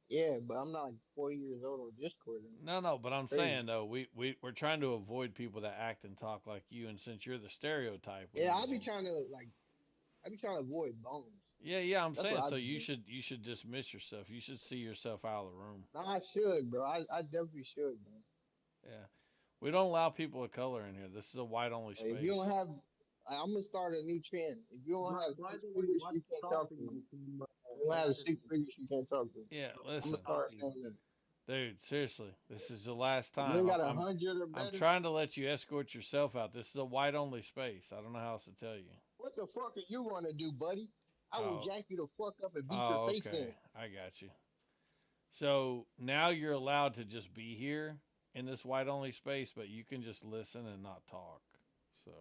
Yeah, but I'm not like 40 years old on Discord. And No, but that's I'm crazy. saying though, we're trying to avoid people that act and talk like you, and since you're the stereotype, we Yeah, just I be trying to avoid bones. yeah, I'm That's what saying I so be doing. you should dismiss yourself. You should see yourself out of the room. No, I should, bro. I definitely should, man. Yeah. We don't allow people of color in here. This is a white only Like, if you space. don't have, I'm gonna start a new trend. If you don't have By six the way, figures, you what's can't talk to stopping me. you from If you don't have six exiting? figures, you can't talk to me. Yeah, I'm listen. gonna start Stopping. saying that. Dude, seriously, this is the last If you time. ain't got 100 or I'm better, trying to let you escort yourself out. This is a white only space. I don't know how else to tell you. what the fuck are you gonna do, buddy? I will Oh, jack you the fuck up and beat your oh, face in. okay. I got you. So now you're allowed to just be here in this white only space, but you can just listen and not talk. So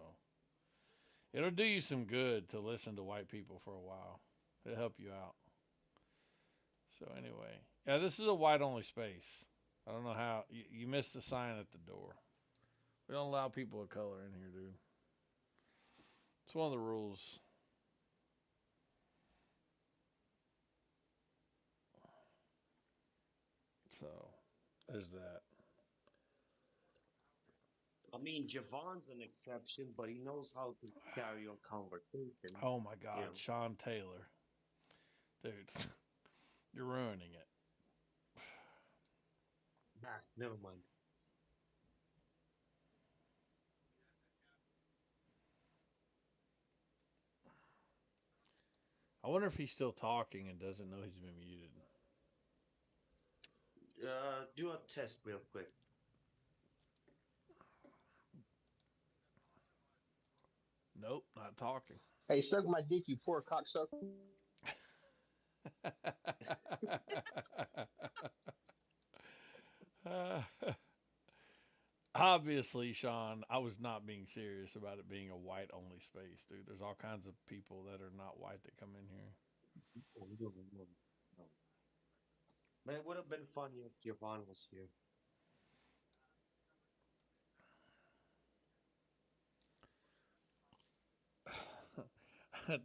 it'll do you some good to listen to white people for a while. It'll help you out. So anyway, yeah, this is a white only space. I don't know how you missed the sign at the door. We don't allow people of color in here, dude. It's one of the rules. So there's that. I mean, Javon's an exception, but he knows how to carry on conversation. Oh my You God, know. Sean Taylor, dude, you're ruining it. Nah, never mind. I wonder if he's still talking and doesn't know he's been muted. Do a test real quick. Nope, not talking. Hey, suck my dick, you poor cocksucker. Obviously, Sean, I was not being serious about it being a white only space, dude. There's all kinds of people that are not white that come in here. But it would have been funny if Javon was here.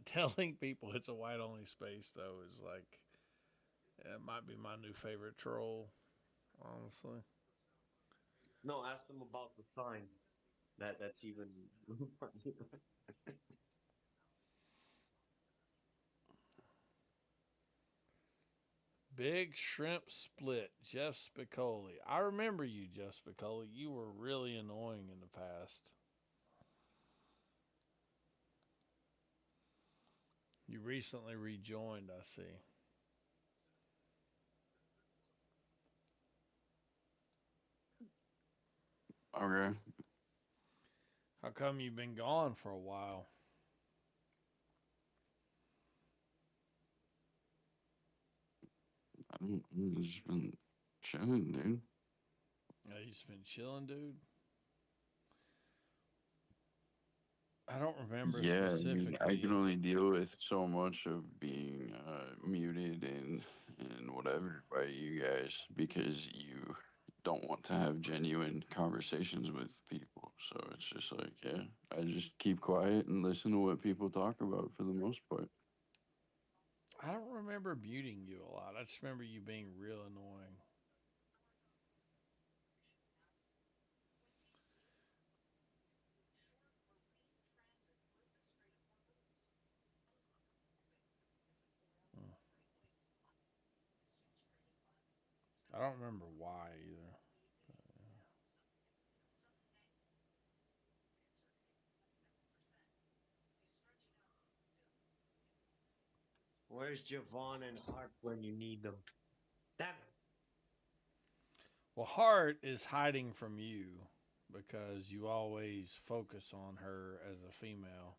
Telling people it's a white only space though is like it might be my new favorite troll, honestly. No, ask them about the sign. That's even funnier. Big shrimp split, Jeff Spicoli. I remember you, Jeff Spicoli. You were really annoying in the past. You recently rejoined, I see. Okay. How come you've been gone for a while? I've just been chilling, dude. You just been chilling, dude. I don't remember Yeah, I mean, I can specifically. only deal with so much of being muted and whatever by you guys because you don't want to have genuine conversations with people. So it's just like, yeah, I just keep quiet and listen to what people talk about for the most part. I don't remember muting you a lot. I just remember you being real annoying. Hmm. I don't remember why either. Where's Javon and Hart when you need them? Damn it. Well, Hart is hiding from you because you always focus on her as a female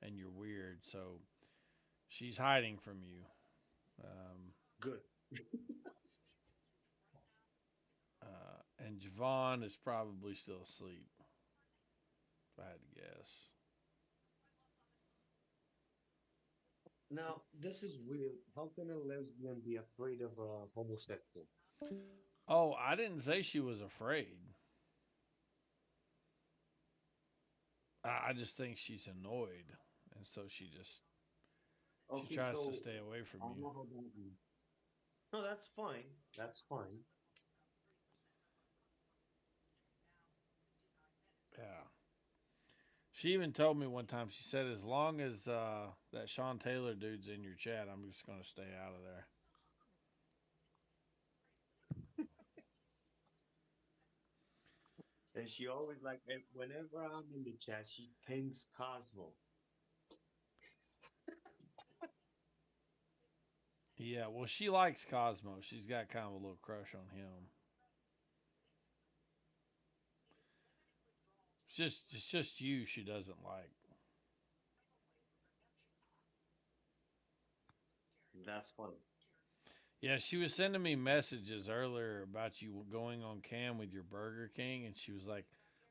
and you're weird. So she's hiding from you. Um, Good. and Javon is probably still asleep, if I had to guess. Now, this is weird. How can a lesbian be afraid of a homosexual? Oh, I didn't say she was afraid. I just think she's annoyed, and so she Okay, tries to so stay away from I don't you. know how that is. No, that's fine. That's fine. Yeah. She even told me one time. She said, "As long as that Sean Taylor dude's in your chat, I'm just gonna stay out of there." And she always like whenever I'm in the chat, she pings Cosmo. Yeah. Well, she likes Cosmo. She's got kind of a little crush on him. It's just you she doesn't like. That's funny. Yeah, she was sending me messages earlier about you going on cam with your Burger King, and she was like,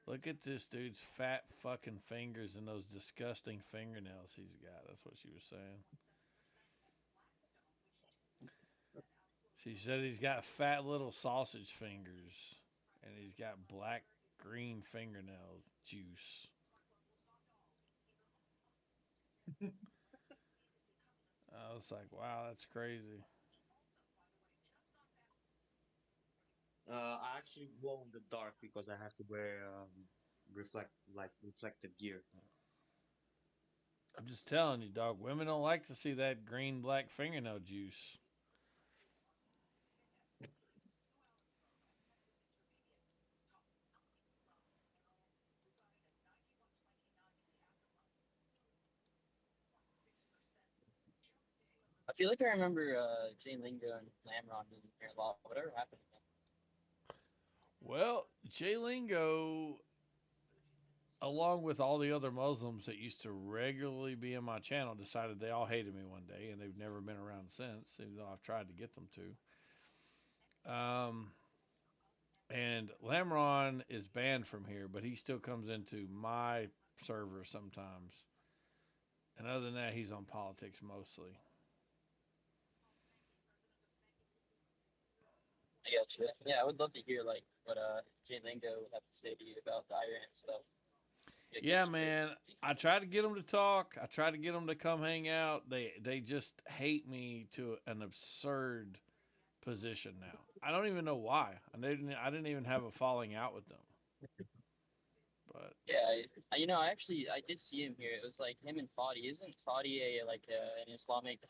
"Look at this dude's fat fucking fingers and those disgusting fingernails he's got." That's what she was saying. She said he's got fat little sausage fingers, and he's got black green fingernail juice. I was like, "Wow, that's crazy." I actually glow in the dark because I have to wear reflective gear. I'm just telling you, dog. Women don't like to see that green black fingernail juice. I feel like I remember Jane Lingo and Lamron in here a lot. Whatever happened to them? Well, Jay Lingo, along with all the other Muslims that used to regularly be in my channel, decided they all hated me one day, and they've never been around since, even though I've tried to get them to. And Lamron is banned from here, but he still comes into my server sometimes. And other than that, he's on politics mostly. I got you. Yeah, I would love to hear like what Jane Lingo would have to say to you about the Iran stuff. Get your Yeah, numbers. man. I tried to get them to talk. I tried to get them to come hang out. They just hate me to an absurd position now. I don't even know why. I didn't even have a falling out with them. But Yeah, I did see him here. It was like him and Fadi. Isn't Fadi an Islamic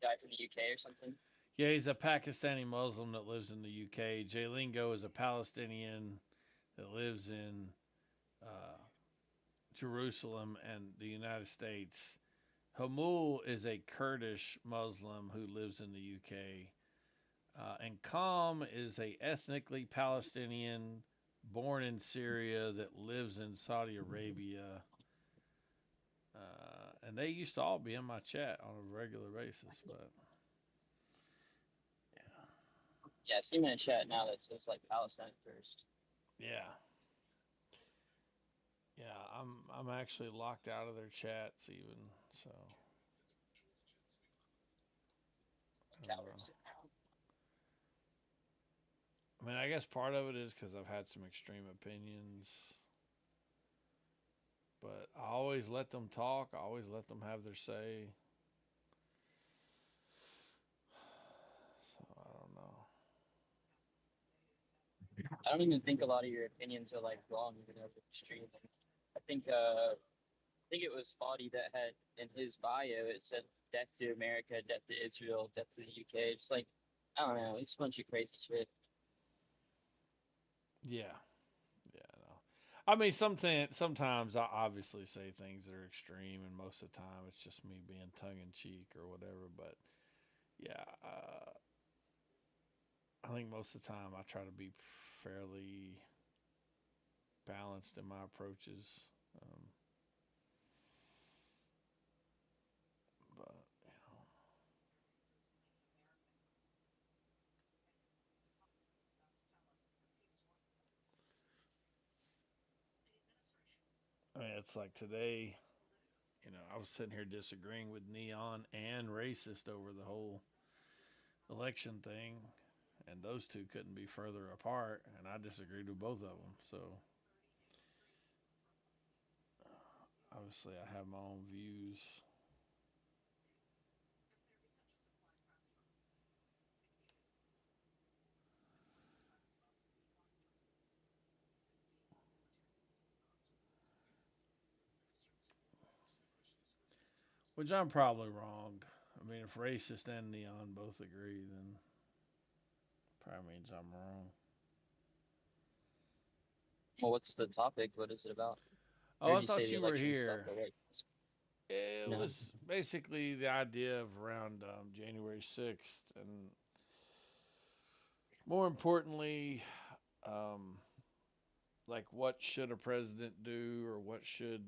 guy from the UK or something? yeah, he's a Pakistani Muslim that lives in the UK. Jay Lingo is a Palestinian that lives in uh, Jerusalem and the United States. Hamul is a Kurdish Muslim who lives in the UK. And Qam is a ethnically Palestinian born in Syria that lives in Saudi Arabia. And they used to all be in my chat on a regular basis, but Yeah, I see him in a chat now that says like Palestine first. yeah. Yeah, I'm actually locked out of their chats even. So I don't know. Cowards. I mean, I guess part of it is because I've had some extreme opinions, but I always let them talk. I always let them have their say. So I don't know. I don't even think a lot of your opinions are like wrong, even though they're extreme. I think it was Fadi that had in his bio it said death to America, death to Israel, death to the UK. Just like I don't know, it's a bunch of crazy shit. Yeah, yeah, no. I mean, sometimes I obviously say things that are extreme, and most of the time it's just me being tongue in cheek or whatever. But yeah, I think most of the time I try to be fairly balanced in my approaches. Um, but I mean, it's like today, I was sitting here disagreeing with Neon and Racist over the whole election thing, and those two couldn't be further apart, and I disagreed with both of them. So obviously, I have my own views. Which I'm probably wrong. I mean, if Racist and Neon both agree, then probably means I'm wrong. Well, what's the topic? What is it about? I Oh, heard I you say thought the you were election stuff, here. but wait. It No. was basically the idea of around January 6th, and more importantly, um, like what should a president do, or what should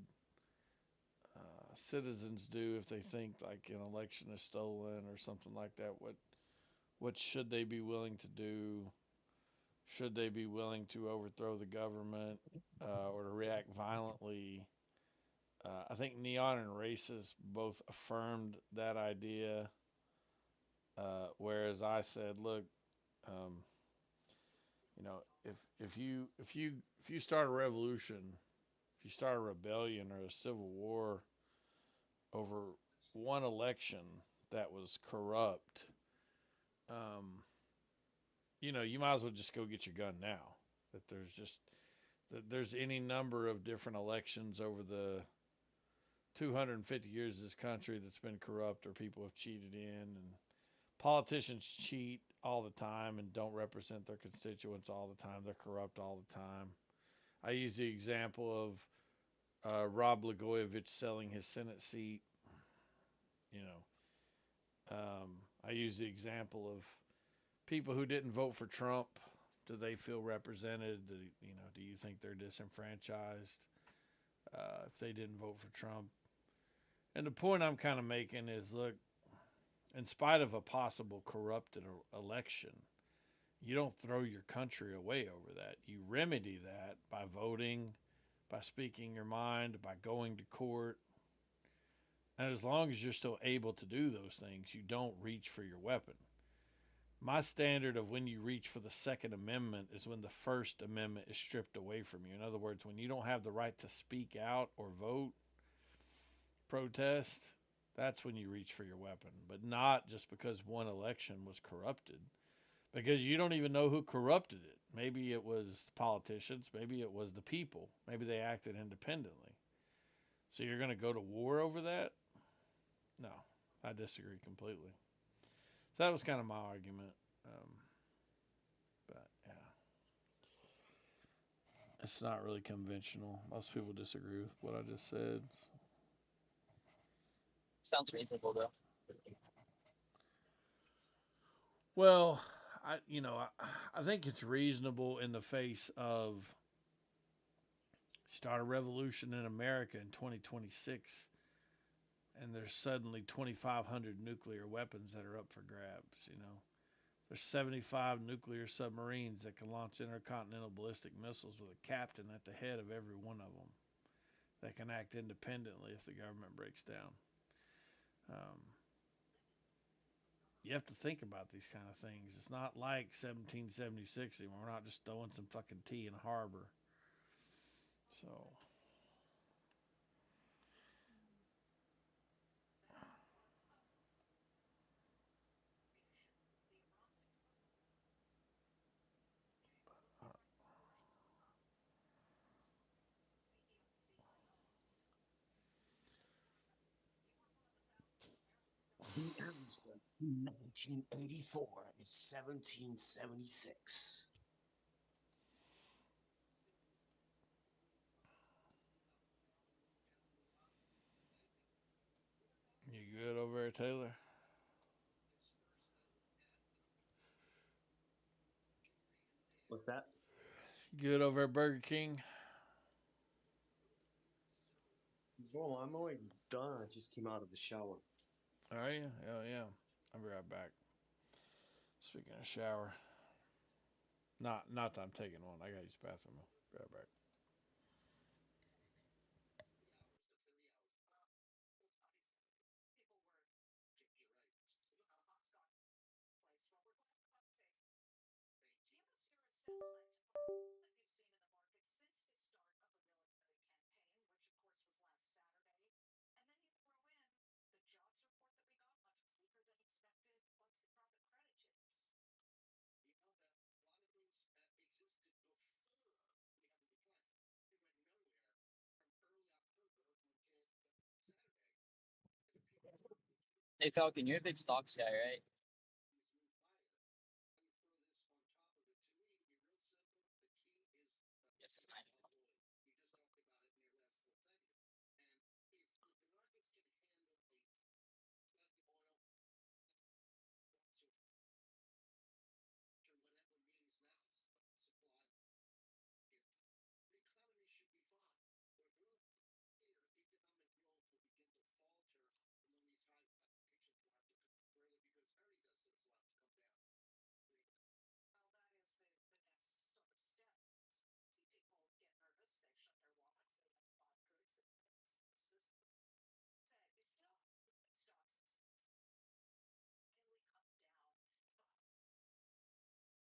citizens do if they think like an election is stolen or something like that? What should they be willing to do? Should they be willing to overthrow the government or to react violently? I think Neon and Racist both affirmed that idea, whereas I said, look, um, if you start a revolution, if you start a rebellion or a civil war over one election that was corrupt, um, you might as well just go get your gun now. That there's any number of different elections over the 250 years of this country that's been corrupt or people have cheated in, and politicians cheat all the time and don't represent their constituents all the time. They're corrupt all the time. I use the example of Rob Blagojevich selling his Senate seat. You I use the example of people who didn't vote for Trump. Do they feel represented? Do you think they're disenfranchised if they didn't vote for Trump? And the point I'm kind of making is, look, in spite of a possible corrupted election, you don't throw your country away over that. You remedy that by voting, by speaking your mind, by going to court. And as long as you're still able to do those things, you don't reach for your weapon. My standard of when you reach for the Second Amendment is when the First Amendment is stripped away from you. In other words, when you don't have the right to speak out or vote, protest, that's when you reach for your weapon. But not just because one election was corrupted, because you don't even know who corrupted it. Maybe it was politicians, maybe it was the people, maybe they acted independently. So you're going to go to war over that? No, I disagree completely. So that was kind of my argument. Um, but yeah, it's not really conventional. Most people disagree with what I just said. Sounds reasonable though. Well, I think it's reasonable in the face of start a revolution in America in 2026, and there's suddenly 2,500 nuclear weapons that are up for grabs. There's 75 nuclear submarines that can launch intercontinental ballistic missiles with a captain at the head of every one of them. that can act independently if the government breaks down. Um, you have to think about these kind of things. It's not like 1776 anymore. We're not just throwing some fucking tea in a harbor. So. The answer to 1984 is 1776. You good over there, Taylor? What's that? Good over at Burger King? Bro, I'm already done. I just came out of the shower. Are you? Oh, yeah. I'll be right back. Speaking of shower. Not that I'm taking one. I gotta use the bathroom. Be right back. Hey Falcon, you're a big stocks guy, right? Yes, it's mine.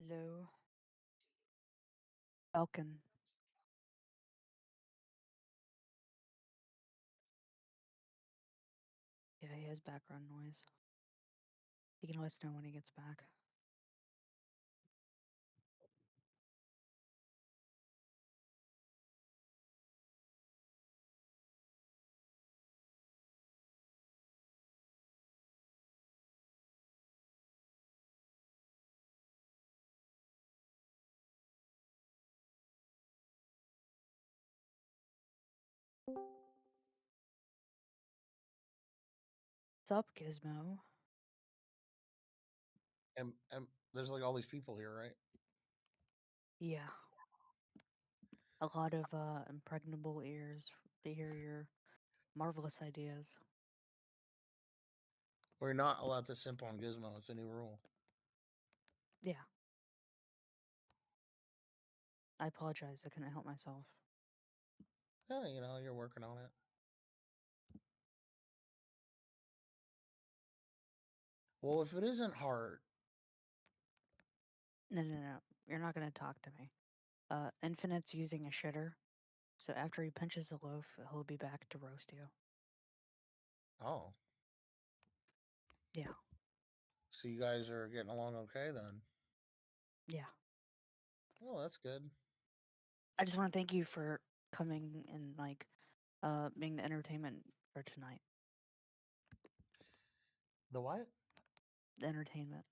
Hello. Falcon. Yeah, he has background noise. He can let us know when he gets back. What's up, Gizmo? And there's like all these people here, right? Yeah. A lot of impregnable ears to hear your marvelous ideas. We're not allowed to simp on Gizmo. It's a new rule. Yeah. I apologize. I couldn't help myself. Yeah, you know, you're working on it. Well, if it isn't hard. No. You're not gonna talk to me. Infinite's using a shitter, so after he pinches the loaf, he'll be back to roast you. Oh. Yeah. So you guys are getting along okay then? Yeah. Well, that's good. I just want to thank you for coming and like being the entertainment for tonight. The what? The entertainment.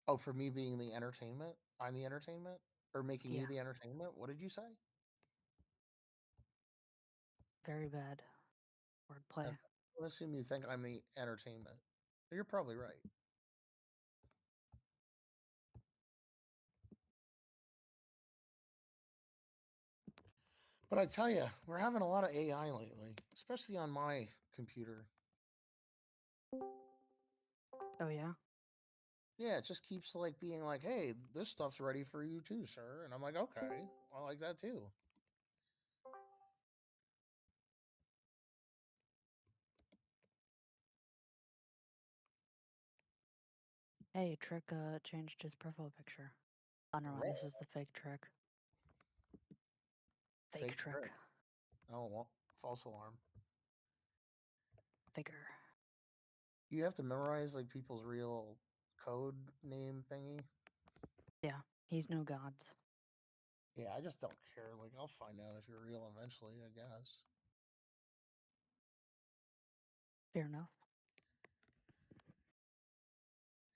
Oh, for me being the entertainment? I'm the entertainment? Or making you Yeah. the entertainment? What did you say? Very bad wordplay. I assume you think I'm the entertainment. You're probably right. But I tell you, we're having a lot of AI lately, especially on my computer. Oh yeah? Yeah, it just keeps like being like, hey, this stuff's ready for you too, sir. And I'm like, okay, I like that too. Hey, Trick changed his profile picture. Oh, never mind. This is the fake Trick. Fake Trick. Oh, well, false alarm. Figure. You have to memorize like people's real code name thingy. Yeah, he's no gods. Yeah, I just don't care. Like, I'll find out if you're real eventually, I guess. Fair enough.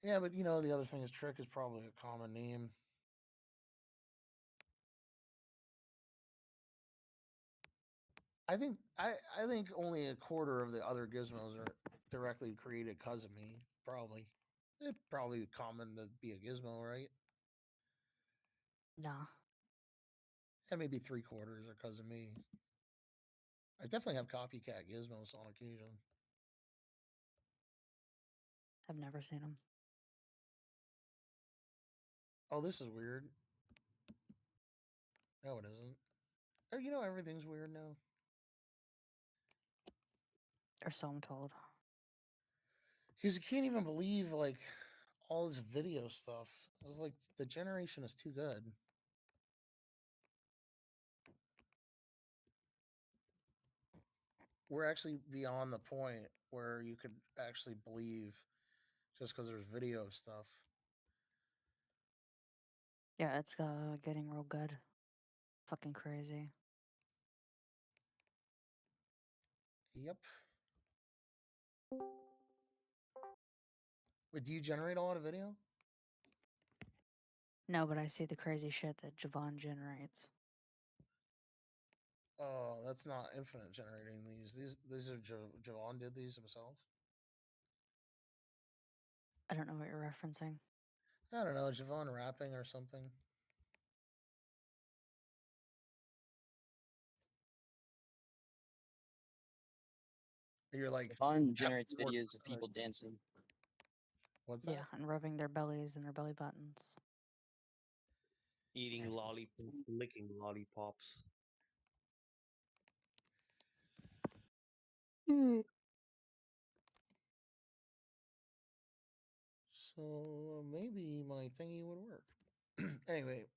Yeah, but you know, the other thing is Trick is probably a common name. I think only a quarter of the other gizmos are directly created because of me. Probably. It's probably common to be a gizmo, right? Nah. And maybe 3/4 are because of me. I definitely have copycat gizmos on occasion. I've never seen him. Oh, this is weird. No, it isn't. Oh, you know, everything's weird now. Or so I'm told. Because you can't even believe, like, all this video stuff. I was like, the generation is too good. We're actually beyond the point where you could actually believe just because there's video stuff. Yeah, it's getting real good. Fucking crazy. Yep. Wait, do you generate a lot of video? No, but I see the crazy shit that Javon generates. Oh, that's not Infinite generating these. These are Javon did these himself. I don't know what you're referencing. I don't know, Javon rapping or something. You're like Javon generates videos of people dancing. What's that? Yeah, and rubbing their bellies and their belly buttons. Eating lollipops, licking lollipops. So maybe my thingy would work. Anyway,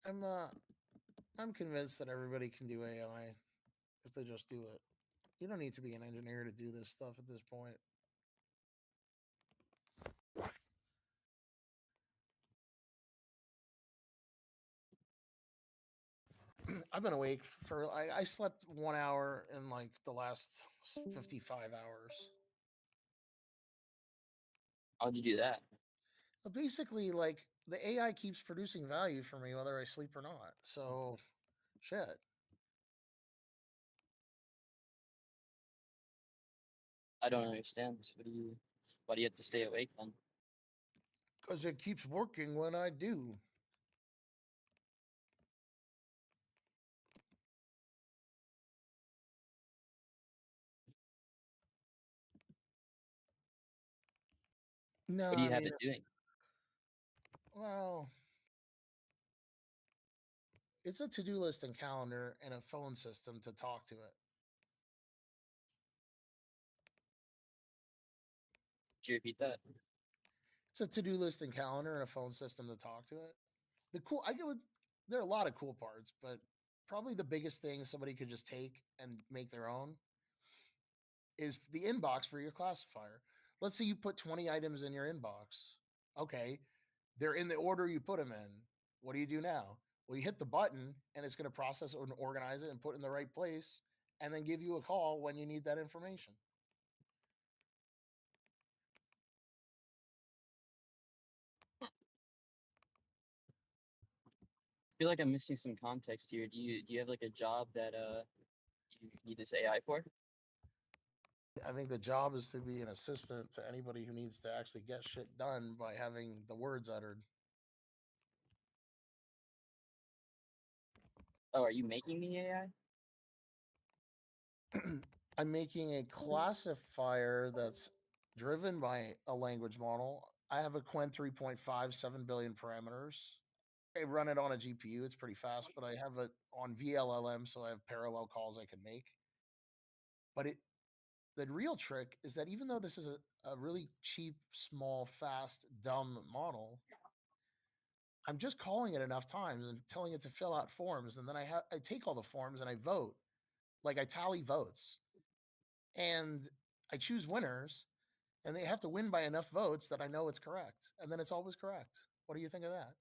I'm convinced that everybody can do AI if they just do it. You don't need to be an engineer to do this stuff at this point. I've been awake for I slept 1 hour in like the last 55 hours. How'd you do that? But basically, like the AI keeps producing value for me whether I sleep or not. So, shit. I don't understand. Why do you have to stay awake then? Because it keeps working when I do. No, What do you I have mean, it doing? well, it's a to-do list and calendar and a phone system to talk to it. Could you repeat that? It's a to-do list and calendar and a phone system to talk to it. There are a lot of cool parts, but probably the biggest thing somebody could just take and make their own is the inbox for your classifier. Let's say you put 20 items in your inbox. Okay, they're in the order you put them in. What do you do now? Well, you hit the button and it's going to process and organize it and put it in the right place and then give you a call when you need that information. I feel like I'm missing some context here. Do you have like a job that you need this AI for? I think the job is to be an assistant to anybody who needs to actually get shit done by having the words uttered. Oh, are you making the AI? I'm making a classifier that's driven by a language model. I have a Qwen 3.5, 7 billion parameters. I run it on a GPU. It's pretty fast, but I have it on VLLM, so I have parallel calls I can make. But the real trick is that even though this is a really cheap, small, fast, dumb model, I'm just calling it enough times and telling it to fill out forms, and then I take all the forms and I vote, like I tally votes, and I choose winners, and they have to win by enough votes that I know it's correct, and then it's always correct. What do you think of that?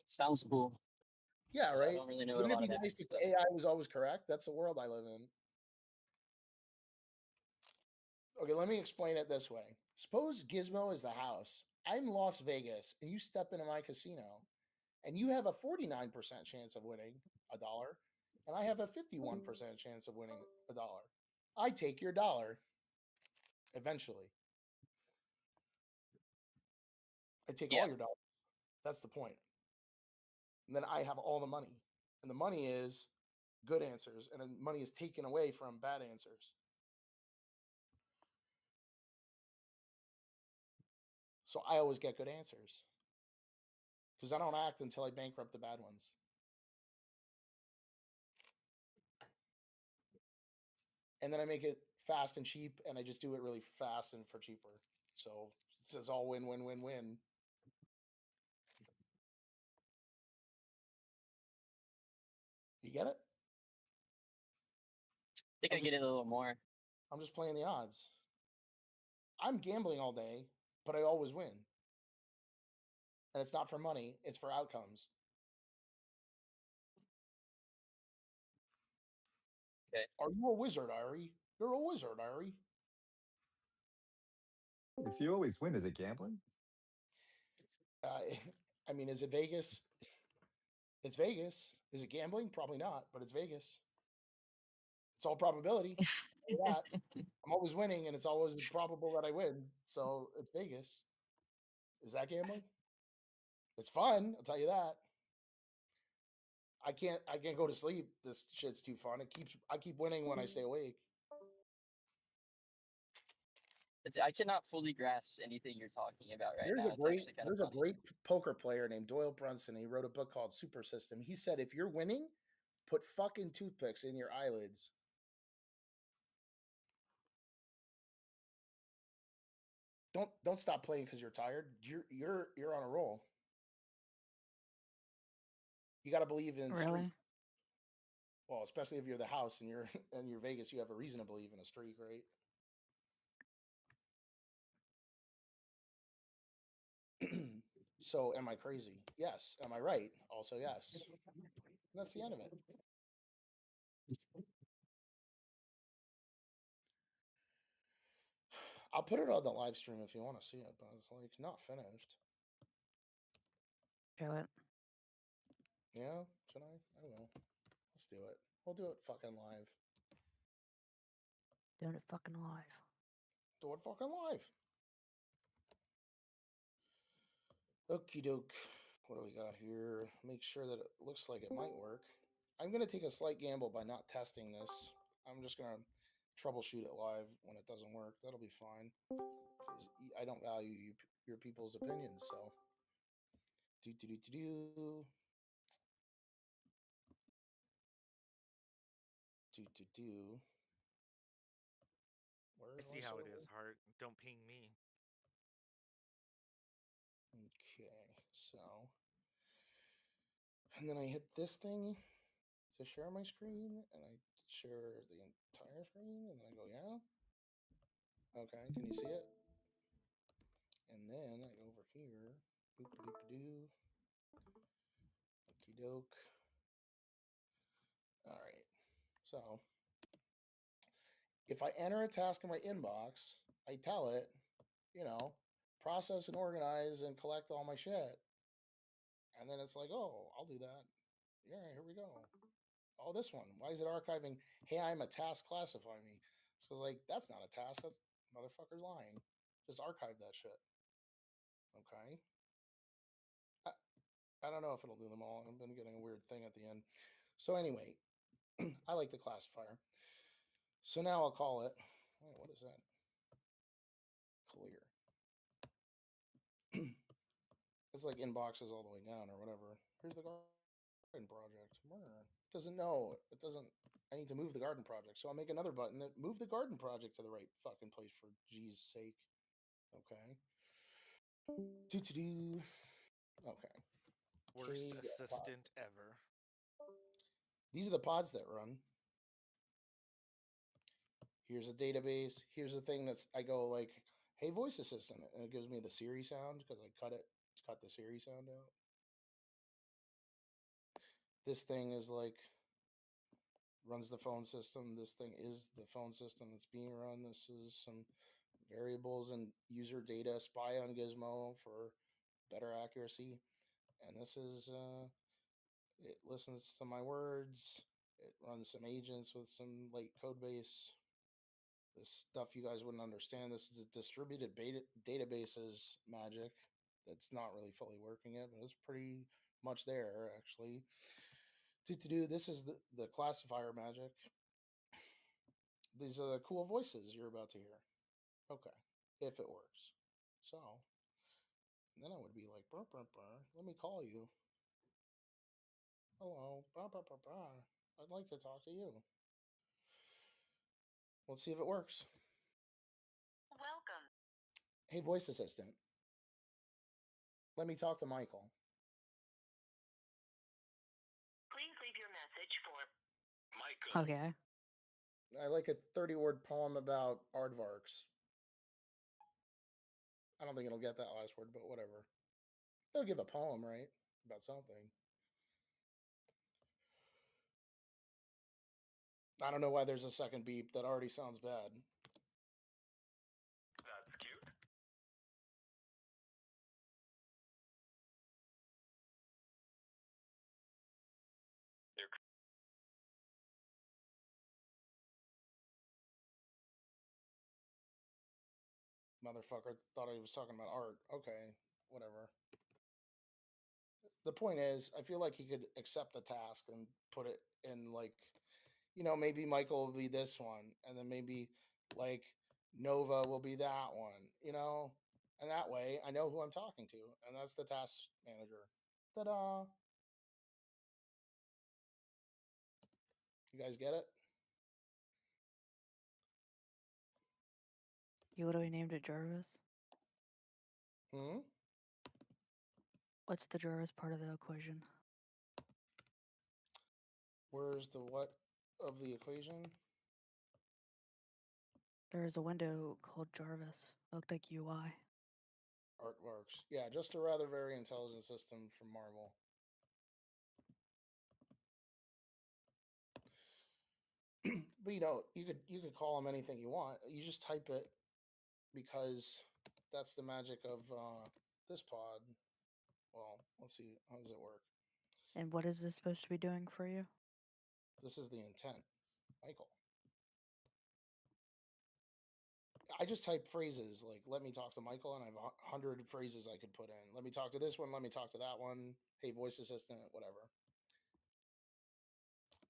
Sounds cool. Yeah, but right. I don't really know a Wouldn't it lot be about nice it. if AI was always correct? That's the world I live in. Okay, let me explain it this way. Suppose Gizmo is the house. I'm Las Vegas, and you step into my casino, and you have a 49% chance of winning $1, and I have a 51% chance of winning $1. I take your dollar eventually. I take all your dollars. That's the point. And then I have all the money. And the money is good answers, and then money is taken away from bad answers. So I always get good answers because I don't act until I bankrupt the bad ones. And then I make it fast and cheap, and I just do it really fast and for cheaper. So it's all win, win, win, win. You get it? I think I get it a little more. I'm just playing the odds. I'm gambling all day, but I always win. And it's not for money, it's for outcomes. Okay. Are you a wizard, Irie? You're a wizard, Irie. If you always win, is it gambling? I mean, is it Vegas? It's Vegas. Is it gambling? Probably not, but it's Vegas. It's all probability. That. I'm always winning, and it's always probable that I win. So it's Vegas. Is that gambling? It's fun. I'll tell you that. I can't go to sleep. This shit's too fun. I keep winning when I stay awake. I cannot fully grasp anything you're talking about right There's now. a great poker player named Doyle Brunson. He wrote a book called Super System. He said, if you're winning, put fucking toothpicks in your eyelids. Don't stop playing because you're tired. You're on a roll. You got to believe in streak. Well, especially if you're the house and you're Vegas, you have a reason to believe in a streak, right? So, am I crazy? Yes. Am I right? Also, yes. And that's the end of it. I'll put it on the live stream if you want to see it, but it's like not finished. Show it. Yeah, should I? I will. Let's do it. We'll do it fucking live. Doing it fucking live. Do it fucking live. Okie doke. What do we got here? Make sure that it looks like it might work. I'm going to take a slight gamble by not testing this. I'm just going to troubleshoot it live when it doesn't work. That'll be fine. Because I don't value your people's opinions, so. Do. I see how it is, Hart. Don't ping me. Okay, so. And then I hit this thing to share my screen, and I share the entire screen, and then I go, yeah. Okay, can you see it? And then I go over here. Boop-a-doop-a-doo. Okie doke. All right. So if I enter a task in my inbox, I tell it, process and organize and collect all my shit. And then it's like, oh, I'll do that. Yeah, here we go. Oh, this one. Why is it archiving? Hey, I'm a task, classify me. So like, that's not a task. That motherfucker's lying. Just archive that shit. Okay. I don't know if it'll do them all. I've been getting a weird thing at the end. So anyway, I like the classifier. So now I'll call it, what is that? Clear. It's like inboxes all the way down or whatever. Here's the garden project. doesn't know. It doesn't. I need to move the garden project, so I'll make another button that move the garden project to the right fucking place for G's sake. Okay. Do. Okay. Worst K- assistant ever. These are the pods that run. Here's a database. Here's the thing that's I go like, hey, voice assistant, and it gives me the Siri sound because I cut the Siri sound out. This thing is like runs the phone system. This thing is the phone system that's being run. This is some variables and user data spy on Gizmo for better accuracy. And this is it listens to my words. It runs some agents with some late code base. This stuff you guys wouldn't understand. This is a distributed databases magic that's not really fully working yet, but it's pretty much there actually. To do this is the classifier magic. These are the cool voices you're about to hear. Okay, if it works. So then I would be like, burr, burr, burr, let me call you. Hello, burr, burr, burr, burr. I'd like to talk to you. Let's see if it works. Welcome. Hey, voice assistant. Let me talk to Michael. Please leave your message for Michael. Okay. I like a 30-word poem about aardvarks. I don't think it'll get that last word, but whatever. They'll give a poem, right? About something. I don't know why there's a second beep. That already sounds bad. That's cute. Motherfucker thought I was talking about art. Okay, whatever. The point is, I feel like he could accept the task and put it in like, maybe Michael will be this one, and then maybe like Nova will be that one, and that way I know who I'm talking to, and that's the task manager. Ta-da! You guys get it? You literally named it Jarvis. Hmm. What's the Jarvis part of the equation? Where's the what of the equation? There is a window called Jarvis. It looked like UI. Artworks. Yeah, just a rather very intelligent system from Marvel. But you could call them anything you want. You just type it because that's the magic of this pod. Well, let's see. How does it work? And what is this supposed to be doing for you? This is the intent, Michael. I just type phrases like "Let me talk to Michael," and I have 100 phrases I could put in. Let me talk to this one. Let me talk to that one. Hey, voice assistant, whatever.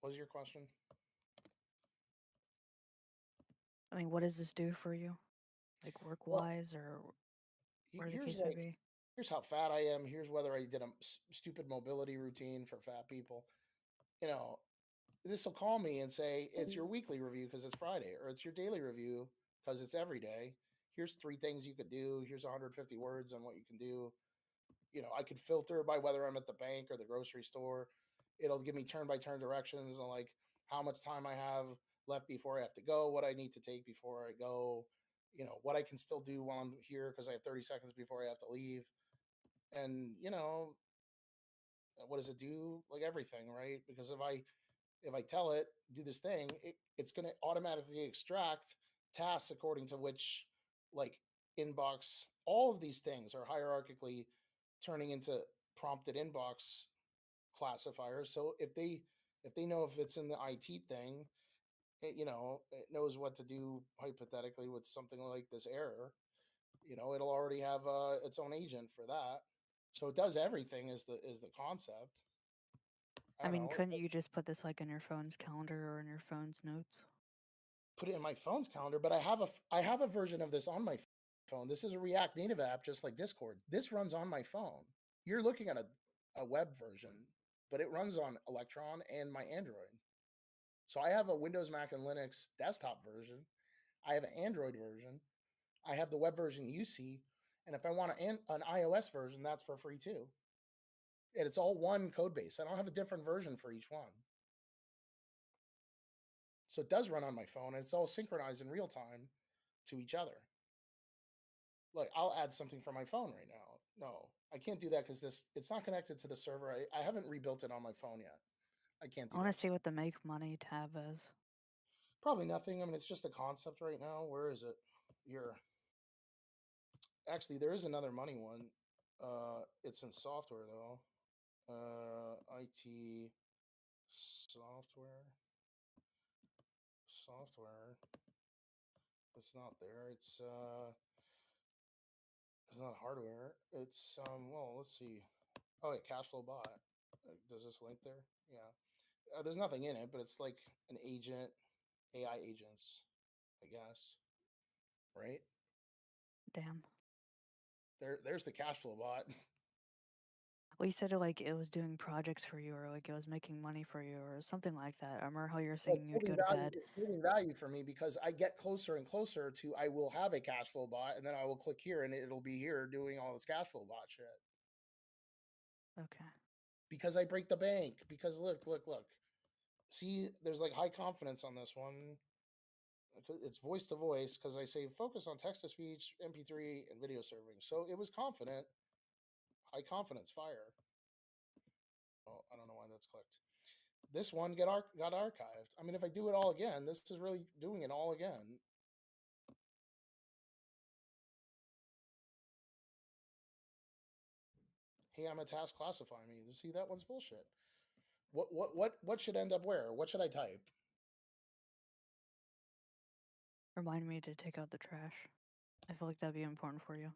What was your question? I mean, what does this do for you? Like work-wise, or where the case may be? Here's how fat I am. Here's whether I did a stupid mobility routine for fat people. This will call me and say, it's your weekly review because it's Friday, or it's your daily review because it's every day. Here's 3 things you could do. Here's 150 words on what you can do. I could filter by whether I'm at the bank or the grocery store. It'll give me turn-by-turn directions on like how much time I have left before I have to go, what I need to take before I go, what I can still do while I'm here because I have 30 seconds before I have to leave. And, what does it do? Like everything, right? Because if I tell it, do this thing, it's going to automatically extract tasks according to which, like, inbox, all of these things are hierarchically turning into prompted inbox classifiers. So if they know if it's in the IT thing, it knows what to do hypothetically with something like this error. It'll already have its own agent for that. So it does everything is the concept. I mean, couldn't you just put this like in your phone's calendar or in your phone's notes? Put it in my phone's calendar, but I have a version of this on my phone. This is a React Native app, just like Discord. This runs on my phone. You're looking at a web version. but it runs on Electron and my Android. So I have a Windows, Mac, and Linux desktop version. I have an Android version. I have the web version you see. And if I want an iOS version, that's for free too. And it's all one code base. I don't have a different version for each one. So it does run on my phone, and it's all synchronized in real time to each other. Like, I'll add something from my phone right now. No, I can't do that because it's not connected to the server. I haven't rebuilt it on my phone yet. I can't do I want that. to see what the make money tab is. Probably nothing. I mean, it's just a concept right now. Where is it? Actually, there is another money one. It's in software though. IT software. It's not there. It's not hardware. It's well, let's see. Oh yeah, Cashflow bot. Does this link there? Yeah. There's nothing in it, but it's like an agent, AI agents, I guess. Right? Damn. There's the Cashflow bot. Well, you said it was doing projects for you, or like it was making money for you, or something like that. I remember how you were Well, saying you'd go to bed. it's building value for me because I get closer and closer to I will have a Cashflow bot, and then I will click here, and it'll be here doing all this Cashflow bot shit. Okay. Because I break the bank. Because look. See, there's like high confidence on this one. It's voice to voice because I say focus on text to speech, MP3, and video serving. So it was confident. High confidence fire. Oh, I don't know why that's clicked. This one got archived. I mean, if I do it all again, this is really doing it all again. Hey, I'm a task classify me. See, that one's bullshit. What should end up where? What should I type? Remind me to take out the trash. I feel like that'd be important for you.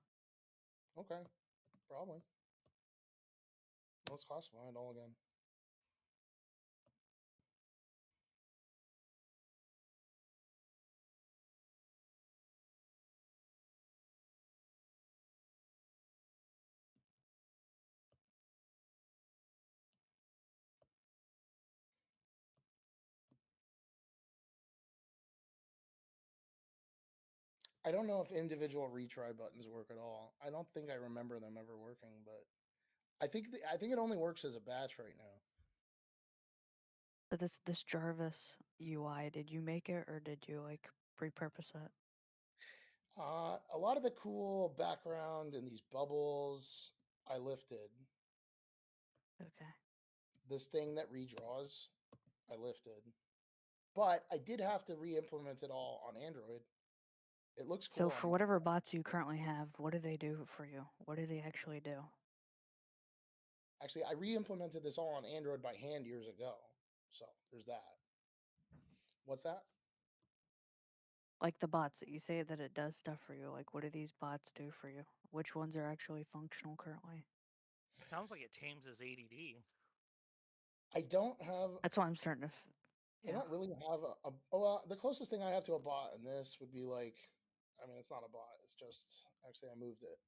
Okay, probably. Let's classify it all again. I don't know if individual retry buttons work at all. I don't think I remember them ever working, but I think it only works as a batch right now. But this Jarvis UI, did you make it or did you like repurpose it? A lot of the cool background and these bubbles I lifted. Okay. This thing that redraws, I lifted. But I did have to re-implement it all on Android. It looks cool. So for whatever bots you currently have, what do they do for you? What do they actually do? Actually, I re-implemented this all on Android by hand years ago. So there's that. What's that? Like the bots that you say that it does stuff for you. Like what do these bots do for you? Which ones are actually functional currently? Sounds like it tames his ADD. I don't have. That's why I'm starting to. I don't really have well, the closest thing I have to a bot in this would be like, I mean, it's not a bot. It's just actually I moved it.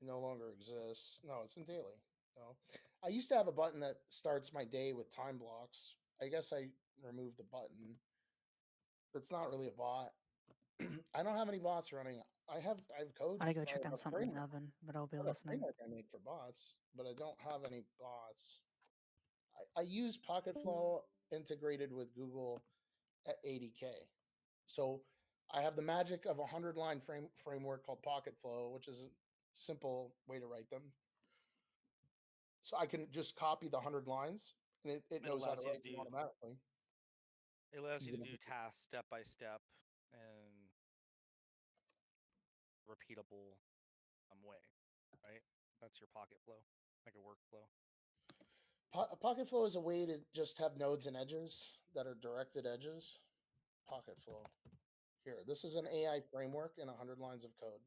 It no longer exists. No, it's in daily. No, I used to have a button that starts my day with time blocks. I guess I removed the button. That's not really a bot. I don't have any bots running. I have code. I go check on a something in the framework. oven, but I'll be I have a listening. framework I made for bots, but I don't have any bots. I use Pocketflow integrated with Google at 80K. So I have the magic of a 100-line framework called Pocketflow, which is a simple way to write them. So I can just copy the 100 lines, and it knows how to write them automatically. It allows you to do tasks step by step and repeatable way, right? That's your pocket flow, like a workflow. Pocketflow is a way to just have nodes and edges that are directed edges. Pocketflow. Here, this is an AI framework in 100 lines of code.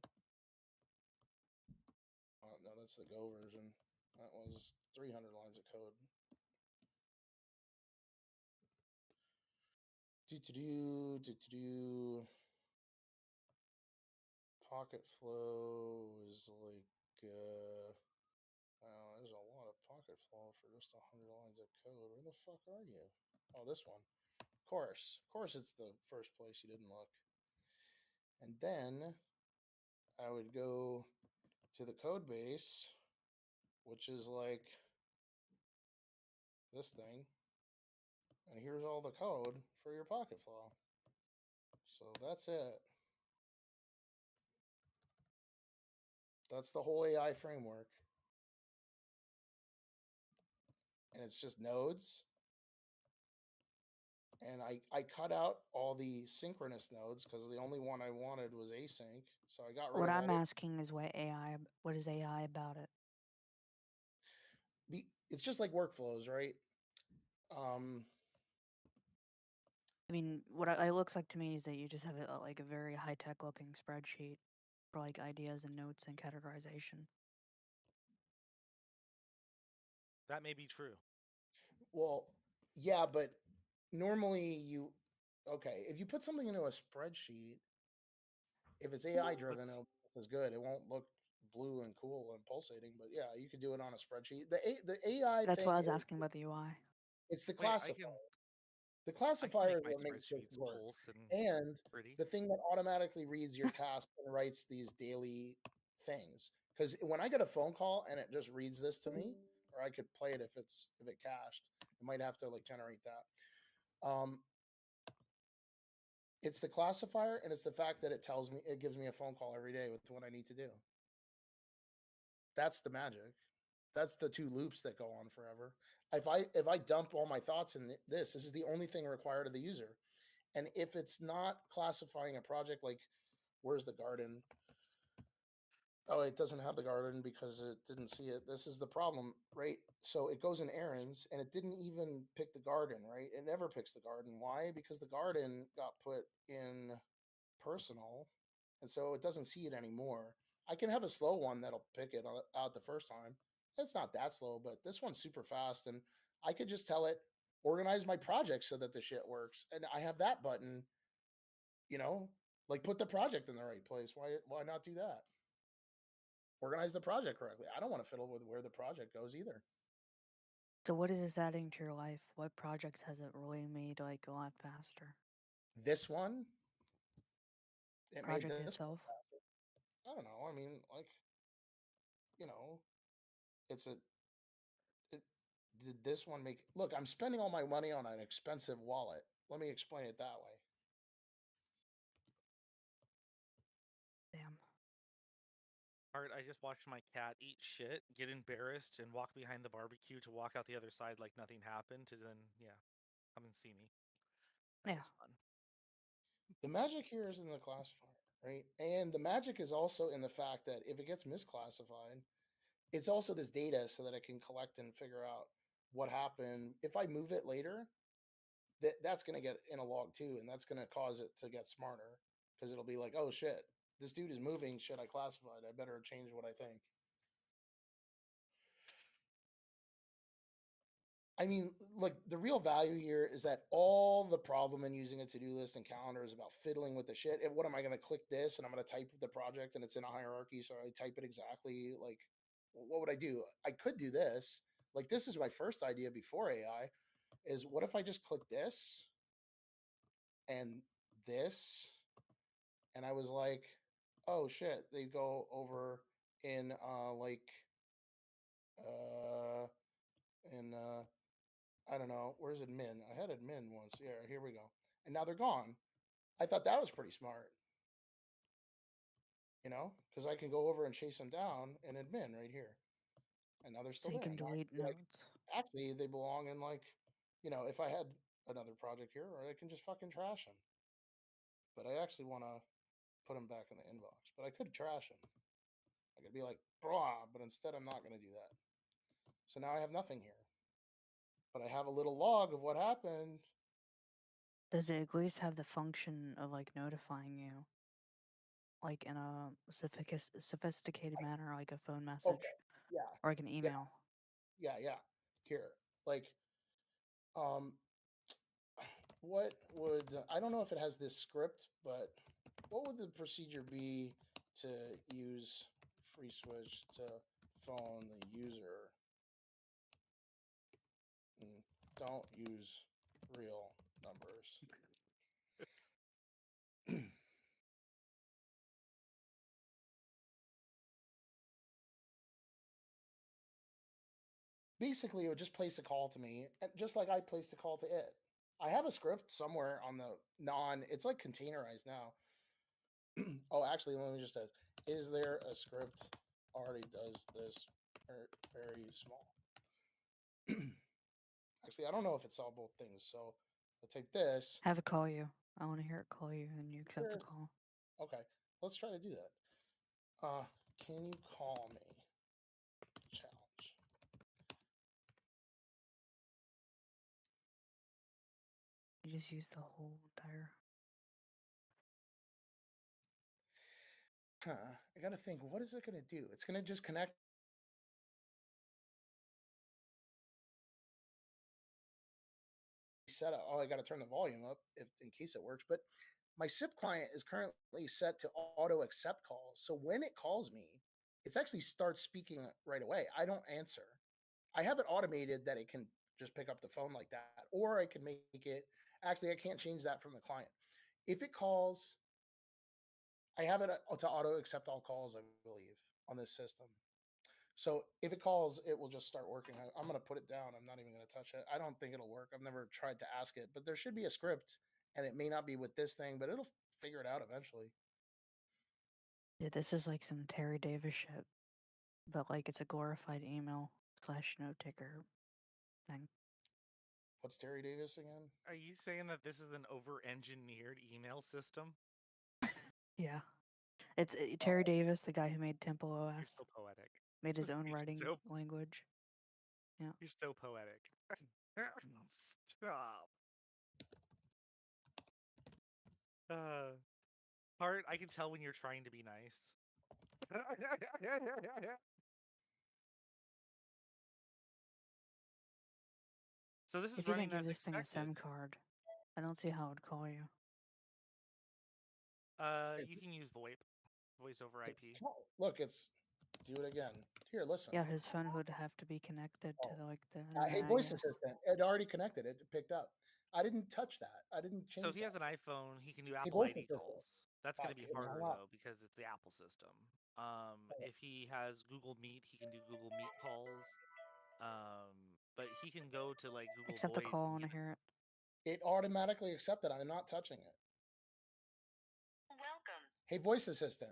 Oh, no, that's the Go version. That was 300 lines of code. pocket flow is like, there's a lot of pocket flow for just 100 lines of code. Where the fuck are you? Oh, this one. Of course, it's the first place you didn't look. And then I would go to the code base, which is like this thing. And here's all the code for your pocket flow. So that's it. That's the whole AI framework. And it's just nodes. And I cut out all the synchronous nodes because the only one I wanted was async. So I got rid What of I'm all asking is what is AI about it? it's just like workflows, right? I mean, what it looks like to me is that you just have like a very high-tech looking spreadsheet for like ideas and notes and categorization. That may be true. Well, yeah, but normally if you put something into a spreadsheet, if it's AI driven, it'll look as good. It won't look blue and cool and pulsating, but yeah, you could do it on a spreadsheet. The AI That's thing why I was is, asking about the UI. it's the Wait, classifier. The I can classifier make is my what makes this spreadsheets work. pulse and And pretty. the thing that automatically reads your task and writes these daily things. Because when I get a phone call and it just reads this to me, or I could play it if it cached, it might have to like generate that. It's the classifier, and it's the fact that it gives me a phone call every day with what I need to do. That's the magic. That's the two loops that go on forever. If I dump all my thoughts in this is the only thing required of the user. And if it's not classifying a project, like where's the garden? Oh, it doesn't have the garden because it didn't see it. This is the problem, right? So it goes in errands and it didn't even pick the garden, right? It never picks the garden. Why? Because the garden got put in personal. And so it doesn't see it anymore. I can have a slow one that'll pick it out the first time. It's not that slow, but this one's super fast. And I could just tell it, organize my project so that the shit works. And I have that button, like put the project in the right place. Why not do that? Organize the project correctly. I don't want to fiddle with where the project goes either. So what is this adding to your life? What projects has it really made like a lot faster? This one, it Project made this itself. I don't know. I mean, like, did this one make? Look, I'm spending all my money on an expensive wallet. Let me explain it that way. Damn. Art, I just watched my cat eat shit, get embarrassed, and walk behind the barbecue to walk out the other side like nothing happened. To then, come and see me. That was fun. The magic here is in the classifier, right? And the magic is also in the fact that if it gets misclassified, it's also this data so that it can collect and figure out what happened. If I move it later, that's going to get in a log too, and that's going to cause it to get smarter because it'll be like, oh shit, this dude is moving. Shit, I classified. I better change what I think. I mean, look, the real value here is that all the problem in using a to-do list and calendar is about fiddling with the shit. What am I going to click this and I'm going to type the project and it's in a hierarchy, so I type it exactly. Like, what would I do? I could do this. Like, this is my first idea before AI is what if I just click this and this? And I was like, oh shit, they go over in I don't know, where's admin? I had admin once. Yeah, here we go. And now they're gone. I thought that was pretty smart. Because I can go over and chase them down and admin right here. And now they're still So you there. can Now I delete can be like, notes. actually, they belong in if I had another project here, or I can just fucking trash them. But I actually want to put them back in the inbox. But I could trash them. I could be like, blah, but instead I'm not going to do that. So now I have nothing here. But I have a little log of what happened. Does it at least have the function of like notifying you, like in a sophisticated manner, like a phone message, Yeah, or like an email? Yeah. Here, like, what would I don't know if it has this script, but what would the procedure be to use free switch to phone the user. Don't use real numbers. Basically, it would just place a call to me, just like I placed a call to it. I have a script somewhere on the it's like containerized now. Oh, actually, let me just ask, is there a script already does this very small? Actually, I don't know if it saw both things, so I'll take this. Have it call you. I want to hear it call you, and you accept the Sure. call. Okay, let's try to do that. Can you call me? Challenge. You just use the whole entire. I gotta think, what is it gonna do? It's gonna just connect. Set up. Oh, I gotta turn the volume up in case it works. But my SIP client is currently set to auto accept calls. So when it calls me, it's actually starts speaking right away. I don't answer. I have it automated that it can just pick up the phone like that, or I can make it. Actually, I can't change that from the client. If it calls, I have it to auto accept all calls, I believe, on this system. So if it calls, it will just start working. I'm going to put it down. I'm not even going to touch it. I don't think it'll work. I've never tried to ask it, but there should be a script, and it may not be with this thing, but it'll figure it out eventually. Yeah, this is like some Terry Davis shit, but like it's a glorified email / note taker thing. What's Terry Davis again? Are you saying that this is an over-engineered email system? Yeah, it's Terry Davis, the guy who made Temple OS. You're so poetic. Made his own You're writing so- language. Yeah. You're so poetic. Stop. Part, I can tell when you're trying to be nice. So this is If you running didn't give as this thing a expected. SIM card, I don't see how it would call you. You can use VoIP, voice over IP. Look, it's do it again. Here, listen. Yeah, his phone would have to be connected to the Hey, internet, I voice guess. assistant. It already connected. It picked up. I didn't touch that. I didn't change. So if he that. has an iPhone, he can do Hey, Apple voice ID assistant. calls. That's going to be Fuck, harder hang up. though because it's the Apple system. If he has Google Meet, he can do Google Meet calls. But he can go to like Google Accept the Voice. call and hear it. It automatically accepted. I'm not touching it. Welcome. Hey, voice assistant.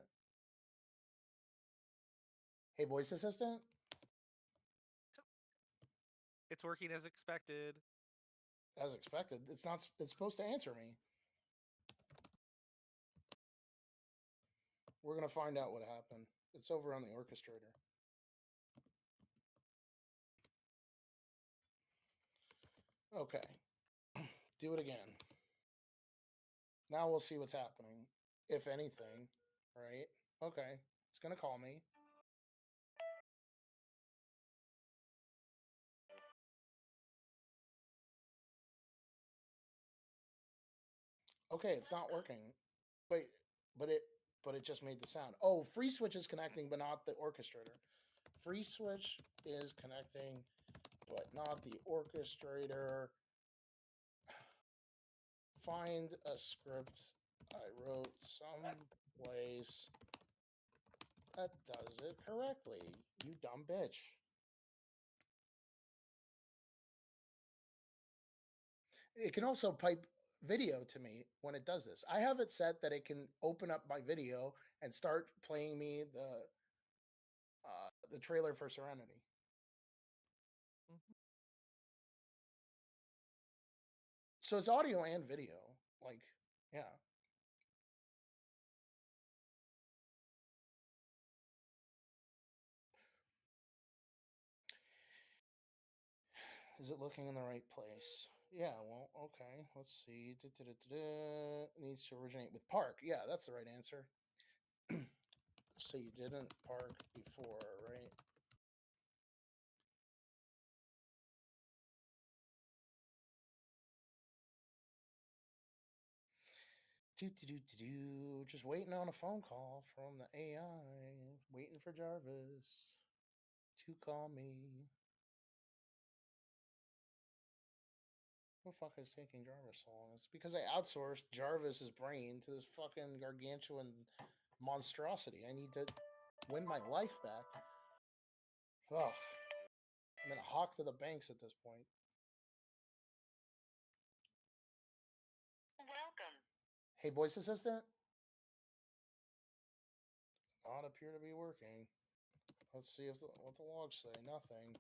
Hey, voice assistant. It's working as expected. As expected. It's not. It's supposed to answer me. We're gonna find out what happened. It's over on the orchestrator. Okay. Do it again. Now we'll see what's happening, if anything. Right? Okay. It's gonna call me. Okay, it's not working. Wait, but it just made the sound. Oh, free switch is connecting, but not the orchestrator. Free switch is connecting, but not the orchestrator. Find a script I wrote someplace that does it correctly. You dumb bitch. It can also pipe video to me when it does this. I have it set that it can open up my video and start playing me the trailer for Serenity. So it's audio and video. Like, yeah. Is it looking in the right place? Yeah, well, okay. Let's see. Needs to originate with park. Yeah, that's the right answer. So you didn't park before, right? Just waiting on a phone call from the AI. Waiting for Jarvis to call me. What the fuck is taking Jarvis so long? It's because I outsourced Jarvis's brain to this fucking gargantuan monstrosity. I need to win my life back. Ugh. I'm gonna hawk to the banks at this point. Welcome. Hey, voice assistant. Not appear to be working. Let's see if what the logs say. Nothing.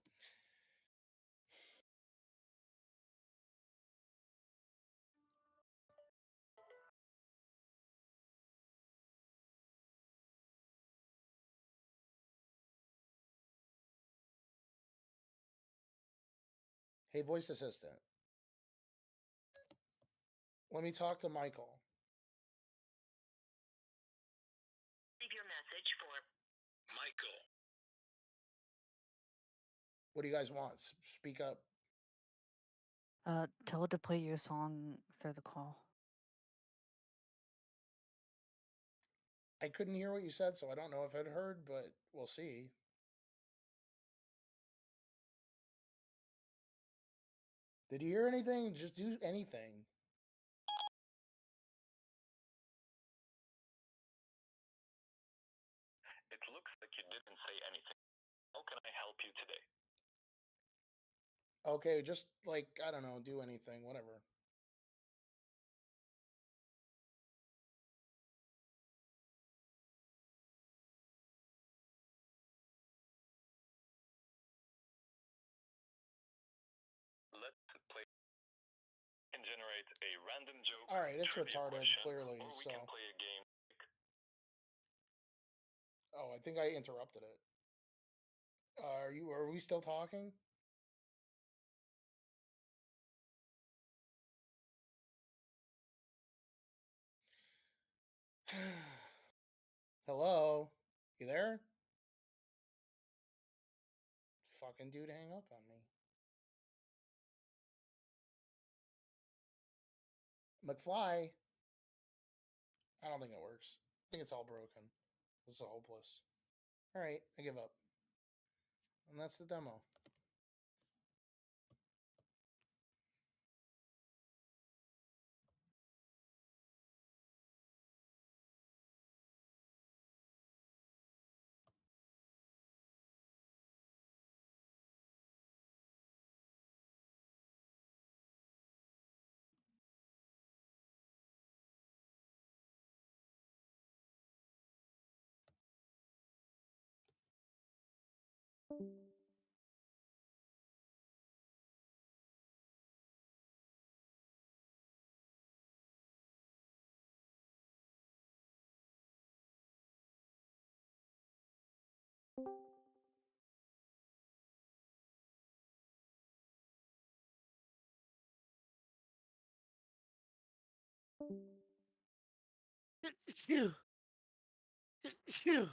Hey, voice assistant. Let me talk to Michael. Leave your message for Michael. What do you guys want? Speak up. Tell it to play you a song through the call. I couldn't hear what you said, so I don't know if I'd heard, but we'll see. Did you hear anything? Just do anything. It looks like you didn't say anything. How can I help you today? Okay, just like, I don't know, do anything, whatever. Let's play. Can generate a random joke. All right, it's trivia retarded, question, clearly, or we so. can play a game. Oh, I think I interrupted it. Are we still talking? Hello? You there? Fucking dude hang up on me. McFly? I don't think it works. I think it's all broken. This is hopeless. Alright, I give up. And that's the demo. Phew. Phew.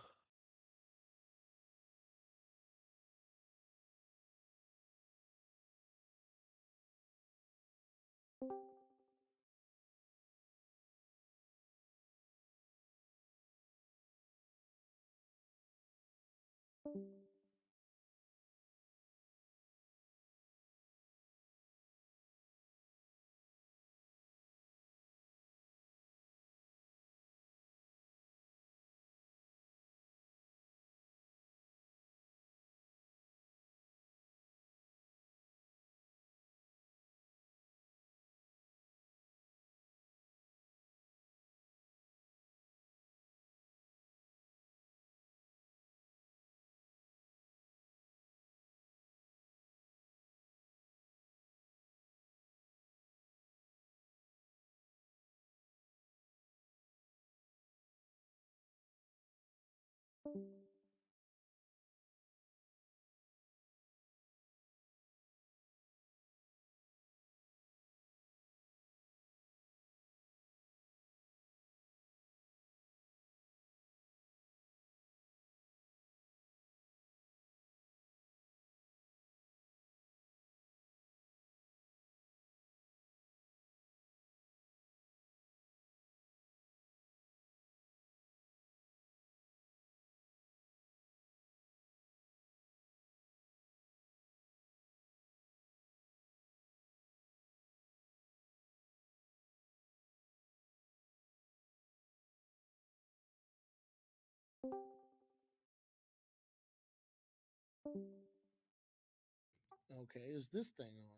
Okay, is this thing on?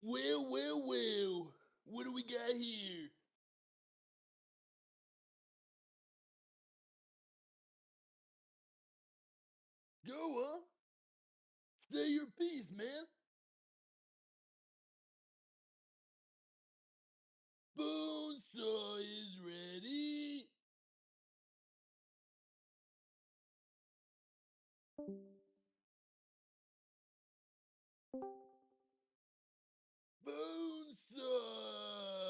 Well, well, well. What do we got here? Go on. Say your piece, man. Bonesaw is ready. Bonesaw.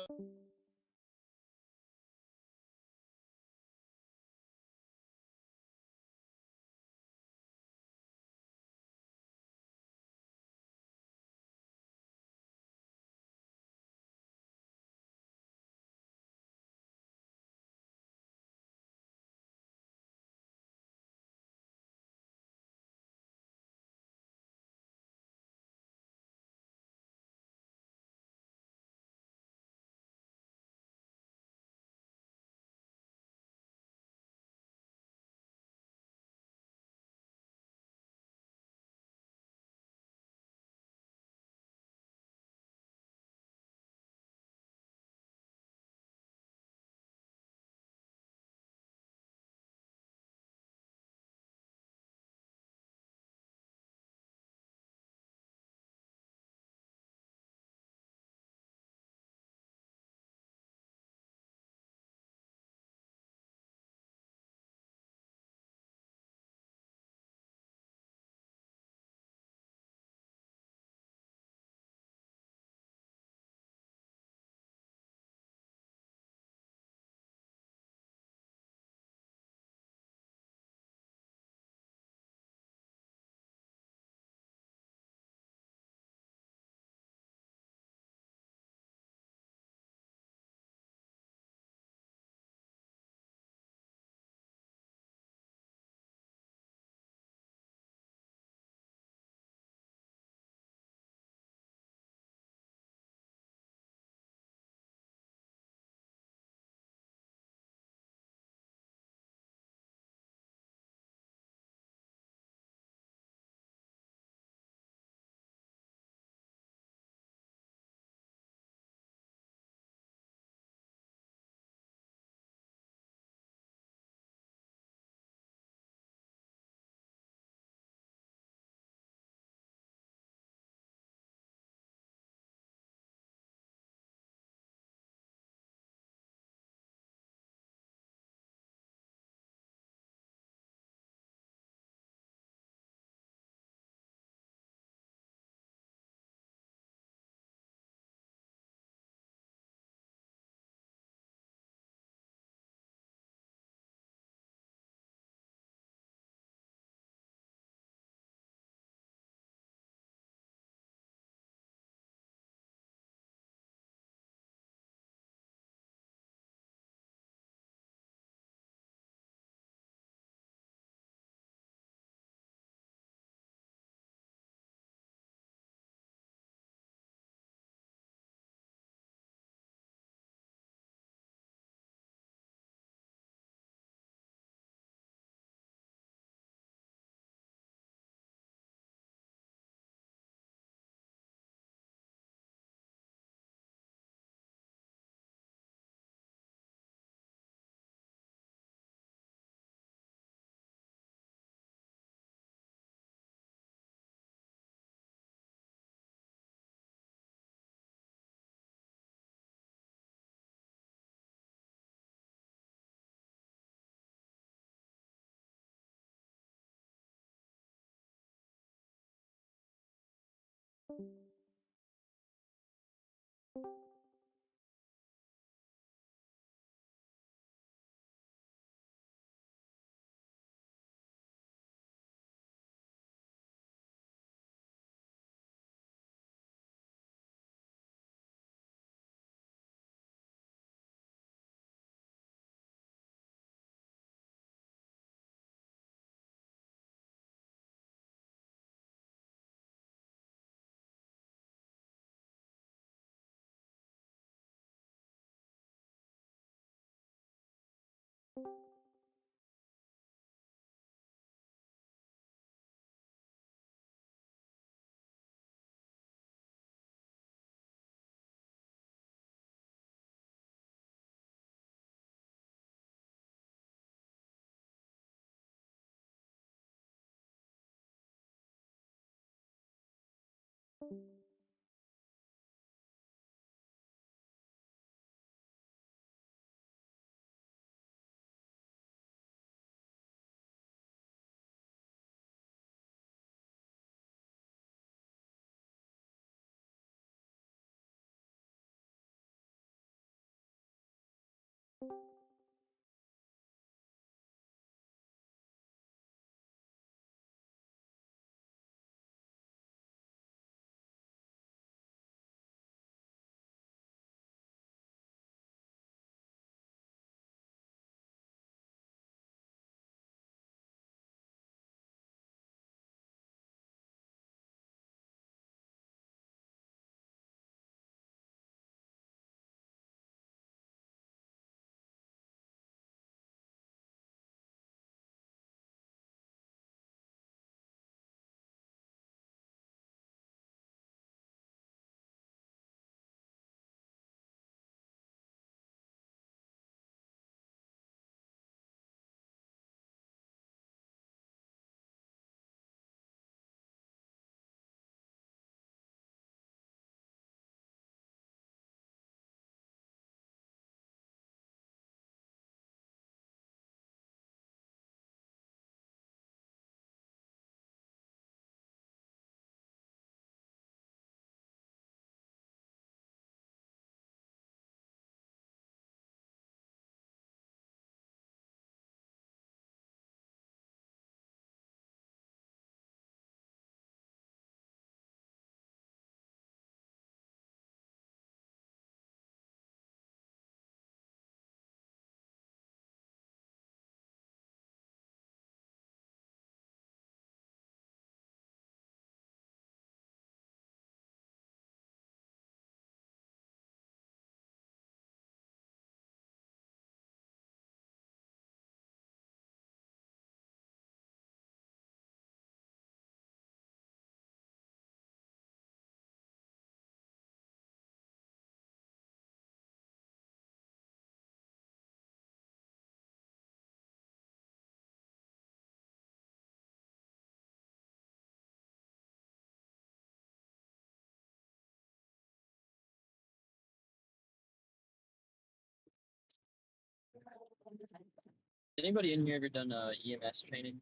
Anybody in here ever done EMS training?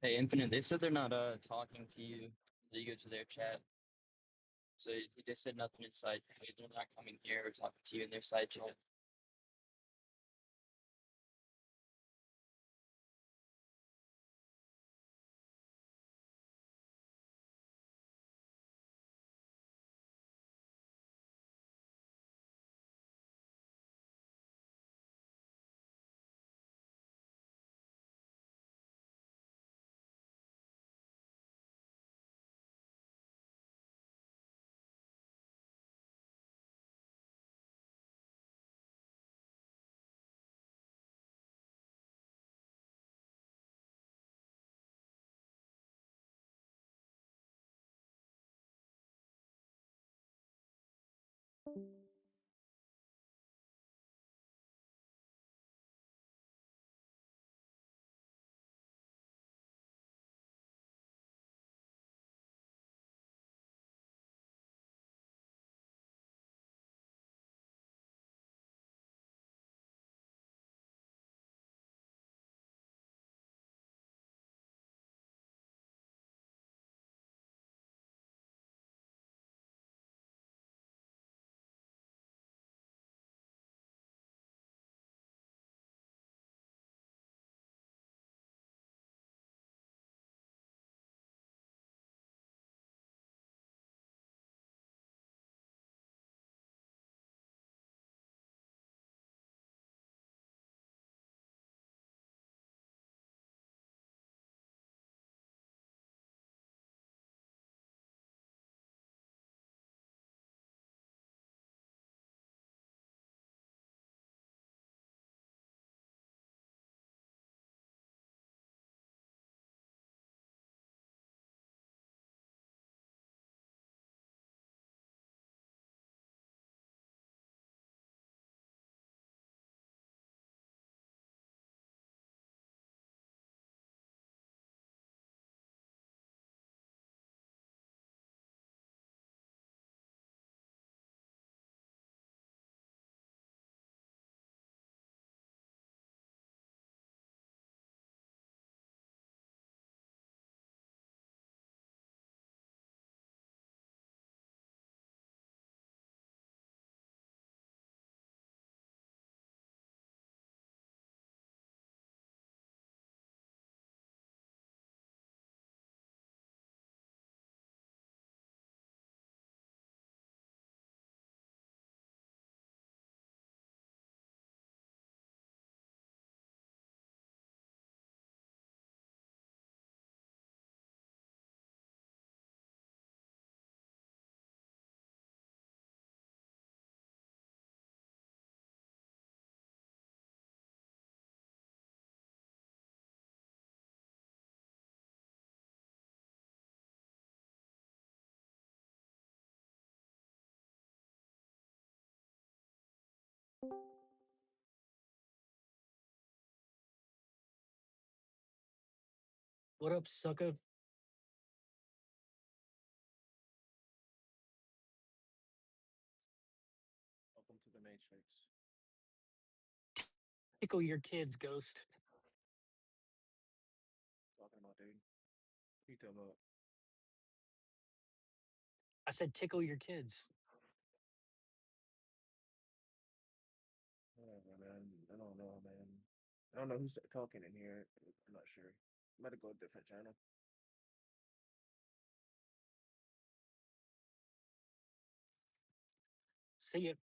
Hey, Infinite, they said they're not talking to you. So you go to their chat. So they said nothing inside. They're not coming here or talking to you in their side chat. What up, sucker? Welcome to the Matrix. Tickle your kids, Ghost. Talking about, dude. What you talking about? I said tickle your kids. Whatever, man. I don't know, man. I don't know who's talking in here. I'm not sure. I'm about to go a different channel. See it.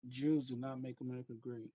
Jews do not make America great.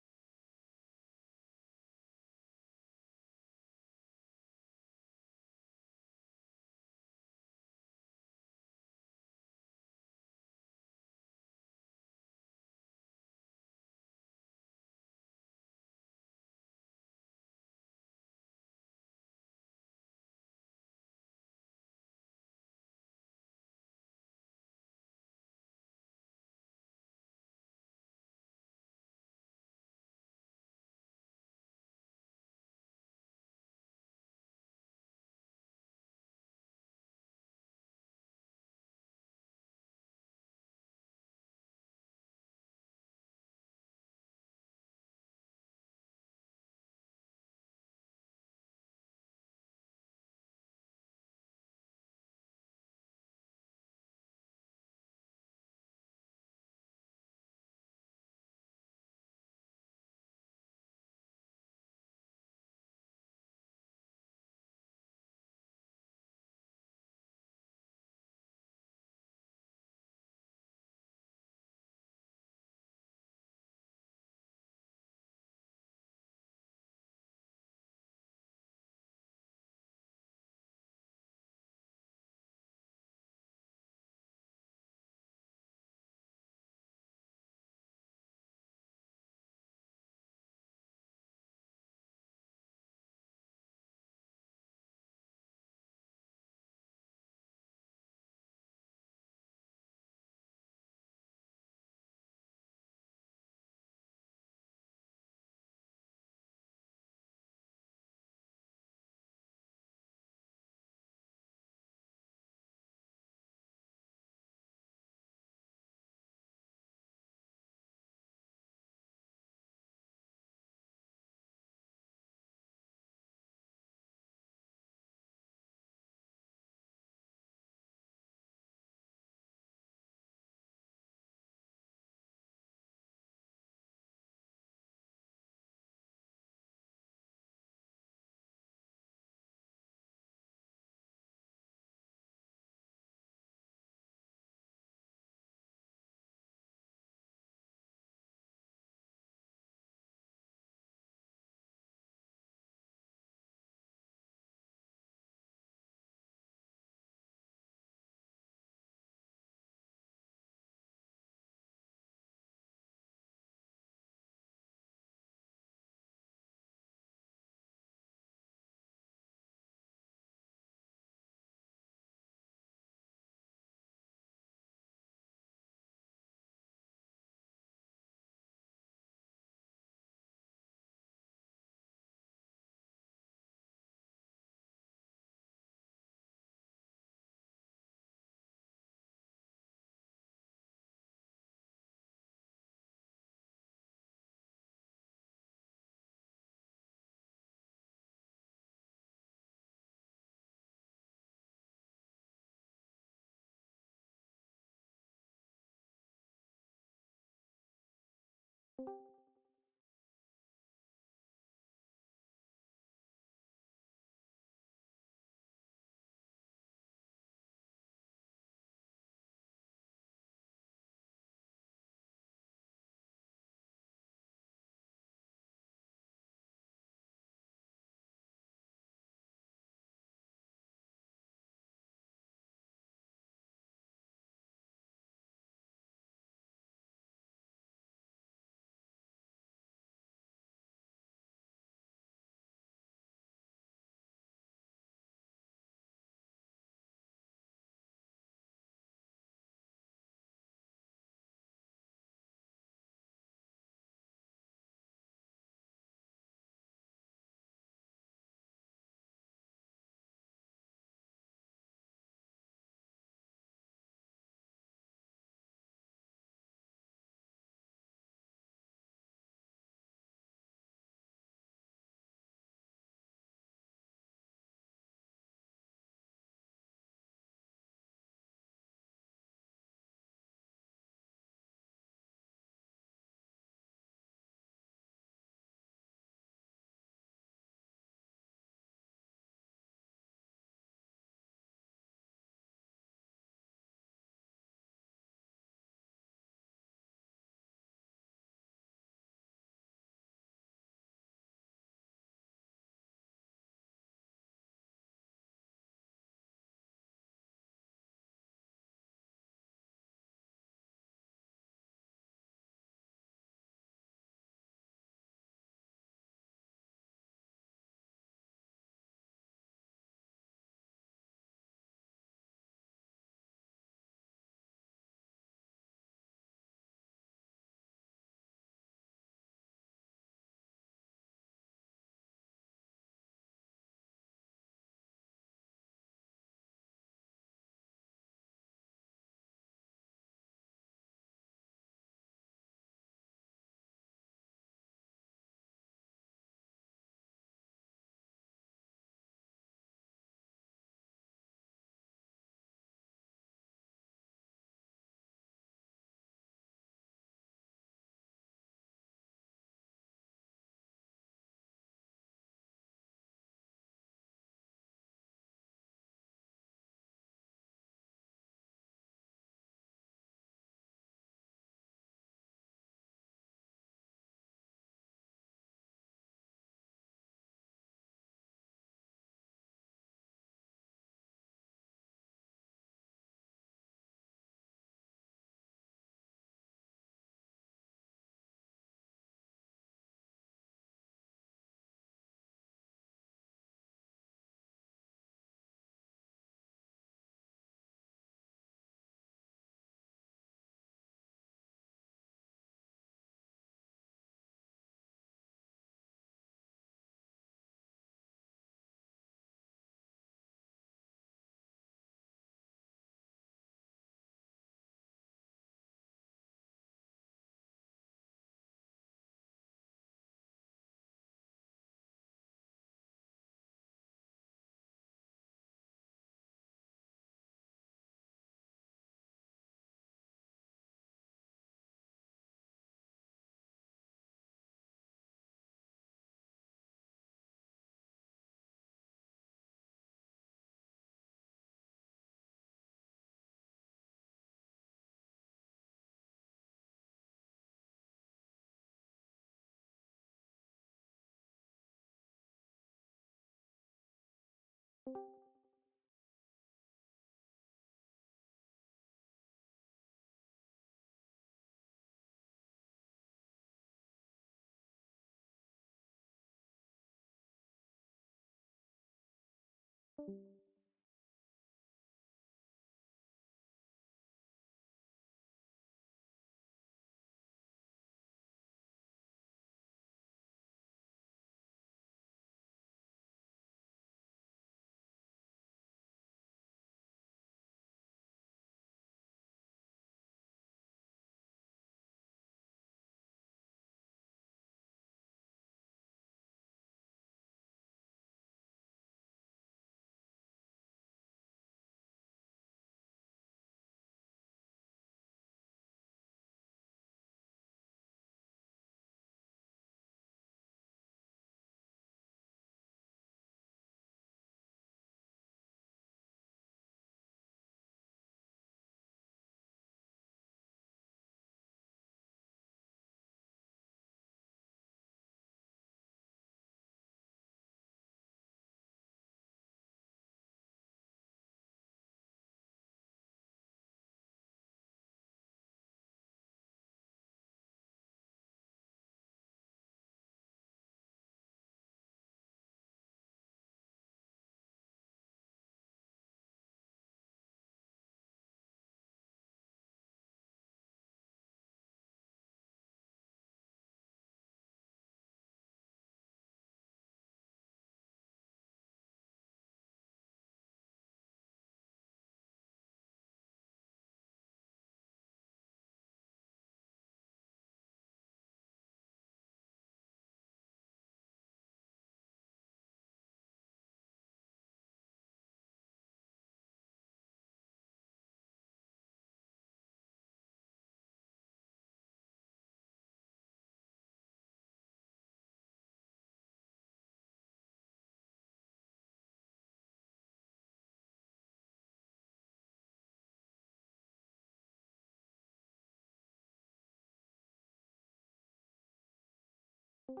Is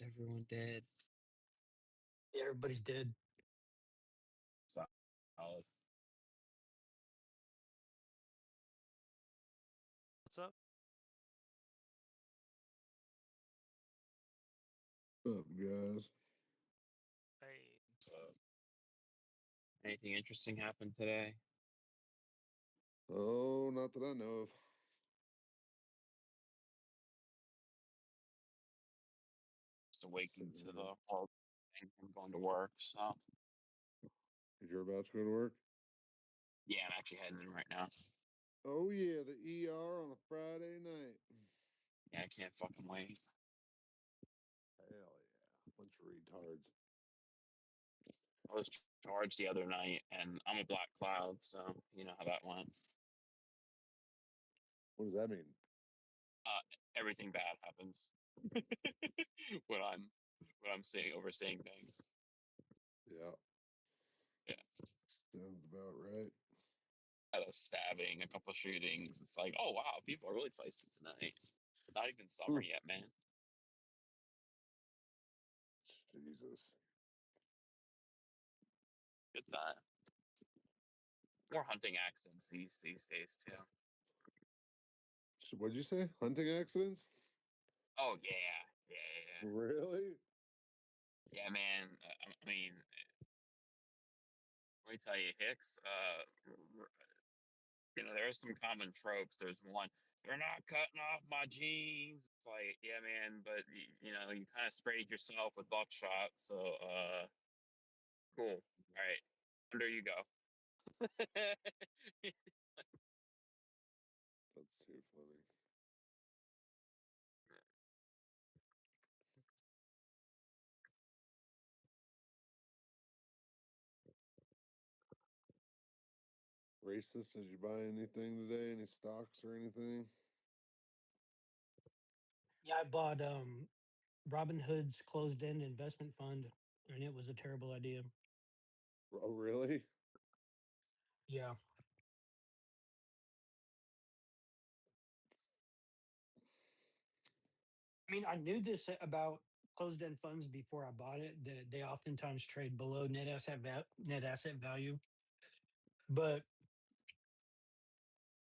everyone dead? Yeah, everybody's dead. Solid. What's up? What's up, guys? Hey. So, anything interesting happened today? Oh, not that I know of. Just awaking to the whole thing from going to work. So, You're about to go to work? yeah, I'm actually heading in right now. Oh, yeah, the ER on a Friday night. Yeah, I can't fucking wait. Hell yeah. Bunch of retards. I was charged the other night, and I'm a black cloud, so you know how that went. What does that mean? Everything bad happens when I'm seeing overseeing things. Yeah. Yeah. Sounds about right. Had a stabbing, a couple shootings. It's like, oh wow, people are really feisty tonight. Not even summer yet, man. Jesus. Good time. More hunting accidents these days too. What'd you say? Hunting accidents? Oh yeah. Really? Yeah, man. I mean, let me tell you, Hicks. There are some common tropes. There's one, you're not cutting off my jeans. It's like, yeah, man, but you kind of sprayed yourself with buckshot, so cool. All right, under you go. That's too funny. Racist, did you buy anything today? Any stocks or anything? Yeah, I bought Robinhood's closed-end investment fund, and it was a terrible idea. Oh, really? Yeah. I mean, I knew this about closed-end funds before I bought it, that they oftentimes trade below net asset value. But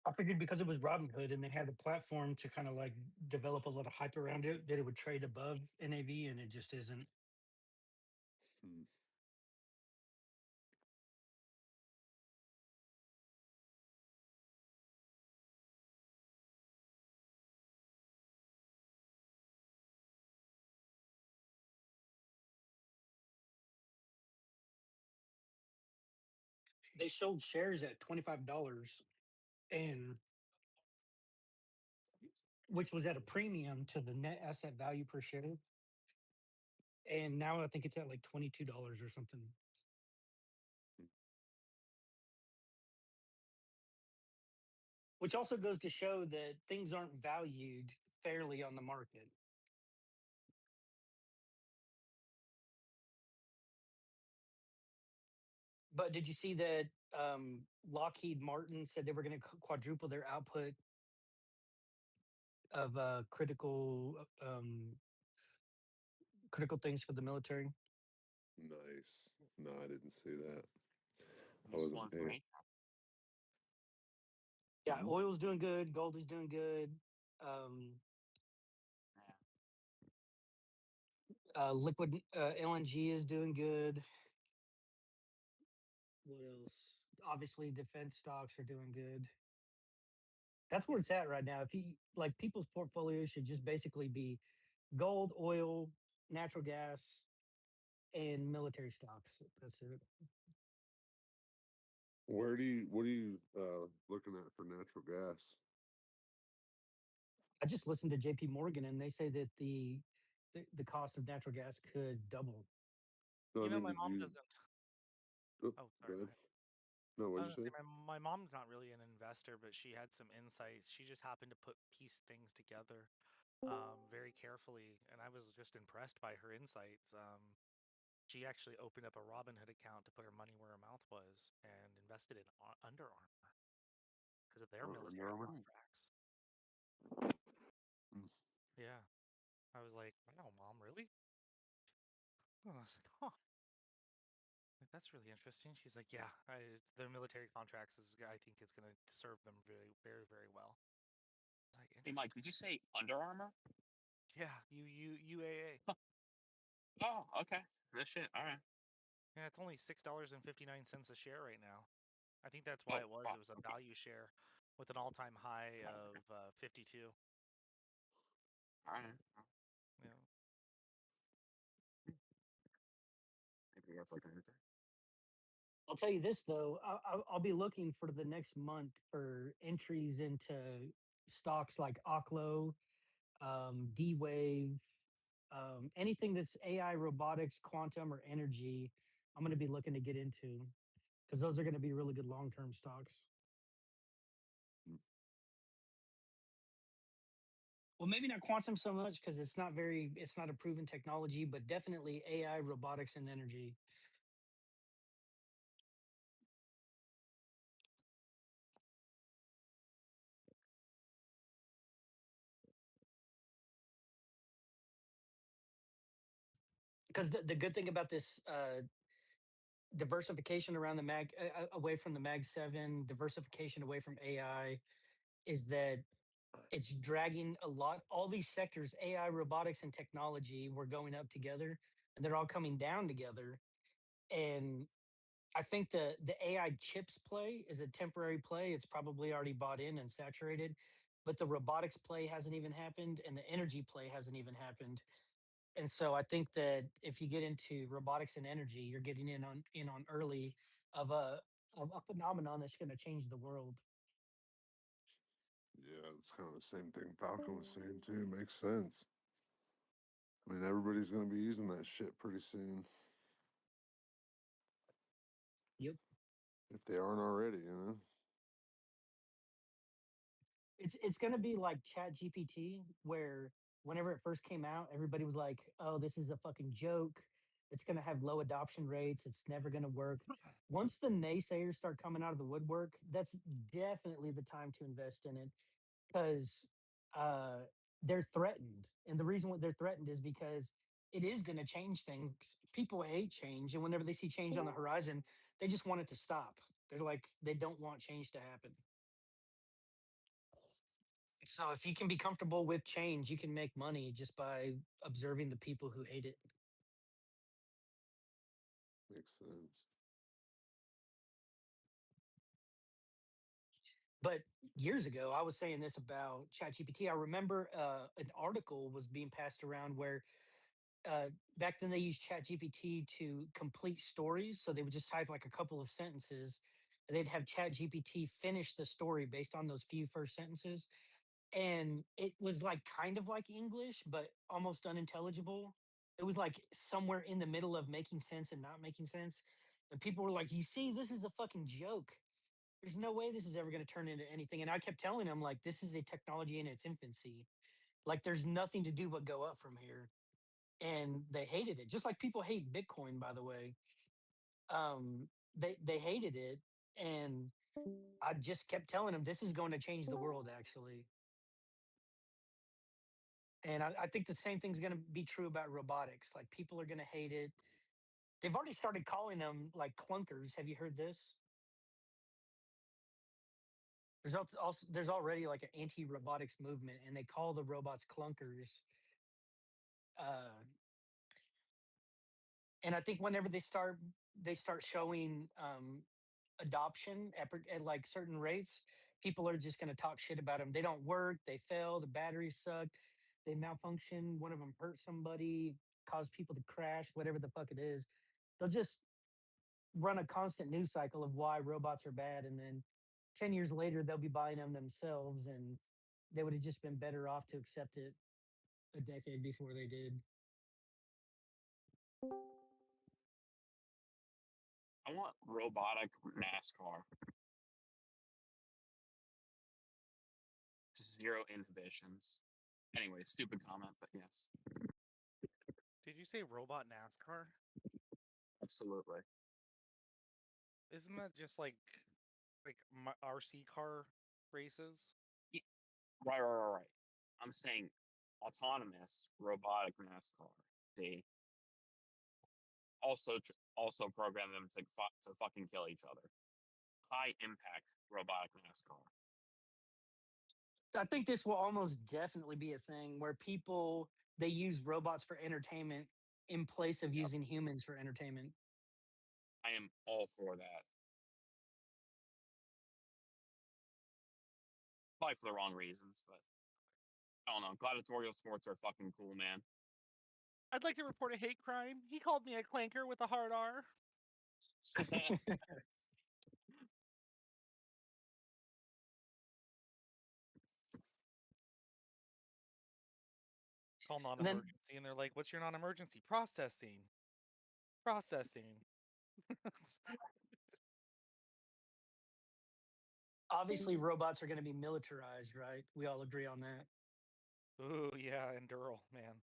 I figured because it was Robinhood and they had a platform to kind of like develop a lot of hype around it, that it would trade above NAV, and it just isn't. Hmm. they sold shares at $25, and which was at a premium to the net asset value per share. And now I think it's at like $22 or something. Which also goes to show that things aren't valued fairly on the market. But did you see that Lockheed Martin said they were going to quadruple their output of critical things for the military? Nice. No, I didn't see that. I Useful wasn't paying. information. Yeah, oil's doing good, gold is doing good. Liquid LNG is doing good. What else? Obviously, defense stocks are doing good. That's where it's at right now. If you like, people's portfolios should just basically be gold, oil, natural gas, and military stocks. That's it. What are you looking at for natural gas? I just listened to JP Morgan, and they say that the cost of natural gas could double. No, You I know, mean, my did mom you? doesn't. Oh, Oh, go sorry. ahead. No, I what'd was you gonna say? say my mom's not really an investor, but she had some insights. She just happened to piece things together very carefully, and I was just impressed by her insights. She actually opened up a Robinhood account to put her money where her mouth was and invested in Under Armour because of their Under military Armour? contracts. Mm. Yeah, I was like, "Wow, mom, really?" Oh, I said, "Huh." Like, that's really interesting. She's like, "Yeah, the military contracts is I think it's going to serve them very, very, very well." Like, Hey, Mike, did you say Under Armour? yeah, UAA. Oh, okay. No shit. All right. Yeah, it's only $6.59 a share right now. I think that's why it was. It was a value share with an all-time high of 52. All right. Yeah. Maybe that's like anything. I'll tell you this though, I'll be looking for the next month for entries into stocks like Oklo, D-Wave, anything that's AI, robotics, quantum, or energy. I'm going to be looking to get into because those are going to be really good long-term stocks. Well, maybe not quantum so much because it's not a proven technology, but definitely AI, robotics, and energy. Because the good thing about this diversification around the away from the Mag 7, diversification away from AI, is that it's dragging all these sectors, AI, robotics, and technology, were going up together, and they're all coming down together. And I think the AI chips play is a temporary play. It's probably already bought in and saturated, but the robotics play hasn't even happened, and the energy play hasn't even happened. And so I think that if you get into robotics and energy, you're getting in on early of a phenomenon that's going to change the world. Yeah, it's kind of the same thing Falcon was saying too. Makes sense. I mean, everybody's going to be using that shit pretty soon. Yep. If they aren't already, It's going to be like Chat GPT, where whenever it first came out, everybody was like, "Oh, this is a fucking joke. It's going to have low adoption rates. It's never going to work." Once the naysayers start coming out of the woodwork, that's definitely the time to invest in it, because they're threatened. And the reason why they're threatened is because it is going to change things. People hate change. And whenever they see change on the horizon, they just want it to stop. They're like, they don't want change to happen. So if you can be comfortable with change, you can make money just by observing the people who hate it. Makes sense. But years ago, I was saying this about ChatGPT. I remember an article was being passed around where back then they used ChatGPT to complete stories. So they would just type like a couple of sentences, they'd have Chat GPT finish the story based on those few first sentences, and it was like kind of like English, but almost unintelligible. It was like somewhere in the middle of making sense and not making sense. And people were like, "You see, this is a fucking joke. There's no way this is ever going to turn into anything." And I kept telling them, like, this is a technology in its infancy. Like, there's nothing to do but go up from here. And they hated it, just like people hate Bitcoin, by the way. They hated it, and I just kept telling them this is going to change the world, actually. And I think the same thing's going to be true about robotics. Like, people are going to hate it. They've already started calling them like clunkers. Have you heard this? There's already like an anti-robotics movement, and they call the robots clunkers. Uh, and I think whenever they start showing adoption at like certain rates, people are just going to talk shit about them. They don't work. They fail. The batteries suck. They malfunction. One of them hurt somebody, cause people to crash. Whatever the fuck it is, they'll just run a constant news cycle of why robots are bad, and then 10 years later they'll be buying them themselves, and they would have just been better off to accept it a decade before they did. I want robotic NASCAR. Zero inhibitions. Anyway, stupid comment, but yes. Did you say robot NASCAR? Absolutely. Isn't that just like RC car races? Right. I'm saying autonomous robotic NASCAR. See. Also program them to fucking kill each other. High impact robotic NASCAR. I think this will almost definitely be a thing where they use robots for entertainment in place of using humans for entertainment. I am all for that. Probably for the wrong reasons, but I don't know. Gladiatorial sports are fucking cool, man. I'd like to report a hate crime. He called me a clanker with a hard R. Call non-emergency, and they're like, "What's your non-emergency?" Processing. Obviously, robots are going to be militarized, right? We all agree on that. Ooh, yeah, Enduro, man.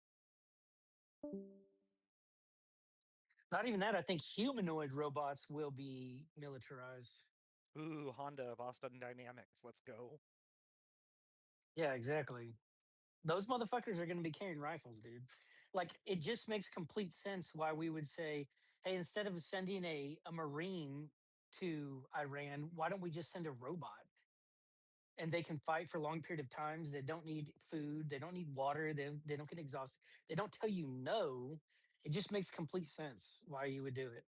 Not even that. I think humanoid robots will be militarized. Ooh, Honda of Austin Dynamics. Let's go. Yeah, exactly. Those motherfuckers are going to be carrying rifles, dude. Like, it just makes complete sense why we would say, hey, instead of sending a Marine to Iran, why don't we just send a robot? And they can fight for a long period of times. They don't need food. They don't need water. They don't get exhausted. They don't tell you no. It just makes complete sense why you would do it.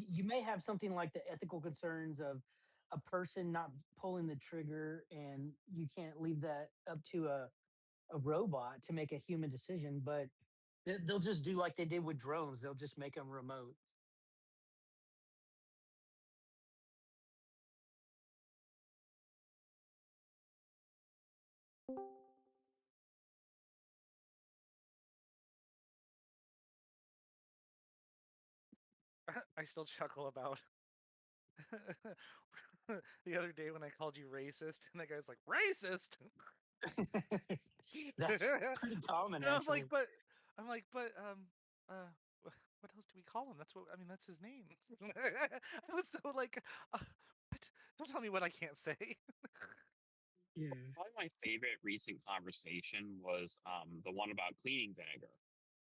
You may have something like the ethical concerns of a person not pulling the trigger, and you can't leave that up to a robot to make a human decision, but they'll just do like they did with drones. They'll just make them remote. I still chuckle about the other day when I called you racist, and that guy's like, "Racist." That's pretty common, And I was actually. like, what else do we call him? That's his name. I was so like, what? Don't tell me what I can't say. Yeah. Probably my favorite recent conversation was the one about cleaning vinegar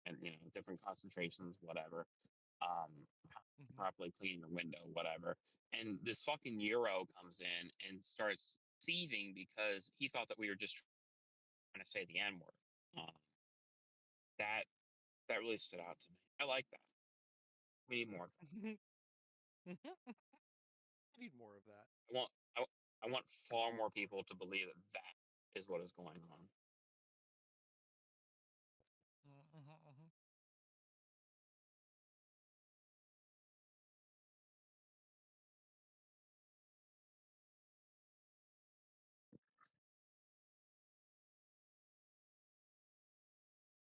and different concentrations, whatever. Properly cleaning your window, whatever. And this fucking Euro comes in and starts seething because he thought that we were just trying to say the N word. That really stood out to me. I like that. We need more of that. I need more of that. I want far more people to believe that is what is going on.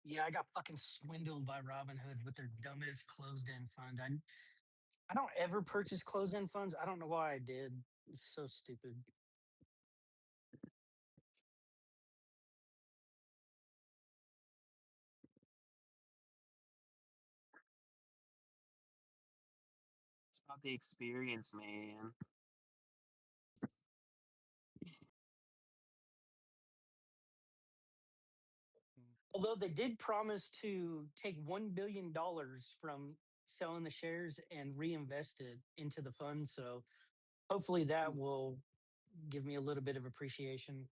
Yeah, I got fucking swindled by Robinhood with their dumbass closed-end fund. I don't ever purchase closed-end funds. I don't know why I did. It's so stupid. It's about the experience, man. Although they did promise to take $1 billion from selling the shares and reinvest it into the fund. So hopefully that will give me a little bit of appreciation.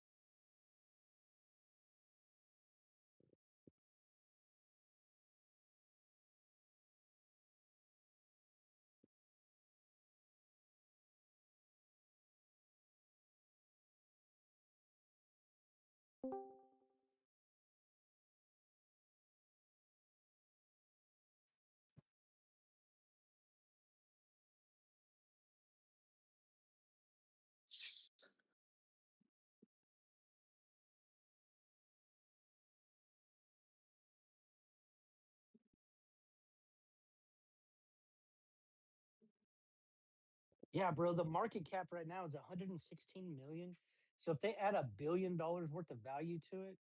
Yeah, bro, the market cap right now is 116 million. So if they add $1 billion worth of value to it,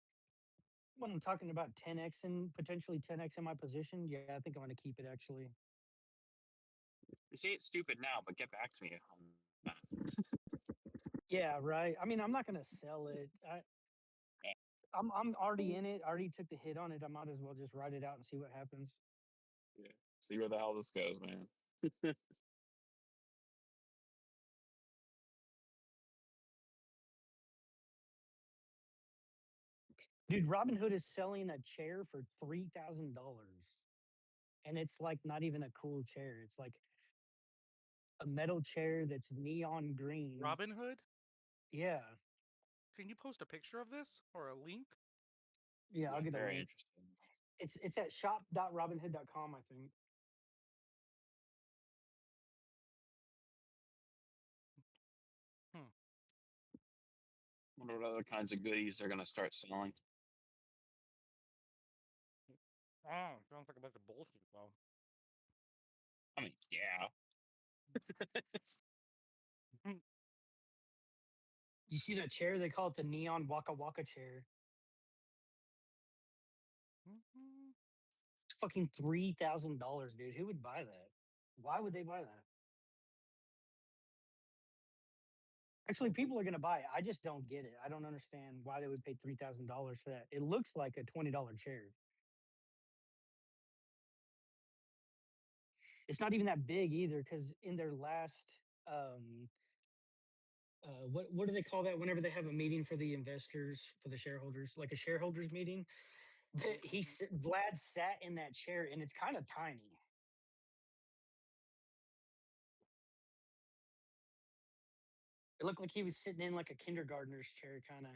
when I'm talking about 10x and potentially 10x in my position, yeah, I think I'm going to keep it actually. You say it's stupid now, but get back to me on that. Yeah, right. I mean, I'm not going to sell it. I'm already in it. I already took the hit on it. I might as well just ride it out and see what happens. Yeah. See where the hell this goes, man. Dude, Robinhood is selling a chair for $3,000. And it's like not even a cool chair. It's like a metal chair that's neon green. Robinhood? Yeah. Can you post a picture of this or a link? Yeah, I'll get a Very link. interesting. It's at shop.robinhood.com, I think. Wonder what other kinds of goodies they're gonna start selling. Oh, sounds like a bunch of bullshit, though. I mean, yeah. You see that chair? They call it the neon Waka Waka chair. It's fucking $3,000, dude. Who would buy that? Why would they buy that? Actually, people are gonna buy it. I just don't get it. I don't understand why they would pay $3,000 for that. It looks like a $20 chair. It's not even that big either, because in their last what do they call that whenever they have a meeting for the investors, for the shareholders, like a shareholders meeting? Vlad sat in that chair and it's kind of tiny. It looked like he was sitting in like a kindergartner's chair, kind of.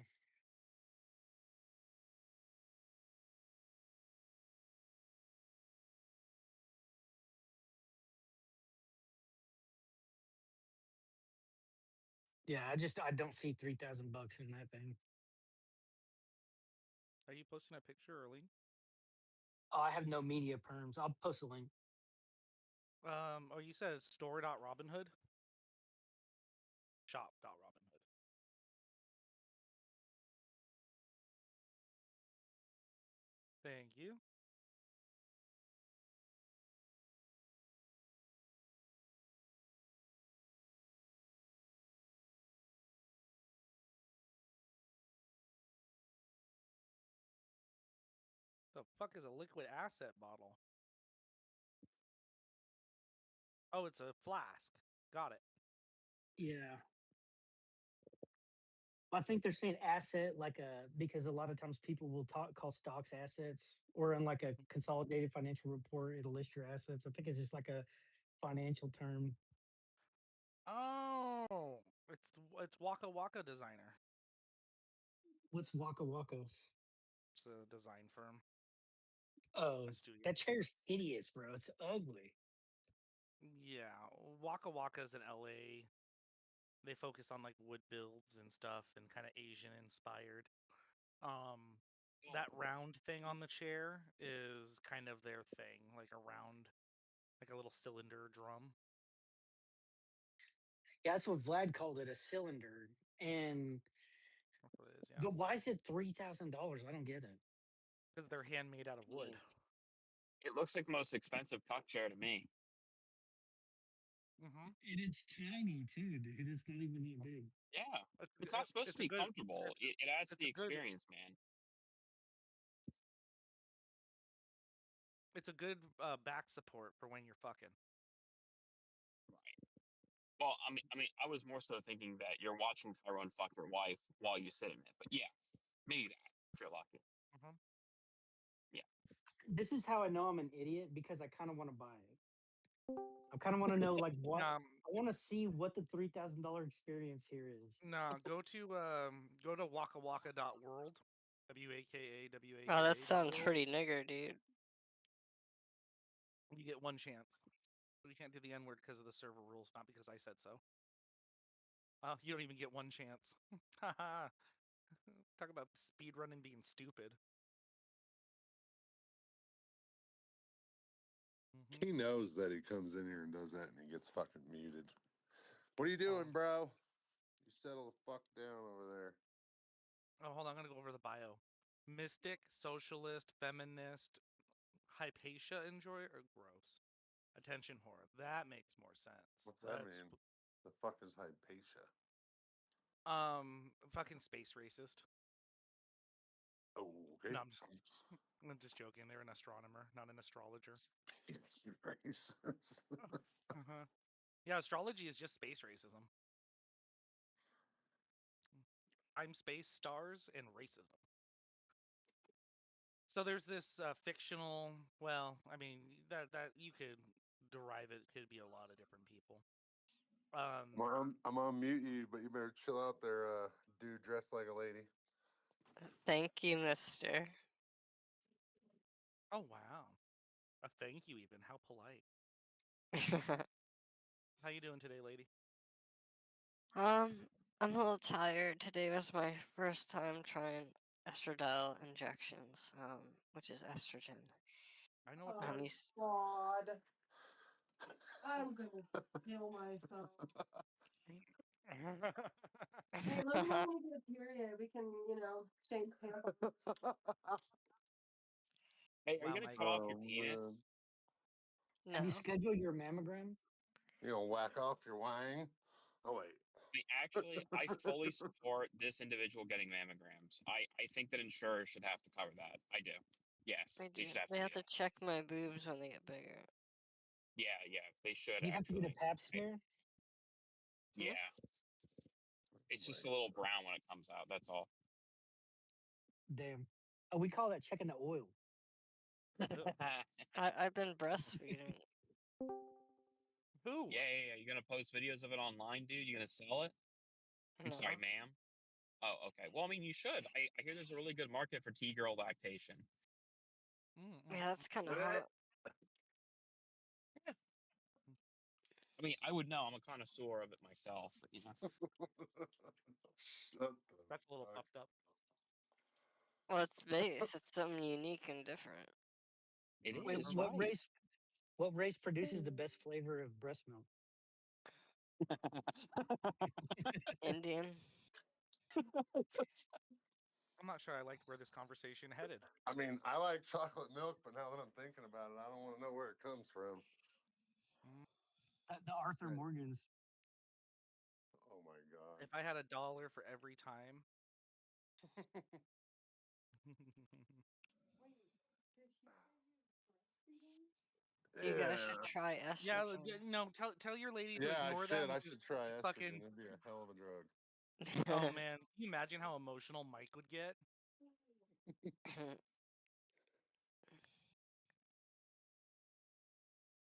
Yeah, I don't see $3,000 in that thing. Are you posting a picture or a link? Oh, I have no media perms. I'll post a link. Oh, you said store.robinhood? Shop.robinhood. Thank you. The fuck is a liquid asset bottle? Oh, it's a flask. Got it. Yeah. I think they're saying asset because a lot of times people will call stocks assets, or in like a consolidated financial report, it'll list your assets. I think it's just like a financial term. Oh, it's Waka Waka Designer. What's Waka Waka? It's a design firm. Oh, A studio. that chair's hideous, bro. It's ugly. Yeah, Waka Waka is in LA. They focus on like wood builds and stuff and kind of Asian inspired. that round thing on the chair is kind of their thing, like a round, like a little cylinder drum. Yeah, that's what Vlad called it, a cylinder. And That's what it is, yeah. but why is it $3,000? I don't get it. Because they're handmade out of wood. It looks like the most expensive cock chair to me. Mm-hmm. And it's tiny too, dude. It's not even that big. Yeah, it's not supposed to be comfortable. It adds to the experience, man. It's a good back support for when you're fucking. Right. Well, I mean, I was more so thinking that you're watching Tyrone fuck your wife while you sit in it. But yeah, maybe that if you're lucky. Mm-hmm. Yeah. This is how I know I'm an idiot, because I kind of want to buy it. I kind of want to know like what I want to see what the $3,000 experience here is. No, go to wakawaka.world. WAKAWAKA. Oh, that sounds pretty nigger, dude. You get one chance. You can't do the N word because of the server rules, not because I said so. You don't even get one chance. Haha. Talk about speedrunning being stupid. He knows that he comes in here and does that and he gets fucking muted. What are you doing, bro? You settle the fuck down over there. Oh, hold on. I'm going to go over the bio. Mystic, socialist, feminist, Hypatia enjoyer, or gross. Attention whore. That makes more sense. What's that mean? The fuck is Hypatia? Fucking space racist. Oh, okay. No, I'm just joking. They're an astronomer, not an astrologer. Racist. Uh-huh. Yeah, astrology is just space racism. Time, space, stars, and racism. So there's this fictional. Well, I mean that you could derive it. Could be a lot of different people. I'm on mute you, but you better chill out there, dude dressed like a lady. Thank you, mister. Oh, wow. A thank you even. How polite. How you doing today, lady? I'm a little tired. Today was my first time trying estradiol injections, which is estrogen. I know what that that is. God. I'm gonna kill myself. Hey, let me know when we get a period. We can, exchange tampons. Hey, are you gonna cut off your penis? No. Have you scheduled your mammogram? You gonna whack off your wang? Oh wait. I fully support this individual getting mammograms. I think that insurers should have to cover that. I do. Yes, They should have They to. have to check my boobs when they get bigger. Yeah, they should. You have to get a pap smear? Yeah. It's just a little brown when it comes out. That's all. Damn. Oh, we call that checking the oil. I've been breastfeeding. Who? Yeah. You gonna post videos of it online, dude? You gonna sell it? I'm sorry, ma'am. Oh, okay. Well, I mean, you should. I hear there's a really good market for T-girl lactation. Yeah, that's kind of hot. I mean, I would know. I'm a connoisseur of it myself. You know? That's a little puffed up. Well, it's base. It's something unique and different. It Wait, is. what race? What race produces the best flavor of breast milk? Indian. I'm not sure I liked where this conversation headed. I mean, I like chocolate milk, but now that I'm thinking about it, I don't want to know where it comes from. The Arthur Morgans. Oh my god. If I had $1 for every time. You guys should try estrogen. Yeah, no. Tell your lady to Yeah, ignore I that. should. and I just should try estrogen. fucking. It'd be a hell of a drug. Oh man, can you imagine how emotional Mike would get?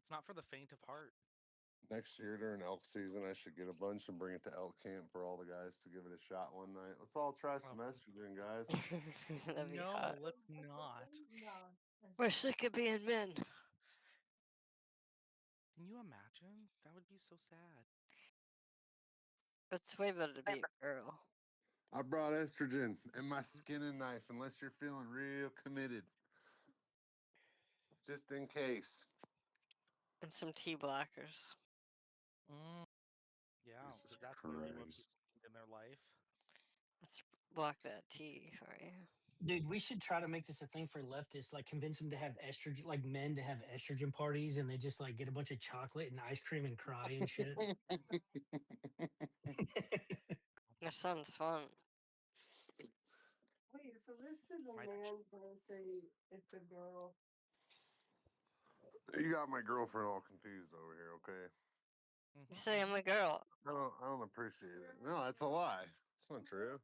It's not for the faint of heart. Next year during elk season, I should get a bunch and bring it to elk camp for all the guys to give it a shot one night. Let's all try some estrogen, guys. That'd be No, hot. let's not. We're sick of being men. Can you imagine? That would be so sad. It's way better to be a girl. I brought estrogen and my skinning knife unless you're feeling real committed. Just in case. And some tea blockers. Yeah, Jesus because that's what really what Christ. people need in their life. Let's block that tea for you. Dude, we should try to make this a thing for leftists. Like, convince them to have estrogen, like men to have estrogen parties, and they just like get a bunch of chocolate and ice cream and cry and shit. That sounds fun. Wait, so this is a man gonna say it's a girl? You got my girlfriend all confused over here, okay? You say I'm a girl. I don't appreciate it. No, that's a lie. It's not true.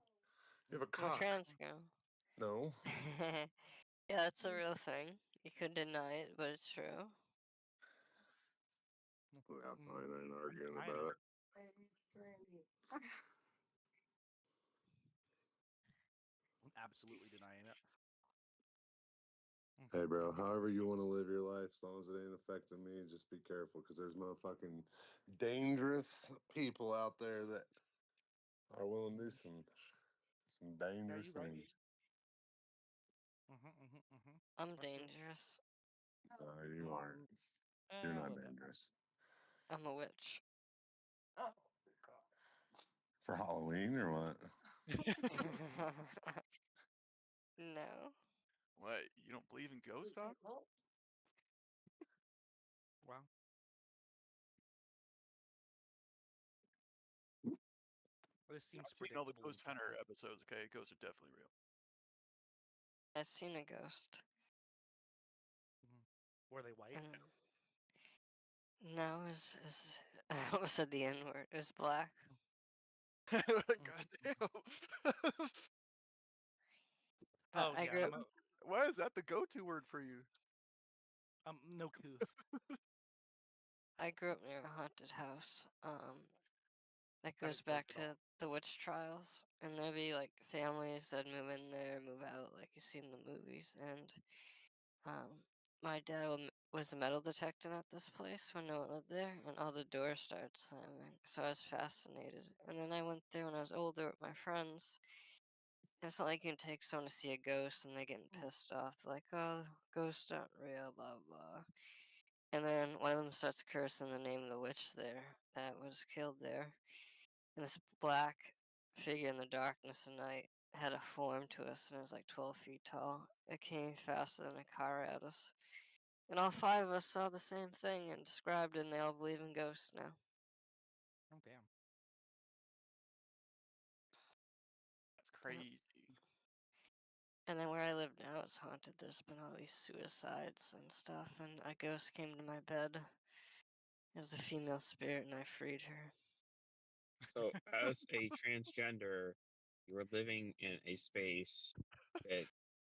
You have a I'm a cock. trans girl. No. Yeah, that's a real thing. You could deny it, but it's true. Yeah, fine. I ain't arguing about it. I'm absolutely denying it. Hey, bro, however you want to live your life, as long as it ain't affecting me, just be careful because there's motherfucking dangerous people out there that are willing to do some dangerous right. things. I'm dangerous. No, you aren't. You're not dangerous. I'm a witch. For Halloween or what? No. What? You don't believe in ghost talk? Wow. This seems I've seen all the predictable. Ghost Hunter episodes. Okay, ghosts are definitely real. I've seen a ghost. Were they white? No, it was I almost said the N word. It was black. God damn. But I grew up. Why is that the go-to word for you? No couth. I grew up near a haunted house. That goes back to the witch trials, and there'd be like families that move in there, move out, like you see in the movies. And my dad was a metal detecting at this place when no one lived there, and all the doors started slamming. So I was fascinated. And then I went there when I was older with my friends. And it's not like you can take someone to see a ghost and they're getting pissed off. They're like, oh, ghosts aren't real, blah, blah. And then one of them starts cursing the name of the witch there that was killed there. And this black figure in the darkness of night had a form to us, and it was like 12 feet tall. It came faster than a car at us. And all 5 of us saw the same thing and described it, and they all believe in ghosts now. Oh, damn. That's crazy. And then where I live now is haunted. There's been all these suicides and stuff, and a ghost came to my bed as a female spirit, and I freed her. So, as a transgender, you are living in a space that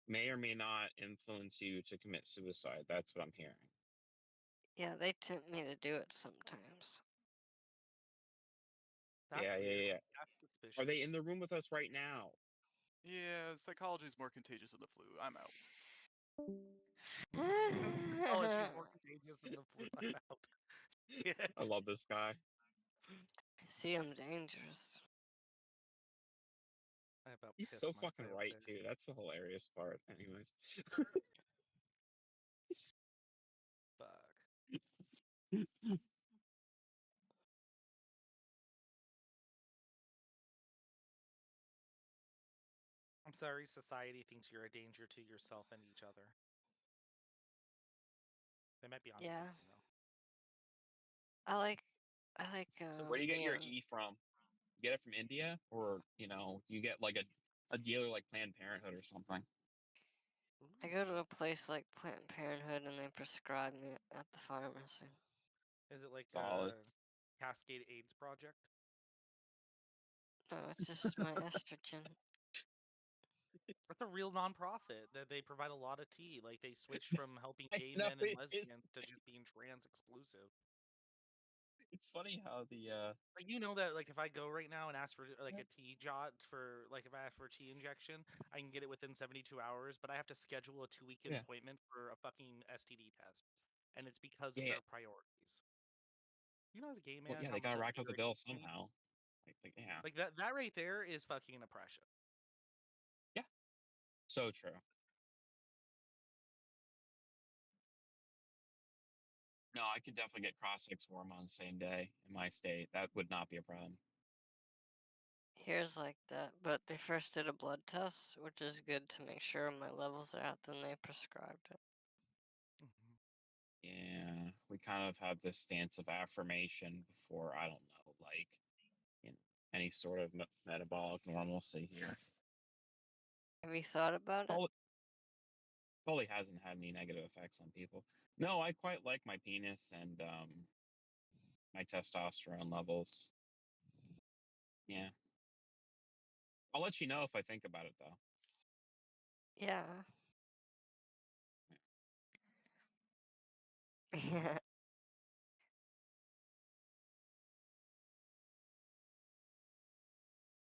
may or may not influence you to commit suicide. That's what I'm hearing. Yeah, they tempt me to do it sometimes. Yeah. That's suspicious. Are they in the room with us right now? Yeah, psychology is more contagious than the flu. I'm out. Psychology is more contagious than the flu. I'm out. Shit. I love this guy. See, I'm dangerous. I about He's pissed so myself fucking right there. too. That's the hilarious part. Anyways. Fuck. I'm sorry, society thinks you're a danger to yourself and each other. They might be on Yeah. something though. I like. So where do you get your being- E from? You get it from India, or do you get like a dealer like Planned Parenthood or something? I go to a place like Planned Parenthood and they prescribe me at the pharmacy. Is it like Solid. a Cascade AIDS project? No, it's just my estrogen. It's a real nonprofit that they provide a lot of tea. Like they switched from helping I gay know men and it is. lesbians to just being trans exclusive. It's funny how the Like you know that like if I go right now and ask for like a tea jot for like if I ask for a tea injection, I can get it within 72 hours, but I have to schedule a 2-week Yeah. appointment for a fucking STD test, and it's because of Yeah. their priorities. You know, as a gay Well, man, yeah, how they gotta much rack up the bill infuriates me? somehow. Yeah. Like that right there is fucking oppression. Yeah. So true. No, I could definitely get cross-sex swarm on the same day in my state. That would not be a problem. Here's like that, but they first did a blood test, which is good to make sure my levels are out. Then they prescribed it. Yeah, we kind of have this stance of affirmation before, I don't know, like, you know, any sort of metabolic normalcy here. Have you thought about it? Totally hasn't had any negative effects on people. No, I quite like my penis and my testosterone levels. Yeah. I'll let you know if I think about it, though. Yeah. Yeah.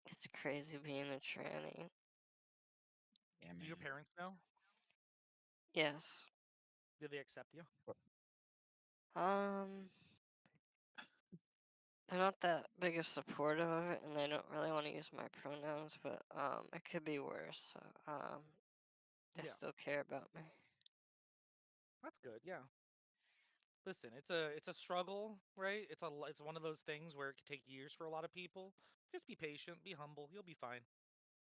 It's crazy being a tranny. Yeah, man. Do your parents know? Yes. Do they accept you? They're not that big of supportive of it, and they don't really want to use my pronouns, but it could be worse. So they Yeah. still care about me. That's good. Yeah. Listen, it's a struggle, right? It's one of those things where it could take years for a lot of people. Just be patient, be humble, you'll be fine.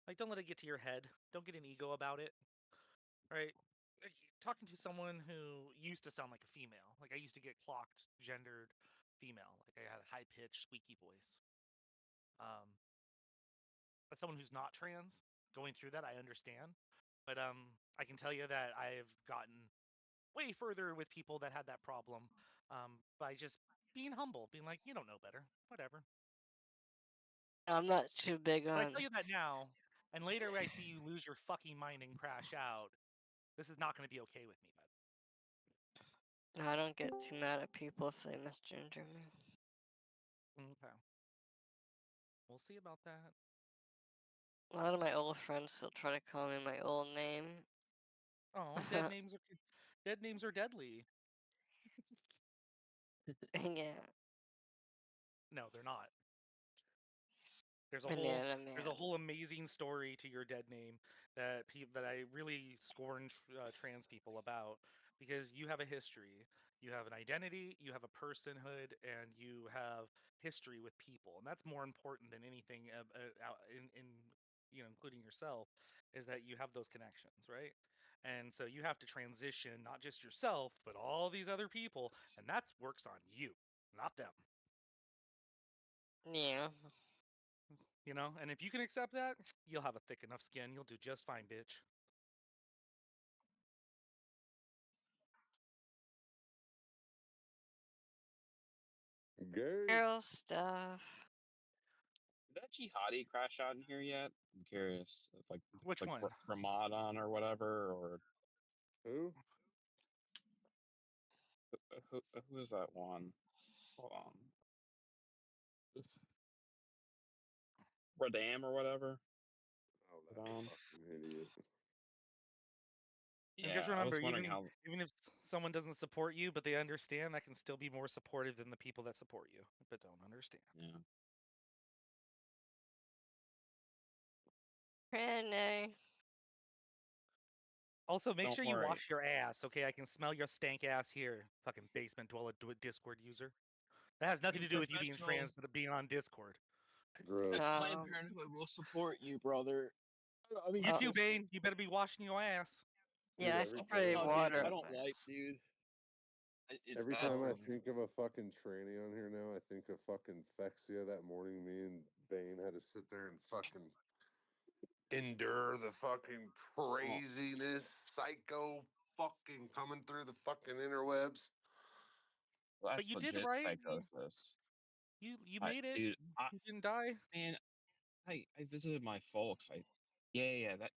Like, don't let it get to your head. Don't get an ego about it, right? Like, talking to someone who used to sound like a female, like I used to get clocked, gendered female, like I had a high pitched, squeaky voice. As someone who's not trans, going through that, I understand. But I can tell you that I've gotten way further with people that had that problem by just being humble, being like, you don't know better, whatever. I'm not too big But I on. tell you that now, and later I see you lose your fucking mind and crash out. This is not going to be okay with me, bud. I don't get too mad at people if they misgender me. Okay. We'll see about that. A lot of my old friends still try to call me my old name. Oh, dead names are deadly. Yeah. No, they're not. There's a Banana whole amazing story to your dead name that that I really scorn trans people about, because you have a history, you have an identity, you have a personhood, and you have history with people, and that's more important than anything in including yourself, is that you have those connections, right? And so you have to transition not just yourself but all these other people, and that's works on you, not them. Yeah. And if you can accept that, you'll have a thick enough skin. You'll do just fine, bitch. Girl stuff. Did that jihadi crash out in here yet? I'm curious. If, Which one? Ramadan or whatever, or who? Who is that one? Hold on. Radam or whatever. Oh, that fucking idiot. And Yeah, just I remember, was wondering even if someone doesn't support you, but they understand, that can still be more supportive than the people that support you, but don't understand. Yeah. Renee. Also, make Don't sure you worry. wash your ass, okay? I can smell your stank ass here, fucking basement dweller Discord user. That has nothing to do with you being trans, but being on Discord. Gross. Planned Parenthood will support you, brother. I mean, You too, Bane. You better be washing your ass. Yeah, I spray water. I don't like, dude. It's Every bad time for I me. think of a fucking tranny on here now, I think of fucking Phexia that morning. Me and Bane had to sit there and fucking endure the fucking craziness, psycho fucking coming through the fucking interwebs. Well, But that's you did legit right. psychosis. You made it. Dude, You didn't die. Man, I visited my folks. Yeah, that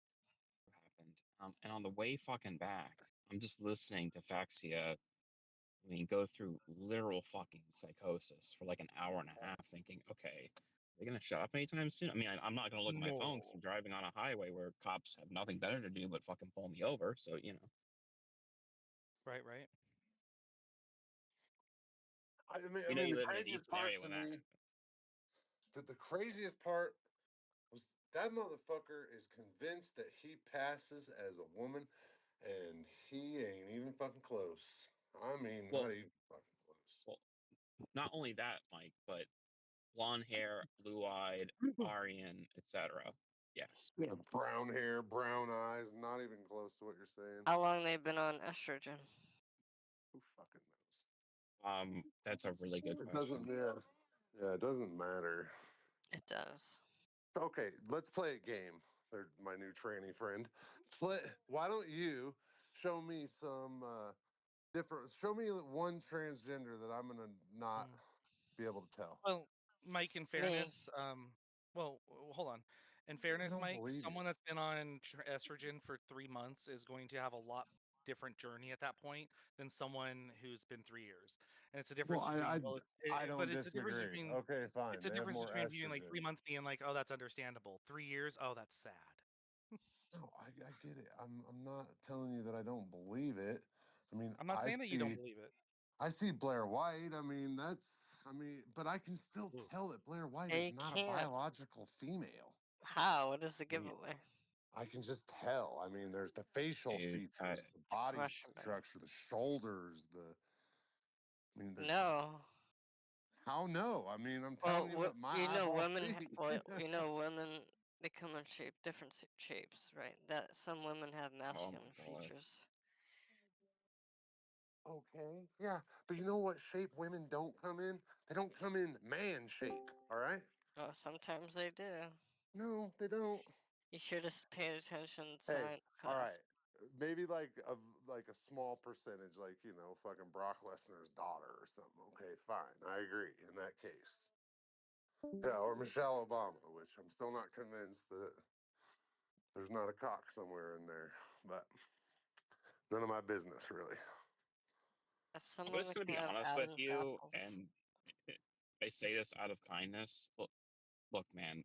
happened. And on the way fucking back, I'm just listening to Faxia. I mean, go through literal fucking psychosis for like an hour and a half, thinking, okay, are they gonna shut up anytime soon? I mean, I'm not gonna look at my phone because I'm driving on a highway where cops have nothing better to do but fucking pull me over. So Right. I mean, you the live in an craziest Eastern part area to when that me, happens. the craziest part was that motherfucker is convinced that he passes as a woman, and he ain't even fucking close. I mean, Well, not even fucking close. well, not only that, Mike, but blonde hair, blue-eyed, Aryan, etc. Yes. Yeah, brown hair, brown eyes, not even close to what you're saying. How long they've been on estrogen? Who fucking knows? That's a really good It question. doesn't. Yeah, it doesn't matter. It does. Okay, let's play a game. They're my new tranny friend. Why don't you show me some different? Show me one transgender that I'm gonna not be able to tell. Well, Mike, in Me. fairness, hold on. In I fairness, don't Mike, believe someone you. that's been on estrogen for 3 months is going to have a lot different journey at that point than someone who's been 3 years. And it's a difference Well, between, well, I don't but it's a difference disagree. between, Okay, fine. it's a They have difference more between viewing like estrogen. 3 months being like, oh, that's understandable. 3 years, oh, that's sad. No, I get it. I'm not telling you that I don't believe it. I mean, I'm not saying that you don't believe it. I see Blair White. But I can still Mm. tell that Blair White Yeah, is you not a can't. biological female. How? What is the I mean, giveaway? I can just tell. I mean, there's the facial Dude, features, the body Question mark. structure, the shoulders, there's No. how no? I mean, I'm Well, telling you what my you know, eyeballs women. see. Well, you know, women. They come in different shapes, right? That some women have Oh my masculine God. features. Okay, yeah, but you know what shape women don't come in? They don't come in man shape. All right? Well, sometimes they do. No, they don't. You should have paid attention in Hey, science all class. right. Maybe like a small percentage, like fucking Brock Lesnar's daughter or something. Okay, fine, I agree in that case. Yeah, or Michelle Obama, which I'm still not convinced that there's not a cock somewhere in there, but none of my business really. As I'm someone just that gonna can be have honest with Adam's you, apples. and I say this out of kindness. Look, man,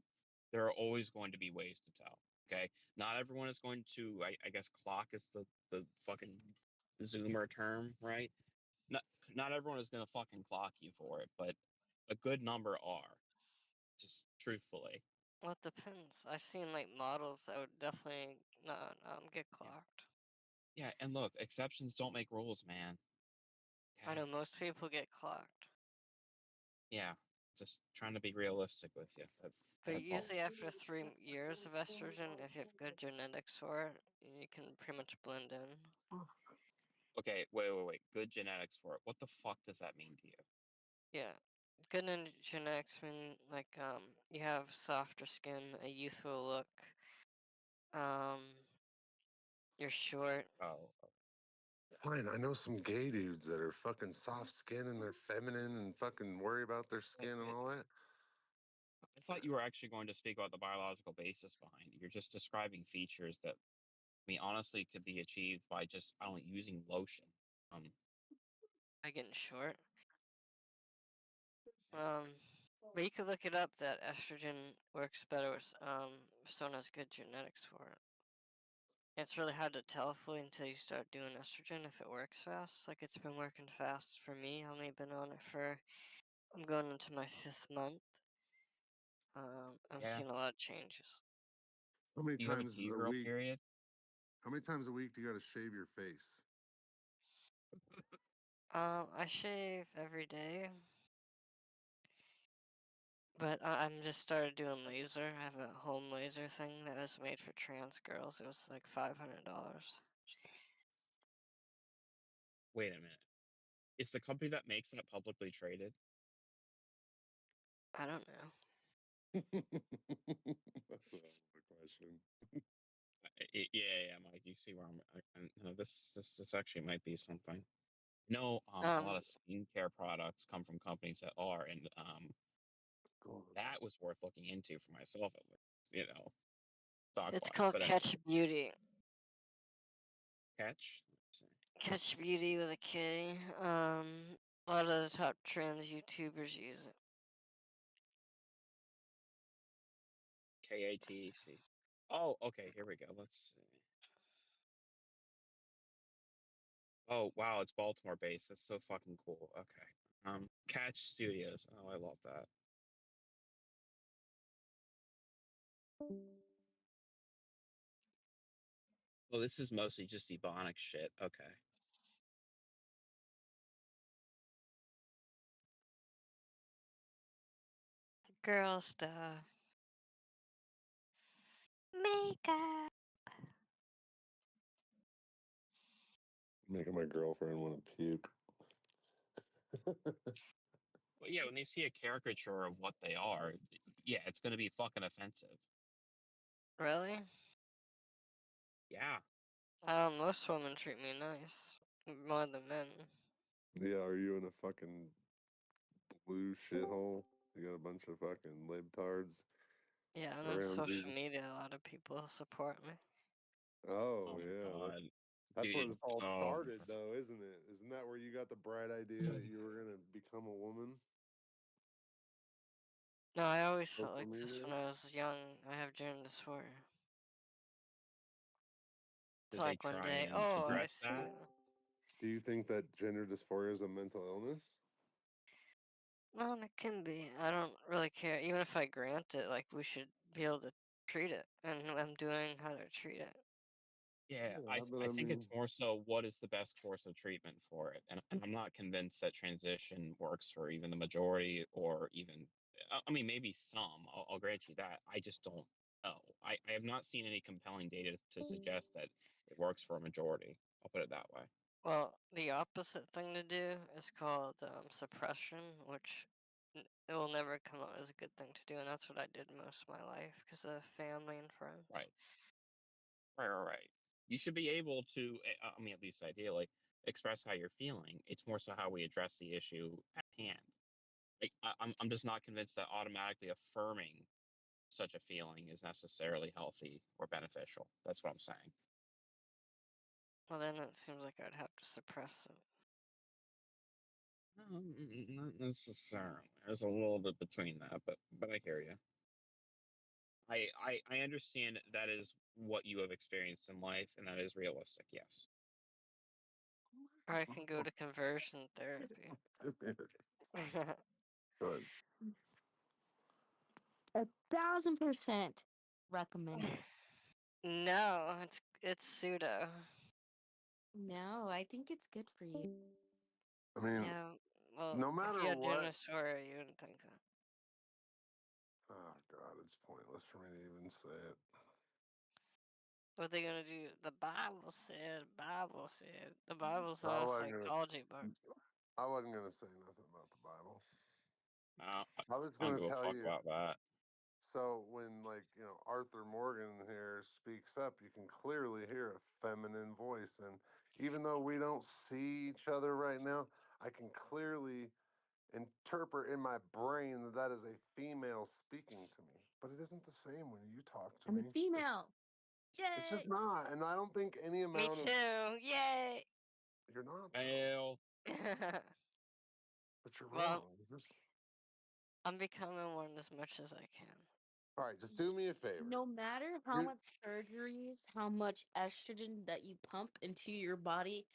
there are always going to be ways to tell. Okay, not everyone is going to. I guess clock is the fucking Zoomer term, right? Not everyone is gonna fucking clock you for it, but a good number are. Just truthfully. Well, it depends. I've seen like models that would definitely not get clocked. Yeah, and look, exceptions don't make rules, man. I know most people get clocked, Yeah, just trying to be realistic with you. but That's all. usually after 3 years of estrogen, if you have good genetics for it, you can pretty much blend in. Okay, wait. Good genetics for it. What the fuck does that mean to you? Yeah, good genetics mean like you have softer skin, a youthful look. You're short. Oh, Fine, I know some gay dudes that are fucking soft skin and they're feminine and fucking worry about their skin and all that. I thought you were actually going to speak about the biological basis behind it. You're just describing features that, I mean, honestly, could be achieved by just, I don't know, using lotion. By getting short. But you could look it up that estrogen works better with if someone has good genetics for it. It's really hard to tell fully until you start doing estrogen if it works fast. Like it's been working fast for me. I've only been on it I'm going into my 5th month. I'm Yeah. seeing a lot of changes. How many Do you have a times a T-girl week? period? How many times a week do you got to shave your face? I shave every day. But I'm just started doing laser. I have a home laser thing that was made for trans girls. It was like $500. Wait a minute. Is the company that makes that publicly traded? I don't know. That's a hell of a question. Yeah, Mike. You see where this actually might be something. No, a lot of skincare products come from companies that are, and that was worth looking into for myself at least. You know, It's stock-wise. called But Catch Beauty. Catch. Catch Beauty with a K. A lot of the top trans YouTubers use it. KATC. Oh, okay. Here we go. Let's see. Oh, wow. It's Baltimore based. That's so fucking cool. Okay. Catch Studios. Oh, I love that. Well, this is mostly just Ebonic shit. Okay. Girl stuff. Makeup. Making my girlfriend want to puke. Well, yeah, when they see a caricature of what they are, yeah, it's going to be fucking offensive. Really? Yeah. Most women treat me nice. More than men. Yeah, are you in a fucking blue shithole? You got a bunch of fucking libtards Yeah, and on around social you. media, a lot of people support me. Oh, Oh my yeah, god. that's where Dude. this all Oh. started, though, isn't it? Isn't that where you got the bright idea that you were gonna become a woman? No, I always felt Social like this media? when I was young. I have gender dysphoria. It's Did they like one try day, and oh, I address see that? you. Do you think that gender dysphoria is a mental illness? It can be. I don't really care. Even if I grant it, like, we should be able to treat it. And I'm doing how to treat it. Yeah, Yeah, but I I think it's mean, more so what is the best course of treatment for it, and I'm not convinced that transition works for even the majority or even. I mean, maybe some. I'll grant you that. I just don't know. I have not seen any compelling data to suggest that it works for a majority. I'll put it that way. Well, the opposite thing to do is called suppression, which it will never come out as a good thing to do, and that's what I did most of my life because of family and friends. Right. Right. You should be able to. I mean, at least ideally, express how you're feeling. It's more so how we address the issue at hand. Like, I'm just not convinced that automatically affirming such a feeling is necessarily healthy or beneficial. That's what I'm saying. Well, then it seems like I'd have to suppress it. Not necessarily. There's a little bit between that, but I hear you. I understand that is what you have experienced in life, and that is realistic. Yes. Or I can go to conversion therapy. good. 1,000% recommended. No, it's pseudo. No, I think it's good for you. I mean, Yeah, well, no if matter you had what. gender dysphoria, you wouldn't think that. Oh God, it's pointless for me to even say it. What are they gonna do? The Bible said. Bible said. The Bible's I not a wasn't gonna. psychology book. I wasn't gonna say nothing about the Bible. I I was don't gonna give a tell fuck you. about that. So when Arthur Morgan here speaks up, you can clearly hear a feminine voice, and even though we don't see each other right now, I can clearly interpret in my brain that that is a female speaking to me. But it isn't the same when you talk to I'm a me. female. It's Yay! just not, and I don't think any Me amount of too. Yay! you're not, Fail. but you're Well, wrong. Just I'm becoming one as much as I can. all right. Just do me a favor. No matter how Here- much surgeries, how much estrogen that you pump into your body,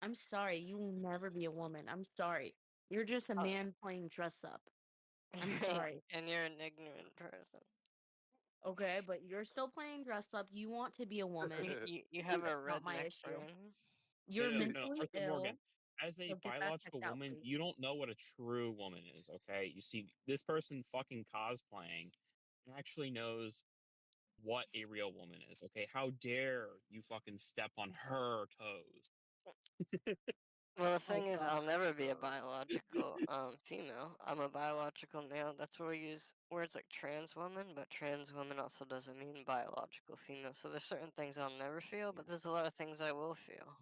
I'm sorry, you will never be a woman. I'm sorry. You're just a man playing dress up. I'm sorry. And you're an ignorant person. Okay, but you're still playing dress up. You want to be a woman. You have a That's not my redneck issue. brain. You're No. mentally Arthur Morgan, ill. as a So get that checked biological out, woman, please. you don't know what a true woman is, okay? You see, this person fucking cosplaying actually knows what a real woman is, okay? How dare you fucking step on her toes? Well, the Oh thing is, god. I'll never be a biological female. I'm a biological male. That's where we use words like trans woman, but trans woman also doesn't mean biological female. So there's certain things I'll never feel, but there's a lot of things I will feel.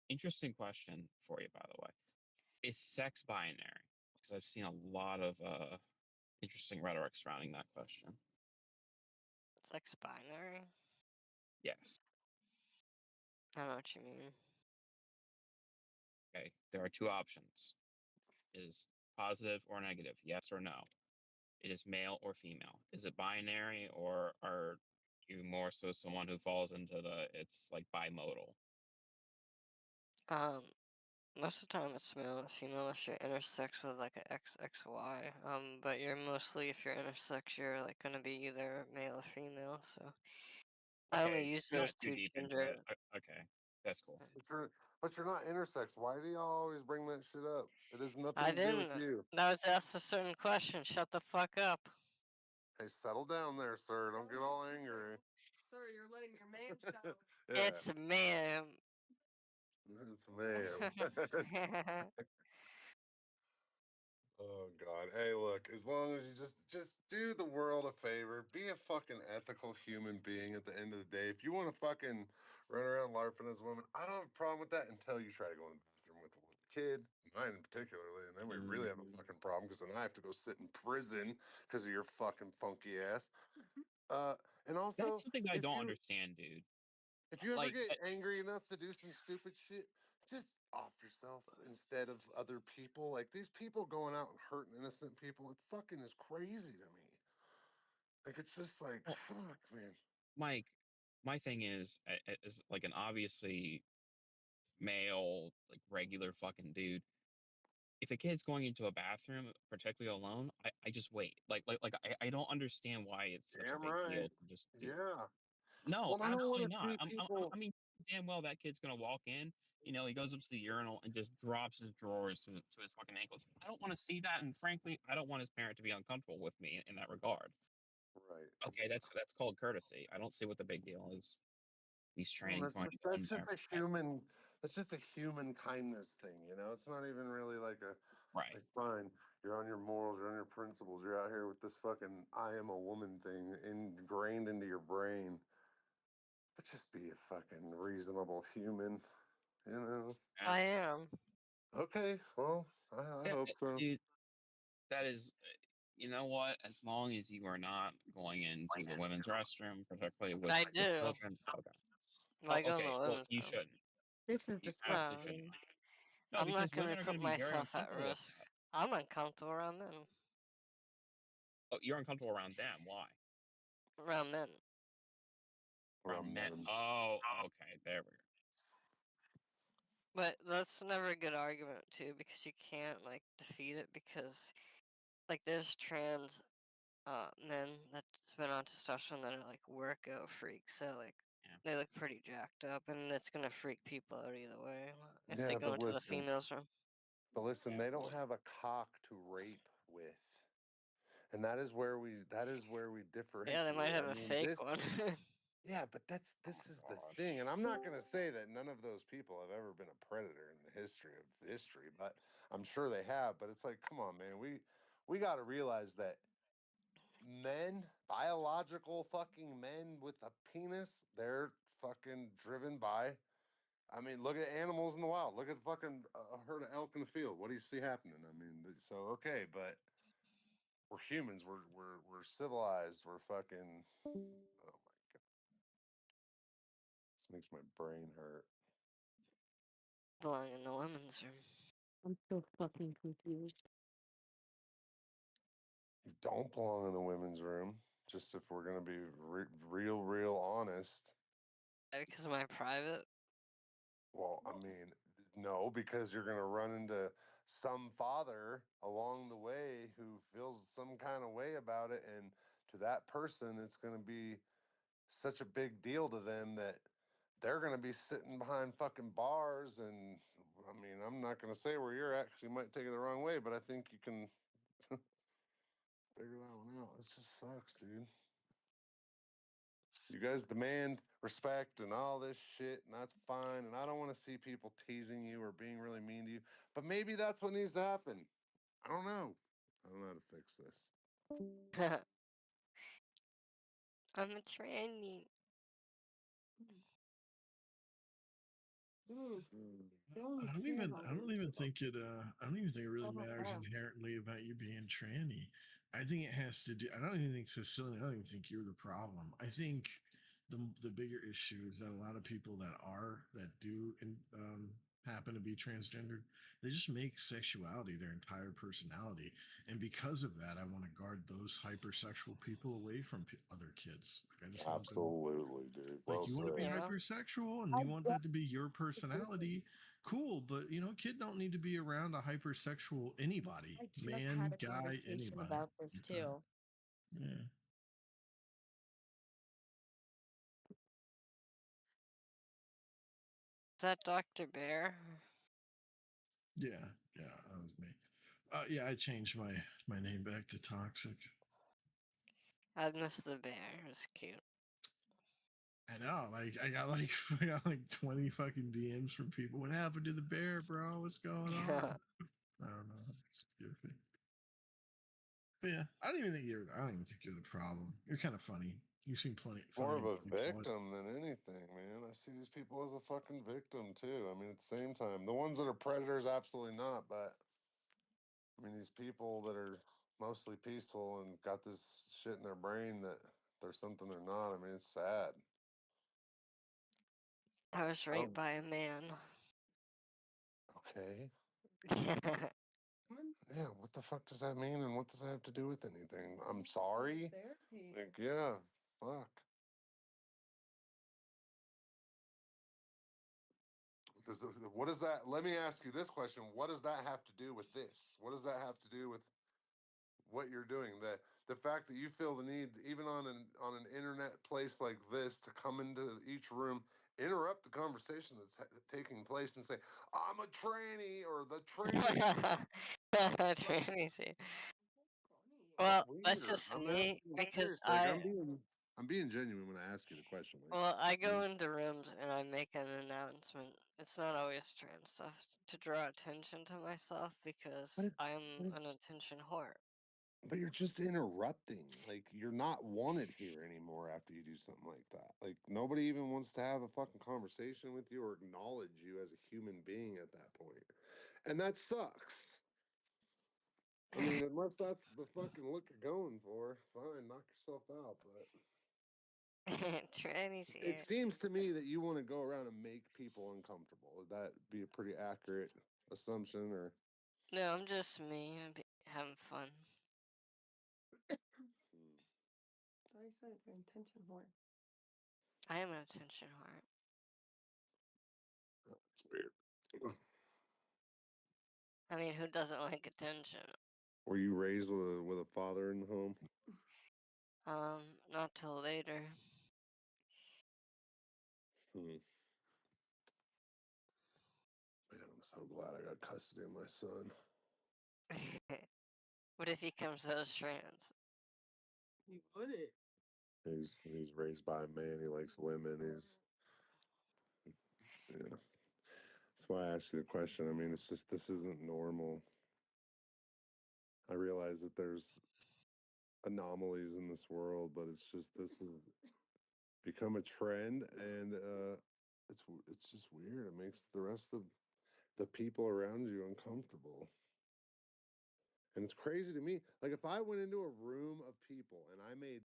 Interesting question for you, by the way. Is sex binary? Because I've seen a lot of interesting rhetoric surrounding that question. Sex binary? Yes. I don't know what you mean. Okay. There are two options. Is positive or negative? Yes or no? It is male or female. Is it binary, or are you more so someone who falls into it's like bimodal? Most of the time it's male and female unless you're intersex with like a XXY. But you're mostly, if you're intersex, you're like gonna be either male or female. So I only Okay, use you're those not too two deep into gender. it. Okay, that's cool. But you're not intersex. Why do y'all always bring that shit up? It has nothing I to do with didn't. you. That was asked a certain question. Shut the fuck up. Hey, settle down there, sir. Don't get all angry. Sir, you're letting your man show. Yeah, It's ma'am. it's ma'am. Oh God. Hey, look, as long as you just do the world a favor, be a fucking ethical human being at the end of the day. If you want to fucking run around LARPing as a woman, I don't have a problem with that until you try to go in the bathroom with a little kid, mine particularly, and then we really have a fucking problem because then I have to go sit in prison because of your fucking funky ass. And also, That's something I if don't you understand, dude. if you ever Like, get angry enough to do some stupid shit, just off yourself instead of other people. Like these people going out and hurting innocent people, it fucking is crazy to me. Like it's just like, well, fuck, man. Mike, my thing is like an obviously male, like regular fucking dude. If a kid's going into a bathroom, particularly alone, I just wait. I don't understand why it's such a Damn big deal right. to just do. Yeah. No, Well, I don't want absolutely to not. see people. I mean, damn well that kid's gonna walk in. You know, he goes up to the urinal and just drops his drawers to his fucking ankles. I don't want to see that, and frankly, I don't want his parent to be uncomfortable with me in that regard. Right. Okay, that's called courtesy. I don't see what the big deal is. These Well, trainings going to go in that's just there. a human. That's just a human kindness thing, you know. It's not even really like a Right. like fine. You're on your morals. You're on your principles. You're out here with this fucking "I am a woman" thing ingrained into your brain. But just be a fucking reasonable human, you know. I am. Okay, well, I Yeah, hope so. dude, that is, you know what? As long as you are not going into the women's restroom, particularly with I with do. children. Okay. I go in Okay. the Well, women's you room. shouldn't. This is You absolutely No, shouldn't. disgusting. No, I'm not because gonna women are going put to be very myself at uncomfortable with risk. that. I'm uncomfortable around men. Oh, you're uncomfortable around them. Why? Around men. Around men. Oh, okay. There we go. But that's never a good argument too, because you can't like defeat it because like there's trans men that's been on testosterone that are like workout freaks, so like they look pretty jacked up, and it's gonna freak people out either way if they Yeah, go but into the listen, females room. they don't have a cock to rape with, and that is where we differentiate. Yeah, they might have I a mean, fake this. one. Yeah, but this is the thing, and I'm not gonna say that none of those people have ever been a predator in the history of history, but I'm sure they have. But it's like, come on, man, we got to realize that men, biological fucking men with a penis, they're fucking driven by. I mean, look at animals in the wild. Look at fucking a herd of elk in the field. What do you see happening? I mean, so okay, but we're humans. We're civilized. We're fucking. Oh my god, this makes my brain hurt. Belong in the women's room. I'm so fucking confused. You don't belong in the women's room. Just if we're gonna be real honest. Because of my private. Well, I mean, no, because you're going to run into some father along the way who feels some kind of way about it. And to that person, it's going to be such a big deal to them that they're going to be sitting behind fucking bars. And I mean, I'm not going to say where you're at because you might take it the wrong way, but I think you can figure that one out. It just sucks, dude. You guys demand respect and all this shit, and that's fine. And I don't want to see people teasing you or being really mean to you. But maybe that's what needs to happen. I don't know. I don't know how to fix this. I'm a tranny. I don't even think it really matters inherently about you being tranny. I think it has to do. I don't even think Cecilia. I don't even think you're the problem. I think the bigger issue is that a lot of people that do happen to be transgendered, they just make sexuality their entire personality, and because of that, I want to guard those hypersexual people away from other kids. Like, I just want them. Absolutely, dude. Like Well you want to be said. hypersexual and you want that to be your personality, cool, but kid don't need to be around a hypersexual anybody, I just man, had a guy, conversation anybody. about this like that. too. Yeah. Is that Dr. Bear? Yeah, that was me. Yeah, I changed my name back to Toxic. I miss the bear. It was cute. I know, like I got like 20 fucking DMs from people. What happened to the bear, bro? What's going on? I don't know. It's goofy. But yeah, I don't even think you're the problem. You're kind of funny. You seem funny. More of a people. victim than anything, man. I see these people as a fucking victim too. I mean, at the same time, the ones that are predators, absolutely not. But I mean, these people that are mostly peaceful and got this shit in their brain that there's something they're not. I mean, it's sad. I was I raped don't- by a man. Okay. Yeah, what the fuck does that mean, and what does that have to do with anything? I'm sorry. Therapy. Like, yeah, fuck. What does that? Let me ask you this question: what does that have to do with this? What does that have to do with what you're doing? The fact that you feel the need, even on an internet place like this, to come into each room, interrupt the conversation that's taking place, and say, "I'm a tranny," or "the tranny." Crazy. Well, that's Weird. just I'm me asking you because seriously. Like, I'm being genuine when I ask you the question. Like, well, I go into rooms and I make an announcement. It's not always trans stuff to draw attention to myself because I'm an attention whore. But you're just interrupting. Like, you're not wanted here anymore after you do something like that. Like, nobody even wants to have a fucking conversation with you or acknowledge you as a human being at that point. And that sucks. I mean, unless that's the fucking look you're going for, fine, knock yourself out. But Tranny's here. it seems to me that you want to go around and make people uncomfortable. Would that be a pretty accurate assumption, or? No, I'm just me. Having fun. I said it's an intention whore. I am an attention whore. That's weird. I mean, who doesn't like attention? Were you raised with a father in the home? Not till later. Man, I'm so glad I got custody of my son. What if he comes out as trans? You wouldn't. He's raised by a man. He likes women. Yeah. That's why I asked you the question. I mean, it's just this isn't normal. I realize that there's anomalies in this world, but it's just this has become a trend, and it's just weird. It makes the rest of the people around you uncomfortable. And it's crazy to me. Like, if I went into a room of people and I made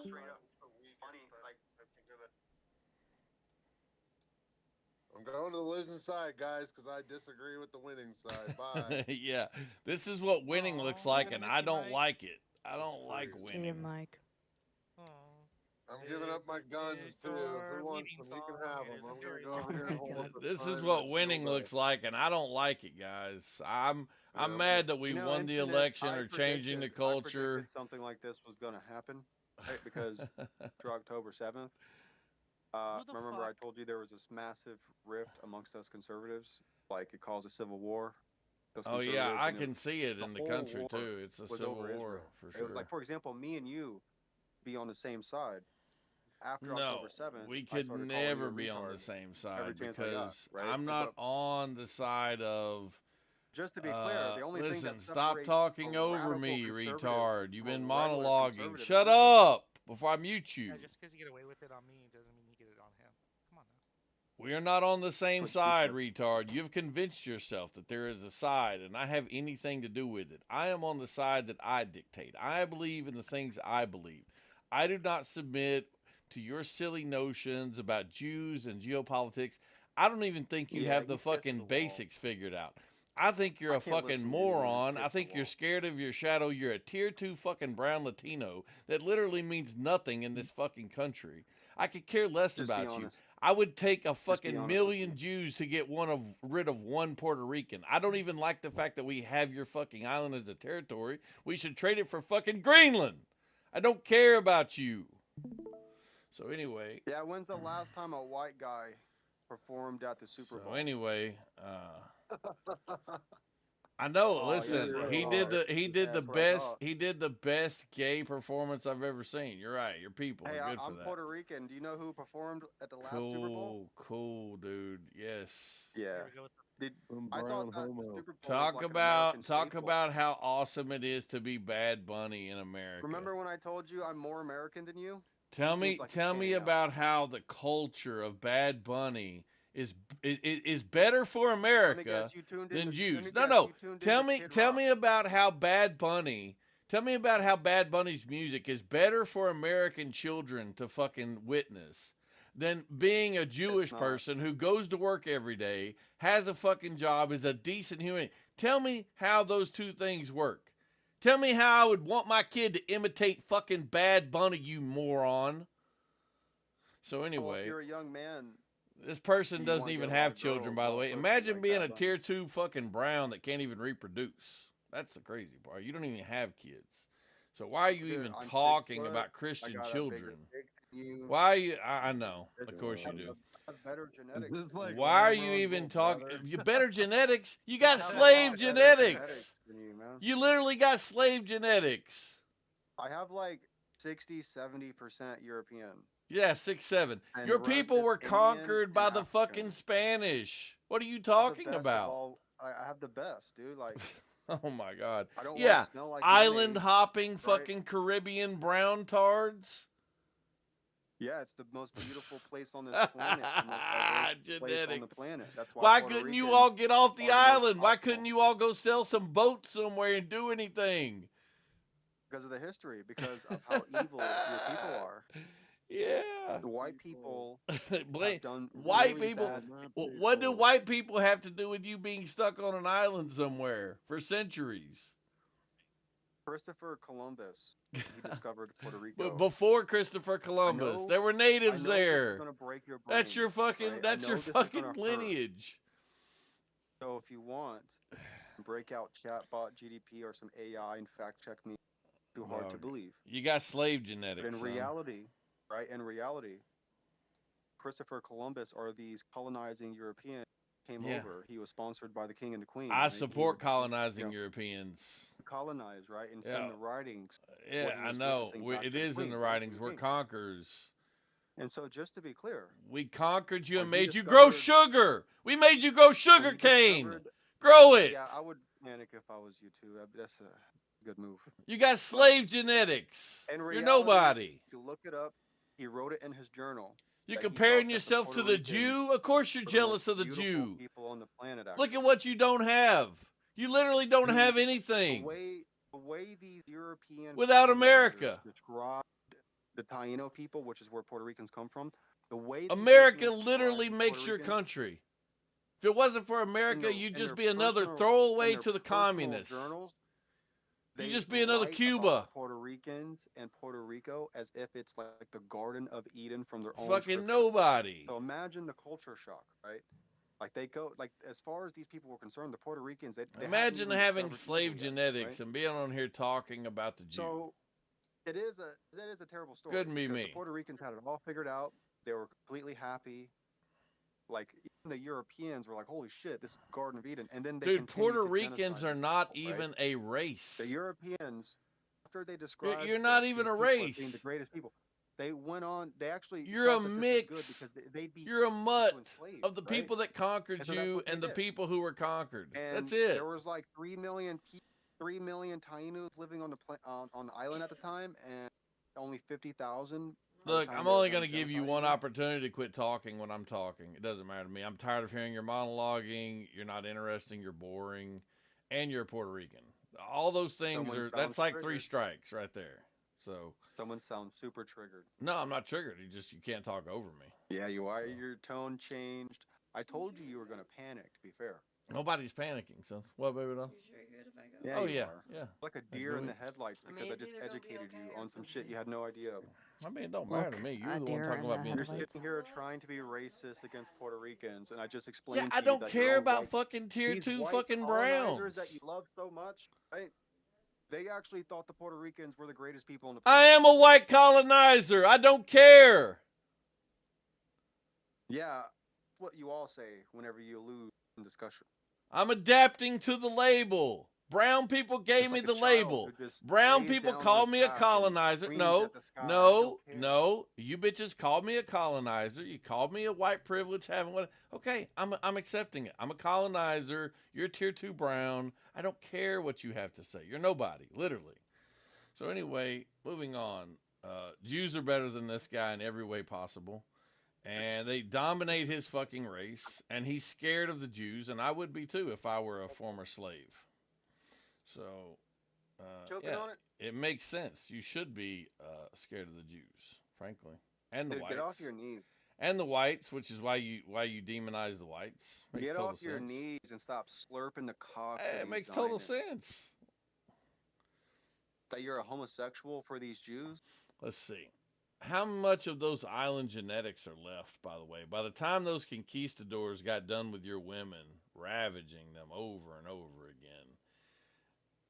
straight up funny. Like, I'm going to the losing side, guys, because I disagree with the winning side. Bye. Yeah, this is what winning looks like, and I don't like it. I don't like See you, winning. Mike. I'm giving up my guns too. Who wants them? You can have them. I'm gonna go over here and hold up the This is sign what with winning Gilda. looks like, and I don't like it, guys. I'm Yeah, mad that we You know, won the Infinite, election I or changing the predicted, I culture. predicted something like this was going to happen, right? Because after October 7th, remember I told you there was this massive rift amongst us conservatives, like it caused a civil war. Us Oh yeah, conservatives, I and can see it the in the whole country war too. It's a was civil over war Israel. for It was sure. like, for example, me and you be on the same side. After No, October 7th, we I could started calling you never a be on the retard same every side chance I got, because right? I'm not on the side of. Just to be clear, the only thing Listen, that stop separates talking a over radical me, conservative retard. You've from a been regular monologuing. conservative Shut is religion. up before I mute you. Yeah, just because you get away with it on me doesn't mean you get it on him. Come on now. We are not on the same What you side, said. retard. You've convinced yourself that there is a side, and I have anything to do with it. I am on the side that I dictate. I believe in the things I believe. I do not submit to your silly notions about Jews and geopolitics. I don't even think you Yeah, have the you kiss fucking the wall. basics figured out. I think you're I a can't fucking listen to anyone who moron. I kiss the think you're wall. scared of your shadow. You're a tier 2 fucking brown Latino that literally means nothing in this fucking country. I could care less Just be about you. honest. I would take a Just be fucking honest with million me. Jews to get rid of one Puerto Rican. I don't even like the fact that we have your fucking island as a territory. We should trade it for fucking Greenland. I don't care about you. So anyway. Yeah, when's the last time a white guy performed at the Super Bowl? So anyway, I know. Oh, Listen, that's right. he did That's what I thought. the best gay performance I've ever seen. You're right. Your people Hey, are good for I'm that. Puerto Rican. Do you know who performed at the last Super Bowl? Cool, dude. Yes. Yeah. Did I'm I brown thought that the homo. Super Bowl was like an American Talk staple. about how awesome it is to be Bad Bunny in America. Remember when I told you I'm more American than you? Tell Seems like me it came out. about how the culture of Bad Bunny is better for America you tuned than into. Jews. Let me No, guess no. you tuned Tell into me Kid tell Rock. me about how Bad Bunny. Tell me about how Bad Bunny's music is better for American children to fucking witness than being a Jewish not. person who goes to work every day, has a fucking job, is a decent human. Tell me how those two things work. Tell me how I would want my kid to imitate fucking Bad Bunny, you moron. So Well, if anyway, you're a young man, this person you doesn't want to even get a lot have of children, girls. by the Well, way. supposed to be Imagine like being Bad a Bunny. tier 2 fucking brown that can't even reproduce. That's the crazy part. You don't even have kids. So why are you Dude, even I'm 6 talking foot. about I Christian got a bigger children? dick than you. Why are you? I know. Listen, Of course I you do. have better Is genetics. this like Why are you Lamron's even little talking? brother? You better genetics. You I got have a slave lot better genetics. than you, man. You literally got slave genetics. I have like 60-70% European. Yeah, 6, 7. And Your the rest people is were Indian conquered by and the African. fucking Spanish. What are you I have the talking best of about? all. I have the best, dude. Like, Oh my god. I don't want Yeah, to smell like island mayonnaise, hopping right? fucking Caribbean brown tards. Yeah, it's the most beautiful place on this planet, the most diverse place on the Genetics. planet. That's why Why Puerto couldn't you Ricans all get off the are the most island? Why optimal couldn't you all go sell some boats somewhere and do anything? because of the history, because of how evil your people are. Yeah. The white people Blame have done white really people. bad. What do white people have to do with you being stuck on an island somewhere for centuries? Christopher Columbus, he discovered Puerto But Rico. before Christopher Columbus, there were I natives know this is there. gonna break your brain. That's your fucking. Right? I That's your know this is gonna fucking hurt. lineage. So if you want, break out chatbot GDP or some AI and fact check me. Too hard to Well, believe. you got slave But genetics, in son. reality, right? In reality, Christopher Columbus or these colonizing Europeans came Yeah. over. He was sponsored by the king and the queen. I Right? support He would, colonizing Europeans. colonize, right, and Yeah. send the writings. Yeah, What he I was know. witnessing back It to the is in queen, the right, to writings. the We're king. conquerors. And so, just to be clear, We conquered you and when he made you grow discovered, sugar. We made you grow sugar when he cane. discovered, Grow it. yeah, I would panic if I was you too. That's a good move. You got But slave genetics. in You're reality, nobody. if you look it up, he wrote it in his journal. You're That he comparing thought that the yourself Puerto to the Ricans Jew? Of course you're were the most jealous of the beautiful Jew. people on the planet. Look Actually, at what you don't have. You literally don't the have the anything way the way these European without colonizers America. described the Taino people, which is where Puerto Ricans come from, the way the America Europeans literally describe makes Puerto your Ricans country. If it wasn't for America, you'd in just their be another personal throwaway to the personal communists. journals, You'd they just be another write Cuba. about Puerto Ricans and Puerto Rico as if it's like the Garden of Eden from their own Fucking scripture. nobody. So imagine the culture shock, right? Like they go, like as far as these people were concerned, the Puerto Ricans, they hadn't Imagine even having discovered slave evil yet, genetics right? and being on here talking about the Jew. So that is a terrible story. Couldn't be because me. the Puerto Ricans had it all figured out. They were completely happy. Like even the Europeans were like, "Holy shit, this is the Garden of Eden." And then they Dude, continued Puerto to Ricans genocide are these not people, right? even a race. The Europeans, after they described You're not even these a people as being the race. greatest people, they went on. They actually You're a thought that this was good mix. because they'd be You're a easy to mutt enslave, of the right? people that conquered And so that's you what they and the did. people who were conquered. And That's it. there was like 3 million 3 million Tainus living on the on the island at the time, and only 50,000. Look, I'm only going to give you one opportunity to quit talking when I'm talking. It doesn't matter to me. I'm tired of hearing your monologuing. You're not interesting. You're boring. And you're Puerto Rican. All those things that's like 3 strikes right there. So someone sounds super triggered. No, I'm not triggered. You can't talk over me. Yeah, you are. So. Your tone changed. I told you were going to panic, to be fair. Nobody's panicking, so what, baby? Doll? You sure you're good if I go? Yeah, oh, you yeah, are. yeah. Like a deer in the headlights because I just educated you on some shit you had no idea of. I mean, it don't matter to me. You're the one talking about being. You're sitting here trying to be racist against Puerto Ricans, and I just explained I to you don't that care about fucking tier 2 fucking browns that you love so much, right? They actually thought the Puerto Ricans were the greatest people on the I planet. am a white colonizer. I don't care. Yeah, that's what you all say whenever you lose in discussion. I'm adapting to the label. Brown people gave me the label. Brown people called me a colonizer. No. You bitches called me a colonizer. You called me a white privilege having what? Okay, I'm accepting it. I'm a colonizer. You're tier 2 brown. I don't care what you have to say. You're nobody, literally. So anyway, moving on. Jews are better than this guy in every way possible. And they dominate his fucking race, and he's scared of the Jews, and I would be too if I were a former slave. So, it makes sense. You should be scared of the Jews, frankly, and the whites. Get off your knees. And the whites, which is why you demonize the whites. Makes get total off your sense. knees and stop slurping the cock. It makes total sense. That you're a homosexual for these Jews? Let's see. How much of those island genetics are left, by the way? By the time those conquistadors got done with your women, ravaging them over and over again,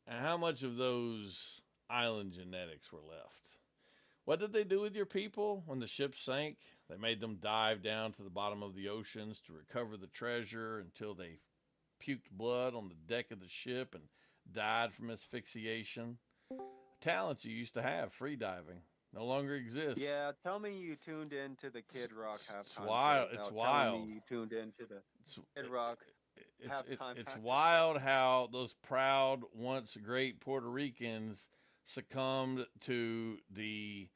and how much of those island genetics were left? What did they do with your people when the ship sank? They made them dive down to the bottom of the oceans to recover the treasure until they puked blood on the deck of the ship and died from asphyxiation. Talents you used to have, free diving, no longer exists. Yeah, tell me you tuned into the Kid Rock halftime show. It's wild. Telling me you tuned into the Kid Rock halftime. It's wild how those proud, once great Puerto Ricans succumbed to the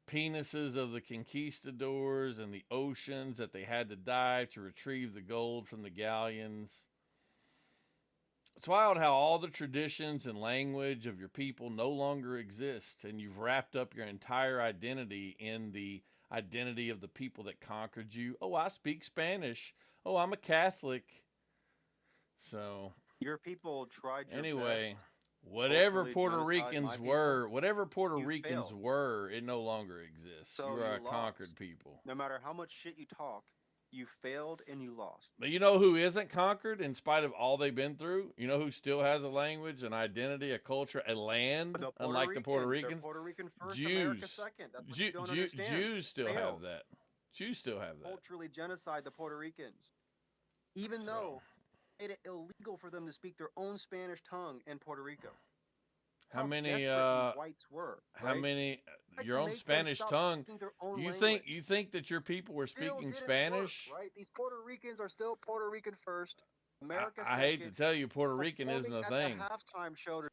penises of the conquistadors and the oceans that they had to dive to retrieve the gold from the galleons. It's wild how all the traditions and language of your people no longer exist, and you've wrapped up your entire identity in the identity of the people that conquered you. Oh, I speak Spanish. Oh, I'm a Catholic. So your people tried your anyway, best. Whatever Puerto Ricans were, it no longer exists. So you are a conquered people. No matter how much shit you talk, you failed and you lost. But you know who isn't conquered in spite of all they've been through? You know who still has a language, an identity, a culture, a land, unlike the Puerto Ricans? They're Puerto Rican first, Jews. America second. That's what you don't understand. Jews still have that. Jews still have that. Culturally genocide the Puerto Ricans. Even though it made it illegal for them to speak their own Spanish tongue in Puerto Rico. How many whites were? How many your own Spanish tongue? You think that your people were speaking Spanish? Work, right? These Puerto Ricans are still Puerto Rican first. America I hate to tell you, Puerto Rican isn't a thing. The halftime show to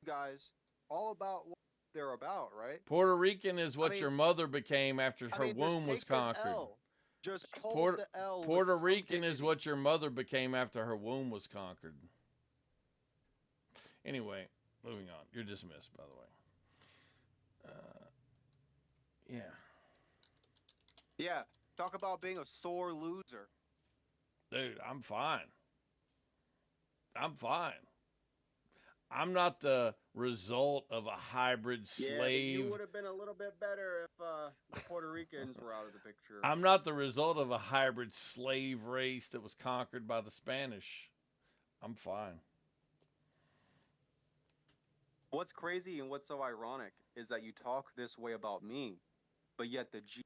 you guys all about what they're about, right? Puerto Rican is what your mother became after her womb was conquered. Just hold the L. Puerto Rican is what your mother became after her womb was conquered. Anyway, moving on. You're dismissed, by the way. Yeah. Yeah. Talk about being a sore loser. Dude, I'm fine. I'm fine. I'm not the result of a hybrid Yeah, but you slave. would have been a little bit better if the Puerto Ricans were out of the picture. I'm not the result of a hybrid slave race that was conquered by the Spanish. I'm fine. What's crazy and what's so ironic is that you talk this way about me, but yet the Jews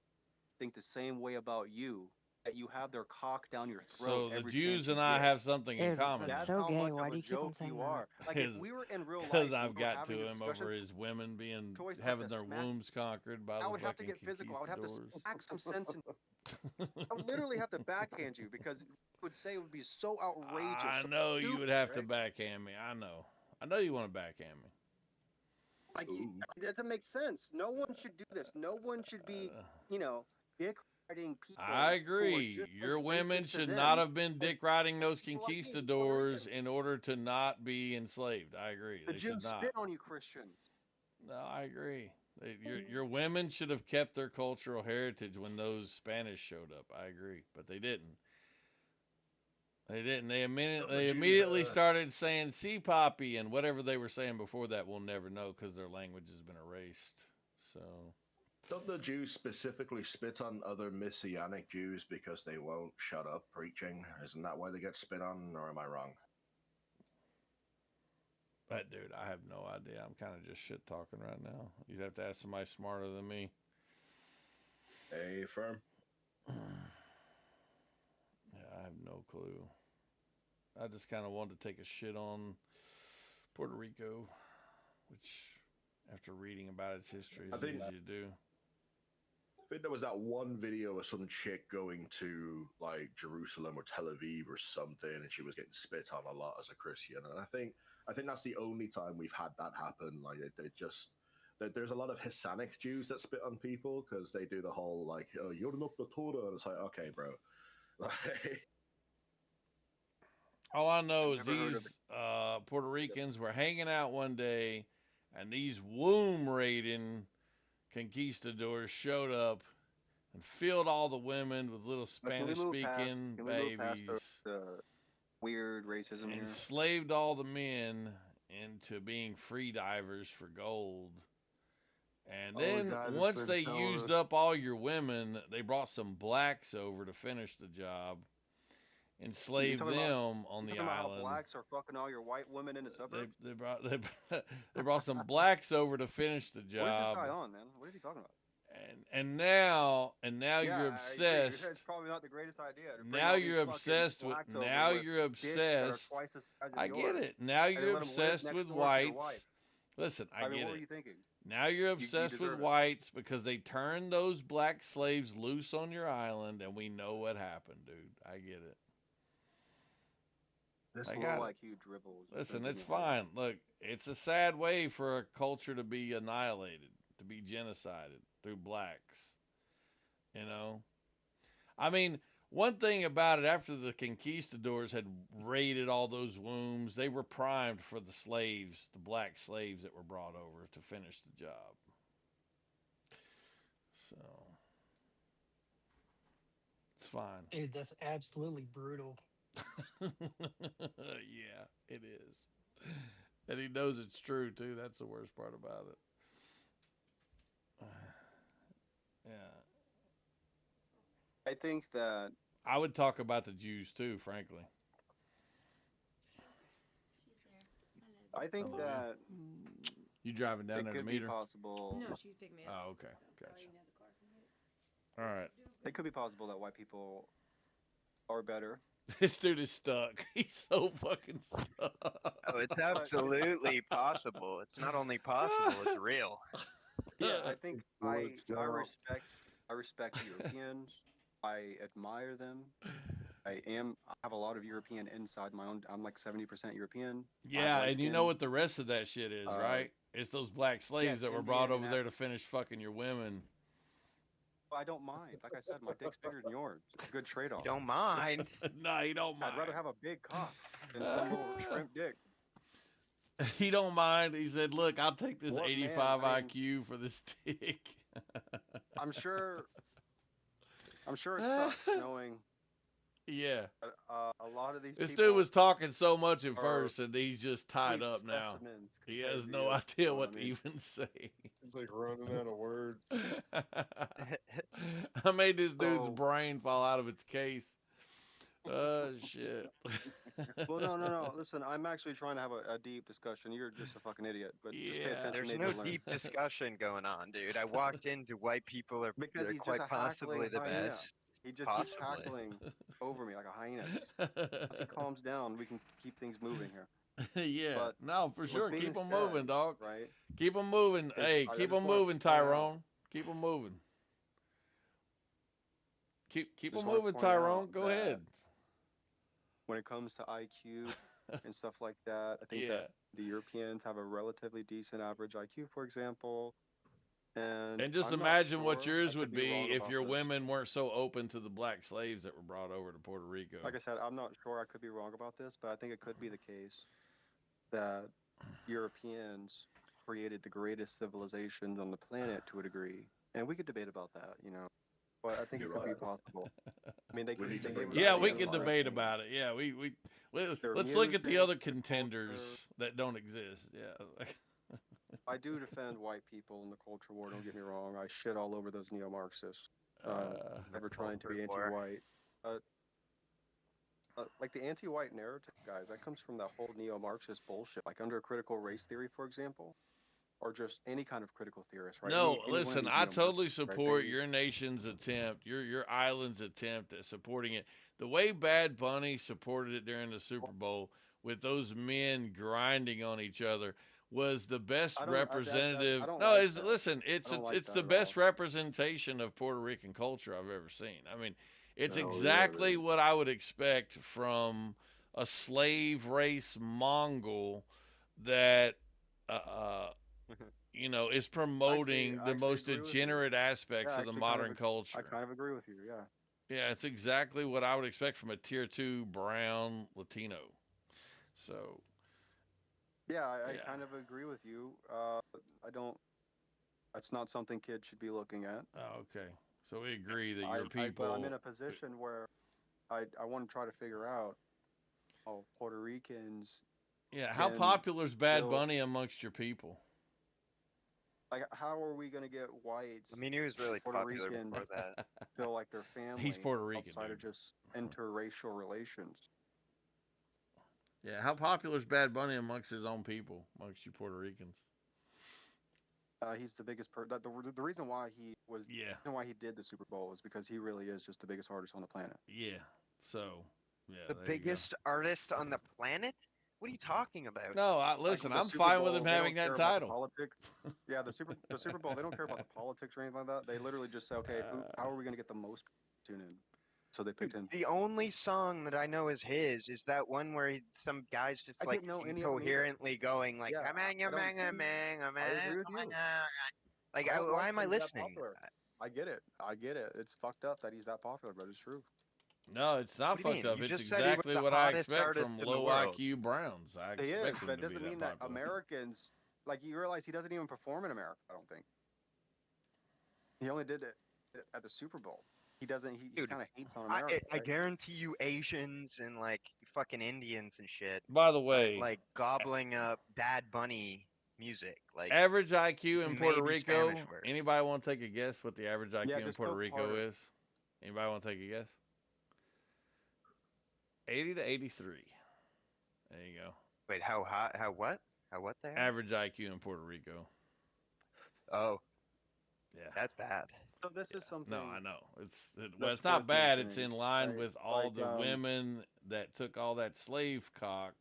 think the same way about you. That you have their cock down your throat So the every Jews chance you and I get. have something in Dude, common that's then. That's so how gay. much Why of do a you keep on joke saying you that? are. Like if we were in real Because life, and I've we were got having to a him discussion, over his women being choice of having the their smack, wombs conquered by I the would have to fucking get physical. I would have to conquistadors. smack some sense in. I would literally have to backhand you because you would say it would be so outrageous, I so know you stupid, would have to right? backhand me. I know. I know you want to backhand me. Like it doesn't make sense. No one should do this. No one should be, dick riding I people who are agree. just as Your women racist to should not them have been as dick riding those people like me, who's Puerto conquistadors Rican. in order to not be enslaved. I agree. The They should Jews not. spit on you, Christians. No, I agree. Your women should have kept their cultural heritage when those Spanish showed up. I agree, but they didn't. They didn't. Don't They the Jews, immediately started saying "sea poppy" and whatever they were saying before that, we'll never know because their language has been erased. So Don't the Jews specifically spit on other Messianic Jews because they won't shut up preaching? Isn't that why they get spit on, or am I wrong? But dude, I have no idea. I'm kind of just shit talking right now. You'd have to ask somebody smarter than me. A firm. Yeah, I have no clue. I just kind of wanted to take a shit on Puerto Rico, which, after reading about its history, I is think easy to do. I think there was that one video of some chick going to like Jerusalem or Tel Aviv or something, and she was getting spit on a lot as a Christian. And I think that's the only time we've had that happen. Like they just there's a lot of Hispanic Jews that spit on people because they do the whole like, oh, you're not the Torah, and it's like, okay, bro. All I know I've is never heard of these Puerto Ricans were hanging out one day, and these womb raiding conquistadors showed up and filled all the women with little Can we Spanish move past? speaking Can we move past babies, the weird racism here? enslaved all the men into being free divers for gold. And All the then guy that's once been they telling used us up all your women, they brought some blacks over to finish the job, You're enslaved talking about them on you're the talking about how island. blacks are fucking all your white women in the suburbs. They brought some blacks over to finish the What is this guy job. on, man? What is he talking about? And now Yeah, you're I agree. It's obsessed. probably not the greatest idea to bring Now all these you're fucking obsessed with blacks over now with you're dicks that are obsessed. twice the size of I get yours, it. Now and you're they let them live obsessed next with door to your wife. whites. Listen, I I mean, get what were it. you thinking? Now you're You obsessed with deserve it. whites because they turned those black slaves loose on your island, and we know what happened, dude. I get it. This I low got it. IQ dribble is just Listen, gonna give it's me a hard fine. time. Look, it's a sad way for a culture to be annihilated, to be genocided through blacks. You know? I mean, one thing about it, after the conquistadors had raided all those wombs, they were primed for the slaves, the black slaves that were brought over to finish the job. So, it's fine. Dude, that's absolutely brutal. Yeah, it is. And he knows it's true, too. That's the worst part about it. Yeah. I think that I would talk about the Jews, too, frankly. I think Oh, yeah. that You driving down it there to could meet be her? possible. No, she's picking me up. Oh, okay. Gotcha. All right. It could be possible that white people are better. This dude is stuck. He's so fucking stuck. Oh, it's absolutely possible. It's not only possible, it's real. Yeah, I think What's I up? respect Europeans. I admire them. I have a lot of European inside my own. I'm like 70% European. I have Yeah, light and you know skin. what the rest of that shit is, Uh, right? It's those black slaves yes, that were brought Indian and over there to finish fucking your women. I don't mind. Like I said, my dick's bigger than yours. It's a good trade-off. You don't mind. No, he don't mind. I'd rather have a big cock than some little shrimp dick. He don't mind. He said, "Look, I'll take this What man? 85 I mean, IQ for this dick." I'm sure. I'm sure it sucks knowing Yeah. a lot of these This dude people was talking so much at are first, and he's just tied complete up now. specimens He compared has to no you. idea You know what what I to mean? even say. It's like running out of words. I made this dude's So, brain fall out of its case. Oh shit. well, no. Listen, I'm actually trying to have a deep discussion. You're just a fucking idiot, but just pay Yeah. attention. There's Maybe no you'll learn. deep discussion going on, dude. I walked into white people are Because they're he's just quite a possibly hackling the hyena. best. He just keeps Possibly. hackling over me like a hyena. Once he calms down, we can keep things moving here. Yeah. But No, for with sure. being Keep them said, moving, dog. right, Keep them moving. is Hey, I keep just them want to moving, point out, Tyrone. Keep them moving. Keep just them want to moving, point out Tyrone. Go that ahead. when it comes to IQ and stuff like that, I think Yeah. that the Europeans have a relatively decent average IQ, for example. And And just I'm not imagine what sure. I yours could would be be wrong if about your this. women weren't so open to the black slaves that were brought over to Puerto Rico. Like I said, I'm not sure. I could be wrong about this, but I think it could be the case that Europeans created the greatest civilizations on the planet to a degree, and we could debate about that, but I think it You're could be right. possible. I mean, We need to they gave bring us back Yeah, the we ideas could like debate Enlightenment. about it. Yeah, their let's look at the music, other their culture. contenders that don't exist. Yeah. I do defend white people in the culture war. Don't get me wrong. I shit all over those neo-Marxists, The ever trying to be culture war. anti-white. Uh, like the anti-white narrative, guys, that comes from that whole neo-Marxist bullshit. Like under critical race theory, for example, or just any kind of critical theorist, right? No, Any one of listen, these I totally neo-Marxists, right? support your nation's attempt, your island's attempt at supporting it. The way Bad Bunny supported it during the Super Bowl with those men grinding on each other was the best I representative. don't No, like it's that. listen, I don't like it's that the at all. best representation of Puerto Rican culture I've ever seen. I mean, it's Oh yeah, it exactly is. what I would expect from a slave race Mongol that uh, is promoting I the actually most agree with you. degenerate Yeah, aspects I of the actually kind of, modern I culture. kind of agree with you. Yeah, Yeah, it's exactly what I would expect from a tier two brown Latino. So, yeah, I yeah. kind of agree with you. I don't. That's not something kids should be looking at. Oh, okay. So we agree that your But I'm in people. a position where I want to try to figure out how Puerto Ricans Yeah, how can popular is Bad still, Bunny amongst your people? like, how are we going to get whites, I mean, he was really Puerto popular Ricans, before that. feel like their He's family Puerto Rican, outside of dude. just interracial relations? Yeah, how popular is Bad Bunny amongst his own people, amongst you Puerto Ricans? He's the biggest the reason why Yeah, he did the Super Bowl is because he really is just the biggest artist on the planet. yeah. So, yeah, The there you go. biggest artist on the planet? What are you talking about? No, Like listen, the I'm Super fine with him Bowl, they having don't that care about the title. politics. Yeah, the Super Bowl, they don't care about the politics or anything like that. They literally just say, okay, how are we going to get the most tune in? So they picked Dude, him. the only song that I know is his is that one where some guy's just I like didn't know any of them either. incoherently going like Yeah, I don't. I agree with you. like I don't why like am that I he's that listening to popular. that? I get it. I get it. It's fucked up that he's that popular, but it's true. No, it's not What do you fucked mean? up. You It's just said he was exactly the what I hottest expect artist from in the low world. IQ Browns. I He expect is, him but it to be doesn't that mean that popular. Americans, like, you realize he doesn't even perform in America. I don't think he only did it at the Super Bowl. He doesn't. He Dude, kind of hates on America, I right? guarantee you Asians and like fucking Indians and shit By the are way, like gobbling up Bad Bunny music. Like average IQ it's in Puerto maybe Spanish Rico. words. Anybody want to take a guess what the average Yeah, IQ in just Puerto go Rico harder. is? Anybody want to take a guess? 80 to 83. There you go. Wait, how hot? How what? How what they are? Average IQ in Puerto Rico. Oh, Yeah. that's bad. So this is Yeah. No, something I know. Well, that's it's not worth bad. It's mentioning, in line right? with all Like, the women that took all that slave cock.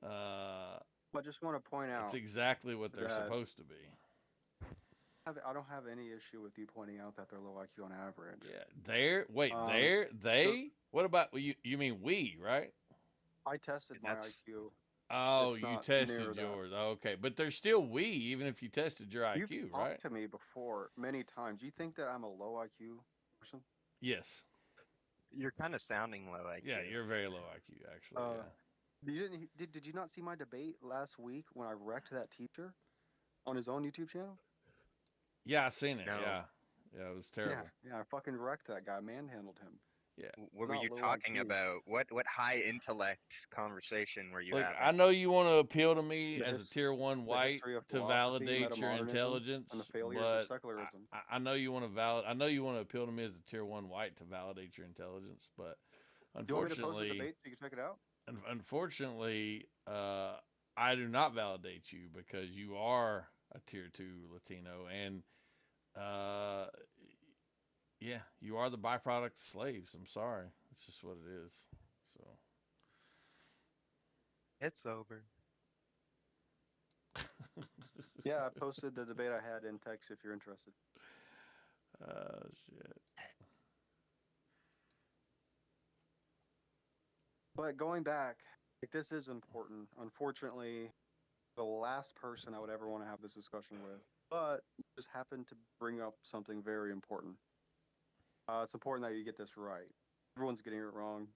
Uh, I just want to point it's out exactly what they're that supposed to be. I don't have any issue with you pointing out that they're low IQ on average. Yeah. The, What about you? You mean we, right? I tested my That's IQ. Oh, It's you not tested near that. yours. Okay, but there's still we, even if you tested your You've IQ, right? talked to me before many times. You think that I'm a low IQ person? Yes. you're kind of sounding low Yeah, IQ. you're very low IQ, actually. Did you not see my debate last week when I wrecked that teacher on his own YouTube channel? Yeah, I seen it. No. Yeah, it was terrible. Yeah, I fucking wrecked that guy, manhandled him. Yeah. What were Not you low talking IQ. about? What high intellect conversation were you Look, I having? know you want to appeal to me The as a his- tier 1 the white history of to philosophy, validate your metamodernism, intelligence, and the failures but of secularism. I know you want to I know you want to appeal to me as a tier 1 white to validate your intelligence, but Do you want me to post the unfortunately, debate so you can check it out? unfortunately, I do not validate you because you are a tier 2 Latino, and uh, yeah, you are the byproduct of slaves. I'm sorry, it's just what it is. So. It's over. Yeah, I posted the debate I had in text if you're interested. Shit. But going back, like this is important. Unfortunately, the last person I would ever want to have this discussion with, but just happened to bring up something very important. It's important that you get this right. Everyone's getting it wrong.